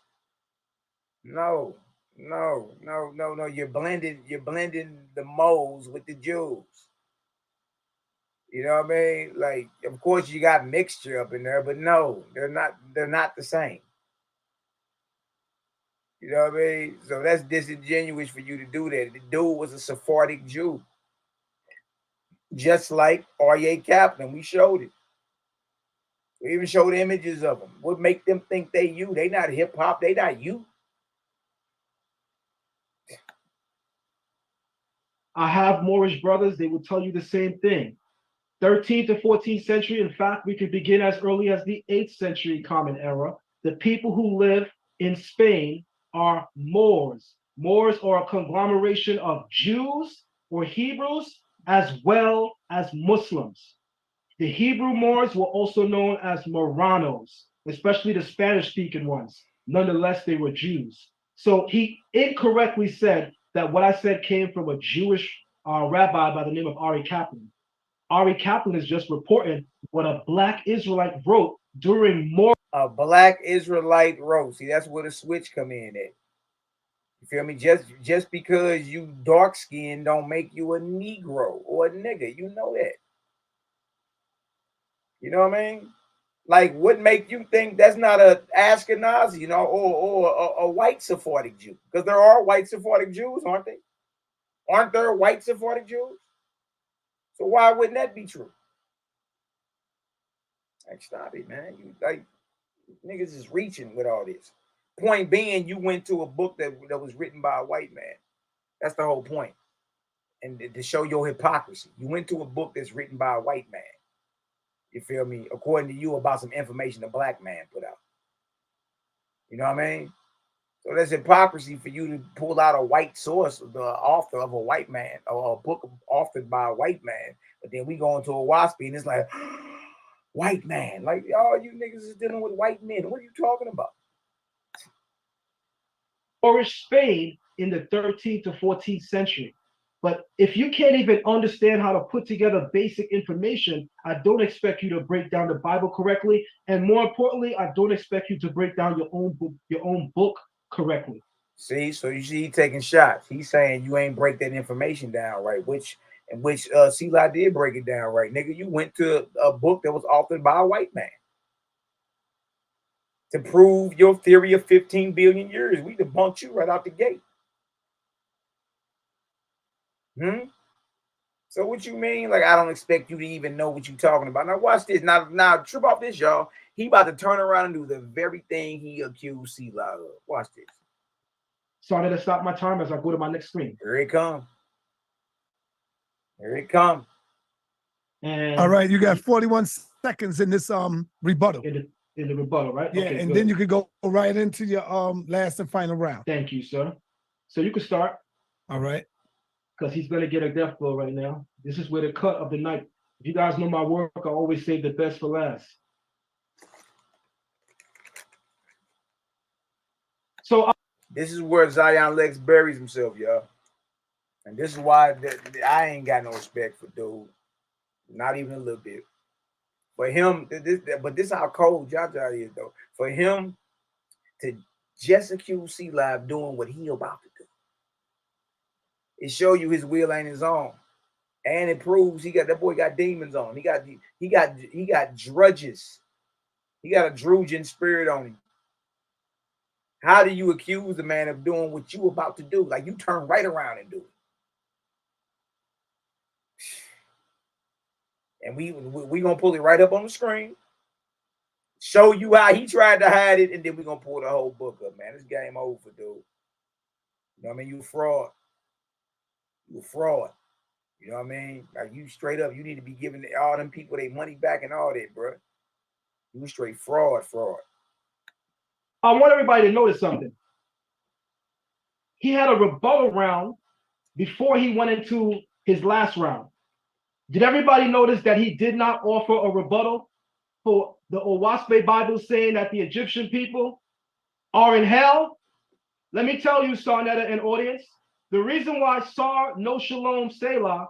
No. You're blending the Moors with the Jews. You know what I mean? Like, of course you got mixture up in there, but no, they're not the same. You know what I mean? So that's disingenuous for you to do that. The dude was a Sephardic Jew. Just like R.A. Kaplan, we showed it. We even showed images of them. What make them think they you? They not hip hop. They not you.
I have Moorish brothers. They will tell you the same thing. 13th to 14th century. In fact, we could begin as early as the 8th century Common Era. The people who live in Spain are Moors. Moors are a conglomeration of Jews or Hebrews as well as Muslims. The Hebrew Moors were also known as Moranos, especially the Spanish-speaking ones. Nonetheless, they were Jews. So he incorrectly said that what I said came from a Jewish rabbi by the name of Ari Kaplan. Ari Kaplan is just reporting what a Black Israelite wrote during more.
A Black Israelite wrote. See, that's where the switch come in at. You feel me? Just because you dark skinned don't make you a Negro or a nigga. You know that. You know what I mean? Like, what make you think that's not a Ashkenazi, you know, or a white Sephardic Jew? Because there are white Sephardic Jews, aren't they? Aren't there white Sephardic Jews? So why wouldn't that be true? Like, stop it, man. You like niggas is reaching with all this. Point being, you went to a book that was written by a white man. That's the whole point. And to show your hypocrisy, you went to a book that's written by a white man. You feel me? According to you, about some information a Black man put out. You know what I mean? So there's hypocrisy for you to pull out a white source, the author of a white man, or a book authored by a white man, but then we go into a WASP and it's like, white man. Like, all you niggas is dealing with white men. What are you talking about?
Moorish Spain in the 13th to 14th century. But if you can't even understand how to put together basic information, I don't expect you to break down the Bible correctly. And more importantly, I don't expect you to break down your own book correctly.
See, so you see he taking shots. He's saying you ain't break that information down right, which Selah did break it down right. Nigga, you went to a book that was authored by a white man to prove your theory of 15 billion years. We debunked you right out the gate. So what you mean? Like, I don't expect you to even know what you're talking about. Now watch this. Now trip off this, y'all. He about to turn around and do the very thing he accused Selah of. Watch this.
So I'm gonna stop my time as I go to my next screen.
Here it comes. Here it comes.
And
all right, you got 41 seconds in this rebuttal.
In the rebuttal, right?
Yeah,
okay,
and
good.
then you can go right into your last and final round.
Thank you, sir. So you can start.
All right.
Because he's gonna get a death blow right now. This is where the cut of the night. If you guys know my work, I always save the best for last. So
this is where Zion Lexx buries himself, y'all. And this is why I ain't got no respect for dude. Not even a little bit. For him, but this is how cold Jaja is, though. For him to just accuse Selah of doing what he about to do, it show you his will ain't his own, and it proves that boy got demons on. He got drudges. He got a Drugian spirit on him. How do you accuse the man of doing what you about to do? Like, you turn right around and do it. And we gonna pull it right up on the screen, show you how he tried to hide it, and then we gonna pull the whole book up, man. This game over, dude. You know what I mean? You a fraud. You a fraud. You know what I mean? Like, you straight up, you need to be giving all them people their money back and all that, bro. You straight fraud.
I want everybody to notice something. He had a rebuttal round before he went into his last round. Did everybody notice that he did not offer a rebuttal for the YAH'S Bible saying that the Egyptian people are in hell? Let me tell you, Sarnetta and audience, the reason why Sar No Shalom Selah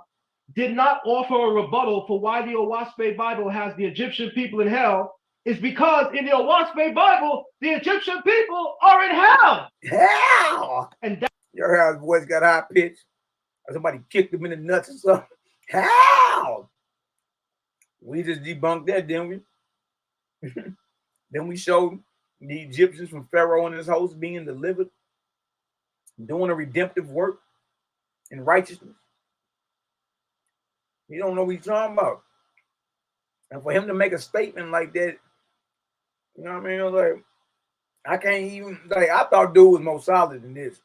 did not offer a rebuttal for why the YAH'S Bible has the Egyptian people in hell is because in the YAH'S Bible, the Egyptian people are in hell.
Hell!
And that
your house voice got high pitch. Somebody kicked him in the nuts or something. Hell! We just debunked that, didn't we? Then we showed the Egyptians from Pharaoh and his host being delivered, doing a redemptive work in righteousness. You don't know what he's talking about. And for him to make a statement like that, you know what I mean? Like, I can't even, like, I thought dude was more solid than this.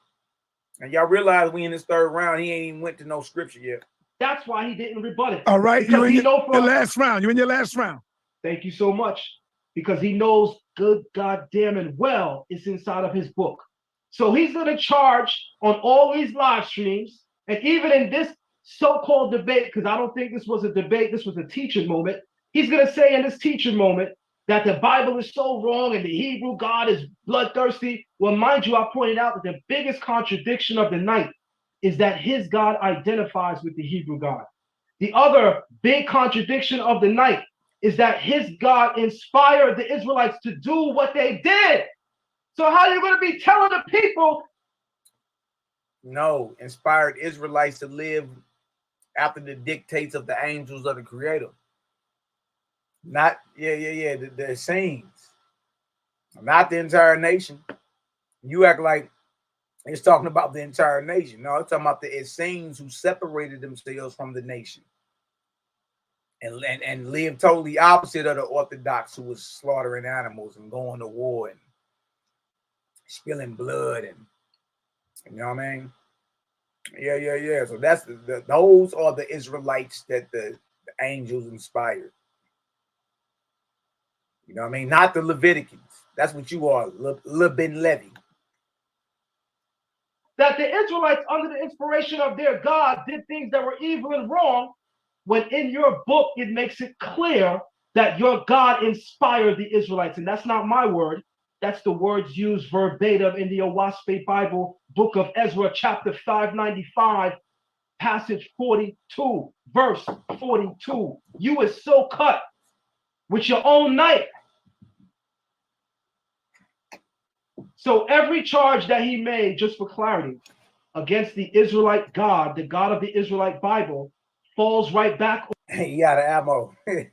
And y'all realize we in this third round, he ain't even went to no scripture yet.
That's why he didn't rebut it.
All right,
because
you're in your last round. You're in your last round.
Thank you so much. Because he knows good goddamn and well it's inside of his book. So he's going to charge on all these live streams. And even in this so-called debate, because I don't think this was a debate, this was a teaching moment. He's going to say in this teaching moment that the Bible is so wrong and the Hebrew God is bloodthirsty. Well, mind you, I pointed out that the biggest contradiction of the night is that his God identifies with the Hebrew God. The other big contradiction of the night is that his God inspired the Israelites to do what they did. So how are you going to be telling the people?
No, inspired Israelites to live after the dictates of the angels of the Creator. Not, the Essenes. Not the entire nation. You act like it's talking about the entire nation. No, it's talking about the Essenes who separated themselves from the nation and lived totally opposite of the Orthodox, who was slaughtering animals and going to war and spilling blood, and you know what I mean? Yeah. So that's those are the Israelites that the angels inspired. You know what I mean? Not the Leviticans. That's what you are, Ben Levi.
That the Israelites, under the inspiration of their God, did things that were evil and wrong, when in your book it makes it clear that your God inspired the Israelites. And that's not my word. That's the words used verbatim in the YAH'S Bible, book of Ezra, chapter 595, passage 42, verse 42. You is so cut with your own knife. So every charge that he made, just for clarity, against the Israelite God, the God of the Israelite Bible, falls right back.
He got an ammo. They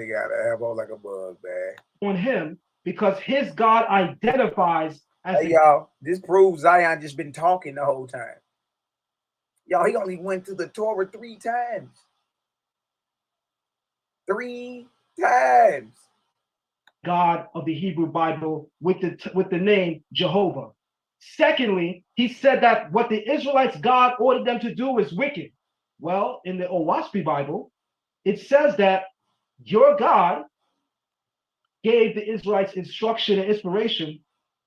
got an ammo like a bug, man.
On him, because his God identifies as
hey, y'all, this proves Zion just been talking the whole time. Y'all, he only went through the Torah 3 times. 3 times.
God of the Hebrew Bible with the name Jehovah. Secondly, he said that what the Israelites God ordered them to do is wicked. Well, in the YAH'S Bible, it says that your God gave the Israelites instruction and inspiration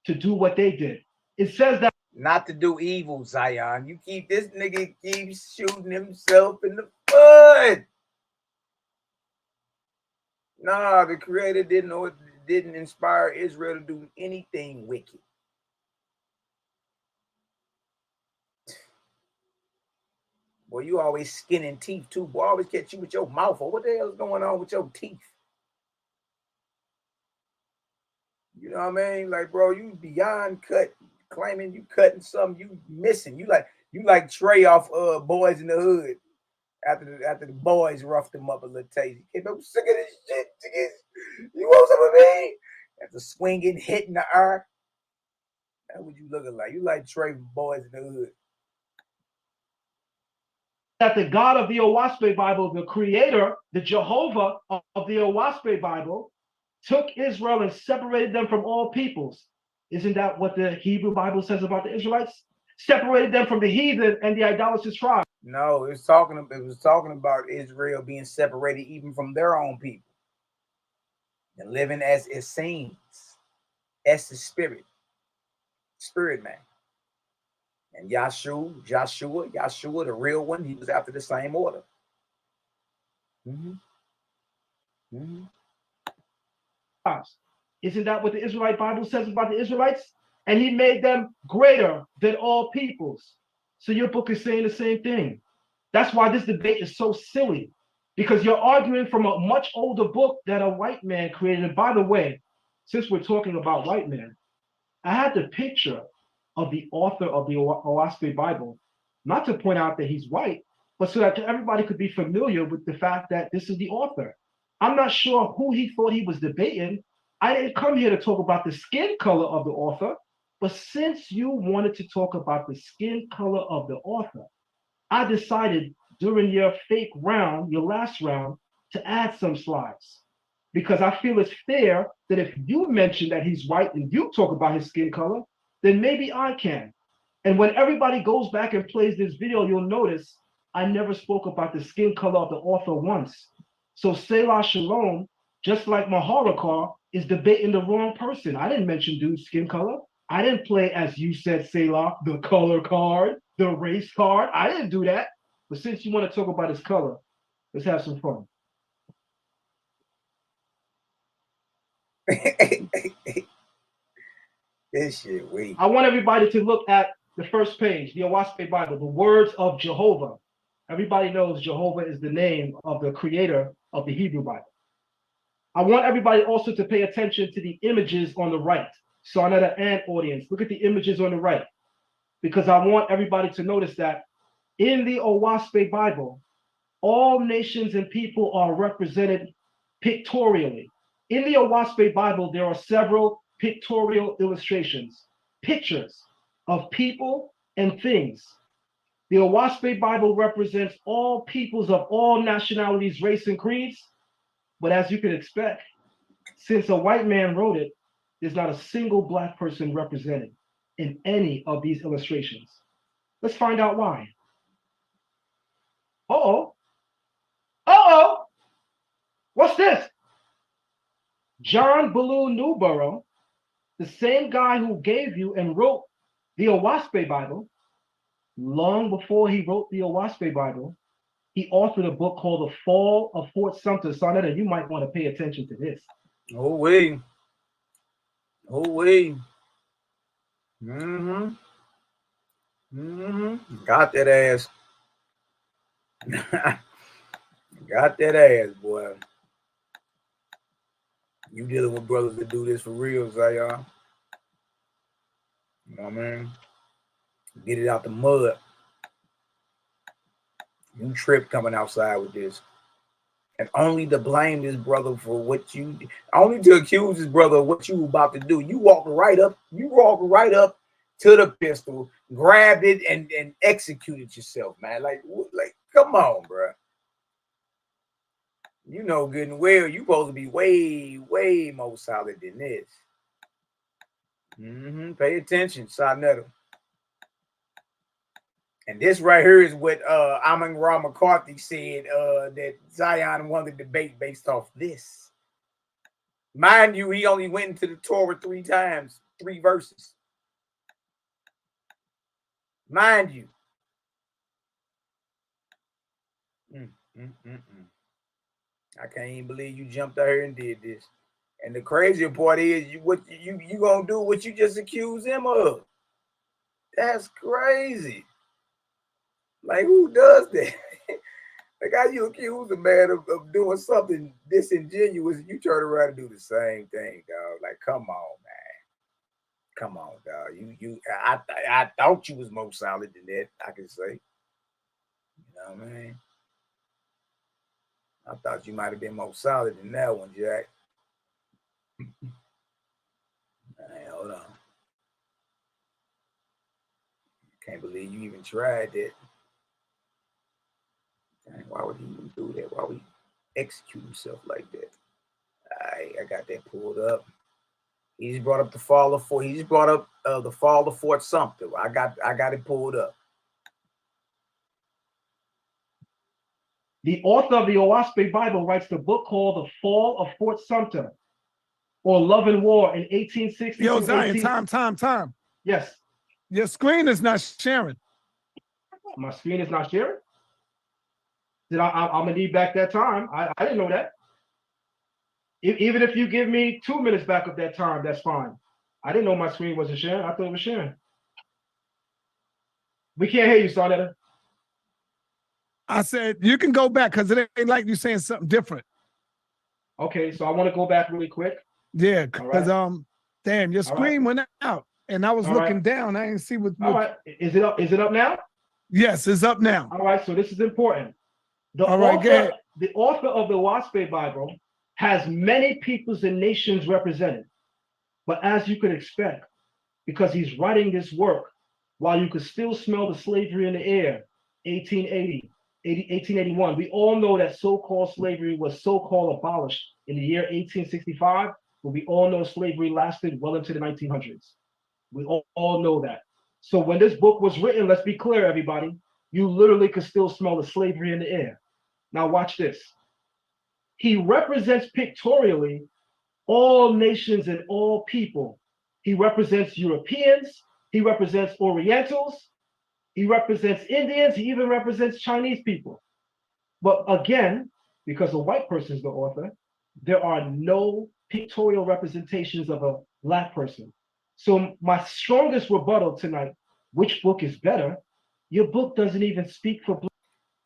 to do what they did. It says that
not to do evil, Zion. You keep this nigga keeps shooting himself in the foot. Nah, the Creator didn't inspire Israel to do anything wicked. Boy, you always skinning teeth too. Boy, I always catch you with your mouth. Or what the hell is going on with your teeth? You know what I mean? Like, bro, you beyond cut, claiming you cutting something you missing. You like Trey off Boys in the Hood. After the boys roughed him up a little taste. He came up sick of this shit. You want some of me? After swinging, hitting the air. That's what you looking like. You like Trey from Boys in the Hood.
That the God of the YAH'S Bible, the creator, the Jehovah of the YAH'S Bible, took Israel and separated them from all peoples. Isn't that what the Hebrew Bible says about the Israelites? Separated them from the heathen and the idolatrous tribe.
No, it was talking about Israel being separated even from their own people and living as Essenes, as the spirit man. And Joshua, the real one, he was after the same order.
Isn't that what the Israelite Bible says about the Israelites? And he made them greater than all peoples. So your book is saying the same thing. That's why this debate is so silly, because you're arguing from a much older book that a white man created. And by the way, since we're talking about white men, I had the picture of the author of the YAH'S Bible, not to point out that he's white, but so that everybody could be familiar with the fact that this is the author. I'm not sure who he thought he was debating. I didn't come here to talk about the skin color of the author, but since you wanted to talk about the skin color of the author, I decided during your fake round, your last round, to add some slides. Because I feel it's fair that if you mention that he's white and you talk about his skin color, then maybe I can. And when everybody goes back and plays this video, you'll notice I never spoke about the skin color of the author once. So Selah Shalom, just like MALAKI, is debating the wrong person. I didn't mention dude's skin color. I didn't play, as you said, Selah, the color card, the race card. I didn't do that. But since you want to talk about his color, let's have some fun.
This shit weak.
I want everybody to look at the first page, the YAH'S Bible, the words of Jehovah. Everybody knows Jehovah is the name of the creator of the Hebrew Bible. I want everybody also to pay attention to the images on the right. So another and audience, look at the images on the right, because I want everybody to notice that in the YAH'S Bible, all nations and people are represented pictorially. In the YAH'S Bible, there are several pictorial illustrations, pictures of people and things. The YAH'S Bible represents all peoples of all nationalities, race, and creeds. But as you can expect, since a white man wrote it, there's not a single black person represented in any of these illustrations. Let's find out why. Uh-oh. Uh-oh. What's this? John Ballou Newborough, the same guy who gave you and wrote the YAH'S Bible, long before he wrote the YAH'S Bible, he authored a book called The Fall of Fort Sumter. Sonetta, you might want to pay attention to this.
Oh, wait. Got that ass. Got that ass, boy. You dealing with brothers that do this for real, Zion. You know what I mean? Get it out the mud. You trip coming outside with this. And only to blame this brother for what you, only to accuse this brother of what you about to do. You walk right up to the pistol, grabbed it, and executed yourself, man. Like, come on, bro. You know good and well you supposed to be way, way more solid than this. Pay attention, Sonetta. And this right here is what Amon-Ra McCarthy said that Zion won the debate based off this. Mind you, he only went into the Torah 3 times, 3 verses. Mind you. I can't even believe you jumped out here and did this. And the crazier part is you gonna do what you just accused him of. That's crazy. Like, who does that? Like, how you accuse a man of doing something disingenuous and you turn around and do the same thing, dog. Like, come on, man. Come on, dog. I thought you was more solid than that, I can say. You know what I mean? I thought you might have been more solid than that one, Jack. Hey, hold on. Can't believe you even tried that. Dang, why would he even do that? Why would he execute himself like that? I got that pulled up. He just brought up the fall of Fort. He just brought up the fall of Fort Sumter. I got it pulled up.
The author of the OWASP Bible writes the book called The Fall of Fort Sumter, or Love and War in 1860.
Yo, Zion, time.
Yes.
Your screen is not sharing.
My screen is not sharing? Then I'm going to need back that time. I didn't know that. Even if you give me 2 minutes back of that time, that's fine. I didn't know my screen wasn't sharing. I thought it was sharing. We can't hear you, Sonetta.
I said, you can go back because it ain't like you saying something different.
Okay, so I want to go back really quick.
Yeah, because damn, your screen went out and I was looking down. I didn't see what.
All right, is it up? Is it up now?
Yes, it's up now.
All right, so this is important. The author of the OWASP Bible has many peoples and nations represented, but as you could expect, because he's writing this work while you could still smell the slavery in the air, 1881. We all know that so-called slavery was so-called abolished in the year 1865, but we all know slavery lasted well into the 1900s. We all know that. So when this book was written, let's be clear, everybody, you literally could still smell the slavery in the air. Now watch this. He represents pictorially all nations and all people. He represents Europeans. He represents Orientals. He represents Indians. He even represents Chinese people. But again, because a white person is the author, there are no pictorial representations of a Black person. So my strongest rebuttal tonight, which book is better? Your book doesn't even speak for Black.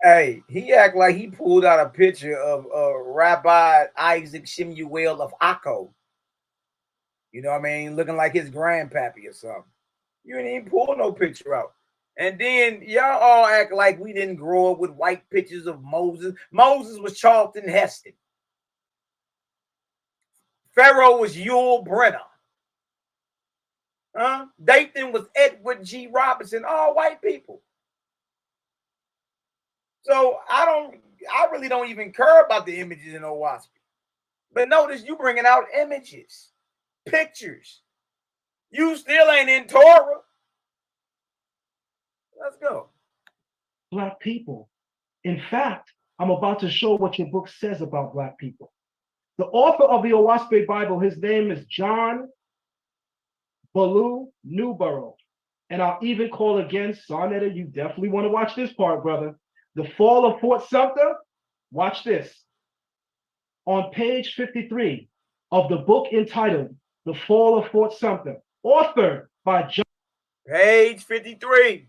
Hey, he act like he pulled out a picture of Rabbi Isaac Shemuel of Akko. You know what I mean? Looking like his grandpappy or something. You ain't even pull no picture out. And then y'all all act like we didn't grow up with white pictures of Moses. Moses was Charlton Heston. Pharaoh was Yul Brenner. Dathan was Edward G. Robinson, all white people. So I really don't even care about the images in OWASP. But notice you bringing out images, pictures. You still ain't in Torah. Let's go.
Black people. In fact, I'm about to show what your book says about Black people. The author of the OWASP Bible, his name is John Ballou Newborough. And I'll even call again, Sonetta, you definitely want to watch this part, brother. The Fall of Fort Sumter, watch this. On page 53 of the book entitled The Fall of Fort Sumter, authored by John.
Page 53.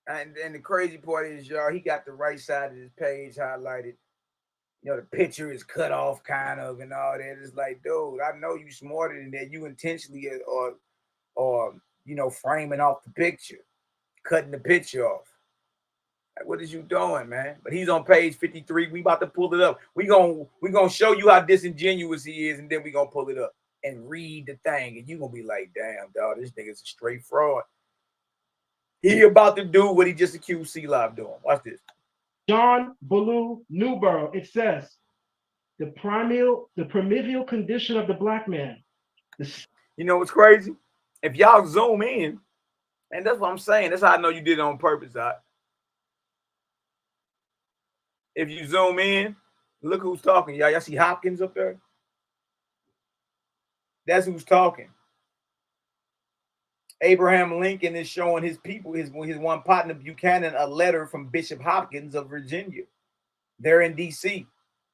And the crazy part is, y'all, he got the right side of his page highlighted. You know, the picture is cut off kind of and all that. It's like, dude, I know you smarter than that. You intentionally or you know, framing off the picture, cutting the picture off. Like, what is you doing, man? But he's on page 53. We about to pull it up. We gonna show you how disingenuous he is, and then we gonna pull it up and read the thing, and you gonna be like, damn, dog, this nigga's a straight fraud. He about to do what he just accused Selah of doing. Watch this.
John Ballou Newborough, it says, the primeval condition of the black man.
You know what's crazy? If y'all zoom in, and that's what I'm saying. That's how I know you did it on purpose, right? If you zoom in, look who's talking. Y'all see Hopkins up there? That's who's talking. Abraham Lincoln is showing his people, his one partner Buchanan, a letter from Bishop Hopkins of Virginia. They're in D.C.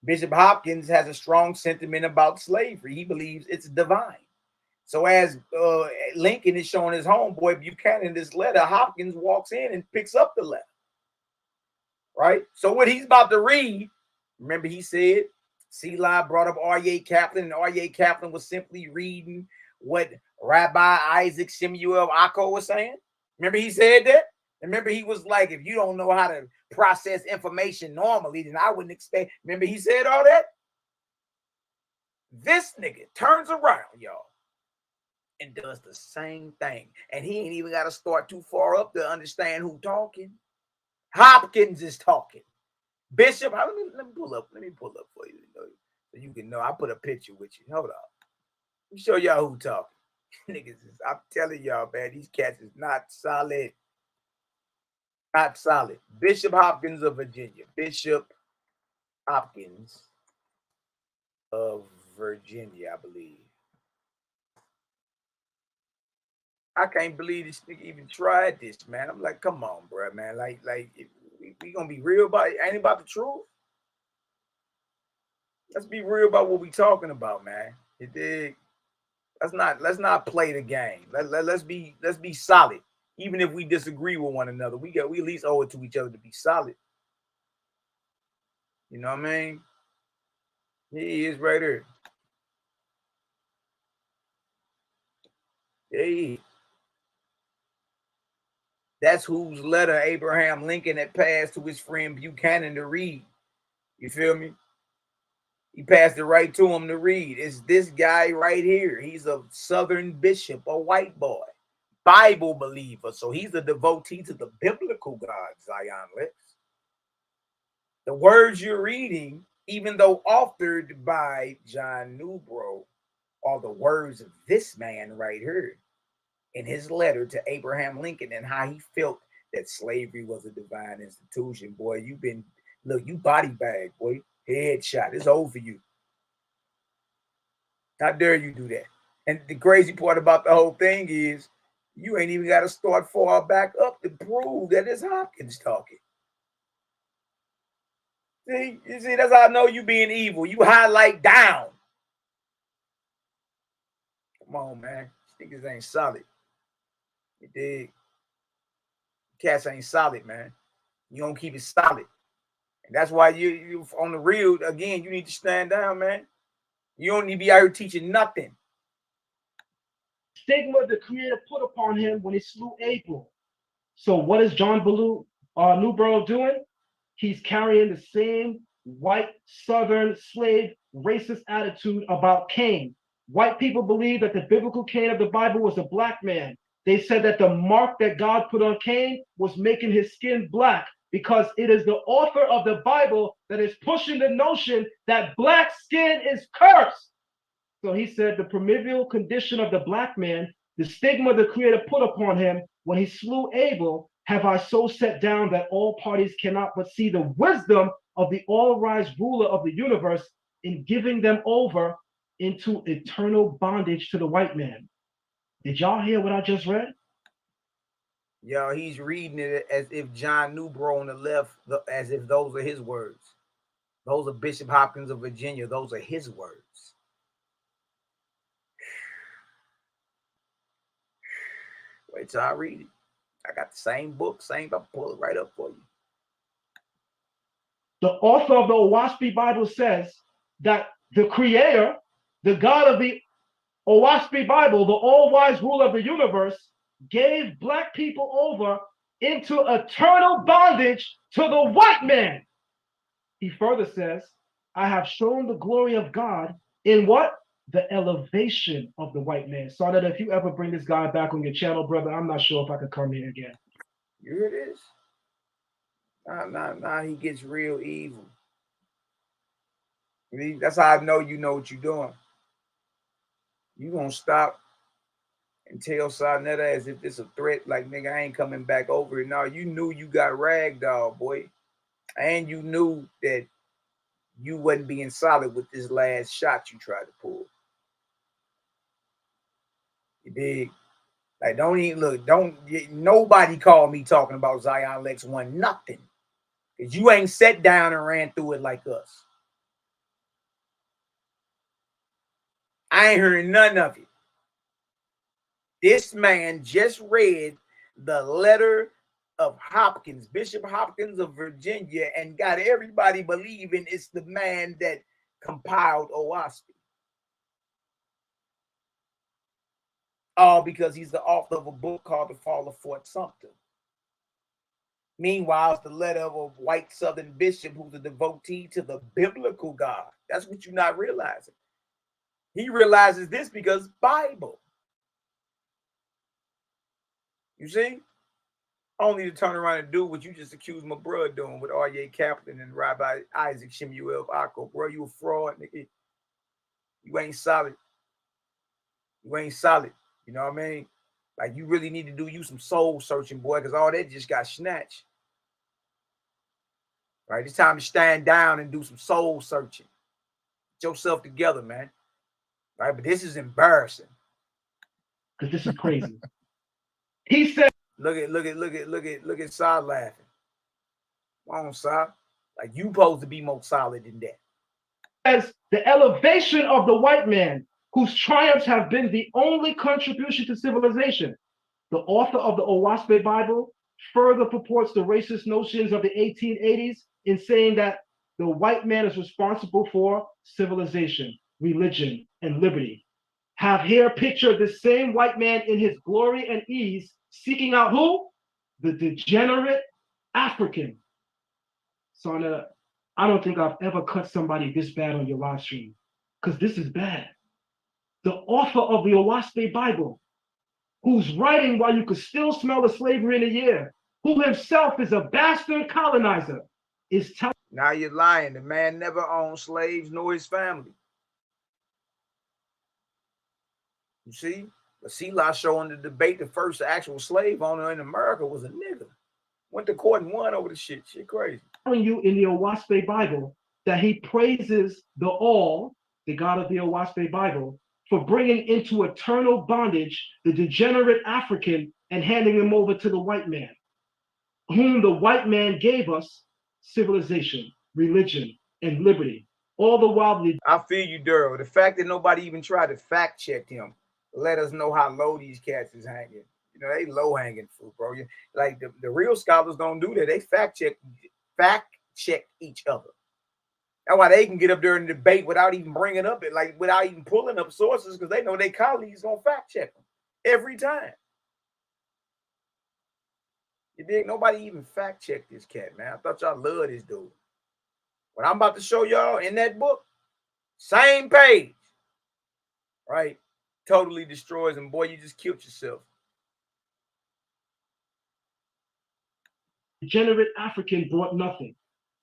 Bishop Hopkins has a strong sentiment about slavery. He believes it's divine. So as Lincoln is showing his homeboy Buchanan this letter, Hopkins walks in and picks up the letter. Right? So what he's about to read, remember he said, Selah brought up R.A. Kaplan, and R.A. Kaplan was simply reading what Rabbi Isaac Shemuel Akko was saying. Remember he said that? Remember he was like, if you don't know how to process information normally, then I wouldn't expect. Remember he said all that? This nigga turns around, y'all, and does the same thing. And he ain't even got to start too far up to understand who's talking. Hopkins is talking. Bishop, let me pull up for you, so you can know. I put a picture with you. Hold on. Let me show y'all who talking. Niggas, I'm telling y'all, man, these cats is not solid. Not solid. Bishop Hopkins of Virginia. Bishop Hopkins of Virginia, I believe. I can't believe this nigga even tried this, man. I'm like, come on, bro, man. Like we gonna be real about it. Ain't about the truth. Let's be real about what we talking about, man. You dig? Let's not play the game. Let's be solid. Even if we disagree with one another, we at least owe it to each other to be solid. You know what I mean? He is right here. Hey. That's whose letter Abraham Lincoln had passed to his friend Buchanan to read. You feel me? He passed it right to him to read. It's this guy right here. He's a Southern bishop, a white boy, Bible believer. So he's a devotee to the biblical God, Zion Lexx. The words you're reading, even though authored by John Newborough, are the words of this man right here in his letter to Abraham Lincoln, and how he felt that slavery was a divine institution. Boy, you body bag, boy. Headshot. It's over for you. How dare you do that? And the crazy part about the whole thing is you ain't even got to start far back up to prove that it's Hopkins talking. See, you see, that's how I know you being evil. You highlight down. Come on, man. These niggas ain't solid. You dig? Cats ain't solid, man. You don't keep it solid. And that's why you on the real, again, you need to stand down, man. You don't need to be out here teaching nothing.
Stigma the Creator put upon him when he slew Abel. So what is John Ballou Newborough doing? He's carrying the same white Southern slave racist attitude about Cain. White people believe that the biblical Cain of the Bible was a black man. They said that the mark that God put on Cain was making his skin black, because it is the author of the Bible that is pushing the notion that black skin is cursed. So he said the primeval condition of the black man, the stigma the Creator put upon him when he slew Abel, have I so set down that all parties cannot but see the wisdom of the all-wise ruler of the universe in giving them over into eternal bondage to the white man. Did y'all hear what I just read?
Yo, he's reading it as if John Newborough on the left, as if those are his words. Those are Bishop Hopkins of Virginia. Those are his words. Wait till I read it. I got the same book, I'll pull it right up for you.
The author of the OWASPI Bible says that the creator, the God of the OWASPI Bible, the all-wise ruler of the universe, gave black people over into eternal bondage to the white man. He further says, I have shown the glory of God in what? The elevation of the white man. So that if you ever bring this guy back on your channel, brother, I'm not sure if I could come here again.
Here it is. Now he gets real evil. That's how I know you know what you're doing. You gonna stop and tell Sarnetta as if it's a threat, like, nigga, I ain't coming back over it. No, you knew you got ragdoll, boy. And you knew that you wasn't being solid with this last shot you tried to pull. You dig? Like, don't even look, nobody call me talking about Zion Lexx 1, nothing. Because you ain't sat down and ran through it like us. I ain't heard none of it. This man just read the letter of Hopkins, Bishop Hopkins of Virginia, and got everybody believing it's the man that compiled OWASPI. All because he's the author of a book called The Fall of Fort Sumter. Meanwhile, it's the letter of a white Southern bishop who's a devotee to the biblical God. That's what you're not realizing. He realizes this because Bible. You see? Only to turn around and do what you just accused my brother doing with R.J. Kaplan and Rabbi Isaac Shemuel Akko. Bro, you a fraud, nigga. You ain't solid. You ain't solid. You know what I mean? Like, you really need to do you some soul searching, boy, because all that just got snatched. Right? It's time to stand down and do some soul searching. Get yourself together, man. Right? But this is embarrassing.
Because this is crazy. He said,
look at Sod laughing. Come on, Sod. Like, you supposed to be more solid than that.
As the elevation of the white man, whose triumphs have been the only contribution to civilization. The author of the OWASPI Bible further purports the racist notions of the 1880s in saying that the white man is responsible for civilization, religion, and liberty. Have here pictured the same white man in his glory and ease, seeking out who? The degenerate African. So I don't think I've ever cut somebody this bad on your live stream, because this is bad. The author of the OWASPI Bible, who's writing while you could still smell the slavery in the air, who himself is a bastard colonizer, is telling.
Now you're lying. The man never owned slaves nor his family. You see? But Selah showing the debate, the first actual slave owner in America was a nigga. Went to court and won over the shit. Shit crazy.
Telling you in the OWASPI Bible that he praises the all, the God of the OWASPI Bible, for bringing into eternal bondage the degenerate African and handing him over to the white man, whom the white man gave us civilization, religion, and liberty. All the while.
I feel you, Daryl. The fact that nobody even tried to fact check him let us know how low these cats is hanging. You know, they low hanging fruit, bro. Like the real scholars don't do that. They fact check each other. That's why they can get up there and debate without even bringing up it, like without even pulling up sources, because they know their colleagues gonna fact check them every time. You dig? Nobody even fact check this cat, man. I thought y'all loved this dude. What I'm about to show y'all in that book, same page, right? Totally destroys him. Boy, you just killed yourself.
Degenerate African brought nothing.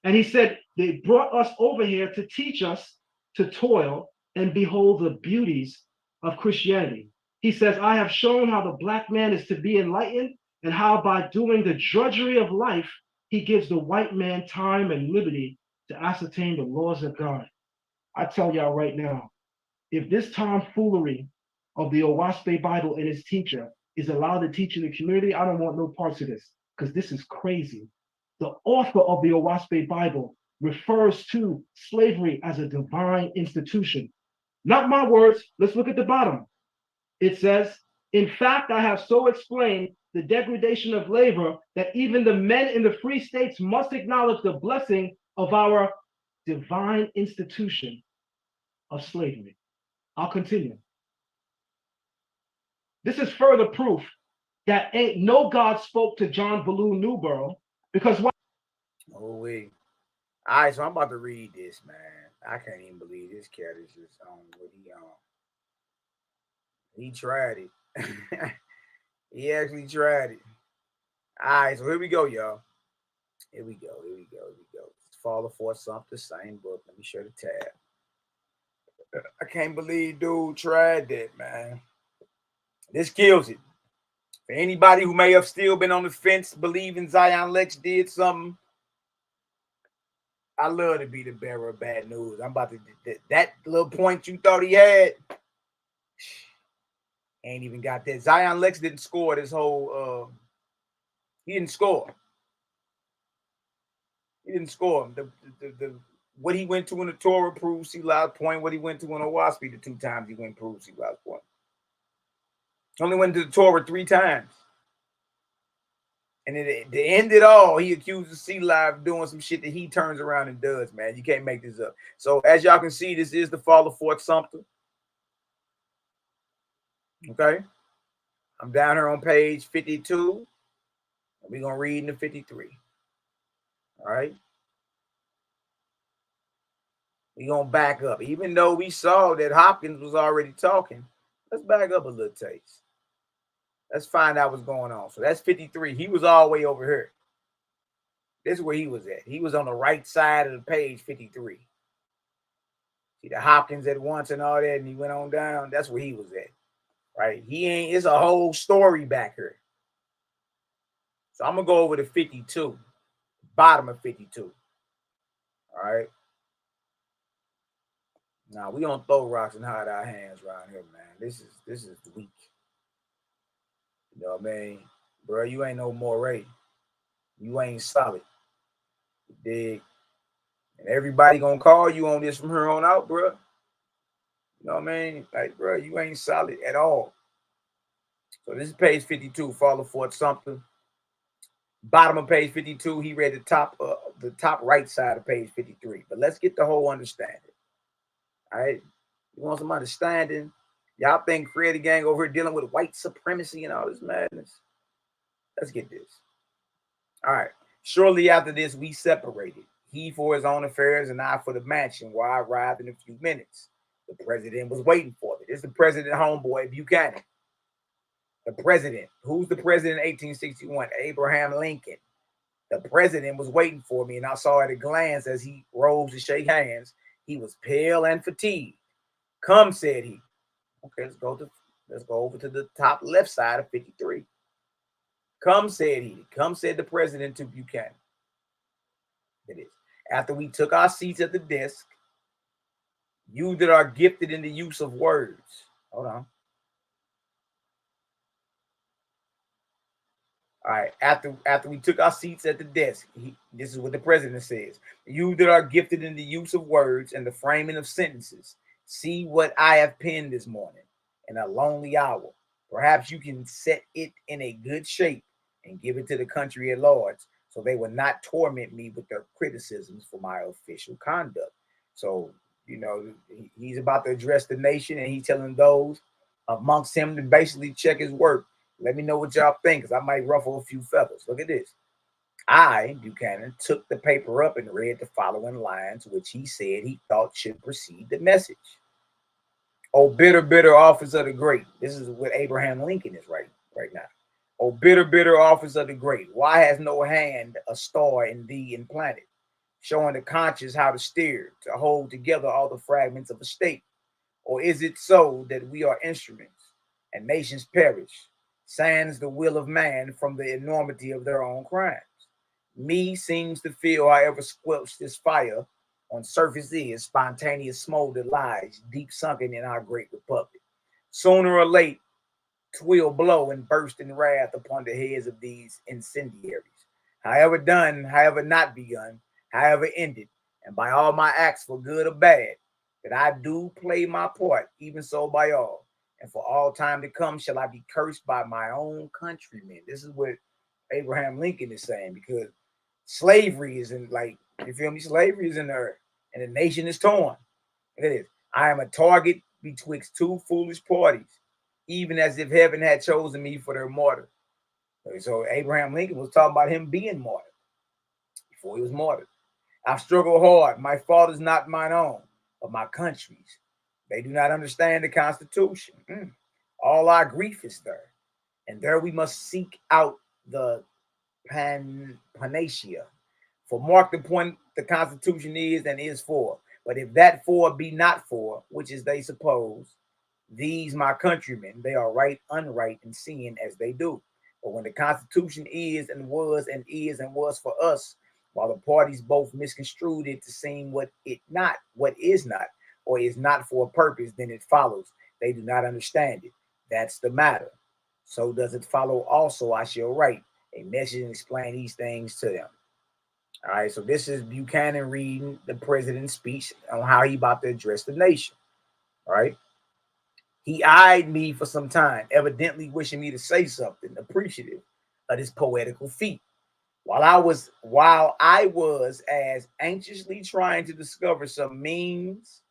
And he said, they brought us over here to teach us to toil and behold the beauties of Christianity. He says, I have shown how the black man is to be enlightened and how by doing the drudgery of life, he gives the white man time and liberty to ascertain the laws of God. I tell y'all right now, if this tomfoolery of the OWASPI Bible and its teacher is allowed to teach in the community, I don't want no parts of this, because this is crazy. The author of the OWASPI Bible refers to slavery as a divine institution. Not my words. Let's look at the bottom. It says, in fact, I have so explained the degradation of labor that even the men in the free states must acknowledge the blessing of our divine institution of slavery. I'll continue. This is further proof that ain't no God spoke to John Balloon Newborough, because what?
Oh, wait. All right, so I'm about to read this, man. I can't even believe this cat is just on what he on. He tried it. He actually tried it. All right, so here we go, y'all. Here we go. It's Father for something, same book. Let me show the tab. I can't believe dude tried that, man. This kills it. For anybody who may have still been on the fence, believing Zion Lexx did something, I love to be the bearer of bad news. I'm about to that little point you thought he had. Ain't even got that. Zion Lexx didn't score this whole. He didn't score. He didn't score. The what he went to in the Torah proves Selah's point. What he went to in Owaspi, the 2 times he went proves Selah's point. Only went to the Torah 3 times. And at the end of it all, he accuses Selah of doing some shit that he turns around and does, man. You can't make this up. So as y'all can see, this is the fall of Fort Sumter. Okay. I'm down here on page 52. And we're going to read into 53. All right. We're going to back up. Even though we saw that Hopkins was already talking, let's back up a little taste. Let's find out what's going on. So that's 53. He was all the way over here. This is where he was at. He was on the right side of the page, 53. See the Hopkins at once and all that, and he went on down. That's where he was at, right? He ain't, it's a whole story back here. So I'm going to go over to 52, bottom of 52. All right. Now, we don't throw rocks and hide our hands around here, man. This is weak. You know what I mean? Bro, you ain't no moray. You ain't solid. You dig? And everybody gonna call you on this from here on out, bro. You know what I mean? Like, bro, you ain't solid at all. So this is page 52, Fall of Fort Sumter. Bottom of page 52, he read the top right side of page 53. But let's get the whole understanding. All right? You want some understanding? Y'all think Creative Gang over here dealing with white supremacy and all this madness? Let's get this. All right. Shortly after this, we separated. He for his own affairs and I for the mansion, where I arrived in a few minutes. The president was waiting for me. This is the president homeboy, Buchanan. The president. Who's the president in 1861? Abraham Lincoln. The president was waiting for me, and I saw at a glance as he rose to shake hands. He was pale and fatigued. Come, said he. Okay, let's go over to the top left side of 53. Come, said he. Come, said the president to Buchanan. It is. After we took our seats at the desk, you that are gifted in the use of words. Hold on. All right. After we took our seats at the desk, this is what the president says. You that are gifted in the use of words and the framing of sentences, see what I have penned this morning in a lonely hour. Perhaps you can set it in a good shape and give it to the country at large, so they will not torment me with their criticisms for my official conduct. So, you know, he's about to address the nation, and he's telling those amongst him to basically check his work. Let me know what y'all think, because I might ruffle a few feathers. Look at this. I, Buchanan, took the paper up and read the following lines, which he said he thought should precede the message. Oh, bitter, bitter office of the great. This is what Abraham Lincoln is right now. Oh, bitter, bitter office of the great. Why has no hand a star in thee implanted, showing the conscience how to steer, to hold together all the fragments of a state? Or is it so that we are instruments and nations perish, sans the will of man from the enormity of their own crimes? Me seems to feel, however squelched this fire on surface is, spontaneous smolder lies deep sunken in our great republic. Sooner or late, 'twill blow and burst in wrath upon the heads of these incendiaries. However done, however not begun, however ended, and by all my acts for good or bad, that I do play my part, even so by all. And for all time to come shall I be cursed by my own countrymen. This is what Abraham Lincoln is saying, because slavery isn't like You feel me? Slavery is in the earth, and the nation is torn. Look at this. I am a target betwixt two foolish parties, even as if heaven had chosen me for their martyr. So Abraham Lincoln was talking about him being martyred before he was martyred. I've struggled hard. My fault is not mine own, but my country's. They do not understand the Constitution. All our grief is there. And there we must seek out the panacea. For mark the point the Constitution is and is for. But if that for be not for, which is they suppose, these my countrymen, they are right, unright, and sin as they do. But when the Constitution is and was for us, while the parties both misconstrued it to seem what is not, or is not for a purpose, then it follows they do not understand it. That's the matter. So does it follow also I shall write a message and explain these things to them. All right, so this is Buchanan reading the president's speech on how he about to address the nation. All right. He eyed me for some time, evidently wishing me to say something appreciative of this poetical feat. While I was as anxiously trying to discover some means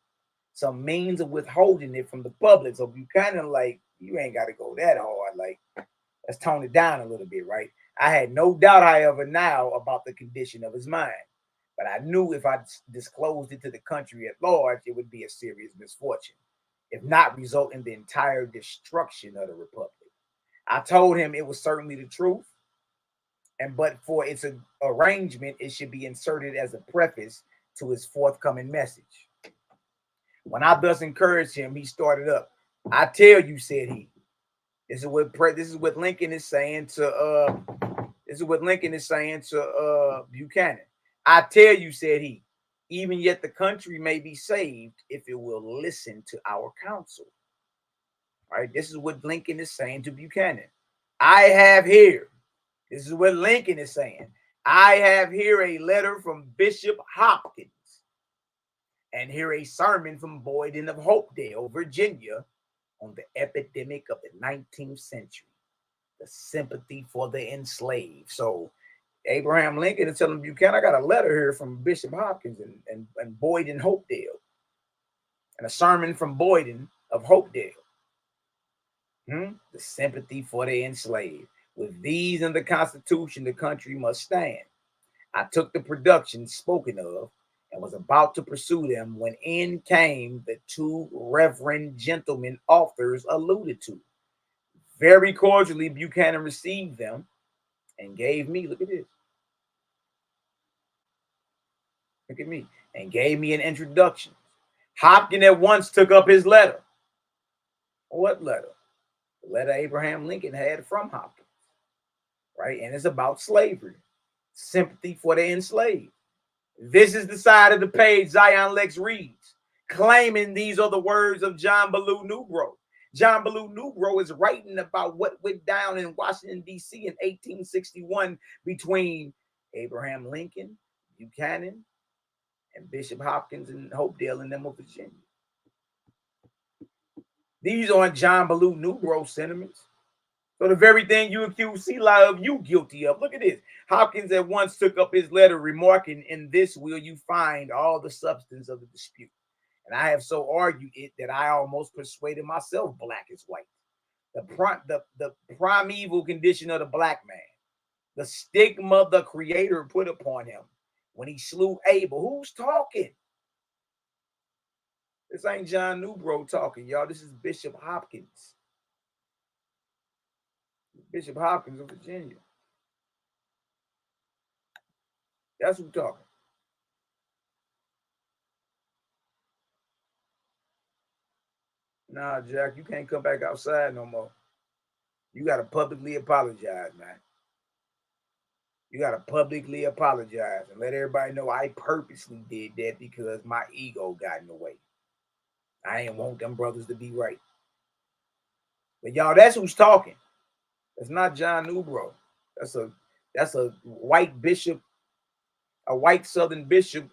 of withholding it from the public. So Buchanan, like, you ain't got to go that hard. Like, let's tone it down a little bit, right? I had no doubt, however, now about the condition of his mind. But I knew if I disclosed it to the country at large, it would be a serious misfortune, if not result in the entire destruction of the republic. I told him it was certainly the truth, but for its arrangement, it should be inserted as a preface to his forthcoming message. When I thus encouraged him, he started up. I tell you, said he. This is what Lincoln is saying to Buchanan. I tell you, said he, even yet the country may be saved if it will listen to our counsel. All right, this is what Lincoln is saying to Buchanan. This is what Lincoln is saying. I have here a letter from Bishop Hopkins, and here a sermon from Boyden of Hopedale, Virginia, on the epidemic of the 19th century, the sympathy for the enslaved. So Abraham Lincoln is telling Buchanan, I got a letter here from Bishop Hopkins and Boyden Hopedale, and a sermon from Boyden of Hopedale. The sympathy for the enslaved. With these in the Constitution, the country must stand. I took the productions spoken of and was about to pursue them when in came the two reverend gentlemen authors alluded to. Very cordially, Buchanan received them and gave me, look at this. Look at me. And gave me an introduction. Hopkins at once took up his letter. What letter? The letter Abraham Lincoln had from Hopkins. Right? And it's about slavery. Sympathy for the enslaved. This is the side of the page Zion Lexx reads, claiming these are the words of John Ballou Newbro. John Ballou Newbro is writing about what went down in Washington, D.C. in 1861 between Abraham Lincoln, Buchanan, and Bishop Hopkins and Hopedale and them of Virginia. These aren't John Ballou Newbro sentiments. So the very thing you accuse Selah of, you guilty of. Look at this. Hopkins at once took up his letter, remarking, in this will you find all the substance of the dispute. And I have so argued it that I almost persuaded myself black is white. The primeval condition of the black man, the stigma the creator put upon him when he slew Abel. Who's talking? This ain't John Newbro talking, y'all. This is Bishop Hopkins. Bishop Hopkins of Virginia. That's who's talking. Nah, Jack, you can't come back outside no more. You got to publicly apologize, man. You got to publicly apologize and let everybody know I purposely did that because my ego got in the way. I ain't want them brothers to be right. But y'all, that's who's talking. That's not John Newbro. That's a white bishop, a white Southern bishop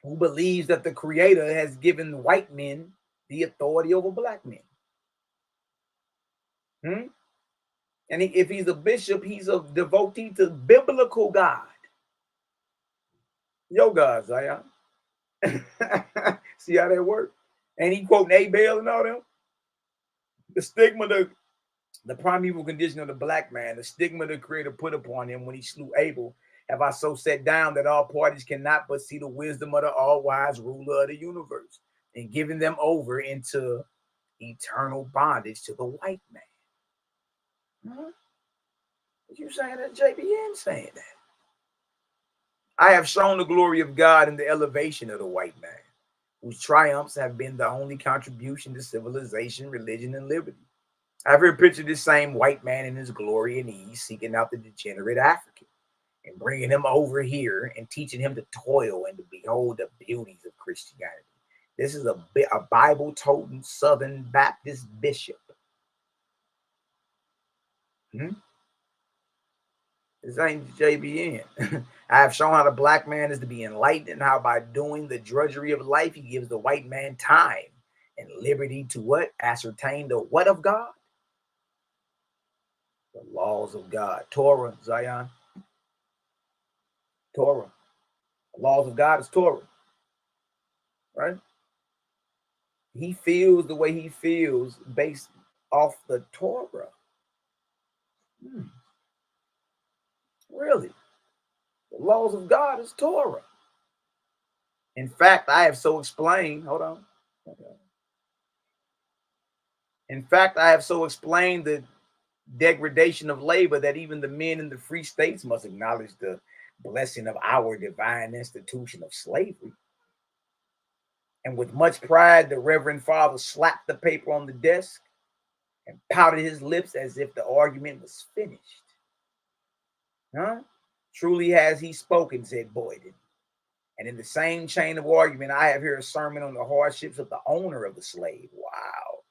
who believes that the creator has given white men the authority over black men. And if he's a bishop, he's a devotee to biblical God. Your God, Zion. See how that works? And he quoting Abel and all them. The stigma, the primeval condition of the black man, the stigma the Creator put upon him when he slew Abel, have I so set down that all parties cannot but see the wisdom of the all-wise ruler of the universe, and giving them over into eternal bondage to the white man. Huh? You saying that? JBN saying that. I have shown the glory of God in the elevation of the white man, whose triumphs have been the only contribution to civilization, religion, and liberty. I've here pictured this same white man in his glory and ease, seeking out the degenerate African and bringing him over here and teaching him to toil and to behold the beauties of Christianity. This is a Bible-toting Southern Baptist bishop. This ain't JBN. I have shown how the black man is to be enlightened and how by doing the drudgery of life, he gives the white man time and liberty to what? Ascertain the what of God? The laws of God. Torah, Zion. Torah. The laws of God is Torah. Right? He feels the way he feels based off the Torah. Really? The laws of God is Torah. In fact, I have so explained, hold on. In fact, I have so explained the degradation of labor that even the men in the free states must acknowledge the blessing of our divine institution of slavery. And with much pride, the Reverend Father slapped the paper on the desk and pouted his lips as if the argument was finished. Truly has he spoken, said Boyden. And in the same chain of argument, I have here a sermon on the hardships of the owner of the slave. Wow.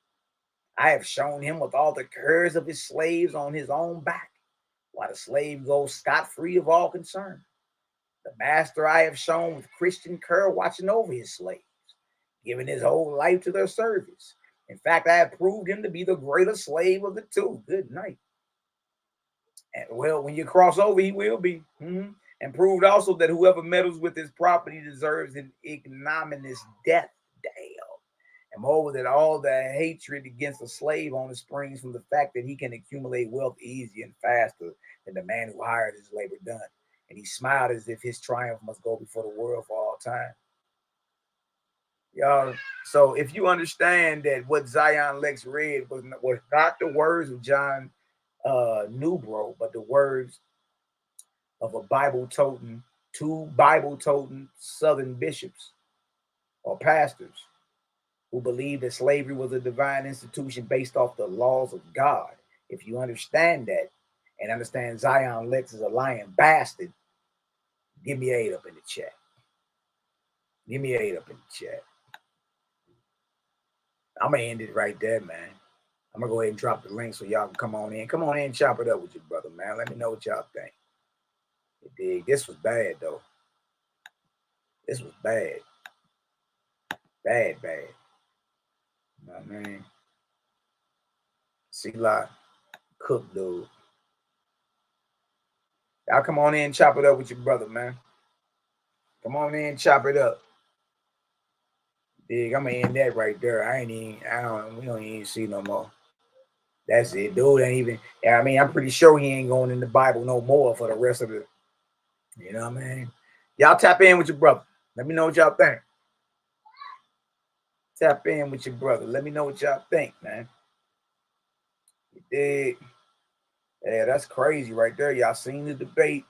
I have shown him with all the curse of his slaves on his own back, while the slave goes scot-free of all concern. The master I have shown with Christian care watching over his slaves, giving his whole life to their service. In fact, I have proved him to be the greater slave of the two. Good night. And well, when you cross over, he will be. And proved also that whoever meddles with his property deserves an ignominious death. Damn. And moreover, that all the hatred against a slave owner springs from the fact that he can accumulate wealth easier and faster than the man who hired his labor done. And he smiled as if his triumph must go before the world for all time. Y'all, so if you understand that what Zion Lexx read was not the words of John Newbro, but the words of two Bible-toting Southern bishops or pastors who believed that slavery was a divine institution based off the laws of God. If you understand that and understand Zion Lexx is a lying bastard, give me 8 up in the chat. Give me 8 up in the chat. I'm going to end it right there, man. I'm going to go ahead and drop the link so y'all can come on in. Come on in and chop it up with your brother, man. Let me know what y'all think. You dig? This was bad, though. This was bad. Bad. You know what I mean? Selah, cook, dude. Y'all come on in and chop it up with your brother, man. Come on in and chop it up. Dig, I'm gonna end that right there. We don't even see no more. That's it. Dude ain't even, I mean, I'm pretty sure he ain't going in the Bible no more for the rest of it. You know what I mean? Y'all tap in with your brother. Let me know what y'all think. Tap in with your brother. Let me know what y'all think, man. You dig? Yeah, that's crazy right there. Y'all seen the debate.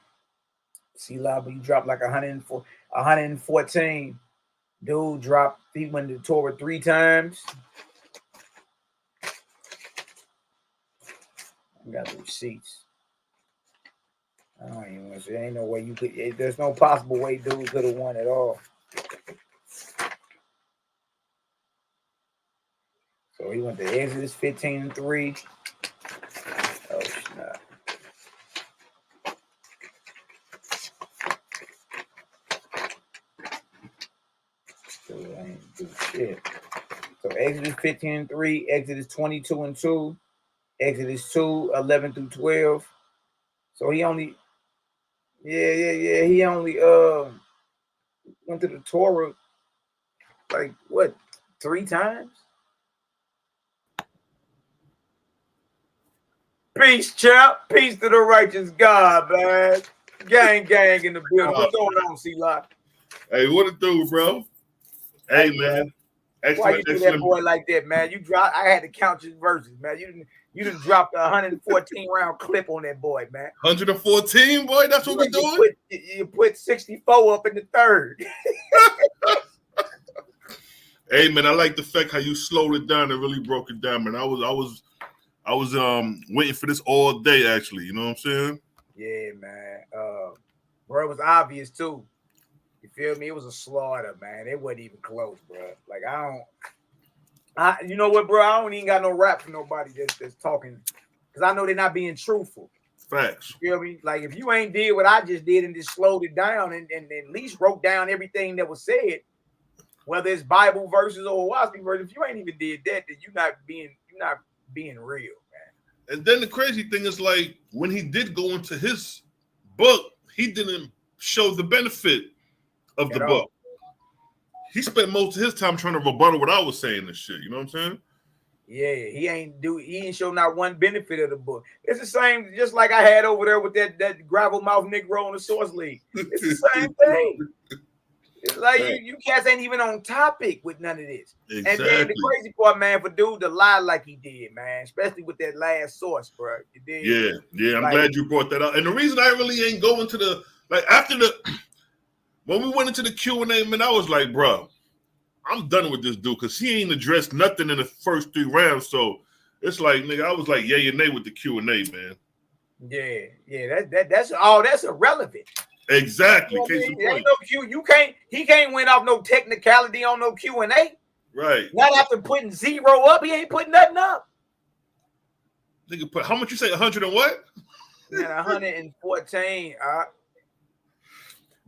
Selah, you dropped like 114. Dude dropped, he went to Torah 3 times. I got the receipts. I don't even want to say, ain't no way you could, there's no possible way dude could have won at all. So he went to Exodus 15:3. Oh, snap. So I ain't do shit. So Exodus 15:3, Exodus 22:2, Exodus 2:11-12. So he only, he only went to the Torah like what 3 times. Peace, champ. Peace to the righteous God, man. Gang in the building. What's going on, Selah?
Hey, what it do, bro? Hey, man. Excellent,
why you do that boy like that, man? I had to count your verses, man. You done dropped a 114 round clip on that boy, man.
114, boy. That's what we doing.
You put 64 up in the third.
Hey, man, I like the fact how you slowed it down and really broke it down, man. I was waiting for this all day, actually. You know what I'm saying?
Yeah, man. Bro, it was obvious too. You feel me? It was a slaughter, man. It wasn't even close, bro. Like you know what, bro? I don't even got no rap for nobody that's talking, because I know they're not being truthful.
Facts.
You feel me? Like if you ain't did what I just did and just slowed it down and at least wrote down everything that was said, whether it's Bible verses or WAH'S verses, if you ain't even did that, then you're not being real, man.
And then the crazy thing is, like, when he did go into his book, he didn't show the benefit of the book. He spent most of his time trying to rebuttal what I was saying and shit. You know what I'm saying?
Yeah, he ain't show not one benefit of the book. It's the same, just like I had over there with that gravel mouth Negro on the Source League. It's the same thing. It's like you cats ain't even on topic with none of this. Exactly. And then the crazy part, man, for dude to lie like he did, man, especially with that last source, bro.
Yeah. I'm glad you brought that up. And the reason I really ain't going to the, like, after when we went into the Q&A, man, I was like, bro, I'm done with this dude because he ain't addressed nothing in the first 3 rounds. So it's like, nigga, I was like, yay and nay with the Q&A, man.
Yeah. That's irrelevant.
Exactly.
You know, ain't no Q. He can't win off no technicality on no Q&A.
Right.
Not after putting 0 up. He ain't putting nothing up.
Nigga put how much you say? 100 and what?
Man, 114.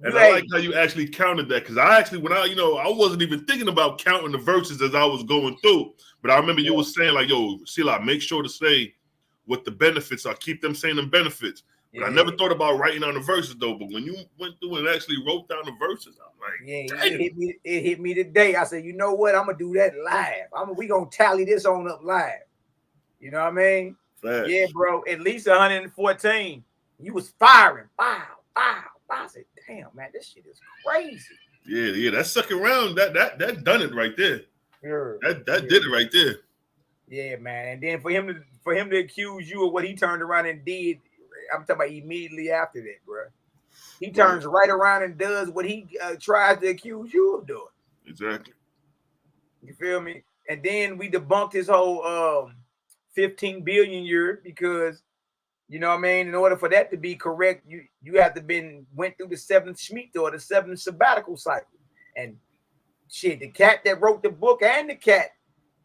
And I like how you actually counted that, because I actually, I wasn't even thinking about counting the verses as I was going through. But I remember you were saying, like, yo, Selah, make sure to say what the benefits are. Keep them saying the benefits. But I never thought about writing down the verses, though. But when you went through and actually wrote down the verses, I'm like,
it hit me today. I said, you know what? I'm going to do that live. We going to tally this on up live. You know what I mean?
Facts.
Yeah, bro. At least 114. You was firing. Wow. I said, damn, man, this shit is crazy.
Yeah. That second round, that done it right there.
Sure.
That did it right there.
Yeah, man. And then for him to accuse you of what he turned around and did, I'm talking about immediately after that, bro. He turns right around and does what he tries to accuse you of doing.
Exactly.
You feel me? And then we debunked his whole 15 billion year, because you know what I mean? In order for that to be correct, you have to went through the 7th Shemitah or the 7th sabbatical cycle. And shit, the cat that wrote the book and the cat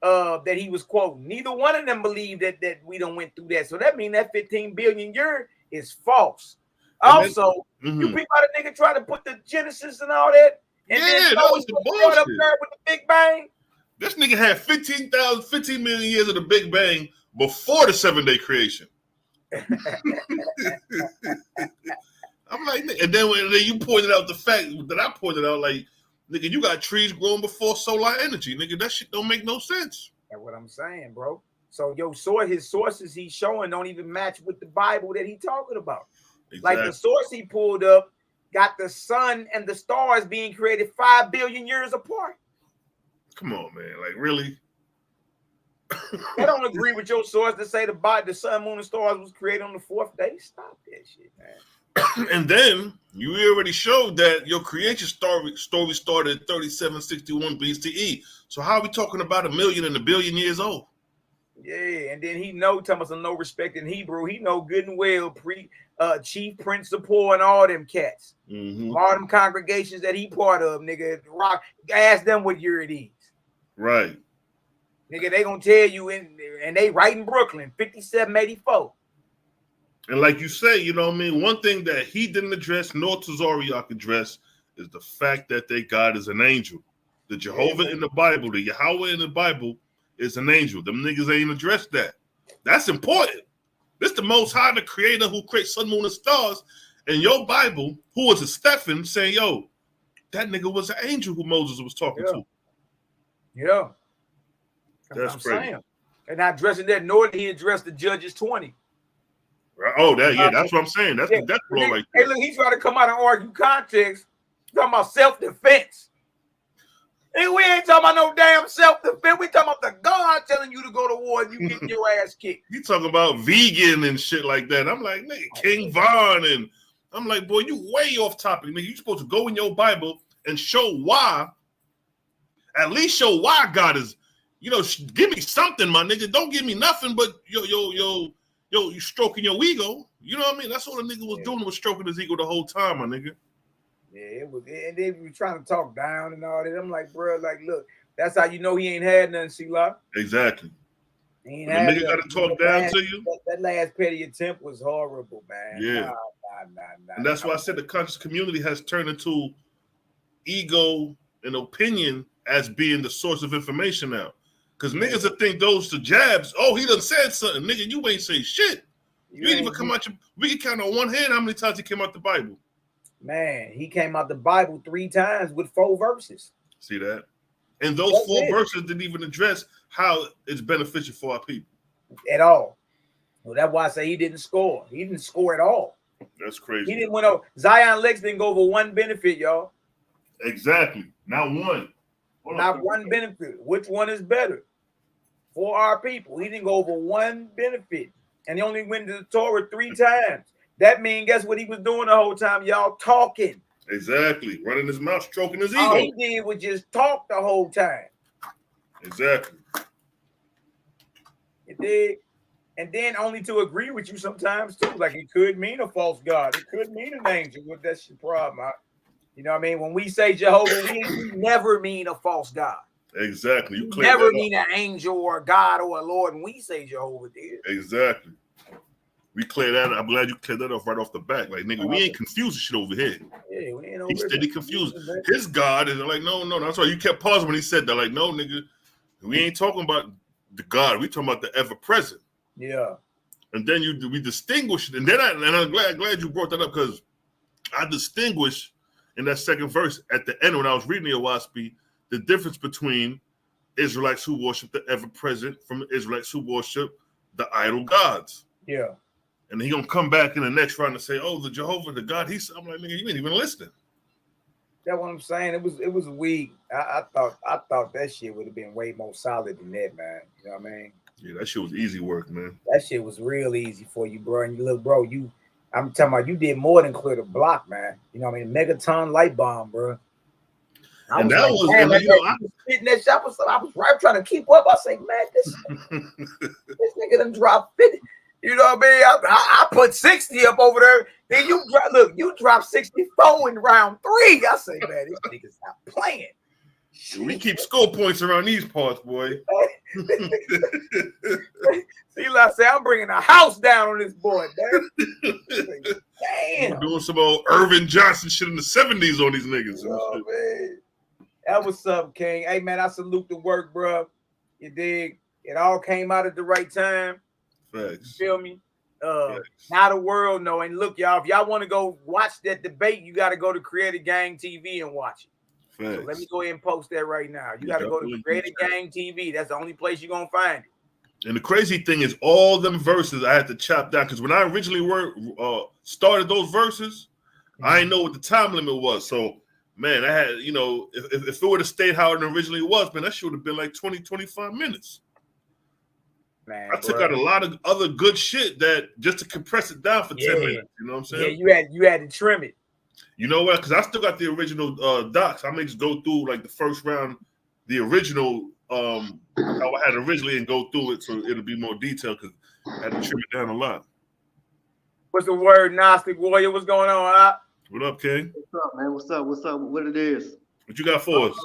that he was quoting, neither one of them believed that we done went through that. So that means that 15 billion year is false. Also, you people out of nigga try to put the Genesis and all that, and then
that was the bullshit.
Up there with the Big Bang.
This nigga had 15 million years of the Big Bang before the 7-day creation. I'm like, and then you pointed out the fact that I pointed out, like, nigga, you got trees growing before solar energy, nigga. That shit don't make no sense.
That's what I'm saying, bro. So his sources he's showing don't even match with the Bible that he talking about. Exactly. Like the source he pulled up got the sun and the stars being created 5 billion years apart.
Come on, man. Like, really?
I don't agree with your source to say the sun, moon, and stars was created on the 4th day. Stop that shit, man.
And then you already showed that your creation story started at 3761 BCE. So how are we talking about 1 million and 1 billion years old?
Yeah, and then he know Thomas no respect in Hebrew. He know good and well chief principal and all them cats. All them congregations that he part of, nigga. Ask them what year it is.
Right.
Nigga, they gonna tell you and they right in Brooklyn, 5784.
And like you say, you know what I mean? One thing that he didn't address, nor Tazariak addressed, is the fact that their God is an angel. The Jehovah in the Bible, the Yahweh in the Bible is an angel. Them niggas ain't addressed that. That's important. This the Most High, the creator who creates sun, moon, and stars. In your Bible, who was a Stephen saying, yo, that nigga was an angel who Moses was talking to.
Yeah.
That's
I'm
crazy.
saying. And not addressing that, nor did he address the Judges 20.
Right. Oh, that's what I'm saying. That's the death blow right there.
Hey, look, he's trying to come out and argue context. He's talking about self-defense. And we ain't talking about no damn self-defense. We talking about the God telling you to go to war and you getting your ass kicked.
He talking about vegan and shit like that. I'm like, nigga, King Von, and I'm like, boy, you way off topic, nigga. You supposed to go in your Bible and show why. At least show why God is, give me something, my nigga. Don't give me nothing but you stroking your ego. You know what I mean? That's all the nigga was doing, was stroking his ego the whole time, my nigga.
Yeah, it was, and they were trying to talk down and all that. I'm like, bro, like, look, that's how you know he ain't had nothing, Selah.
Exactly.
He ain't
the
had
nigga got to talk down to you.
That last petty attempt was horrible, man.
Yeah.
Nah.
And that's why I said the conscious community has turned into ego and opinion as being the source of information now. Because niggas that think those the jabs, oh, he done said something. Nigga, you ain't say shit. You ain't even come out we can count on one hand how many times he came out the Bible.
Man, he came out the Bible 3 times with 4 verses.
See that? And those 4 verses didn't even address how it's beneficial for our people.
At all. Well, that's why I say he didn't score. He didn't score at all.
That's crazy.
He didn't win over. Zion Lexx didn't go over 1 benefit, y'all.
Exactly. Not one.
Not one benefit. Which one is better for our people? He didn't go over 1 benefit. And he only went to the Torah 3 times. That means, guess what he was doing the whole time? Y'all talking.
Exactly. Running his mouth, stroking his ego.
All he did was just talk the whole time.
Exactly.
It did. And then only to agree with you sometimes, too. Like, it could mean a false God. It could mean an angel. Well, that's your problem. You know what I mean? When we say Jehovah, we never mean a false God.
Exactly. You
never mean an angel or a God or a Lord when we say Jehovah did.
Exactly. We clear that. I'm glad you cleared that off right off the back. Like, nigga, we ain't confusing shit over here.
Yeah, we ain't over
He's steady confused. His God is like, no. That's why you kept pausing when he said that. Like, no, nigga, we ain't talking about the God. We talking about the ever present.
Yeah.
And then we distinguish it. And then I'm glad you brought that up, because I distinguish in that second verse at the end when I was reading the YHWH's, the difference between Israelites who worship the ever present from Israelites who worship the idol gods.
Yeah.
And he gonna come back in the next round and say, "Oh, the Jehovah, the God." I'm like, nigga, you ain't even listening.
That's what I'm saying. It was weak. I thought that shit would have been way more solid than that, man. You know what I mean?
Yeah, that shit was easy work, man.
That shit was real easy for you, bro. And you look, bro, I'm talking about you did more than clear the block, man. You know what I mean? Megaton light bomb, bro. I was spitting that shot. I was right trying to keep up. I say, man, this nigga done dropped 50. You know what I mean? I put 60 up over there. Then you dropped 64 in round 3. I say, man, this nigga's not playing.
We keep score points around these parts, boy.
See, like I say, I'm bringing a house down on this boy, man. Damn.
We're doing some old Irvin Johnson shit in the 70s on these niggas.
Oh, man. That was up, King. Hey, man, I salute the work, bro. You dig? It all came out at the right time.
Facts.
You feel me? Now the world know. And look, y'all, if y'all want to go watch that debate, you got to go to Creative Gang TV and watch it. So let me go ahead and post that right now. You got to go to Creative Gang TV. That's the only place you're going to find it.
And the crazy thing is, all them verses I had to chop down, because when I originally started those verses, I didn't know what the time limit was. So, man, I had, if it would have stayed how it originally was, man, that should have been like 20, 25 minutes. Man, I took out a lot of other good shit that just to compress it down for 10 minutes. You know what I'm saying?
Yeah, you had to trim it.
You know what? Because I still got the original docs. I may just go through like the first round, the original how I had originally, and go through it so it'll be more detailed, because I had to trim it down a lot.
What's the word, Gnostic Warrior? What's going on, huh?
What up, King?
What's up, man? What's up? What it is?
What you got for us?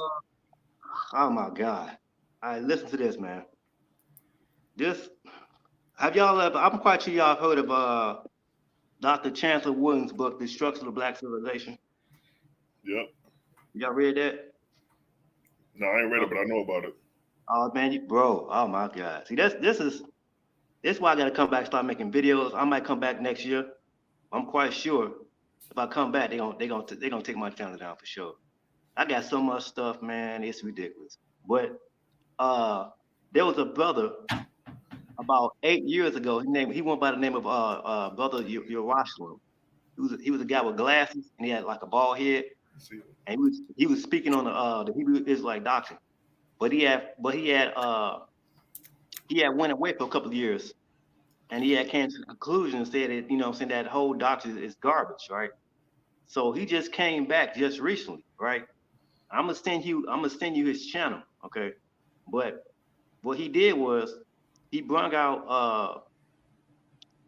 Oh my God! All right, listen to this, man. Have y'all ever? I'm quite sure y'all have heard of Dr. Chancellor Williams' book, "Destruction of Black Civilization."
Yep.
Y'all read that?
No, I ain't read it, but I know about it.
Oh man, bro! Oh my God! See, this is why I got to come back and start making videos. I might come back next year. I'm quite sure if I come back, they gonna take my channel down for sure. I got so much stuff, man. It's ridiculous. But there was a brother about 8 years ago. He went by the name of Brother Yerushalayim. He was a guy with glasses, and he had like a bald head. And he was speaking on the Hebrew Israelite doctrine. But he had went away for a couple of years, and he had came to the conclusion and said that, you know, saying that whole doctrine is garbage, right? So he just came back just recently, right? I'm gonna send you his channel, okay? But what he did was he brung out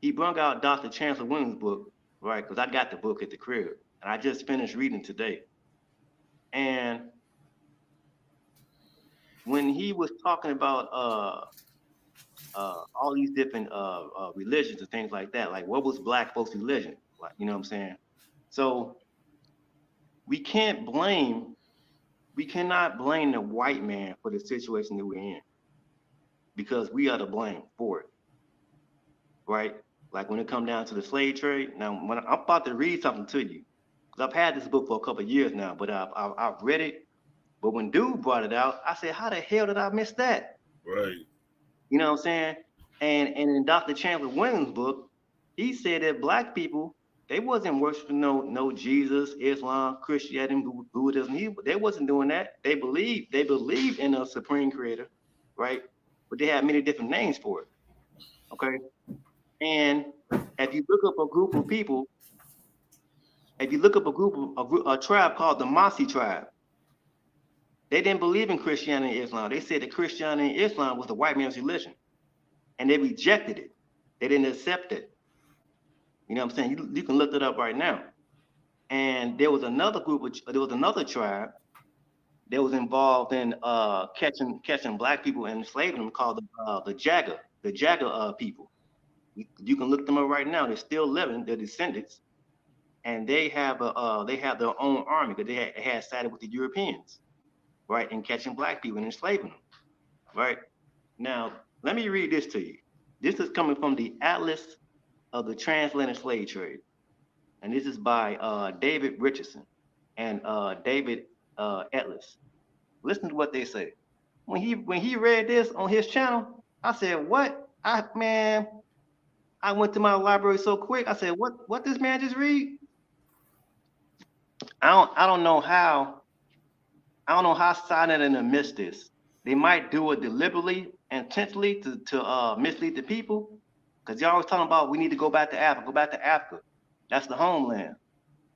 Dr. Chancellor Williams' book, right? Because I got the book at the crib, and I just finished reading today. And when he was talking about all these different religions and things like that, like what was Black folks' religion, like, you know what I'm saying? So we cannot blame the white man for the situation that we're in, because we are to blame for it, right? Like when it comes down to the slave trade. Now, when I'm about to read something to you, because I've had this book for a couple of years now, but I've read it. But when dude brought it out, I said, how the hell did I miss that?
Right.
You know what I'm saying? And in Dr. Chancellor Williams' book, he said that Black people, they wasn't worshiping no Jesus, Islam, Christianity, Buddhism. They wasn't doing that. They believed in a supreme creator, right? But they had many different names for it. Okay. And if you look up a group of people, a tribe called the Masi tribe, they didn't believe in Christianity and Islam. They said that Christianity and Islam was the white man's religion, and they rejected it. They didn't accept it. You know what I'm saying? You can look it up right now. And there was another tribe that was involved in catching Black people and enslaving them, called the Jaga people. You can look them up right now. They're still living. They're descendants, and they have their own army, because they had sided with the Europeans, right, in catching Black people and enslaving them, right? Now, let me read this to you. This is coming from the Atlas of the Transatlantic Slave Trade, and this is by David Richardson and David Atlas. Listen to what they say. When he read this on his channel, I said, "What? I went to my library so quick. I said, what this man just read? I don't know how silent in the midst this. They might do it deliberately, intentionally to mislead the people, because y'all always talking about we need to go back to Africa. That's the homeland.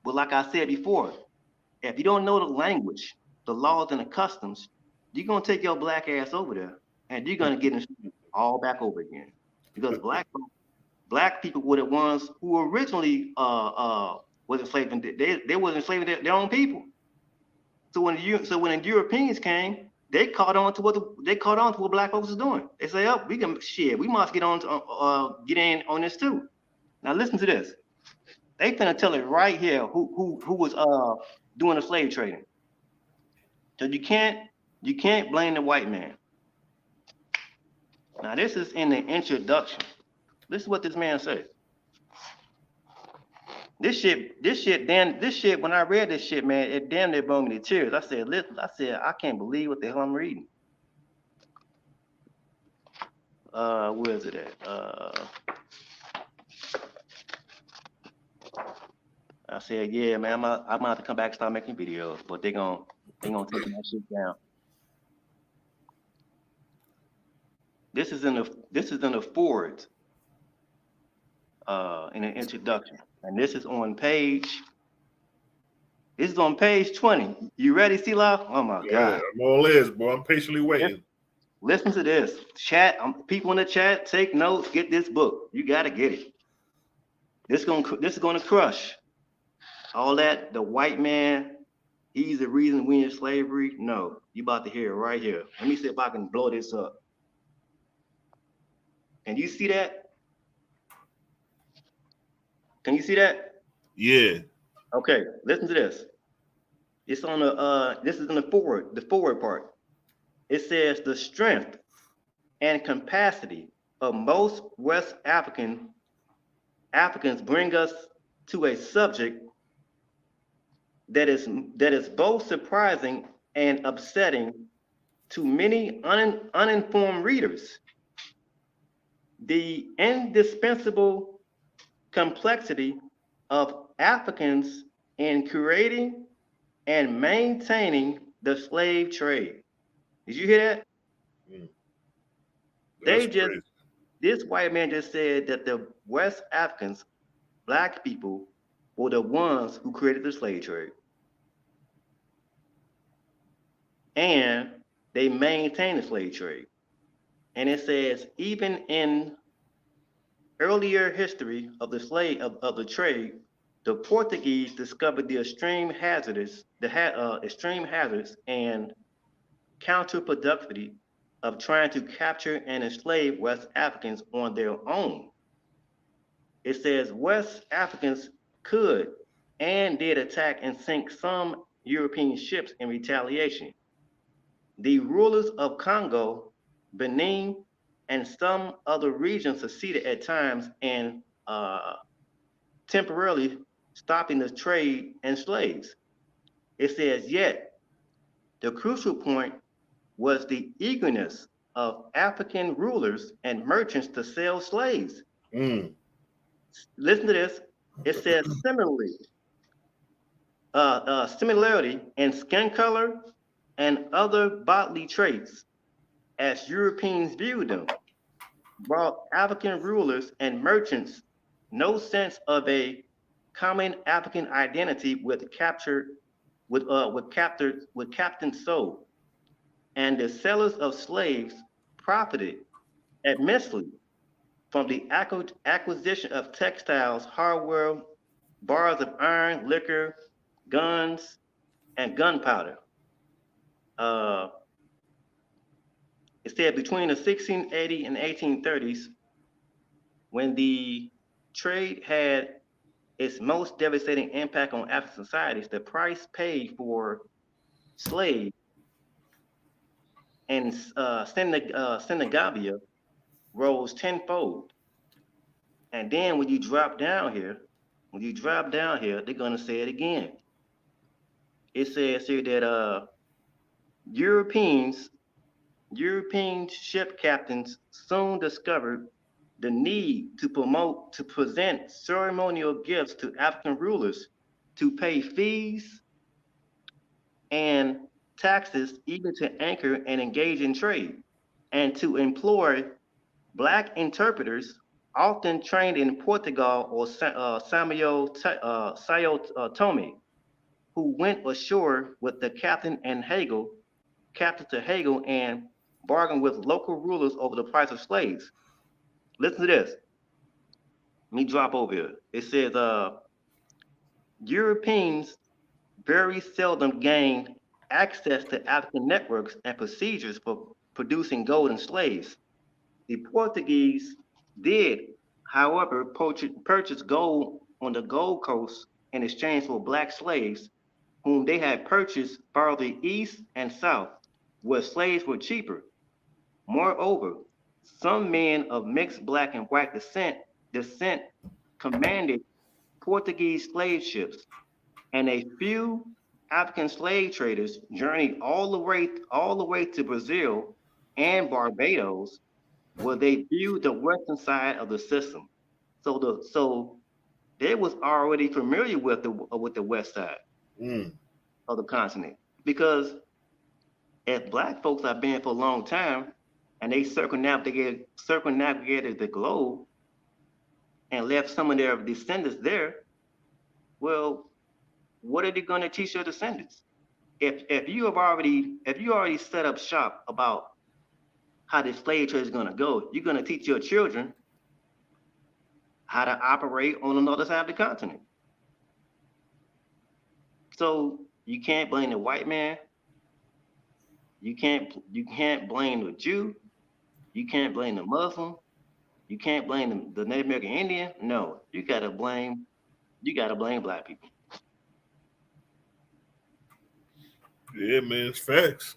But like I said before, if you don't know the language, the laws and the customs, you're gonna take your Black ass over there, and you're gonna get all back over again. Because Black people were the ones who originally was enslaving. They was enslaving their own people. So when the Europeans came, they caught on to what Black folks was doing. They say, "Oh, we must get on to, get in on this too." Now listen to this. They finna tell it right here who was doing the slave trading. So you can't blame the white man. Now this is in the introduction. This is what this man said. This shit, when I read this shit, man, it damn near brought me to tears. I said, I can't believe what the hell I'm reading. Where is it at? I said, yeah, man, I'm gonna have to come back and start making videos, but they gonna take that shit down. This is in the forward, in the introduction, and this is on page 20. You ready, Selah? Oh my God!
I'm all ears, bro. I'm patiently waiting.
Listen to this. Chat, people in the chat, take notes. Get this book. You gotta get it. This is gonna crush all that. The white man, he's the reason we in slavery. No, you about to hear it right here. Let me see if I can blow this up. Can you see that? Can you see that?
Yeah.
Okay, listen to this. It's on this is in the forward part. It says the strength and capacity of most West Africans bring us to a subject that is both surprising and upsetting to many uninformed readers. The indispensable complexity of Africans in creating and maintaining the slave trade. Did you hear that? This white man just said that the West Africans, black people, were the ones who created the slave trade. And they maintained the slave trade. And it says, even in earlier history of the slave of the trade, the Portuguese discovered the extreme hazards and counterproductivity of trying to capture and enslave West Africans on their own. It says West Africans could and did attack and sink some European ships in retaliation. The rulers of Congo, Benin, and some other regions succeeded at times in temporarily stopping the trade in slaves. It says, yet the crucial point was the eagerness of African rulers and merchants to sell slaves. Listen to this. It says similarity in skin color and other bodily traits, as Europeans viewed them, brought African rulers and merchants no sense of a common African identity with captain soul, and the sellers of slaves profited immensely from the acquisition of textiles, hardware, bars of iron, liquor, guns, and gunpowder. It said between the 1680 and 1830s, when the trade had its most devastating impact on African societies, the price paid for slaves in Senegambia rose tenfold. And then when you drop down here, they're gonna say it again. It says here that European ship captains soon discovered the need to present ceremonial gifts to African rulers, to pay fees and taxes, even to anchor and engage in trade, and to employ Black interpreters, often trained in Portugal or Sao Tome, who went ashore with the captain to haggle and bargain with local rulers over the price of slaves. Listen to this. Let me drop over here. It says, Europeans very seldom gained access to African networks and procedures for producing gold and slaves. The Portuguese did, however, purchase gold on the Gold Coast in exchange for Black slaves, whom they had purchased farther east and south, where slaves were cheaper. Moreover, some men of mixed Black and white descent commanded Portuguese slave ships, and a few African slave traders journeyed all the way to Brazil and Barbados, where they viewed the western side of the system. So they was already familiar with the west side of the continent, because if Black folks have been for a long time and they circumnavigated the globe and left some of their descendants there, well, what are they going to teach their descendants? If you already set up shop about how the slave trade is going to go, you're going to teach your children how to operate on another side of the continent. So you can't blame the white man. You can't blame the Jew. You can't blame the Muslim. You can't blame the Native American Indian. No, you gotta blame Black people.
Yeah, man, it's facts.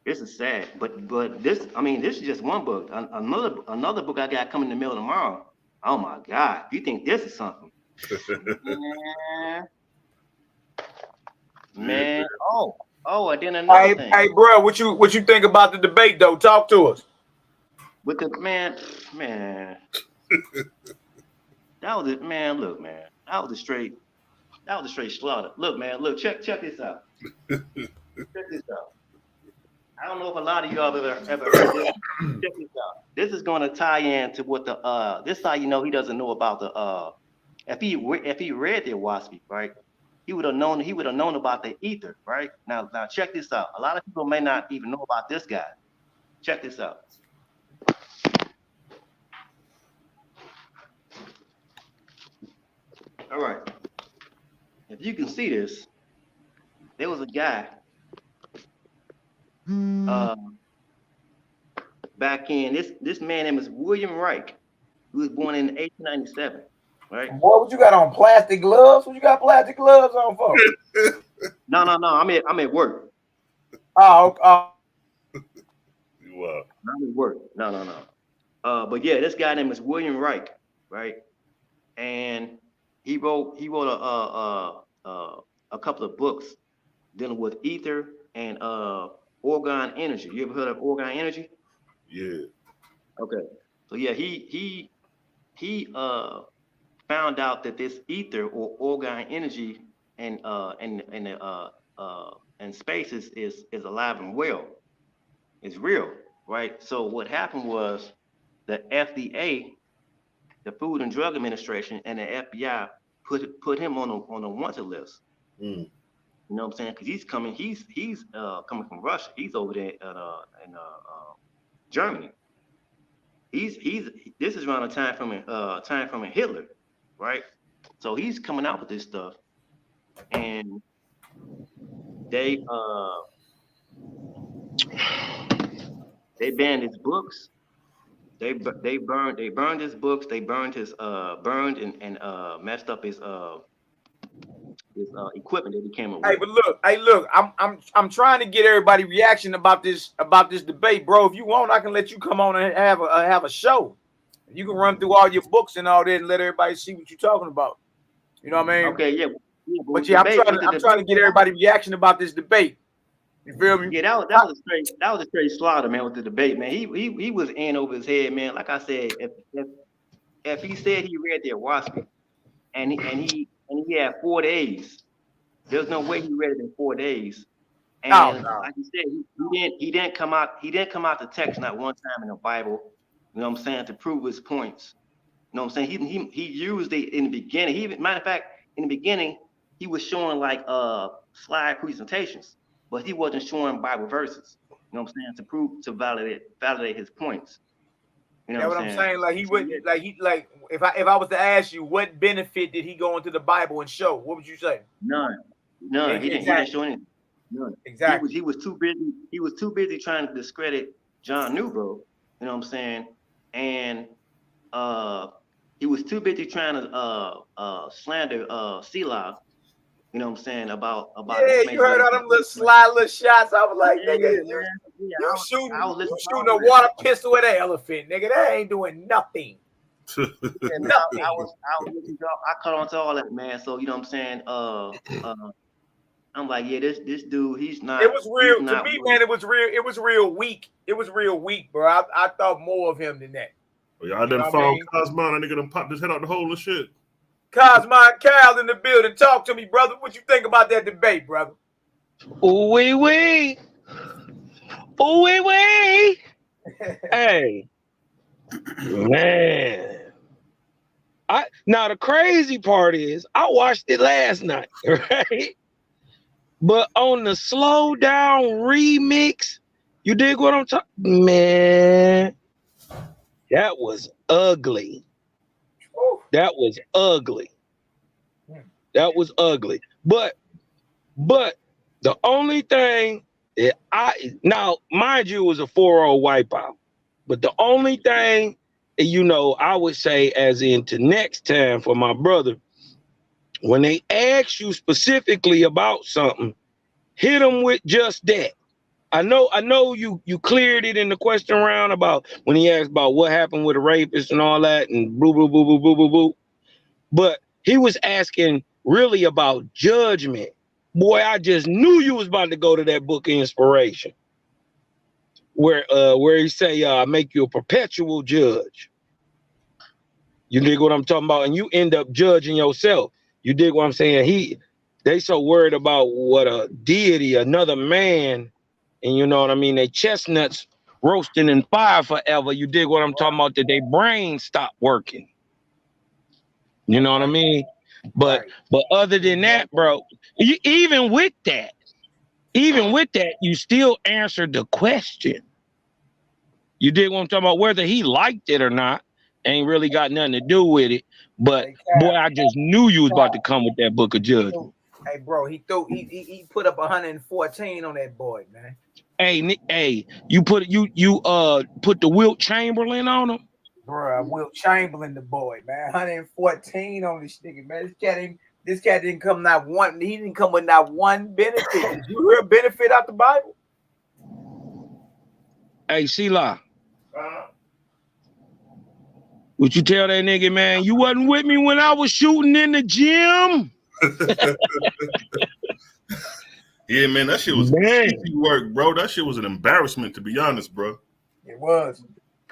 This is sad, but this is just one book. Another book I got coming in the mail tomorrow. Oh my God! You think this is something? Man, and then another thing.
Hey, bro, what you think about the debate though? Talk to us.
With the man, that was it, man. Look, man, that was a straight slaughter. Look, man, check this out. Check this out. I don't know if a lot of y'all ever heard this. Check this out. This is going to tie in to what this is how you know he doesn't know about the if he read the YAH'S, right? He would have known about the ether, right? Now check this out. A lot of people may not even know about this guy. Check this out. All right. If you can see this, there was a guy back in this man name is William Reich, who was born in 1897. Right?
Boy, what you got on? Plastic gloves? What you got plastic gloves on for?
No. I'm at work.
Oh.
You are.
I'm at work. No. But yeah, this guy name is William Reich, right? And he wrote a couple of books dealing with ether and orgone energy. You ever heard of orgone energy?
Yeah.
Okay. So yeah, he found out that this ether or orgone energy and space is alive and well. It's real, right? So what happened was the FDA, the Food and Drug Administration, and the FBI put him on a wanted list. You know what I'm saying? Because he's coming from Russia. He's over there in Germany. This is around the time from Hitler, right? So he's coming out with this stuff, and they banned his books. They burned his books. They burned his and messed up his equipment that he came up with.
Hey, but look, I'm trying to get everybody reaction about this debate, bro. If you want, I can let you come on and have a show. You can run through all your books and all that and let everybody see what you're talking about. You know what I mean?
Okay, yeah.
But yeah, I'm trying to get everybody reaction about this debate. You feel me?
Yeah, that was a straight slaughter, man, with the debate, man. He was in over his head, man. Like I said, if he said he read the YAH'S and he had 4 days, there's no way he read it in 4 days. And like you said, he didn't come out the text not one time in the Bible, you know what I'm saying, to prove his points. You know what I'm saying? He used it in the beginning. Matter of fact, in the beginning, he was showing like slide presentations, but he wasn't showing Bible verses. You know what I'm saying? To validate his points. You know what I'm saying?
Like he wouldn't like if I was to ask you what benefit did he go into the Bible and show, what would you say?
None. He didn't show anything. None.
Exactly.
He was too busy trying to discredit John Newbro. You know what I'm saying? And he was too busy trying to slander Selah. You know what I'm saying about
yeah, you heard all them little shots. I was like, nigga, you shooting a water pistol at an elephant, nigga. That ain't doing nothing.
Nothing. I caught on to all that, man. So you know what I'm saying? I'm like, yeah, this dude, he's not.
It was real to me, man. It was real weak. It was real weak, bro. I thought more of him than that.
Well, y'all done found Cosmo, and nigga done popped his head out the hole and shit.
Cosmo and Cal in the building. Talk to me, brother. What you think about that debate, brother?
Ooh wee. Hey, man. Now the crazy part is I watched it last night, right? But on the slow down remix, you dig what I'm talking? Man, that was ugly. That was ugly. But the only thing that now, mind you, it was a 4-0 wipeout. But the only thing, I would say, as into next time for my brother, when they ask you specifically about something, hit them with just that. I know you cleared it in the question round about when he asked about what happened with a rapist and all that and boo, boo, boo, boo, boo, boo, boo. But he was asking really about judgment. Boy, I just knew you was about to go to that book of inspiration. Where he say, make you a perpetual judge. You dig what I'm talking about? And you end up judging yourself. You dig what I'm saying? They so worried about what a deity, another man, and you know what I mean? They chestnuts roasting in fire forever. You dig what I'm talking about? That their brain stopped working. You know what I mean? But other than that, bro, even with that, you still answered the question. You dig what I'm talking about? Whether he liked it or not, ain't really got nothing to do with it. But boy, I just knew you was about to come with that book of judgment.
Hey, bro, he put up 114 on that boy, man.
Hey, Nick, you put the Wilt Chamberlain on him?
Bro, Wilt Chamberlain, the boy, man. 114 on this nigga, man. This cat didn't come not one. He didn't come with not one benefit. Did you hear a benefit out the Bible?
Hey, Selah. Would you tell that nigga, man, you wasn't with me when I was shooting in the gym?
Yeah, man, that shit was easy work, bro. That shit was an embarrassment, to be honest, bro.
It was.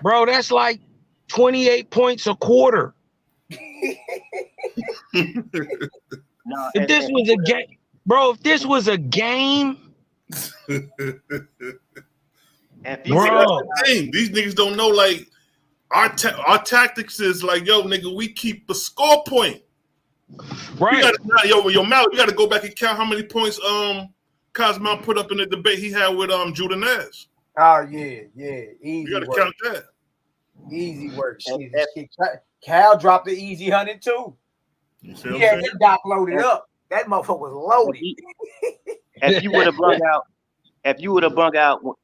Bro, that's like 28 points a quarter.
No,
if this was a game, bro, if this was a game.
These niggas don't know, like, our tactics is like, yo, nigga, we keep a score point.
Right.
Yo, Mal, you got to go back and count how many points Cosmo put up in the debate he had with Judah Nash.
Oh, yeah. Easy.
You got to count that.
Easy work. Cal dropped the easy 100 too. He had his doc loaded up. That motherfucker was loaded.
If you would have brung out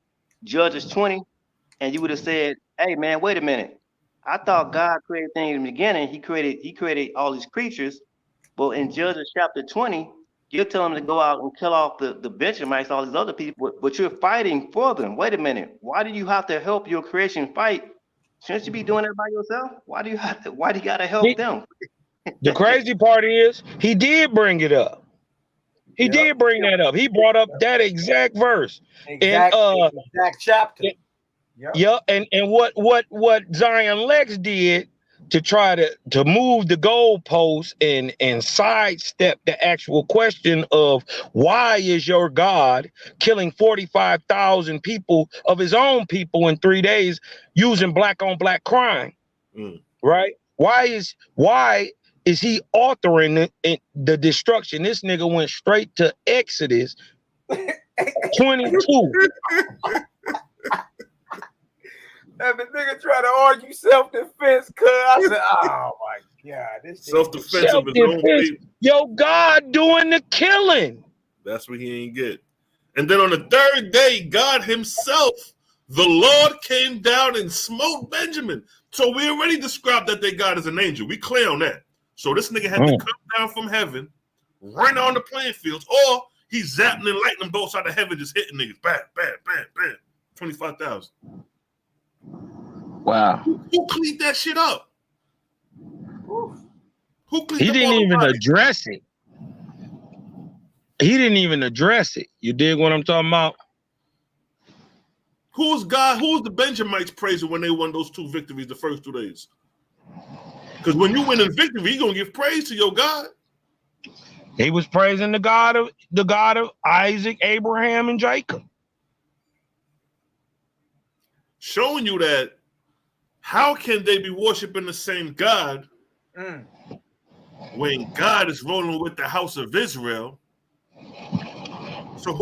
Judges 20, and you would have said, "Hey man, wait a minute. I thought God created things in the beginning. He created all these creatures, but in Judges chapter 20, you're telling them to go out and kill off the Benjamites, all these other people, but you're fighting for them. Wait a minute. Why do you have to help your creation fight? Shouldn't you be doing it by yourself? Why do you gotta help them?"
The crazy part is he did bring it up. He did bring that up. He brought up that exact verse.
Exact chapter.
And what Zion Lexx did to try to move the goalposts and sidestep the actual question of why is your God killing 45,000 people of his own people in 3 days using black on black crime, right? Why is he authoring the destruction? This nigga went straight to Exodus 22.
And the nigga try to argue self-defense, cuz I said, oh my God. This
self-defense of his own people.
Yo, God doing the killing.
That's what he ain't get. And then on the third day, God himself, the Lord, came down and smote Benjamin. So we already described that their God is an angel. We clear on that. So this nigga had to come down from heaven, run on the playing fields, or he's zapping and lightning bolts out of heaven, just hitting niggas. Bam, bam, bam, bam. 25,000.
Wow.
Who cleaned that shit up? Who cleaned
He didn't even address it. He didn't even address it. You dig what I'm talking about?
Who's God? Who's the Benjamites praising when they won those 2 victories the first 2 days? Because when you win in victory, you're gonna give praise to your God.
He was praising the God of Isaac, Abraham, and Jacob.
Showing you that how can they be worshiping the same God when God is rolling with the house of Israel? So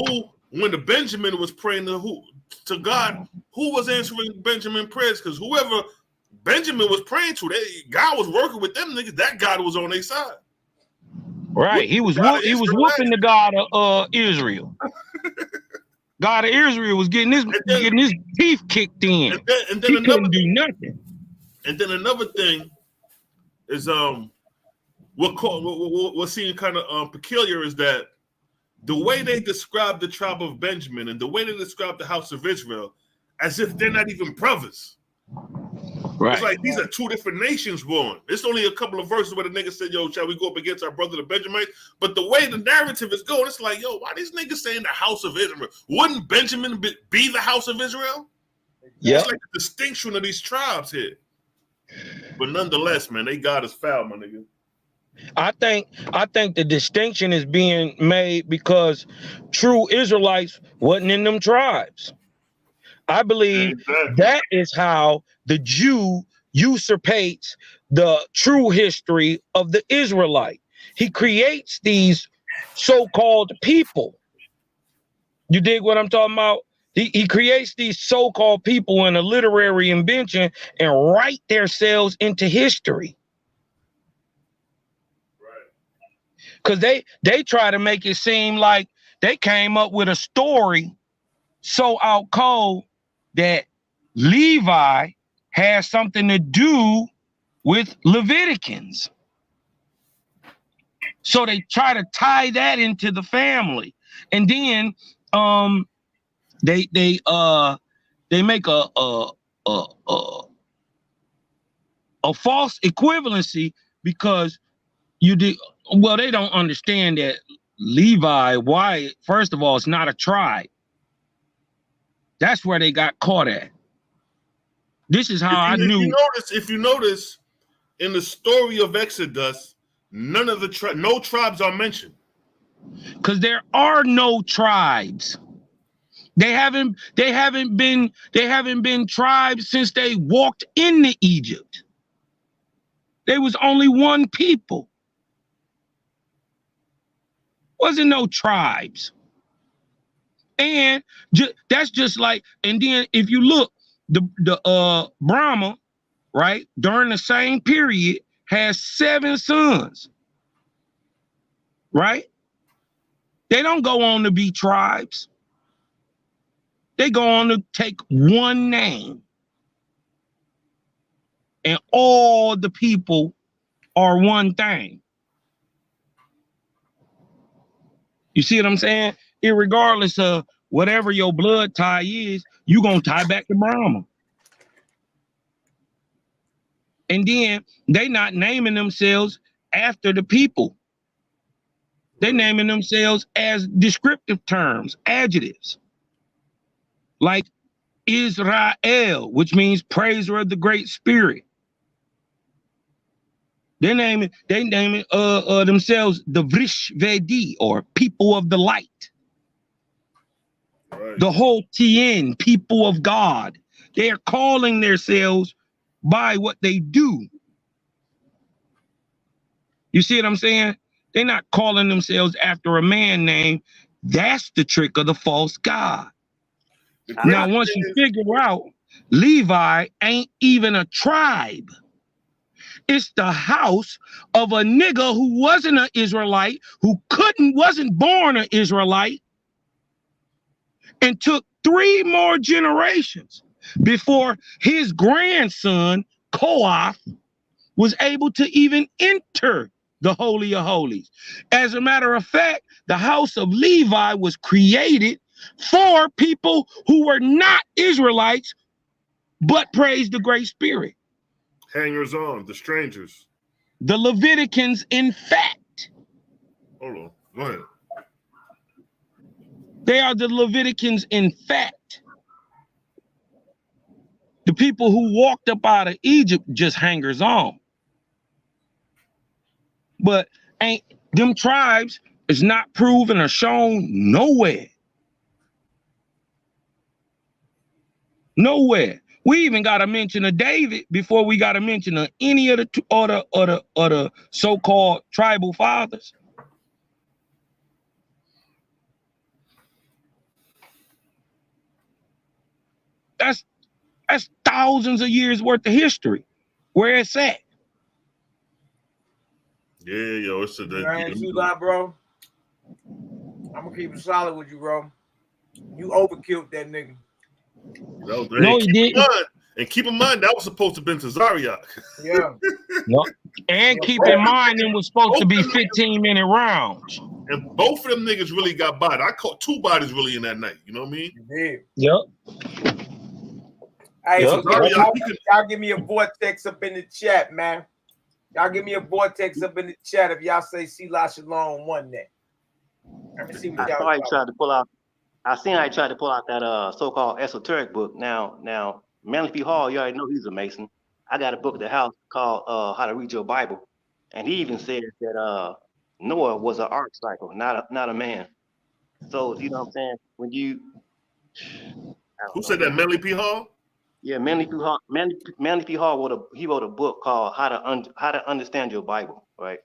when the Benjamin was praying to God, who was answering Benjamin prayers? Because whoever Benjamin was praying to, God was working with them niggas. That God was on their side.
Right. He was whooping the God of Israel. God of Israel was getting his teeth kicked in. And then he couldn't do nothing.
And then another thing is what's seeming kind of peculiar is that the way they describe the tribe of Benjamin and the way they describe the house of Israel, as if they're not even brothers.
Right.
It's like these are two different nations born. It's only a couple of verses where the nigga said, yo, shall we go up against our brother the Benjamites? But the way the narrative is going, it's like, yo, why these niggas saying the house of Israel? Wouldn't Benjamin be the house of Israel? Yeah. It's like the distinction of these tribes here. But nonetheless, man, they God is foul, my nigga.
I think the distinction is being made because true Israelites wasn't in them tribes. I believe that is how the Jew usurpates the true history of the Israelite. He creates these so-called people. You dig what I'm talking about? He creates these so-called people in a literary invention and write themselves into history. Because they try to make it seem like they came up with a story so out cold that Levi has something to do with Leviticans. So they try to tie that into the family. And then they make a false equivalency because they don't understand that Levi, why, first of all, it's not a tribe. That's where they got caught at. This is how I knew.
If you notice, in the story of Exodus, none of the no tribes are mentioned.
Because there are no tribes. They haven't been tribes since they walked into Egypt. There was only one people. Wasn't no tribes. And that's just like, and then if you look, the Brahma, right, during the same period has 7 sons, right? They don't go on to be tribes. They go on to take one name. And all the people are one thing. You see what I'm saying? Irregardless of whatever your blood tie is, you gonna tie back to Brahma. And then they not naming themselves after the people. They naming themselves as descriptive terms, adjectives. Like Israel, which means praiser of the Great Spirit. They naming themselves the Vrish Vedi, or people of the light. Right. The whole Tien, people of God. They are calling themselves by what they do. You see what I'm saying? They're not calling themselves after a man name. That's the trick of the false god. Now, once you figure out Levi ain't even a tribe. It's the house of a nigga who wasn't an Israelite, who wasn't born an Israelite, and took 3 more generations before his grandson, Koath, was able to even enter the Holy of Holies. As a matter of fact, the house of Levi was created for people who were not Israelites, but praised the Great Spirit.
Hangers on, the strangers.
The Leviticans, in fact.
Hold on, go ahead.
They are the Leviticans, in fact. The people who walked up out of Egypt just hangers on. But ain't them tribes is not proven or shown nowhere. Nowhere. We even got to mention of David before we got to mention of any of the so-called tribal fathers. That's thousands of years worth of history. Where it's at.
Yeah, yo, it's a
you got, bro. I'm gonna keep it solid with you, bro. You overkilled that nigga.
No, he didn't.
And keep in mind that was supposed to have been to Zaryak.
Yeah.
No. And keep in mind it was supposed to be 15-minute rounds.
And both of them niggas really got bodied. I caught 2 bodies really in that night. You know what I mean?
You did.
Yep.
Hey,
Yep.
so y'all give me a vortex up in the chat, man. Y'all give me a vortex up in the chat if y'all say Selah Shalom won that. Let me see what y'all
I tried to pull out. I seen I tried to pull out that so-called esoteric book. Now Malaki Hall, you already know he's a Mason. I got a book at the house called How to Read Your Bible, and he even said that Noah was an ark cycle, not a man. So you know what I'm saying? When you
Who said that? Malaki Hall?
Yeah, Malaki Hall wrote a book called How to Understand Your Bible, right?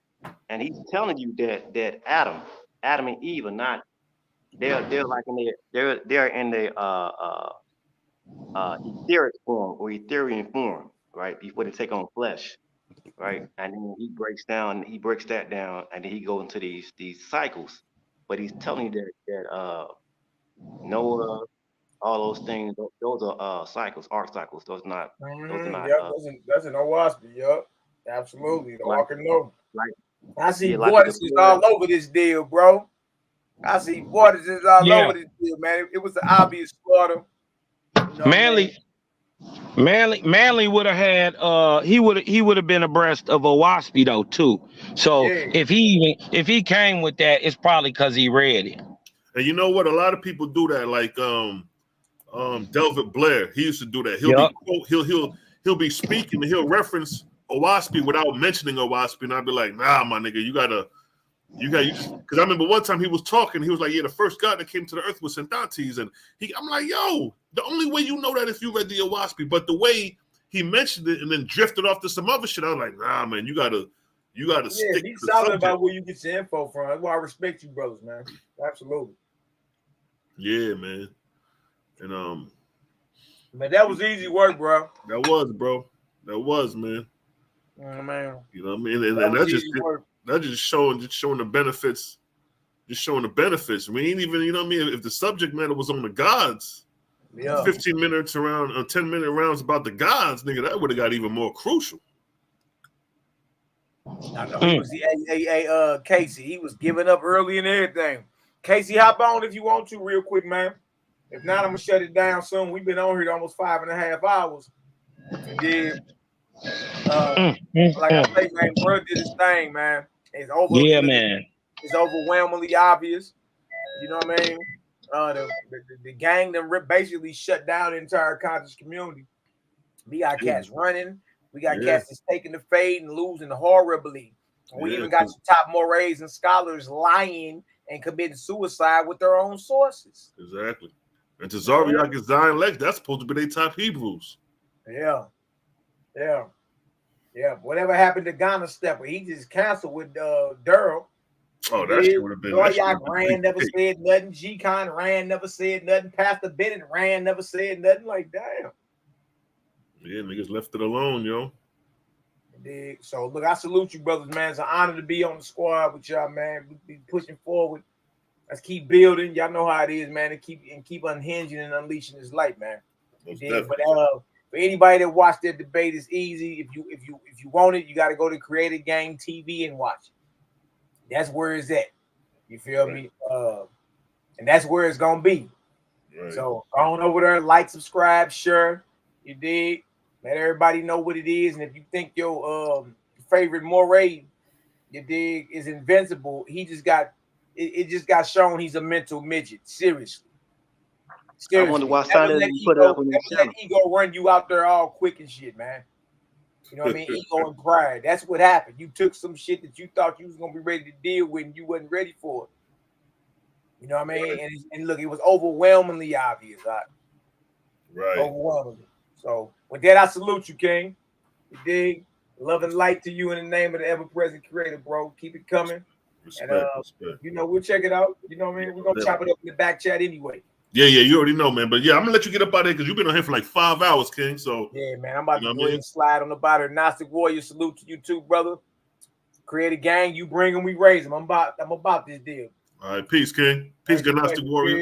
And he's telling you that Adam and Eve are not they're like in they're in the etheric form or Ethereal form, right? Before they take on flesh, right? And then he breaks that down, and then he goes into these cycles. But he's telling you that Noah, all those things, those are cycles, arc cycles. Those are not.
That's an OWASP. Yup, absolutely. The Ark of Noah.
Like,
I see vortices all over this deal, bro. I see vortices all over this deal, man. It was an obvious slaughter. You know
Manly would have had he would have been abreast of a waspy though too. So if he came with that, it's probably because he read it.
And you know what? A lot of people do that. Like Delvin Blair, he used to do that. He'll be speaking and he'll reference Owaspy without mentioning Owaspy, and I'll be like, nah, my nigga, you gotta because I remember one time he was talking, he was like, yeah, the first God that came to the earth was Santantes, and I'm like, yo, the only way you know that if you read the Owaspy, but the way he mentioned it and then drifted off to some other shit, I was like, nah, man, you gotta stick
be
to
solid about where you get your info from. That's why I respect you, brothers, man. Absolutely.
Yeah, man. And
but that was easy work, bro.
That was, bro. That was, man.
Man.
You know what I mean? And that's just showing the benefits. Just showing the benefits. We ain't even, you know what I mean? If the subject matter was on the gods, 15 minutes around, 10-minute rounds about the gods, nigga, that would have got even more crucial.
I know he was Casey. He was giving up early and everything. Casey, hop on if you want to, real quick, man. If not, I'm gonna shut it down soon. We've been on here almost 5.5 hours. And then, like I say, man, bro did his thing, man. It's over.
Yeah, man.
It's overwhelmingly obvious. You know what I mean? The gang them basically shut down the entire conscious community. We got cats running. We got cats that's taking the fade and losing horribly. We even got some top mores and scholars lying and committing suicide with their own sources.
Exactly. And to YAH'KI, Zion, Lexx, that's supposed to be their top Hebrews.
Yeah. Whatever happened to Ghana Stepper? He just canceled with Durrell.
Oh, that shit would have been.
YAH'KI ran, never said nothing. G-Con ran, never said nothing. Pastor Bennett ran, never said nothing. Like, damn.
Yeah, niggas left it alone, yo.
So, look, I salute you, brothers, man. It's an honor to be on the squad with y'all, man. We be pushing forward. Let's keep building. Y'all know how it is, man. And keep unhinging and unleashing this light, man. But for anybody that watched that debate, it's easy. If you want it, you got to go to Creative Game TV and watch it. That's where it's at. You feel me? And that's where it's gonna be. Right. So go on over there, like, subscribe, share. You dig? Let everybody know what it is. And if you think your favorite moray, you dig, is invincible, it just got shown he's a mental midget. Seriously.
I wonder why Sunday you put it up on your channel.
That ego run you out there all quick and shit, man. You know what I mean? Ego and pride. That's what happened. You took some shit that you thought you was gonna be ready to deal with, and you wasn't ready for it. You know what I mean? And look, it was overwhelmingly obvious. Right. Overwhelmingly. So with that, I salute you, King. You dig? Love and light to you in the name of the ever-present Creator, bro. Keep it coming. Respect. You know, we'll check it out. You know what I mean? We're gonna chop it up in the back chat anyway.
Yeah, you already know, man. But yeah, I'm gonna let you get up out of here because you've been on here for like 5 hours, King. So
yeah, man, I'm about to go ahead and slide on the bottom. Gnostic Warrior, salute to you too, brother. Create a gang, you bring them, we raise them. I'm about this deal.
All right, peace, King. Peace, Gnostic Warrior.